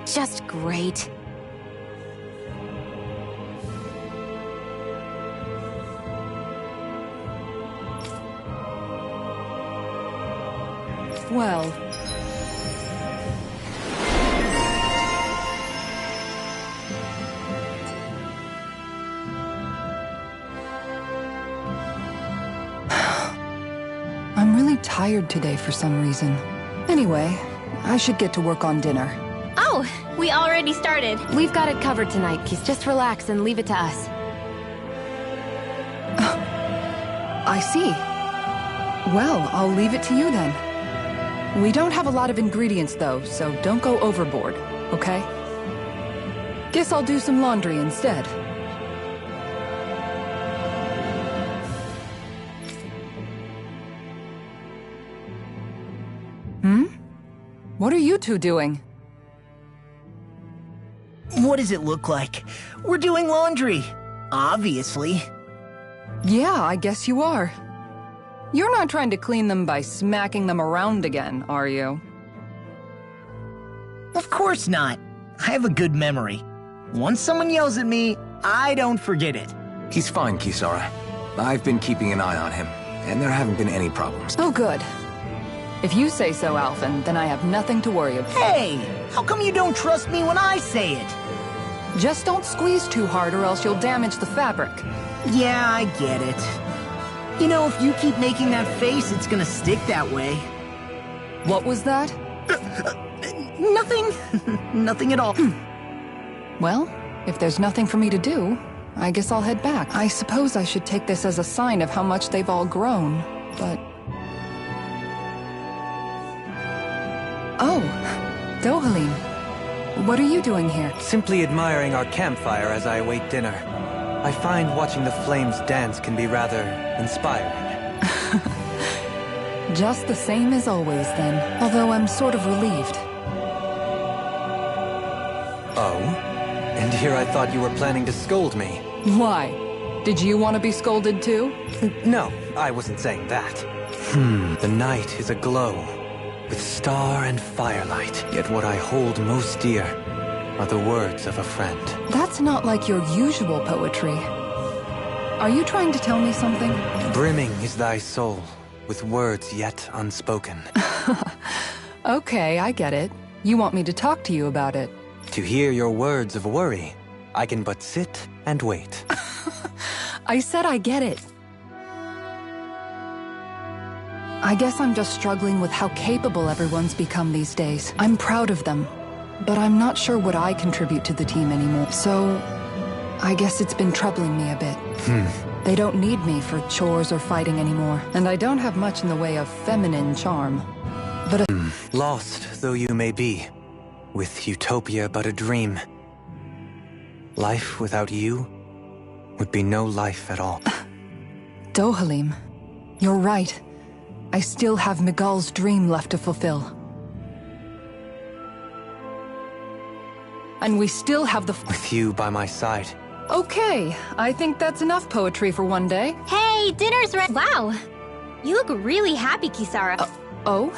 Just great. Well... I'm really tired today for some reason. Anyway, I should get to work on dinner. Oh, we already started. We've got it covered tonight, Keith. Just relax and leave it to us. I see. Well, I'll leave it to you then. We don't have a lot of ingredients though, so don't go overboard, okay? Guess I'll do some laundry instead. What are you two doing? What does it look like? We're doing laundry. Obviously. Yeah, I guess you are. You're not trying to clean them by smacking them around again, are you? Of course not. I have a good memory. Once someone yells at me, I don't forget it. He's fine, Kisara. I've been keeping an eye on him, and there haven't been any problems. Oh, good. If you say so, Alphen, then I have nothing to worry about. Hey! How come you don't trust me when I say it? Just don't squeeze too hard or else you'll damage the fabric. Yeah, I get it. You know, if you keep making that face, it's gonna stick that way. What was that? Nothing. Nothing at all. Well, if there's nothing for me to do, I guess I'll head back. I suppose I should take this as a sign of how much they've all grown, but... Oh, Dohalim. What are you doing here? Simply admiring our campfire as I await dinner. I find watching the flames dance can be rather inspiring. Just the same as always, then. Although I'm sort of relieved. Oh? And here I thought you were planning to scold me. Why? Did you want to be scolded too? No, I wasn't saying that. The night is aglow with star and firelight. Yet what I hold most dear are the words of a friend. That's not like your usual poetry. Are you trying to tell me something? Brimming is thy soul with words yet unspoken. Okay, I get it. You want me to talk to you about it. To hear your words of worry, I can but sit and wait. I said I get it. I guess I'm just struggling with how capable everyone's become these days. I'm proud of them, but I'm not sure what I contribute to the team anymore. So, I guess it's been troubling me a bit. They don't need me for chores or fighting anymore, and I don't have much in the way of feminine charm. But Lost though you may be, with utopia but a dream, life without you would be no life at all. Dohalim, you're right. I still have Miguel's dream left to fulfill. And we still have the... With you by my side. Okay, I think that's enough poetry for one day. Hey, dinner's ready. Wow, you look really happy, Kisara. Oh?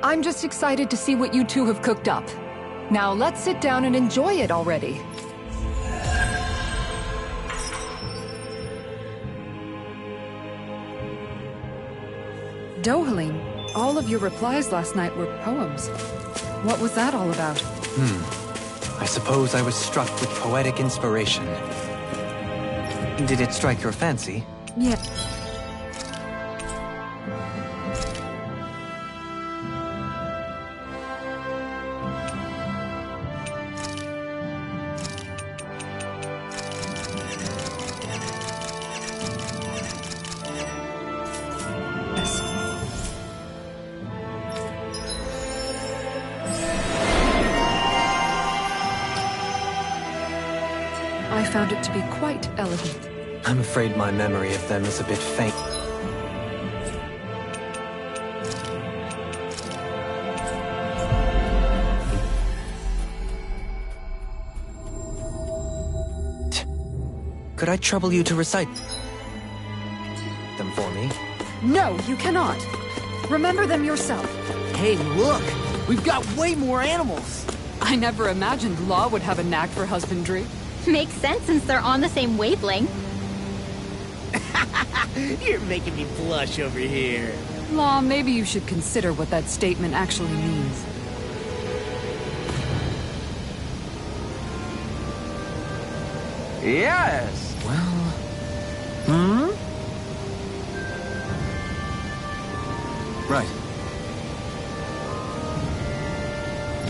I'm just excited to see what you two have cooked up. Now let's sit down and enjoy it already. Dohalim, all of your replies last night were poems. What was that all about? I suppose I was struck with poetic inspiration. Did it strike your fancy? Yeah. I found it to be quite elegant. I'm afraid my memory of them is a bit faint. Could I trouble you to recite them for me? No, you cannot. Remember them yourself. Hey, look! We've got way more animals! I never imagined Law would have a knack for husbandry. Makes sense since they're on the same wavelength. You're making me blush over here. Law, maybe you should consider what that statement actually means. Yes! Well... Right.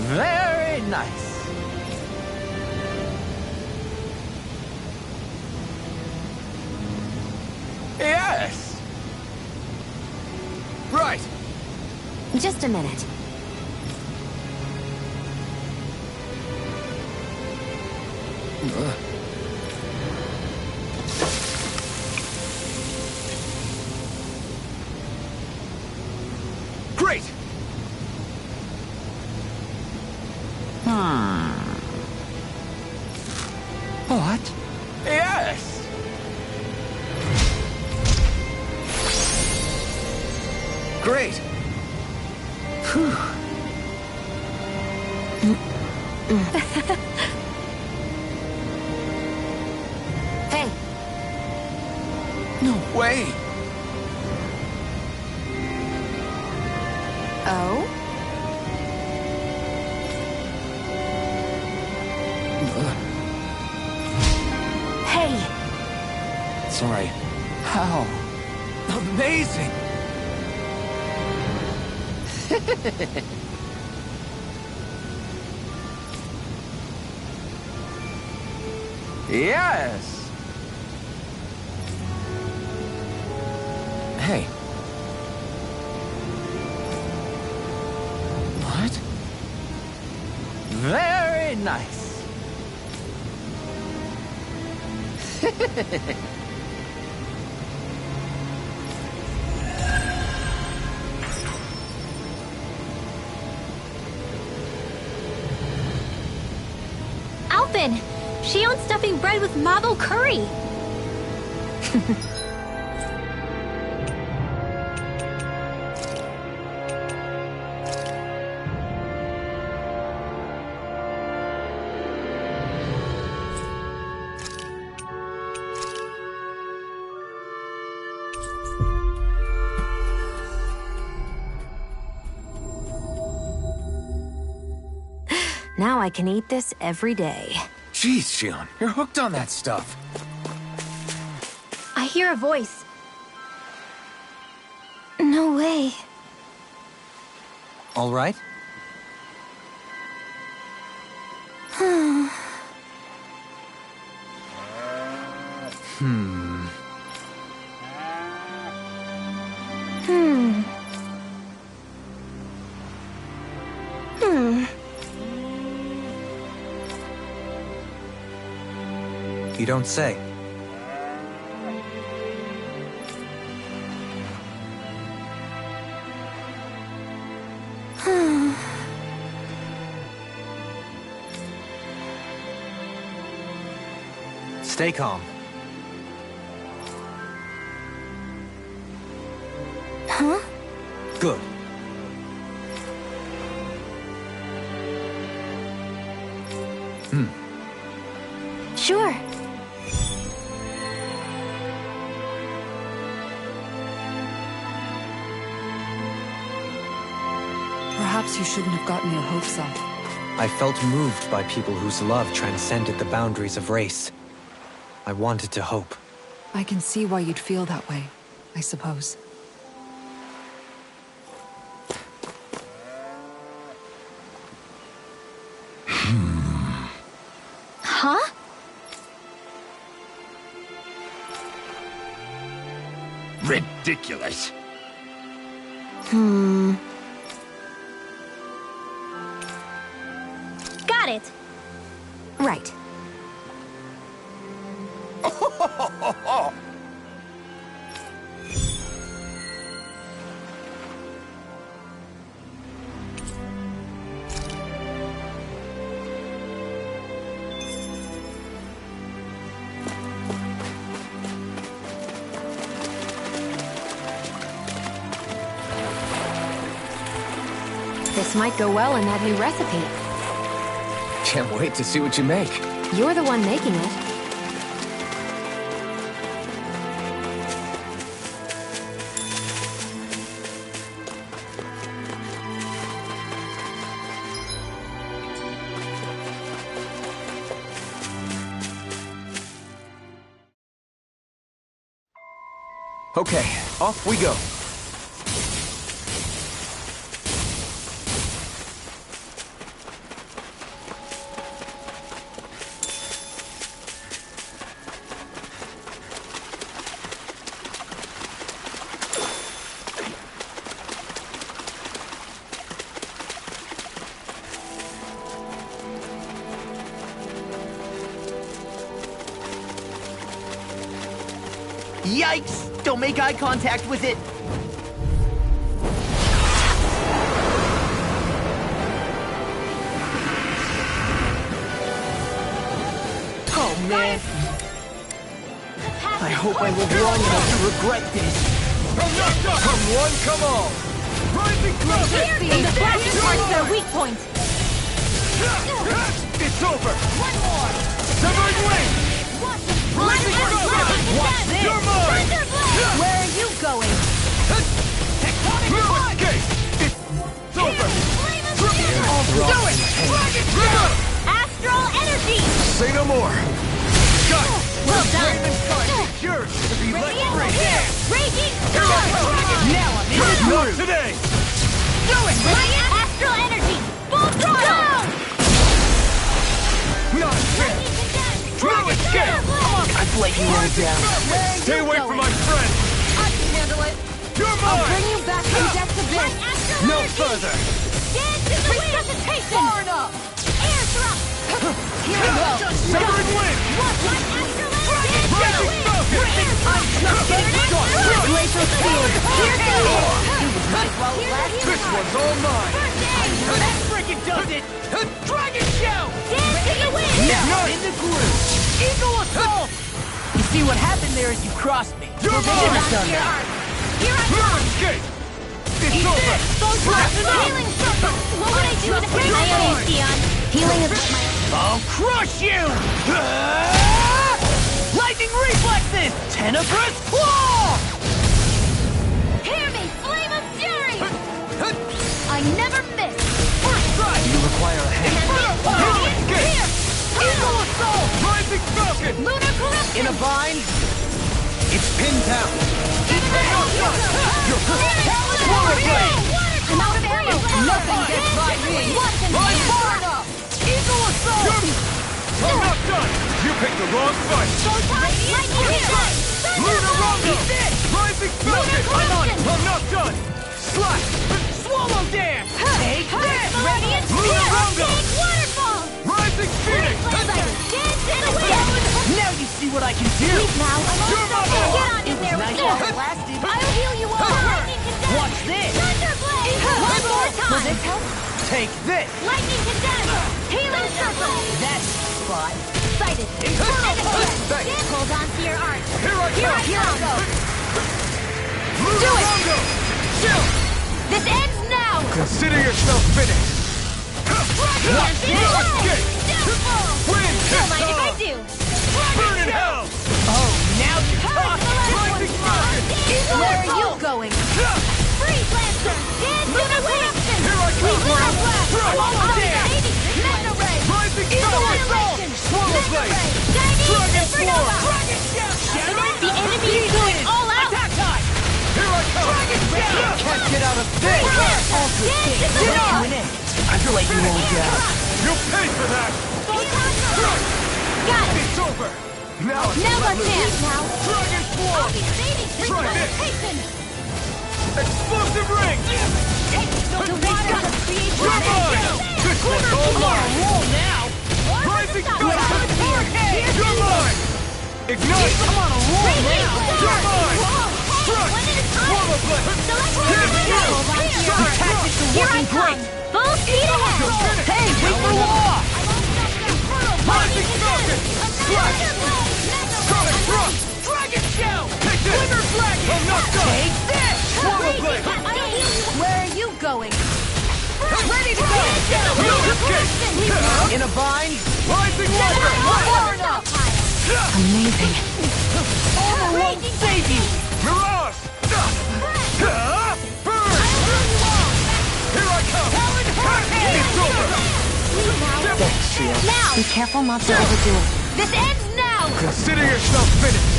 Very nice. Yes! Right! Just a minute. Great! great. Whew. Hey. No way. Oh? Hey. It's all right. How? Amazing. Yes. Hey. What? Very nice. Alphen! She owns stuffing bread with Mabo curry! Now I can eat this every day. Jeez, Xion, you're hooked on that stuff. I hear a voice. No way. All right? You don't say. Stay calm. Huh? Good. Sure. Perhaps you shouldn't have gotten your hopes up. I felt moved by people whose love transcended the boundaries of race. I wanted to hope. I can see why you'd feel that way, I suppose. Huh? Ridiculous. Got it! Right. This might go well in that new recipe. Can't wait to see what you make. You're the one making it. Okay, off we go. Yikes! Don't make eye contact with it! Oh, man. I hope I live long enough to regret this. Come one, come all. Rising Falcon! And the flashes marks their weak point. It's over! One more. Severing Wing! Rising Falcon! Watch this. You're mine! Thunderblade! Where are you going? Tectonic escape! It's over! Do it! Astral energy! Say no more! Got it! Well done. It's yours to be let free! Raging Here I come! Now I'm in the Not today! Do it! Radiant astral energy! Full throttle! Not a chance! No escape! I've let you all down. Stay away from my friend! I can handle it. You're I'll mine! bring you back from death's abyss. No further! Dance in the wind! Resuscitation! Far enough! Air thrust! Here I go! Severing Wing! Watch my astral energy! Rising Falcon! I'm just getting started! Glacial speed! Here's the air! This one's all mine! That frickin' does it! Dragon Show! Dance in the wind! Now in the groove! Eagle Assault! You see what happened there is you crossed me. You're Hold mine! on to your arc. Here I No come! escape! It's over! Those blocks with healing circle! What would I do with a I owe you, Sion. Healing is my... I'll crush you! Lightning reflexes! Tenebrous claw! Hear me, flame of fury! I never miss! First strike! You require a hand. Here! Eagle Assault! Rising Falcon! Lunar corruption! In a bind, it's pinned down. I'm out of ammo! Nothing gets by me! I'm far enough! Eagle Assault! I'm not done! You picked the wrong fight! Lunar Rondo! Rising Falcon! I'm not done! Slash! Swallow Dance! Take this! Radiant Lunar Spear! Rondo! Big waterfall! Rising Phoenix! Dance in the wind! Now you see what I can do! Leave now! You're my Get boy! on in there with Nice you! while it lasted. I'll heal you all! Lightning condemned! Watch this! Thunderblade! One more time! Will this help? Take this! Lightning condemned! Healing circle! That's spot. Sighted! Infernal Punch! Thanks! Hold on to your arc! Here I come! Here I go! Lunar Rondo! Chill! This ends now! Consider yourself finished. No escape! Wind! Don't mind if I do! Burn in hell! Oh, now you're talking! Rising Falcon! Where are you going? Freeze Lancer! Dance in the wind! Here I come! Lunar Blast! Swallow Dance! Mega Ray! Rising Eagle Falcon! Annihilation! Swallow Mega Blade! Ray! Chinese Dragon Supernova! Dragon The enemy is going all out! Attack time! Here I come! Can't get out of this! Dance in the wind! I've let you all down. You'll pay for that! Got it! It's over! Now it's Now let let's loose. dance now! Dragon I'll Swarm! be saving this Try this. meditation! Explosive ring! The water will create You're mine! This one's all mine! Roll now! Rising Falcon! You're mine! Ignite! I'm on a roll now! You're mine! Strike! Swallow Blade! The tactics are working great! Full speed ahead! Hey, wait for law! Rising Falcon! Slash! Sonic Thrust! Dragon Show! Take this! Glimmer Flag! I'm not done! Take this! Swallow Blade! Where are you going? Ready to go! No escape! In a bind? Rising Walker! Far enough! Amazing. Armor won't save you! Mirage! Burn! Here I come! It's over! Now! Be careful not to overdo it. This ends now! Consider yourself finished.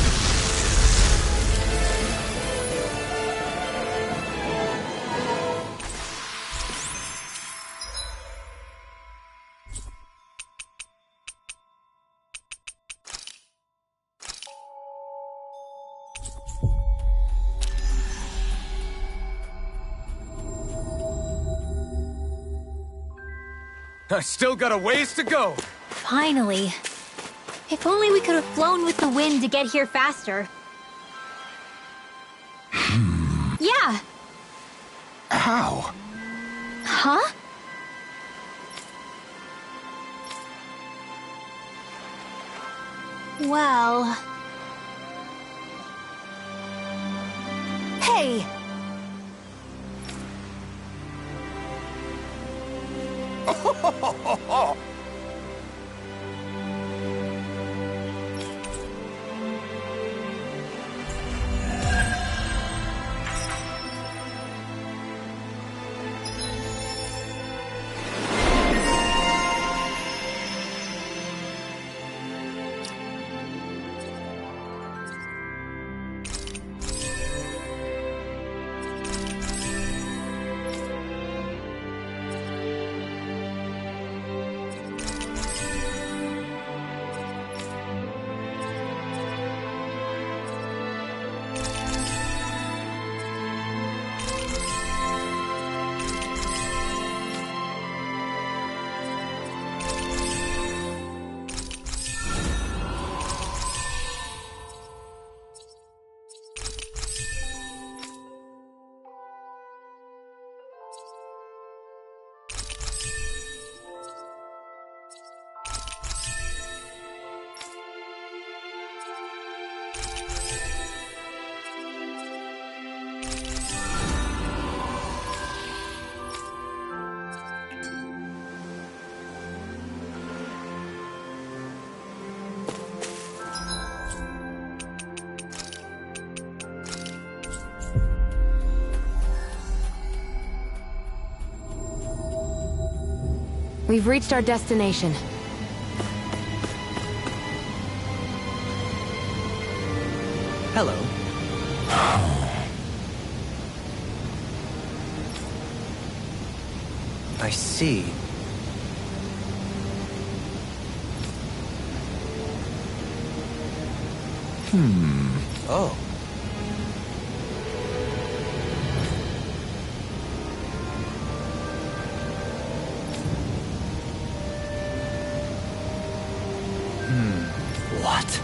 I still got a ways to go. Finally. If only we could have flown with the wind to get here faster. Yeah. How? Huh? Well... Hey! We've reached our destination. Hello. I see. Oh. What?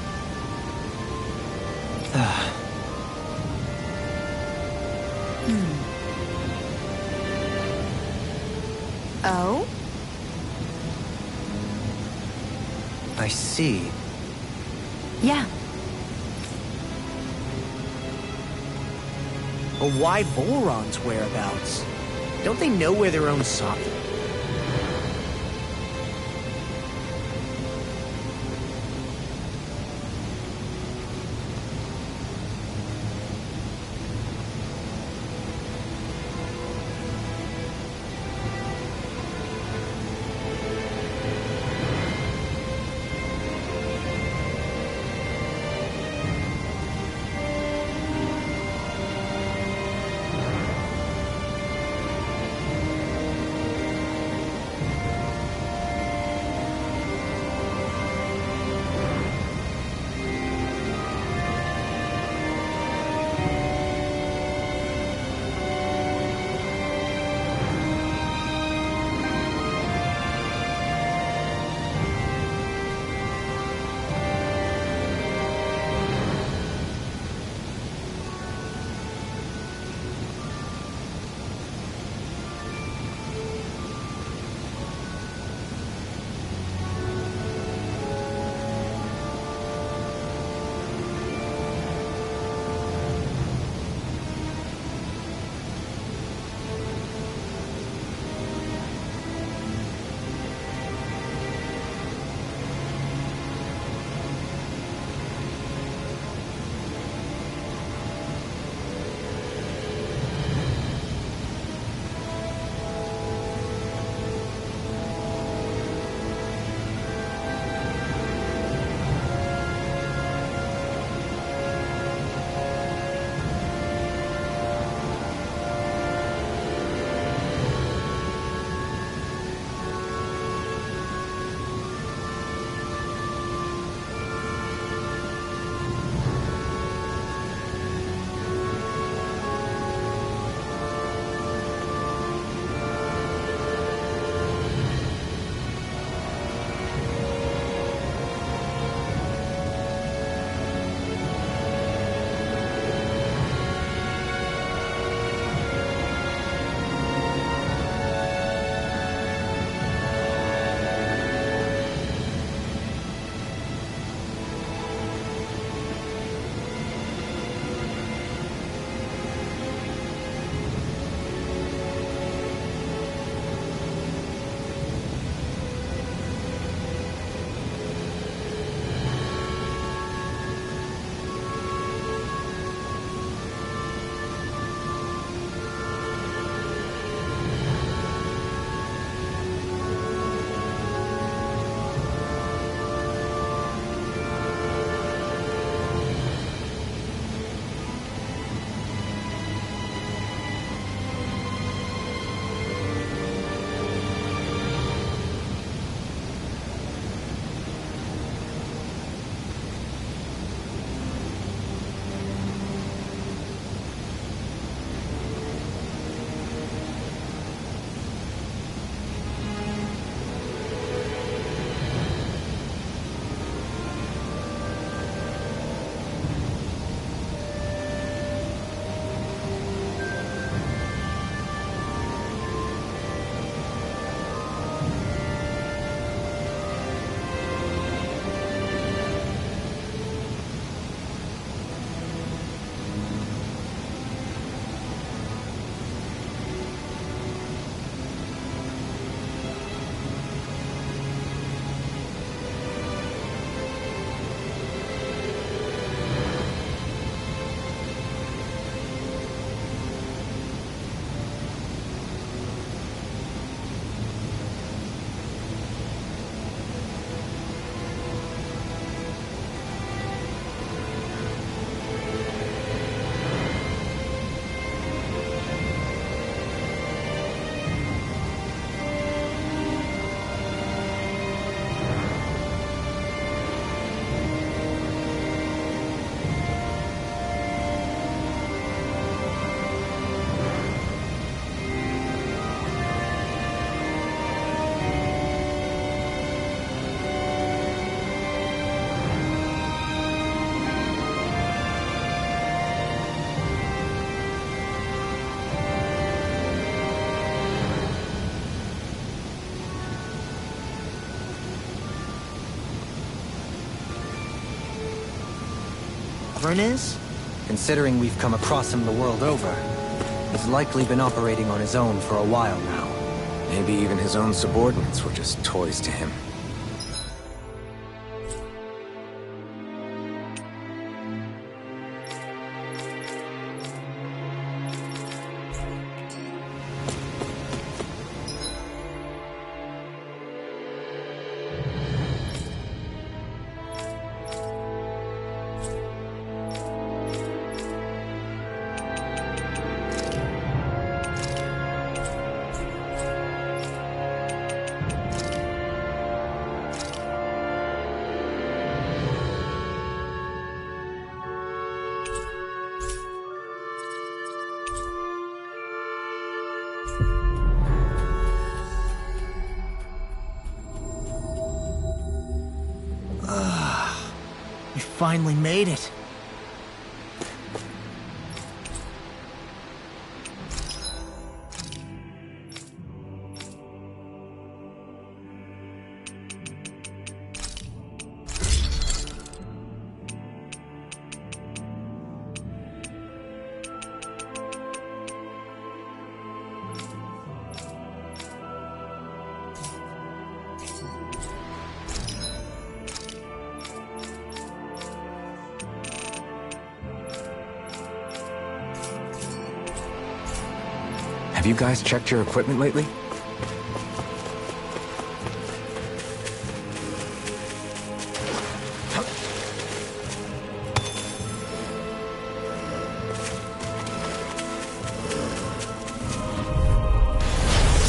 Oh? I see. Yeah. But why Volron's whereabouts? Don't they know where their own sovereign? Sovereign is? Considering we've come across him the world over, he's likely been operating on his own for a while now. Maybe even his own subordinates were just toys to him. We finally made it. Have you guys checked your equipment lately?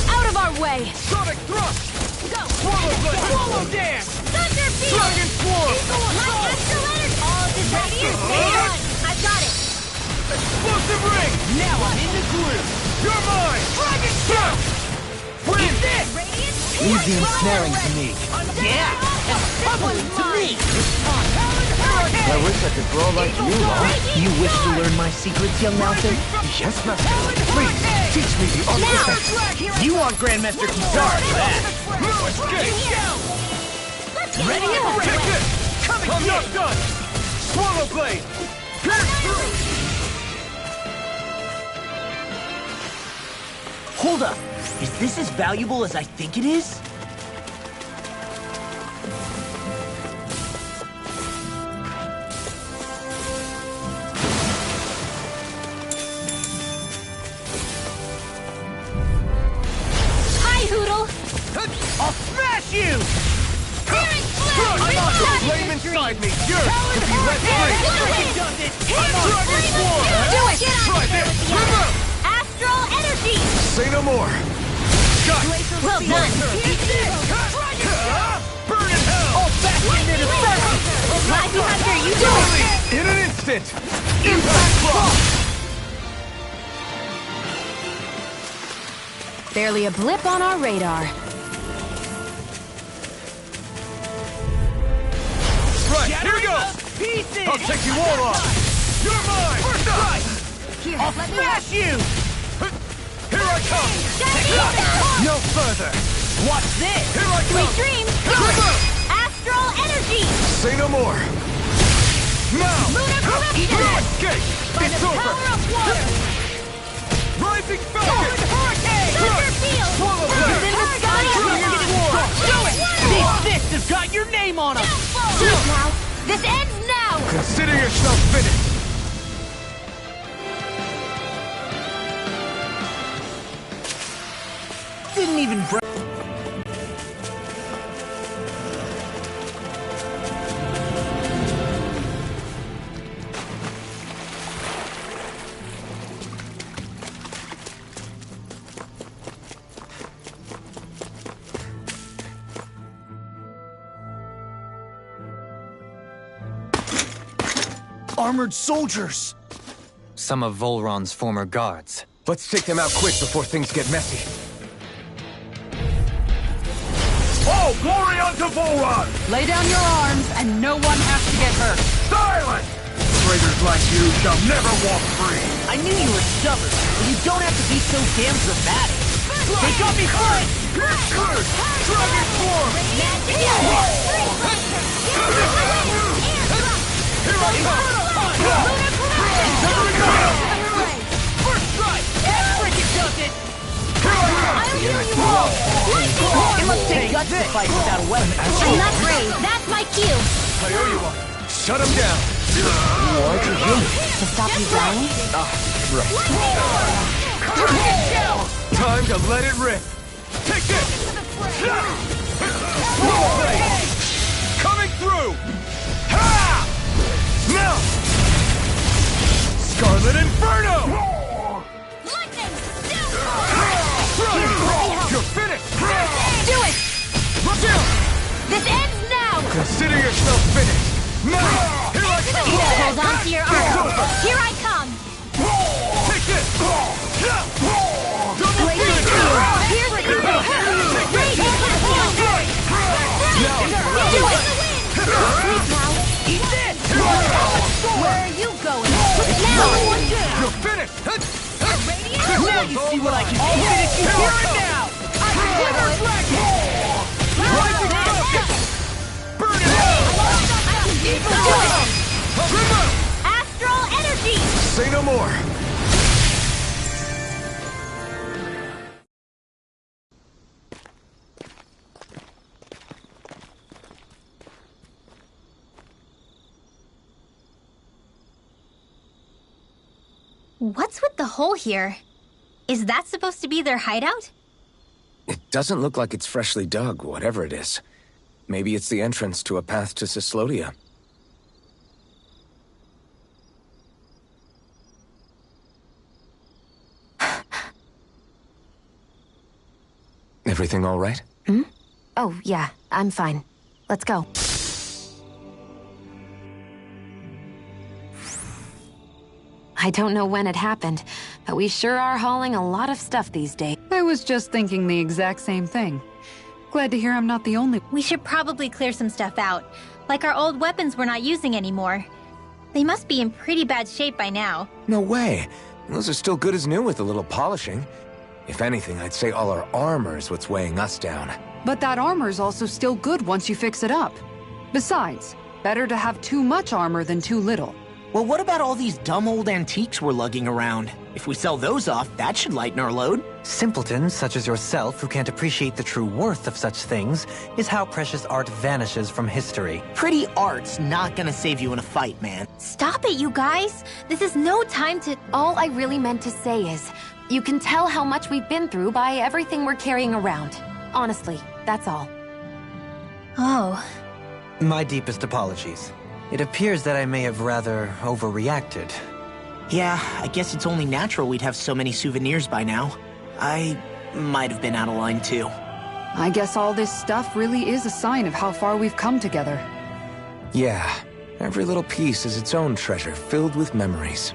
Out of our way! Sonic thrust! Go! Swallow dance! Thunder field! Dragon swarm! My astral energy! All disappears! I've got it! Explosive ring! Now I'm in the groove! You're mine! Dragon shout! Bring this! Leave the ensnaring to me. Yeah! And bubbling to me! I wish I could grow like you, Law. You wish to learn my secrets, young Malcolm? Yes, Master. Please, teach me the art of defense. You want Grandmaster Kizaar for that. Ready? Take this! I'm not done! Swallow blade! Pierce through! Hold up! Is this as valuable as I think it is? Hi, Hoodle! I'll smash you! Flame inside me! You're to be let free! Dragon swarm! Do it! Try this! Remember! Astral energy! Say no more. Well done! Burn in hell! I'll back you into circle! Mighty Hunter, you do it! In an instant! Impact block! Barely a blip on our radar. Right, here we go! Pieces! I'll take you all off! You're mine! First up! Here, I'll let me out! smash you! Here I come! No further! Watch this! Here I Sweet come! dreams! Remember! Astral energy! Say no more. Now! Lunar corruption! Escape! By It's the over! power of water! Rising Falcon! Hurricane! Thunder field! Swallow Bird blade! in the sky! Dragon swarm! Do it! These fists have got your name on them! Shoot now! This ends now! Consider yourself finished! Didn't even break. Armored soldiers! Some of Volron's former guards. Let's take them out quick before things get messy. All glory unto Volron! Lay down your arms, and no one has to get hurt. Silence! Traitors like you shall never walk free! I knew you were stubborn, but you don't have to be so damn dramatic. They got me flying! Dragon swarm! Magic! Here I come! First strike! Frickin' does it! It must take guts to fight without a weapon. I'm not brave. That's my cue. I owe you one. Shut him down. Aren't you human? To stop you drowning? Right. Time to let it rip. Take this! Coming through! Ha! Now! Scarlet Inferno! Lightning! You're finished! Do it! Look out! This ends now! Consider yourself finished! Now! Here I come! Hold on to your arm. Here I come! Take this! Blazing steel! Here's the evil! Radiant transform! Do it! Sleep now! Eat this! Where are you going? Now! You're finished! Now you see what I can do. Finish you here and now! Burn it out! Astral energy! Say no more! What's with the hole here? Is that supposed to be their hideout? It doesn't look like it's freshly dug, whatever it is. Maybe it's the entrance to a path to Cyslodia. Everything all right? Hmm? Oh, yeah, I'm fine. Let's go. I don't know when it happened, but we sure are hauling a lot of stuff these days. I was just thinking the exact same thing. Glad to hear I'm not the only... We should probably clear some stuff out. Like our old weapons we're not using anymore. They must be in pretty bad shape by now. No way. Those are still good as new with a little polishing. If anything, I'd say all our armor is what's weighing us down. But that armor's also still good once you fix it up. Besides, better to have too much armor than too little. Well, what about all these dumb old antiques we're lugging around? If we sell those off, that should lighten our load. Simpletons such as yourself who can't appreciate the true worth of such things is how precious art vanishes from history. Pretty art's not gonna save you in a fight, man. Stop it, you guys! This is no time to... All I really meant to say is, you can tell how much we've been through by everything we're carrying around. Honestly, that's all. Oh. My deepest apologies. It appears that I may have rather overreacted. Yeah, I guess it's only natural we'd have so many souvenirs by now. I might have been out of line too. I guess all this stuff really is a sign of how far we've come together. Yeah, every little piece is its own treasure filled with memories.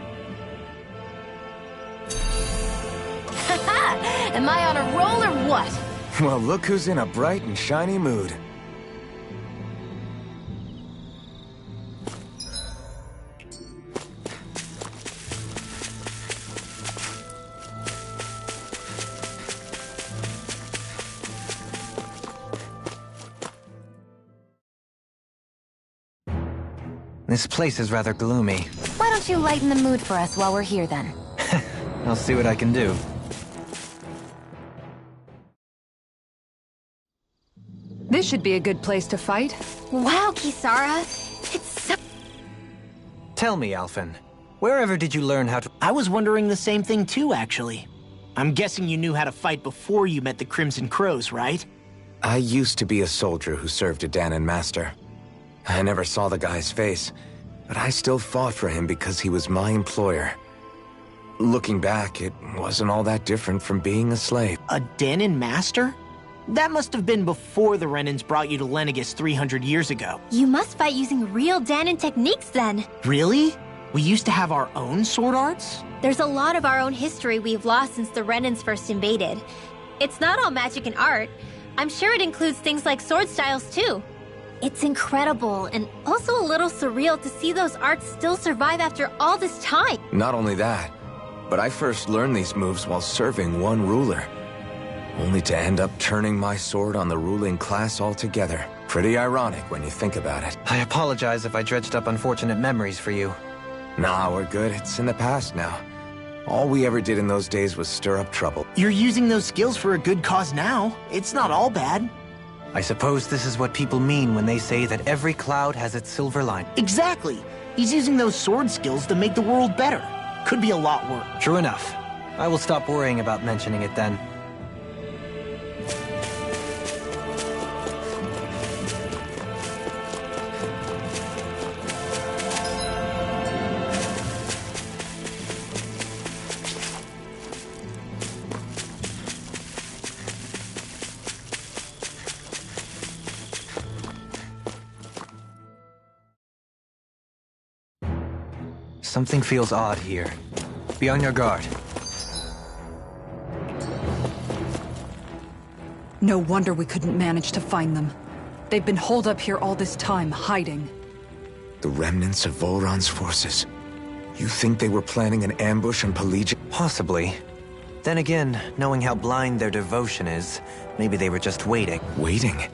Am I on a roll or what? Well, look who's in a bright and shiny mood. This place is rather gloomy. Why don't you lighten the mood for us while we're here then? I'll see what I can do. This should be a good place to fight. Wow, Kisara. It's so... Tell me, Alphen, wherever did you learn how to... I was wondering the same thing too, actually. I'm guessing you knew how to fight before you met the Crimson Crows, right? I used to be a soldier who served a Dahnan master. I never saw the guy's face, but I still fought for him because he was my employer. Looking back, it wasn't all that different from being a slave. A Dahnan master? That must have been before the Renans brought you to Lenegis 300 years ago. You must fight using real Dahnan techniques then. Really? We used to have our own sword arts? There's a lot of our own history we've lost since the Renans first invaded. It's not all magic and art. I'm sure it includes things like sword styles too. It's incredible, and also a little surreal to see those arts still survive after all this time. Not only that, but I first learned these moves while serving one ruler. Only to end up turning my sword on the ruling class altogether. Pretty ironic when you think about it. I apologize if I dredged up unfortunate memories for you. Nah, we're good. It's in the past now. All we ever did in those days was stir up trouble. You're using those skills for a good cause now. It's not all bad. I suppose this is what people mean when they say that every cloud has its silver line. Exactly. He's using those sword skills to make the world better. Could be a lot worse. True enough. I will stop worrying about mentioning it then. Something feels odd here. Be on your guard. No wonder we couldn't manage to find them. They've been holed up here all this time, hiding. The remnants of Volron's forces. You think they were planning an ambush on Pelagia? Possibly. Then again, knowing how blind their devotion is, maybe they were just waiting. Waiting?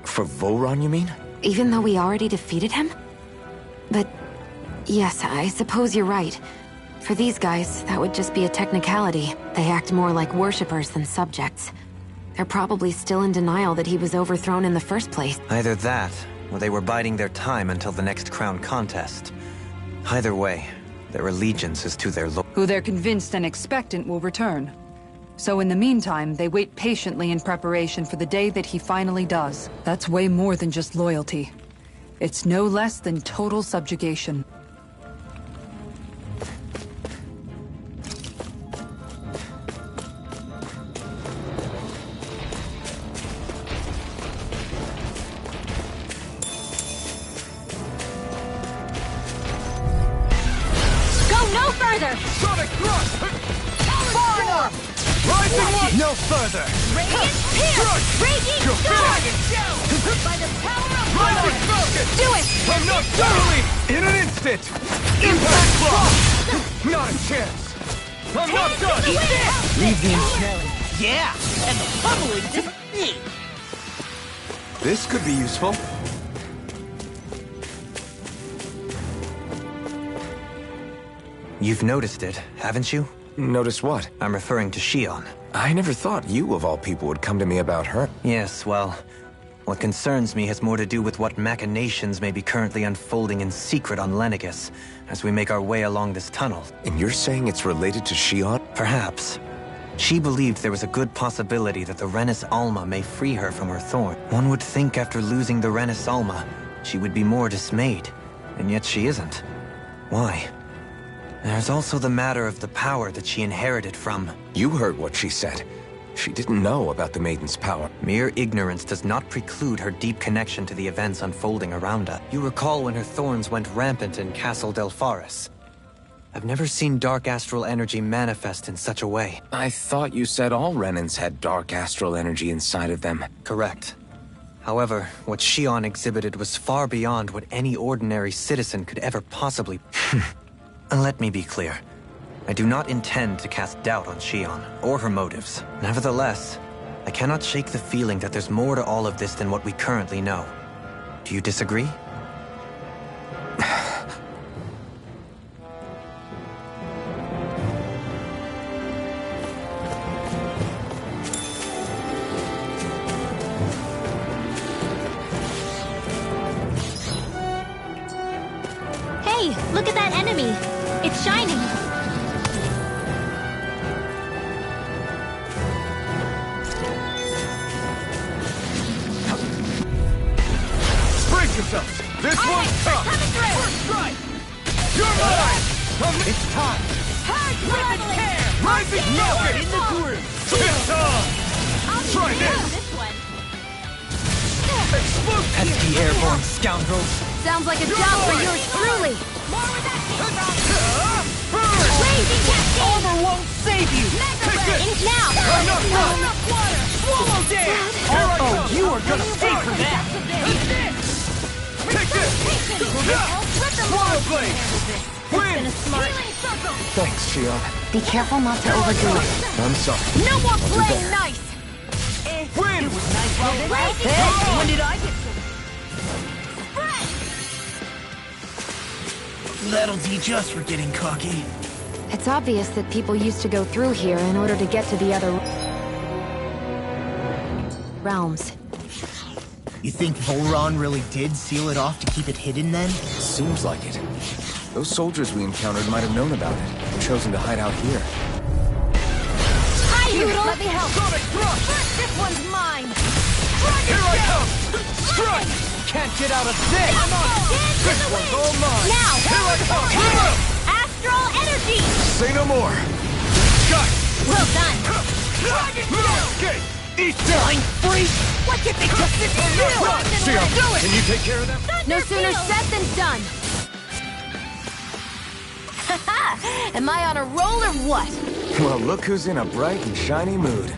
For Volron, you mean? Even though we already defeated him? But yes, I suppose you're right. For these guys, that would just be a technicality. They act more like worshippers than subjects. They're probably still in denial that he was overthrown in the first place. Either that, or they were biding their time until the next crown contest. Either way, their allegiance is to their lord. Who they're convinced and expectant will return. So in the meantime, they wait patiently in preparation for the day that he finally does. That's way more than just loyalty. It's no less than total subjugation. Sonic thrust! Fire! Rising one! No further! Radiant Pierce! Raging Storm! By the power of Rising Lord! Falcon! Do it! I'm not thoroughly! In an instant! Impact block! Not a chance! I'm not done! Eat this! Leave me smelling. Yeah! And the pummeling to me! This could be useful. You've noticed it, haven't you? Notice what? I'm referring to Shion. I never thought you, of all people, would come to me about her. Yes, well, what concerns me has more to do with what machinations may be currently unfolding in secret on Lenegis as we make our way along this tunnel. And you're saying it's related to Shion? Perhaps. She believed there was a good possibility that the Renis Alma may free her from her thorn. One would think after losing the Renis Alma, she would be more dismayed, and yet she isn't. Why? There's also the matter of the power that she inherited from... You heard what she said. She didn't know about the Maiden's power. Mere ignorance does not preclude her deep connection to the events unfolding around her. You recall when her thorns went rampant in Castle Delpharis. I've never seen dark astral energy manifest in such a way. I thought you said all Renans had dark astral energy inside of them. Correct. However, what Shion exhibited was far beyond what any ordinary citizen could ever possibly... Let me be clear. I do not intend to cast doubt on Shion, or her motives. Nevertheless, I cannot shake the feeling that there's more to all of this than what we currently know. Do you disagree? Hey, look at that enemy! It's shining! Brace yourselves! This one's tough! First strike! You're mine! It's time! Rip and tear! Rising Falcon! In the groove! It's on! Try this! Explode! Pesky airborne scoundrels! Sounds like a job for yours truly! Raging Cascade! Armor won't save you! Mega Red! Now! I'm not done! Enough water! Swallow dare! Oh, you are gonna pay for that! Take this! Swallow blade! Win! Thanks, Shion. Be careful not to overdo it. I'm sorry. No more I'll do playing better. nice! Win! Hey, when did I get That'll teach us for getting cocky. It's obvious that people used to go through here in order to get to the other realms. You think Volron really did seal it off to keep it hidden then? Seems like it. Those soldiers we encountered might have known about it and chosen to hide out here. Hi, Noodle! Let me help! Sonic thrust! First, this one's mine! Here I come! Strike! Can't get out of this! Come on! This one's all mine! Now! Here I come! Astral energy! Say no more! Got it! Well done! Escape! Eat down! Freeze! What did they just sit still? See how do it! Can you take care of them? No sooner said than done! Am I on a roll or what? Well, look who's in a bright and shiny mood.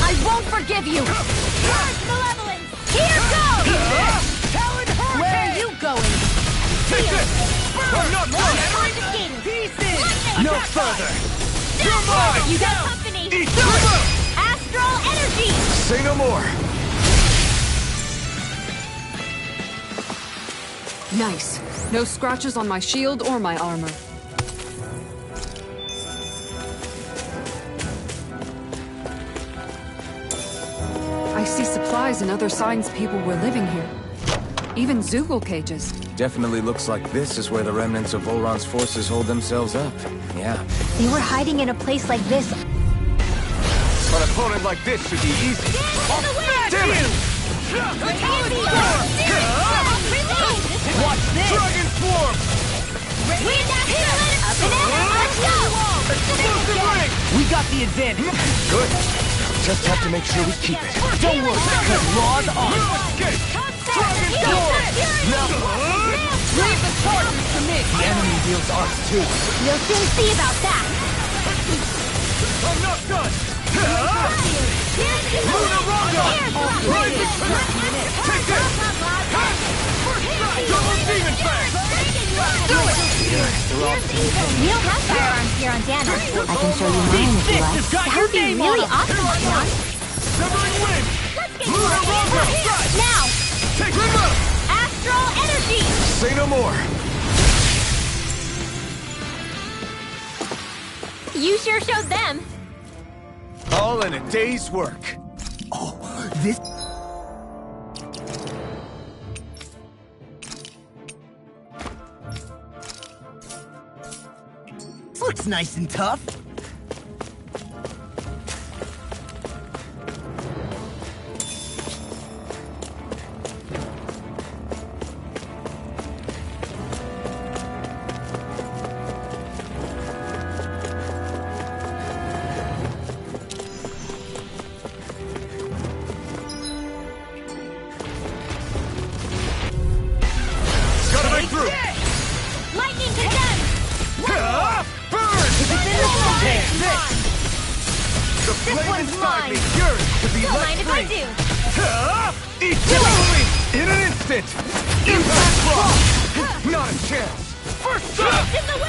I won't forgive you! Purge malevolence! Here goes! Talon Hurricane! Where are you going? Take this! I'm not done! Pieces! No further! You're mine! You got company! Eat this! Astral energy! Say no more! Nice. No scratches on my shield or my armor. I see supplies and other signs people were living here. Even Zoogle cages. Definitely looks like this is where the remnants of Volron's forces hold themselves up. Yeah. They were hiding in a place like this. An opponent like this should be easy. Damn it! Watch this! Dragon Swarm! Explosive ring! We got the advantage. Good. Just have to make sure we keep it. Don't worry, because Law's on. Escape! Dragon Swarm! Leave the charges to me! The enemy deals arcs too. You'll soon see about that! I'm not done! Luna Ronda! Rising Turret! Take this! Double Demon Fang! Do it! We don't have firearms here on Dana. I can show you mine if you like. That would be really awesome, Leon. Severing Wind! Luna Ronda! Now! Take Remote! Astral energy! Say no more! You sure showed them. All in a day's work. Oh, this... looks nice and tough. Gotta break through! Lightning condemned! Burn! The flame inside me yearns to be Don't let mind if I free! do! Eat it! In an instant! Impact block! Not a chance! First shot!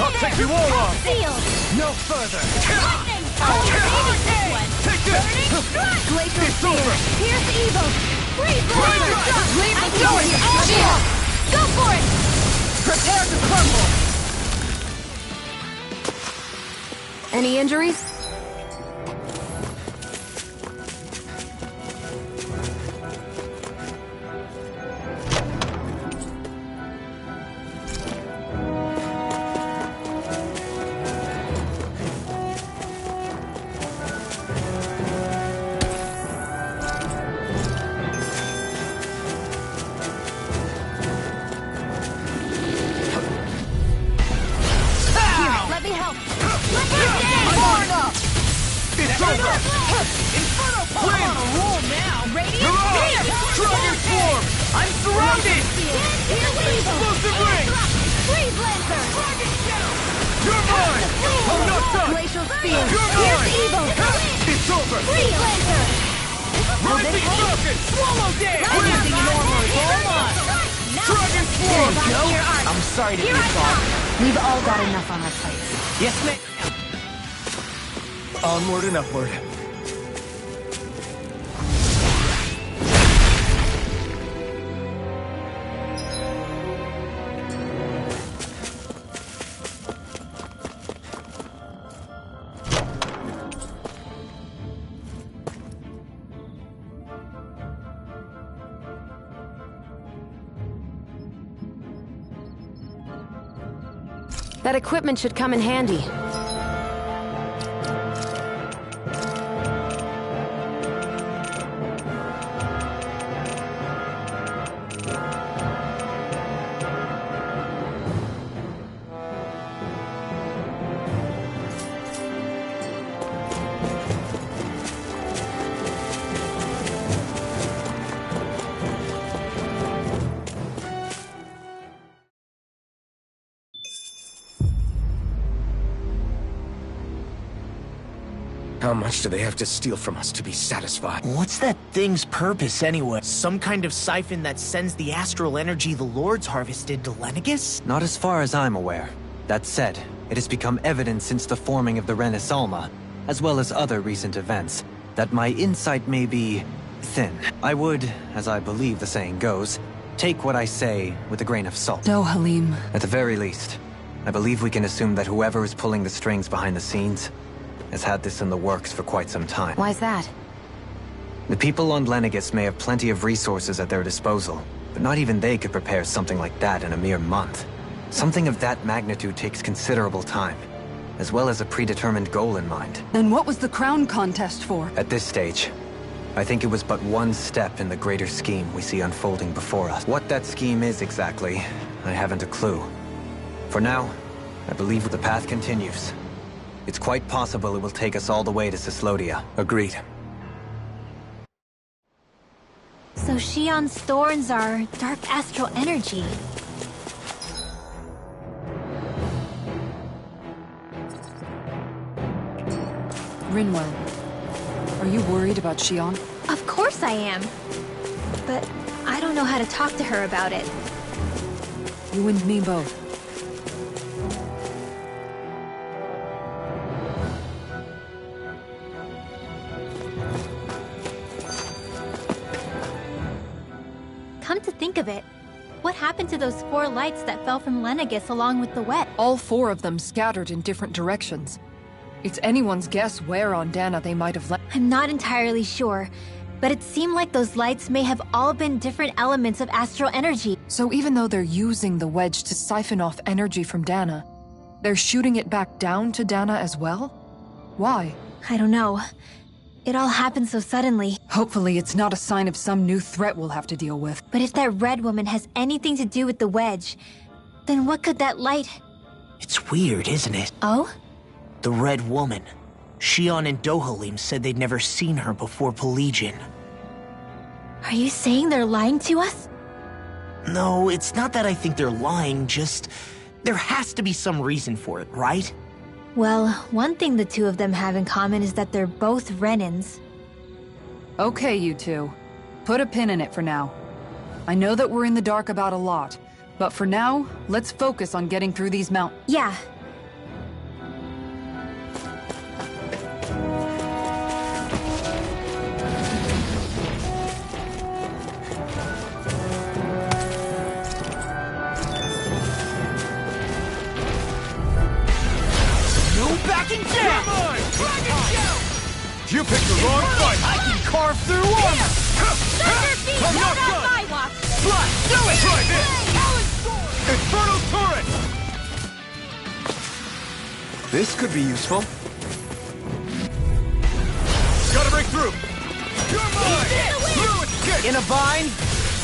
I'll take you all on! Sealed! No further! Lightning! I'll finish this one! Take this! Glacial It's Spear! over! Here's evil! Freeze Right Laser! back! Leave the door! Shield! Go for it! Prepare to crumble. Any injuries? Let me help! It's over! Inferno Pulse! Wind! On a roll now! Radiant Mirage! Spear! Dragon Swarm! I'm surrounded! Here's evil! Explosive ring! Freeze Lancer! You're mine! I'm not done! Glacial Spear! You're Here's mine! evil! It's over! Freeze Lancer! Rising Falcon! Swallow dance! Rising normal is all mine! Dragon Swarm! I'm sorry to Here hear I Song. come! We've all got enough on our plates. Yes, ma'am. Onward and upward. That equipment should come in handy. How much do they have to steal from us to be satisfied? What's that thing's purpose anyway? Some kind of siphon that sends the astral energy the Lords harvested to Lenegis? Not as far as I'm aware. That said, it has become evident since the forming of the Renis Alma, as well as other recent events, that my insight may be thin. I would, as I believe the saying goes, take what I say with a grain of salt. Dohalim. At the very least, I believe we can assume that whoever is pulling the strings behind the scenes has had this in the works for quite some time. Why's that? The people on Lenegis may have plenty of resources at their disposal, but not even they could prepare something like that in a mere month. Something of that magnitude takes considerable time, as well as a predetermined goal in mind. Then what was the crown contest for? At this stage, I think it was but one step in the greater scheme we see unfolding before us. What that scheme is exactly, I haven't a clue. For now, I believe the path continues. It's quite possible it will take us all the way to Cyslodia. Agreed. So Shion's thorns are dark astral energy. Rinwell, are you worried about Shion? Of course I am. But I don't know how to talk to her about it. You and me both. Come to think of it, what happened to those 4 lights that fell from Lenegis along with the wet? All 4 of them scattered in different directions. It's anyone's guess where on Dana they might have left. I'm not entirely sure, but it seemed like those lights may have all been different elements of astral energy. So even though they're using the wedge to siphon off energy from Dana, they're shooting it back down to Dana as well? Why? I don't know. It all happened so suddenly. Hopefully it's not a sign of some new threat we'll have to deal with. But if that red woman has anything to do with the wedge, then what could that light... It's weird, isn't it? Oh? The Red Woman. Shion and Dohalim said they'd never seen her before Pelegion. Are you saying they're lying to us? No, it's not that I think they're lying, just... there has to be some reason for it, right? Well, one thing the 2 of them have in common is that they're both Renins. Okay, you 2. Put a pin in it for now. I know that we're in the dark about a lot, but for now, let's focus on getting through these mountains. Yeah. Backing down! You picked the wrong fight! I can carve through armor! I'm not done! My watch! Fly! Do it! Try this! Infernal Turret! This could be useful. Gotta break through! You're mine! Fluid kick! In a bind?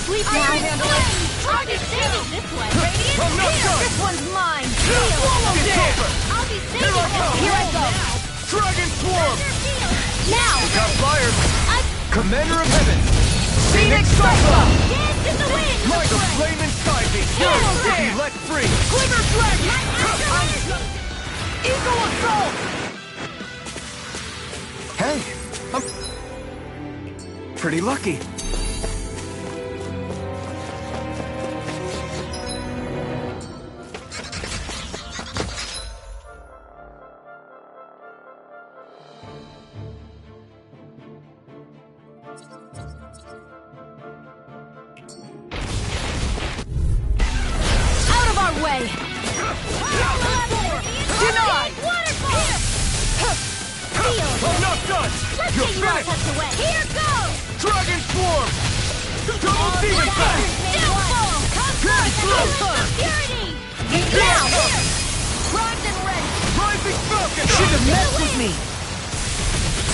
Sleep now! I'll be saving this one! Radiant! I'm not done! This one's mine! It's over! I'll be saving Here I come! Here I go! Dragon Swarm! Now! Got fire! Commander of Heaven! Phoenix Cycla! Dance in the wind! Like a flaming sky beast! Yours to be let free! Glimmer Dragon! Eagle Assault! Hey, I'm pretty lucky. Way! Denied! I'm not done! Let's You're get you all finished! tucked away! Here goes! Dragon Swarm! Double Demon Fang! Downfall! Purity! Security! Now! Shouldn't have messed with me!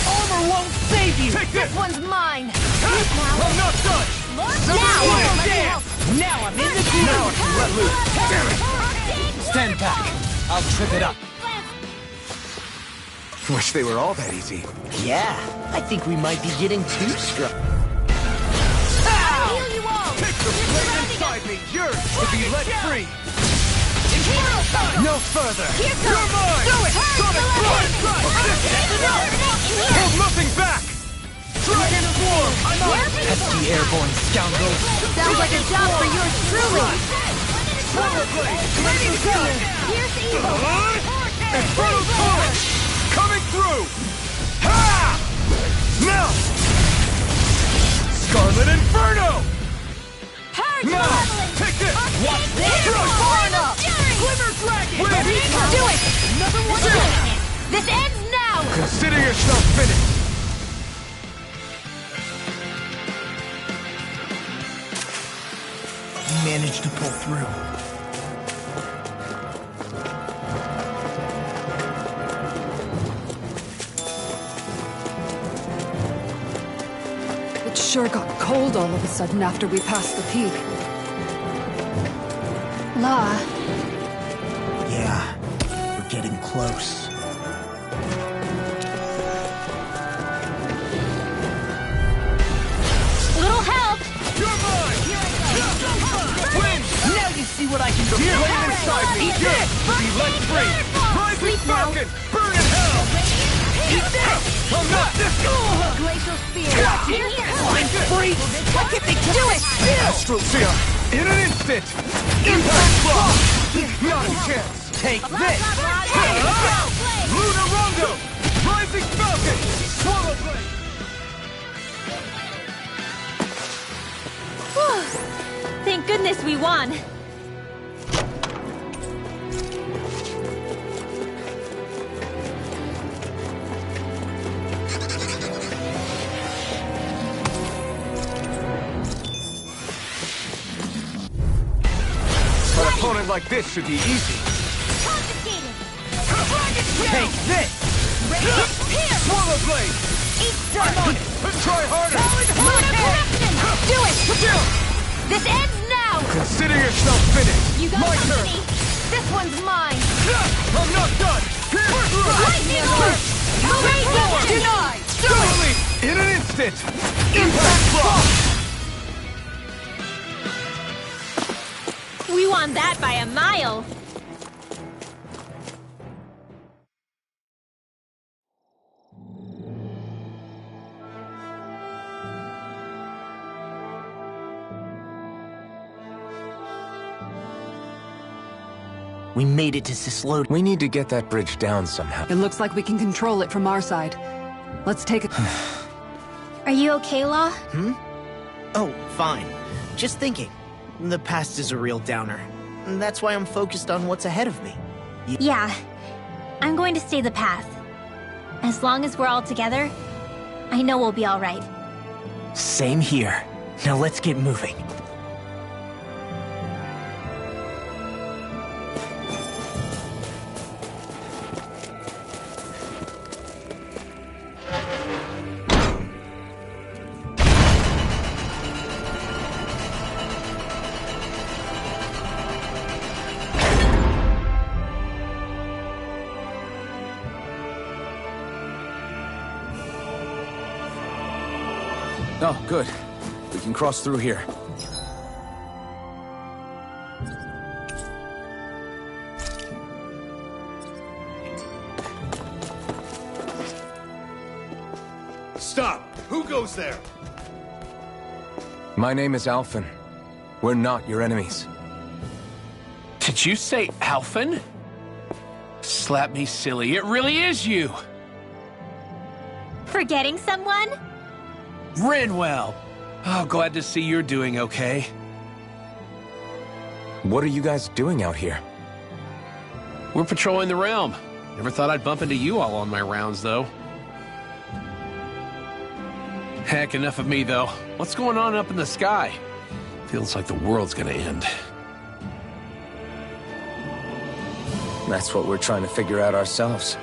Armor won't save you! This one's mine! I'm not done! Now I'm in the groove! Now I can let loose. Damn it! Stand back. I'll trip it up. Wish they were all that easy. Yeah, I think we might be getting too strong. Heal you all! Take the blade inside me! Yours to be let free! No further. Here You're comes! mine! Do it! Sonic Blood! Hold nothing back! Dragon Form! I'm out! Pesky airborne scoundrels! Sounds like a job for yours truly! Power Blade! Lightning Talon! Here's evil! Inferno Torrent! Coming through! Ha! Now! Scarlet Inferno! Purge Now! leveling! Take this! What's this? Throw! Glimmer Dragon! Win! Do it! Another one doing it! This ends now! Consider yourself finished! We managed to pull through. It sure got cold all of a sudden after we passed the peak. La, Yeah, we're getting close. Little help! You're mine! Win! Now you see what I can do! Here, lay inside me! Yours to be let free! Rising Falcon! Burn in hell! Eat this! I'm not this! Glacial Spear! I'm free! Why can't they do it? Astral Seer! In an instant! Impact Block! Not a chance! Take this! Lunar Rondo! Rising Falcon! Swallow Blade! Thank goodness we won. An opponent like this should be easy. Take this! Swallow Blade! Eat dirt! Try harder! Do it! This ends now! Consider yourself finished! You got My company! turn! This one's mine! I'm not done! Here's through! Lightning Orb! Forward! Denied! Totally! In an instant! Impact Block! We won that by a mile. We made it to Cislode. We need to get that bridge down somehow. it looks like we can control it from our side. Let's take it. Are you okay, Law? Oh, fine. Just thinking. The past is a real downer. And that's why I'm focused on what's ahead of me. Yeah. I'm going to stay the path. As long as we're all together, I know we'll be all right. Same here. Now let's get moving. Oh, good. We can cross through here. Stop! Who goes there? My name is Alphen. We're not your enemies. Did you say Alphen? Slap me silly, it really is you! Forgetting someone? Rinwell! Oh, glad to see you're doing okay. What are you guys doing out here? We're patrolling the realm. Never thought I'd bump into you all on my rounds, though. Heck, enough of me, though. What's going on up in the sky? Feels like the world's gonna end. That's what we're trying to figure out ourselves.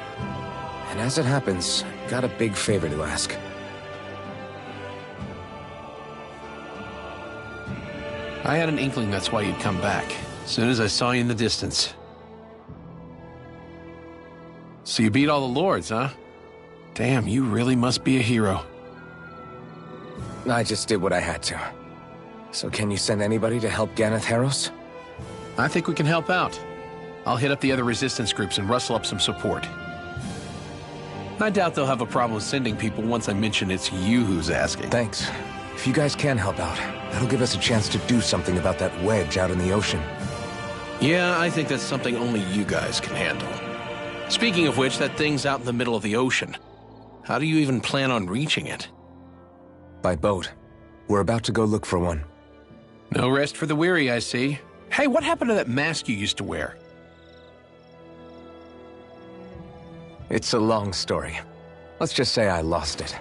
And as it happens, I've got a big favor to ask. I had an inkling that's why you'd come back, as soon as I saw you in the distance. So you beat all the lords, huh? Damn, you really must be a hero. I just did what I had to. So can you send anybody to help Ganeth Heros? I think we can help out. I'll hit up the other resistance groups and rustle up some support. I doubt they'll have a problem sending people once I mention it's you who's asking. Thanks. If you guys can help out, that'll give us a chance to do something about that wedge out in the ocean. Yeah, I think that's something only you guys can handle. Speaking of which, that thing's out in the middle of the ocean. How do you even plan on reaching it? By boat. We're about to go look for one. No rest for the weary, I see. Hey, what happened to that mask you used to wear? It's a long story. Let's just say I lost it.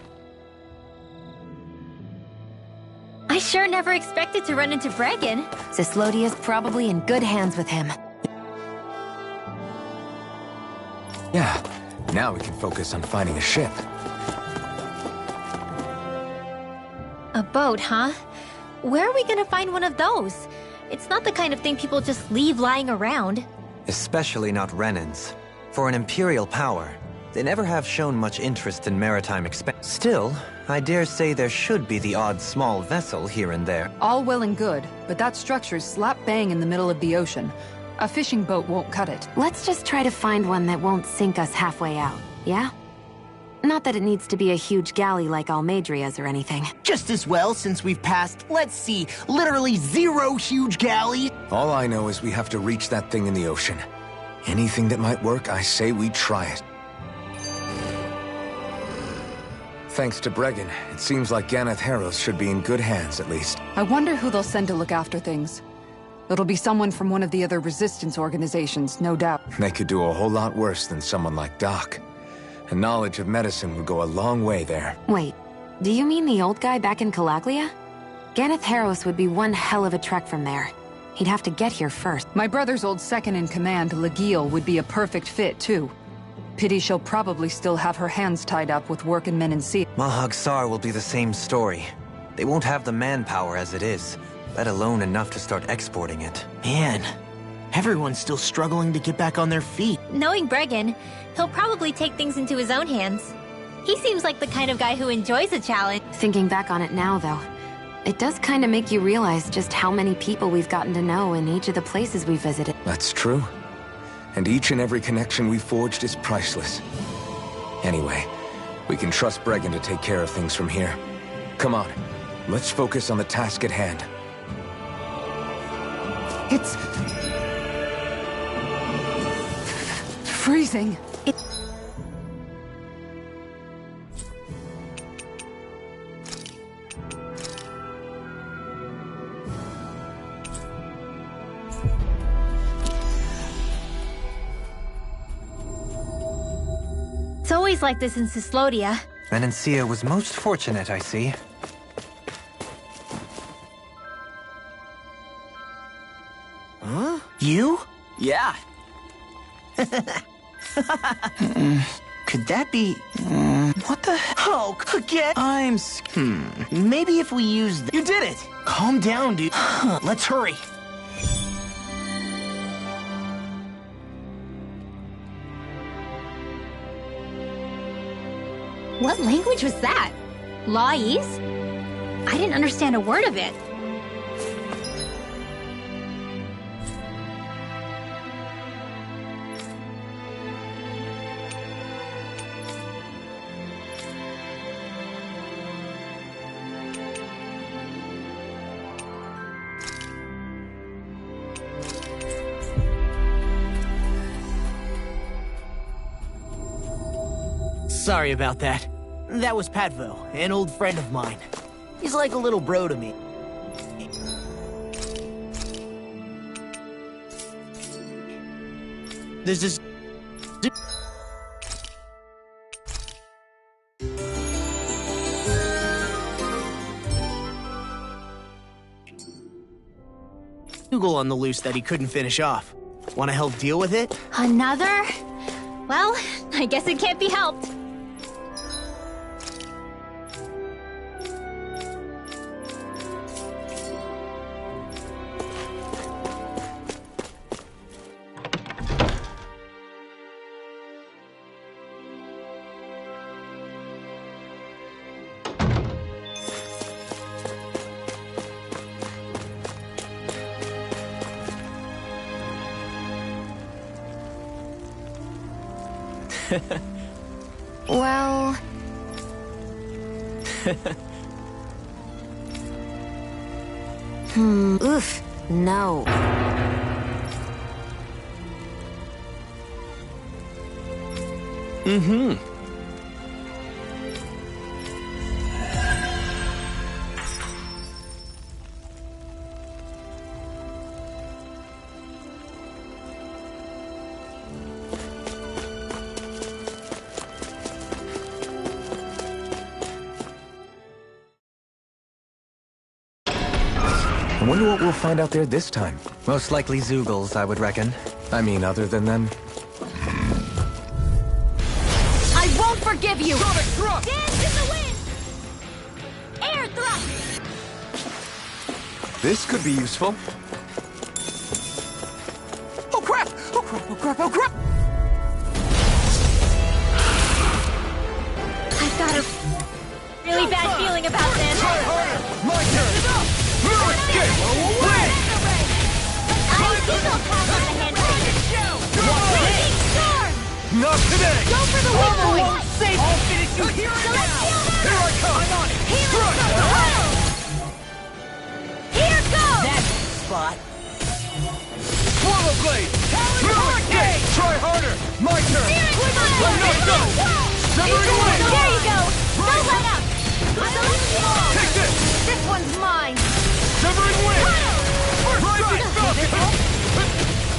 I sure never expected to run into Bregan. Cyslodia's probably in good hands with him. Yeah, now we can focus on finding a ship. A boat, huh? Where are we gonna find one of those? It's not the kind of thing people just leave lying around. Especially not Renans. For an Imperial power, they never have shown much interest in maritime expansion. Still, I dare say there should be the odd small vessel here and there. All well and good, but that structure's slap bang in the middle of the ocean. A fishing boat won't cut it. Let's just try to find one that won't sink us halfway out, yeah? Not that it needs to be a huge galley like Almeidria's or anything. Just as well, since we've passed, let's see, literally 0 huge galleys. All I know is we have to reach that thing in the ocean. Anything that might work, I say we try it. Thanks to Bregan, it seems like Ganeth Heros should be in good hands, at least. I wonder who they'll send to look after things. It'll be someone from one of the other resistance organizations, no doubt. They could do a whole lot worse than someone like Doc. A knowledge of medicine would go a long way there. Wait, do you mean the old guy back in Calaglia? Ganeth Heros would be one hell of a trek from there. He'd have to get here first. My brother's old second-in-command, Legiel, would be a perfect fit, too. Pity she'll probably still have her hands tied up with work in Menan Sea. Mahag Saar will be the same story. They won't have the manpower as it is, let alone enough to start exporting it. Man, everyone's still struggling to get back on their feet. Knowing Bregan, he'll probably take things into his own hands. He seems like the kind of guy who enjoys a challenge. Thinking back on it now, though, it does kind of make you realize just how many people we've gotten to know in each of the places we visited. That's true. And each and every connection we forged is priceless. Anyway, we can trust Bregan to take care of things from here. Come on, let's focus on the task at hand. It's... freezing. It's always like this in Cyslodia. Menancia was most fortunate, I see. Huh? You? Yeah. Could that be... What the... Oh, again? Maybe if we use... You did it! Calm down, dude. Let's hurry. What language was that? Lawese? I didn't understand a word of it. Sorry about that. That was Patvo, an old friend of mine. He's like a little bro to me. There's this... Google on the loose that he couldn't finish off. Want to help deal with it? Another? Well, I guess it can't be helped. Well... oof, no. Mm-hmm. I wonder what we'll find out there this time. Most likely Zeugles, I would reckon. I mean, other than them. I won't forgive you! Sonic thrust! Dance in the wind! Air thrust! This could be useful. Oh crap! Oh crap! Oh crap! Oh crap! I've got a really bad feeling about this. Try harder! My turn! No escape! Win! I think I'll pass on the handbrake. Raging storm! Not today! Go for the win, boys! I'll finish you here and now! Here I come! I'm on it! Thrust! Here goes! That's the spot. Swallow blade! No escape! Try harder! My turn! I'm not done! Severing wing! There you go! Don't let up! Take this! This one's mine! Severing wing! Rising falcon!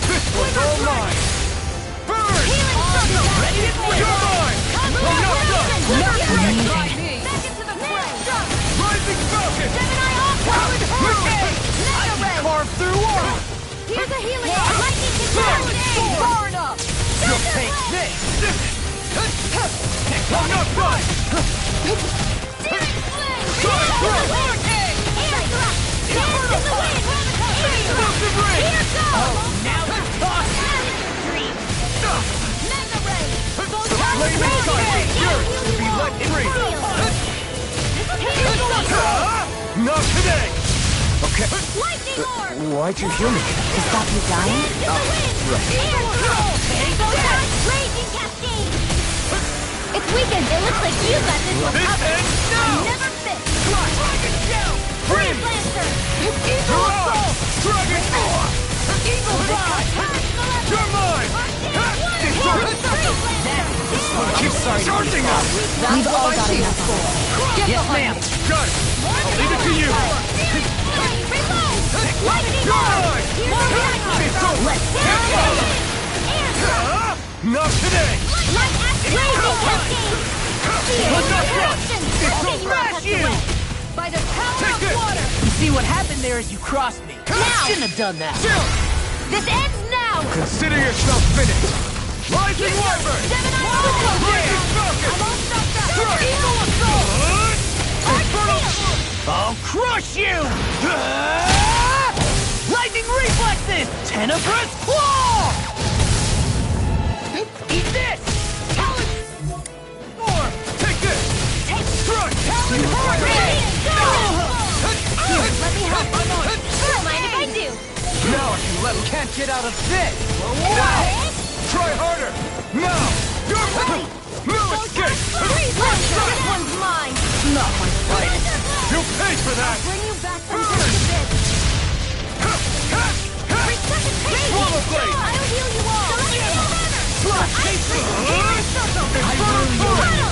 This one's all mine! Burn! Ready to win! You're mine! I'm not done! Back into the fray! Rising falcon! Gemini Aqua! Hurricane! I can carve through all! Here's a healing! Lightning can far enough! You'll take this! I'm not done! Searing flame! Sonic thrust! Hurricane! Air thrust! Dance in the wind! Explosive ray! Here goes! Oh, now you're talking! Dream! Mega ray! Flame inside me yearns to be let free! Not today! Okay. Lightning orb! Why'd you heal me? To stop you dying? Raging cascade! It's weakened! It looks like you got this one This covered! ends now! Never fit! Dragon shell! Freeze Lancer! Eagle assault! Dragon roar! Eagle Ride! You're mine! Keep charging us! We've all got enough of it. Yes, ma'am. Got it! I'll leave it to you! Lightning orb! More reactors! It's over! Let's go! Not today! Light raging cascade! It's over! Smash you! By the power Take of this! water! You see what happened there is you crossed me. Now! Shouldn't have done that. This ends now! Consider yourself finished! Rising Wyvern! Gemini Aqua! Raging Falcon! I'm all stopped up! Thrust! Eagle Assault! Infernal! I'll crush you! Lightning reflexes! Tenebrous claw! Eat this! Talon! Orb! Take this! Thrust! Talon Hurricane! Let me help! I'm on it! Don't mind if I do! Now if you let him can't get out of this! Try harder! Now! You're ready! No escape! Freeze Lancer! This one's mine! Not my fight. You'll pay for that! Bring you back from just a bit! Swallow blade! I'll heal you all!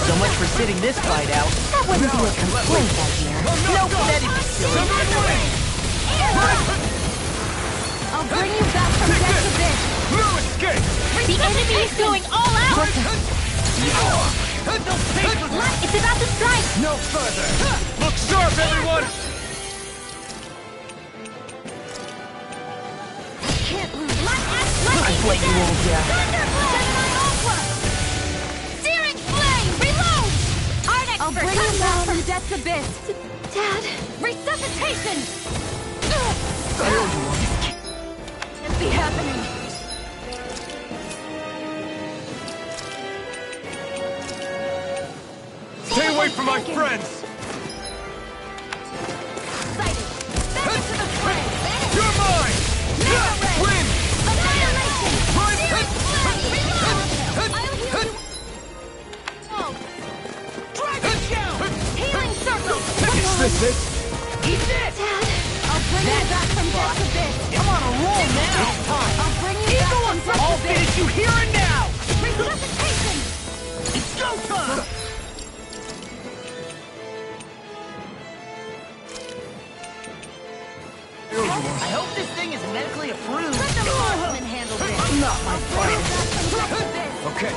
So much for sitting this fight out. That wouldn't be a complaint, I hear. Nope, that'd be silly. I'll bring you back from just a bit! No escape! The enemy is going all out! It's about to strike! No further! Look sharp, everyone! Can't lose! I blame you all, Jack. bring you back from death's abyss! Dad! Resuscitation! Can't be happening! Stay away from my friends! You're mine! Win! Healing circle! Is this it? Eat this! Dad! I'll bring you back from death's abyss! I'm on a roll now! I'll bring you back from death's I'll abyss! finish you here and now! Resuscitation! It's go time! I hope this thing is medically approved. Let the marksman handle this! Not my fight. Okay.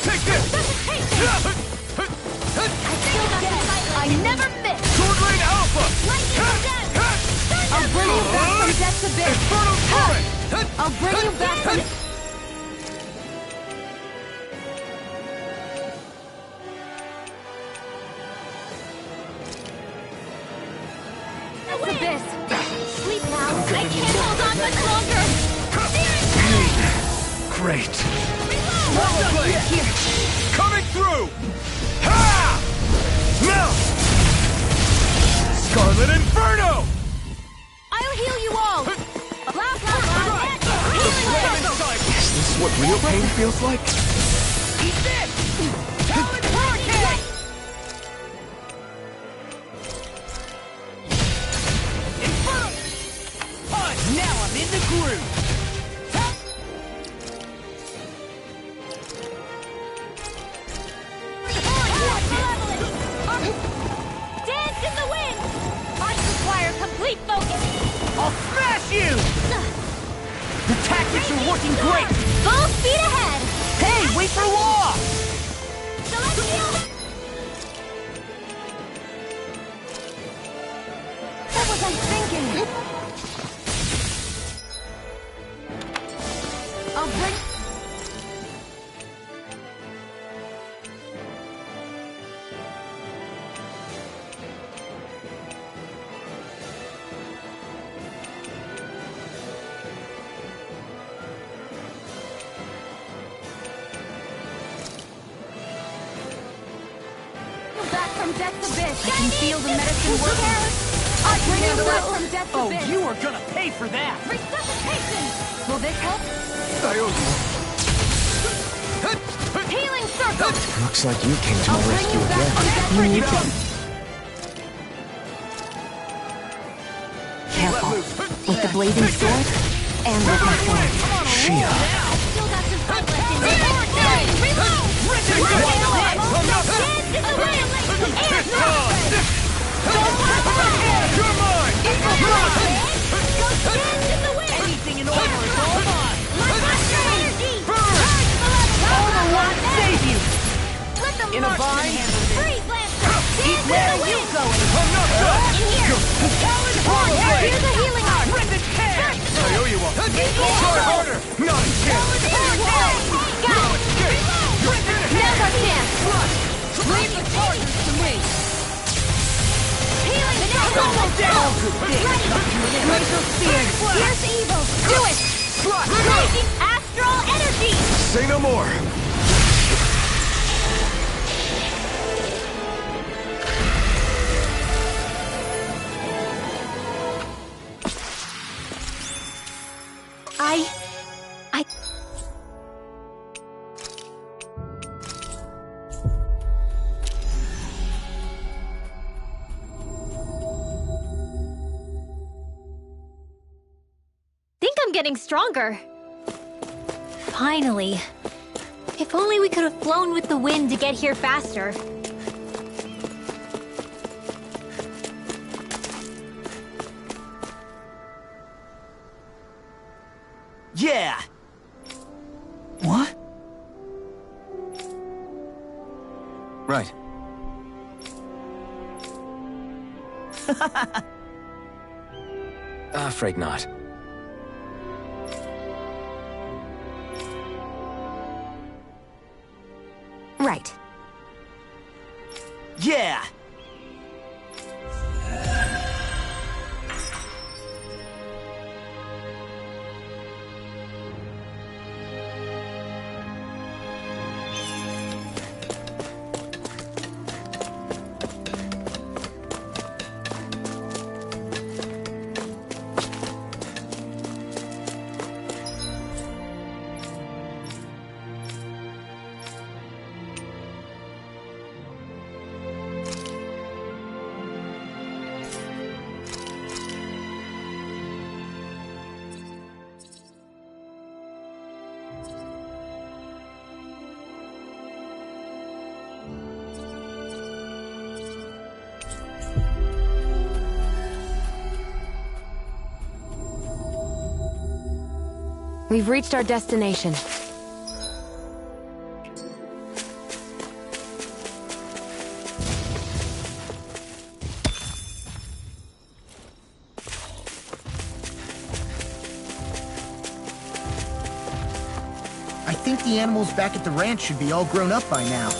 Take this! I never miss! Sword Rain Alpha! I'll bring you back from death's abyss! Infernal Torrent! I'll bring you back from... Abyss! Sleep now! I can't hold on much longer! Great. Rollerblade! Here! Coming through! Ha! Now! Scarlet Inferno! I'll heal you all! Blah, blah, blah! Healing circle! Is this what real pain feels like? Eat this! Talon Hurricane! Inferno! Now I'm in the groove! Dance in the wind! I require complete focus! I'll smash you! The tactics are working great! Full speed ahead! Hey, wait for Law! Celestial! What was I thinking? I'll bring... back from death's abyss. I can feel the medicine working. I'll bring you back from death's abyss. Oh, you are gonna pay for that! Resuscitation! Will this help? I owe Healing circle! Looks like you came to I'll my bring rescue you back again. from death's abyss. Careful. With the blazing sword and with my sword. Shia. Still got some fight left in me. Reload! Dance in the wind! It's on! You're mine! Go dance in the wind! Anything in order is all mine! Watch your energy! Charge the level! Overwatch save you! Let the In a marksman vine? handle this! Freeze Lancer! Dance Where in are the you wind! going? I'm not done! In here! Talon Here's Hurricane! the healing arm! Rip and tear! I owe you one! Try harder! Not a chance! Got it! Now's our chance! Leave the charges to me! Healing circle! Glacial spear! Here's evil! Do it! Raging astral energy! Say no more! I... think I'm getting stronger. Finally. If only we could have flown with the wind to get here faster. Yeah! What? Right. Afraid not. Right. Yeah! We've reached our destination. I think the animals back at the ranch should be all grown up by now.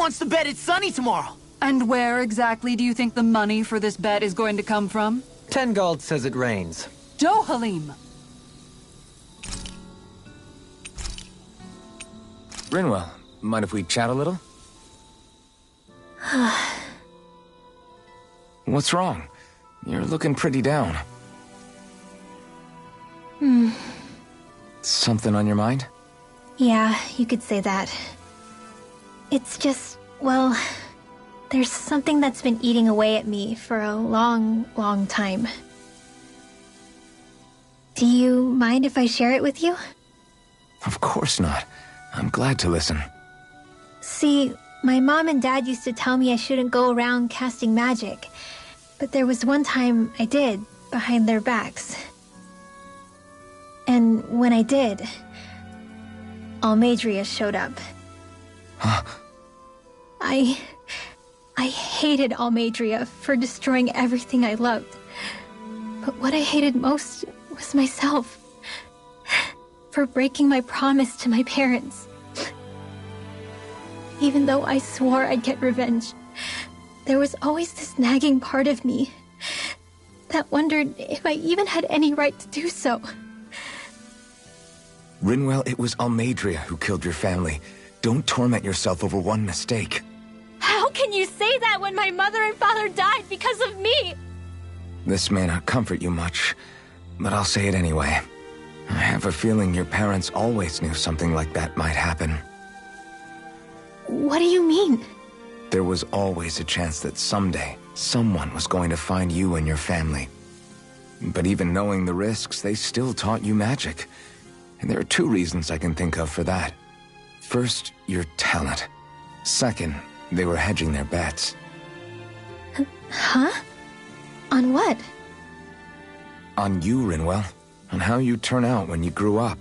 wants to bet it's sunny tomorrow. And where exactly do you think the money for this bet is going to come from? Tengald says it rains. Dohalim! Rinwell, mind if we chat a little? What's wrong? You're looking pretty down. Something on your mind? Yeah, you could say that. It's just, well, there's something that's been eating away at me for a long, long time. Do you mind if I share it with you? Of course not. I'm glad to listen. See, my mom and dad used to tell me I shouldn't go around casting magic. But there was one time I did, behind their backs. And when I did, Almeidrea showed up. Huh? I hated Almeidrea for destroying everything I loved. But what I hated most was myself. For breaking my promise to my parents. Even though I swore I'd get revenge, there was always this nagging part of me that wondered if I even had any right to do so. Rinwell, it was Almeidrea who killed your family. Don't torment yourself over one mistake. How can you say that when my mother and father died because of me? This may not comfort you much, but I'll say it anyway. I have a feeling your parents always knew something like that might happen. What do you mean? There was always a chance that someday, someone was going to find you and your family. But even knowing the risks, they still taught you magic. And there are two reasons I can think of for that. First, your talent. Second, they were hedging their bets. Huh? On what? On you, Rinwell. On how you turn out when you grew up.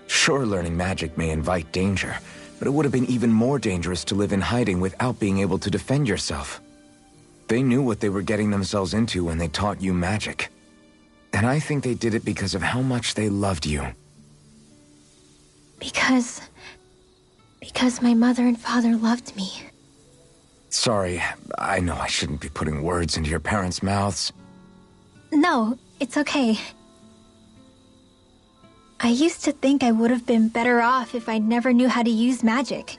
Sure, learning magic may invite danger, but it would have been even more dangerous to live in hiding without being able to defend yourself. They knew what they were getting themselves into when they taught you magic. And I think they did it because of how much they loved you. Because my mother and father loved me. Sorry, I know I shouldn't be putting words into your parents' mouths. No, it's okay. I used to think I would have been better off if I never knew how to use magic.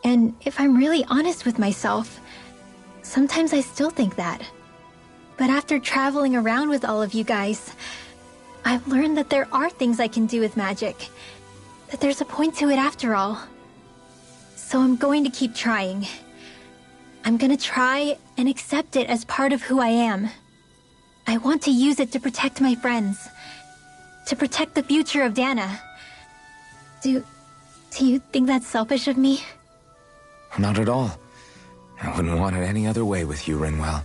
And if I'm really honest with myself, sometimes I still think that. But after traveling around with all of you guys, I've learned that there are things I can do with magic. That there's a point to it after all. So I'm going to keep trying. I'm gonna try and accept it as part of who I am. I want to use it to protect my friends. To protect the future of Dana. Do you think that's selfish of me? Not at all. I wouldn't want it any other way with you, Rinwell.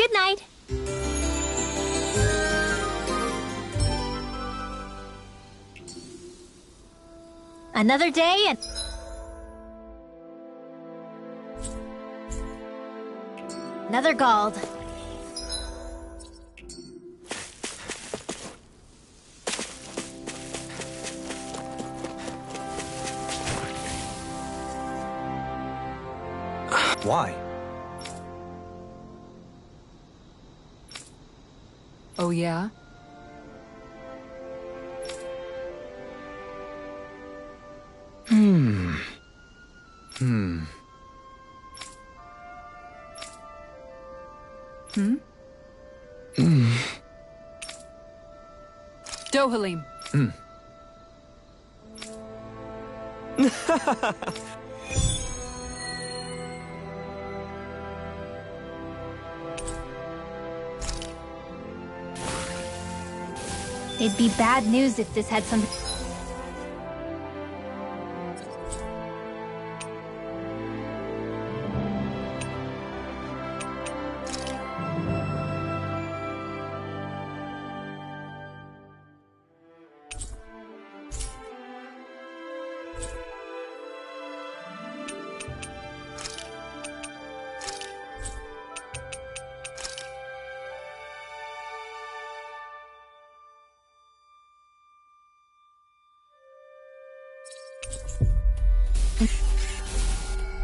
Good night. Another day and... Another Gald. Why? Oh, yeah? Hmm. Dohalim. It'd be bad news if this had something...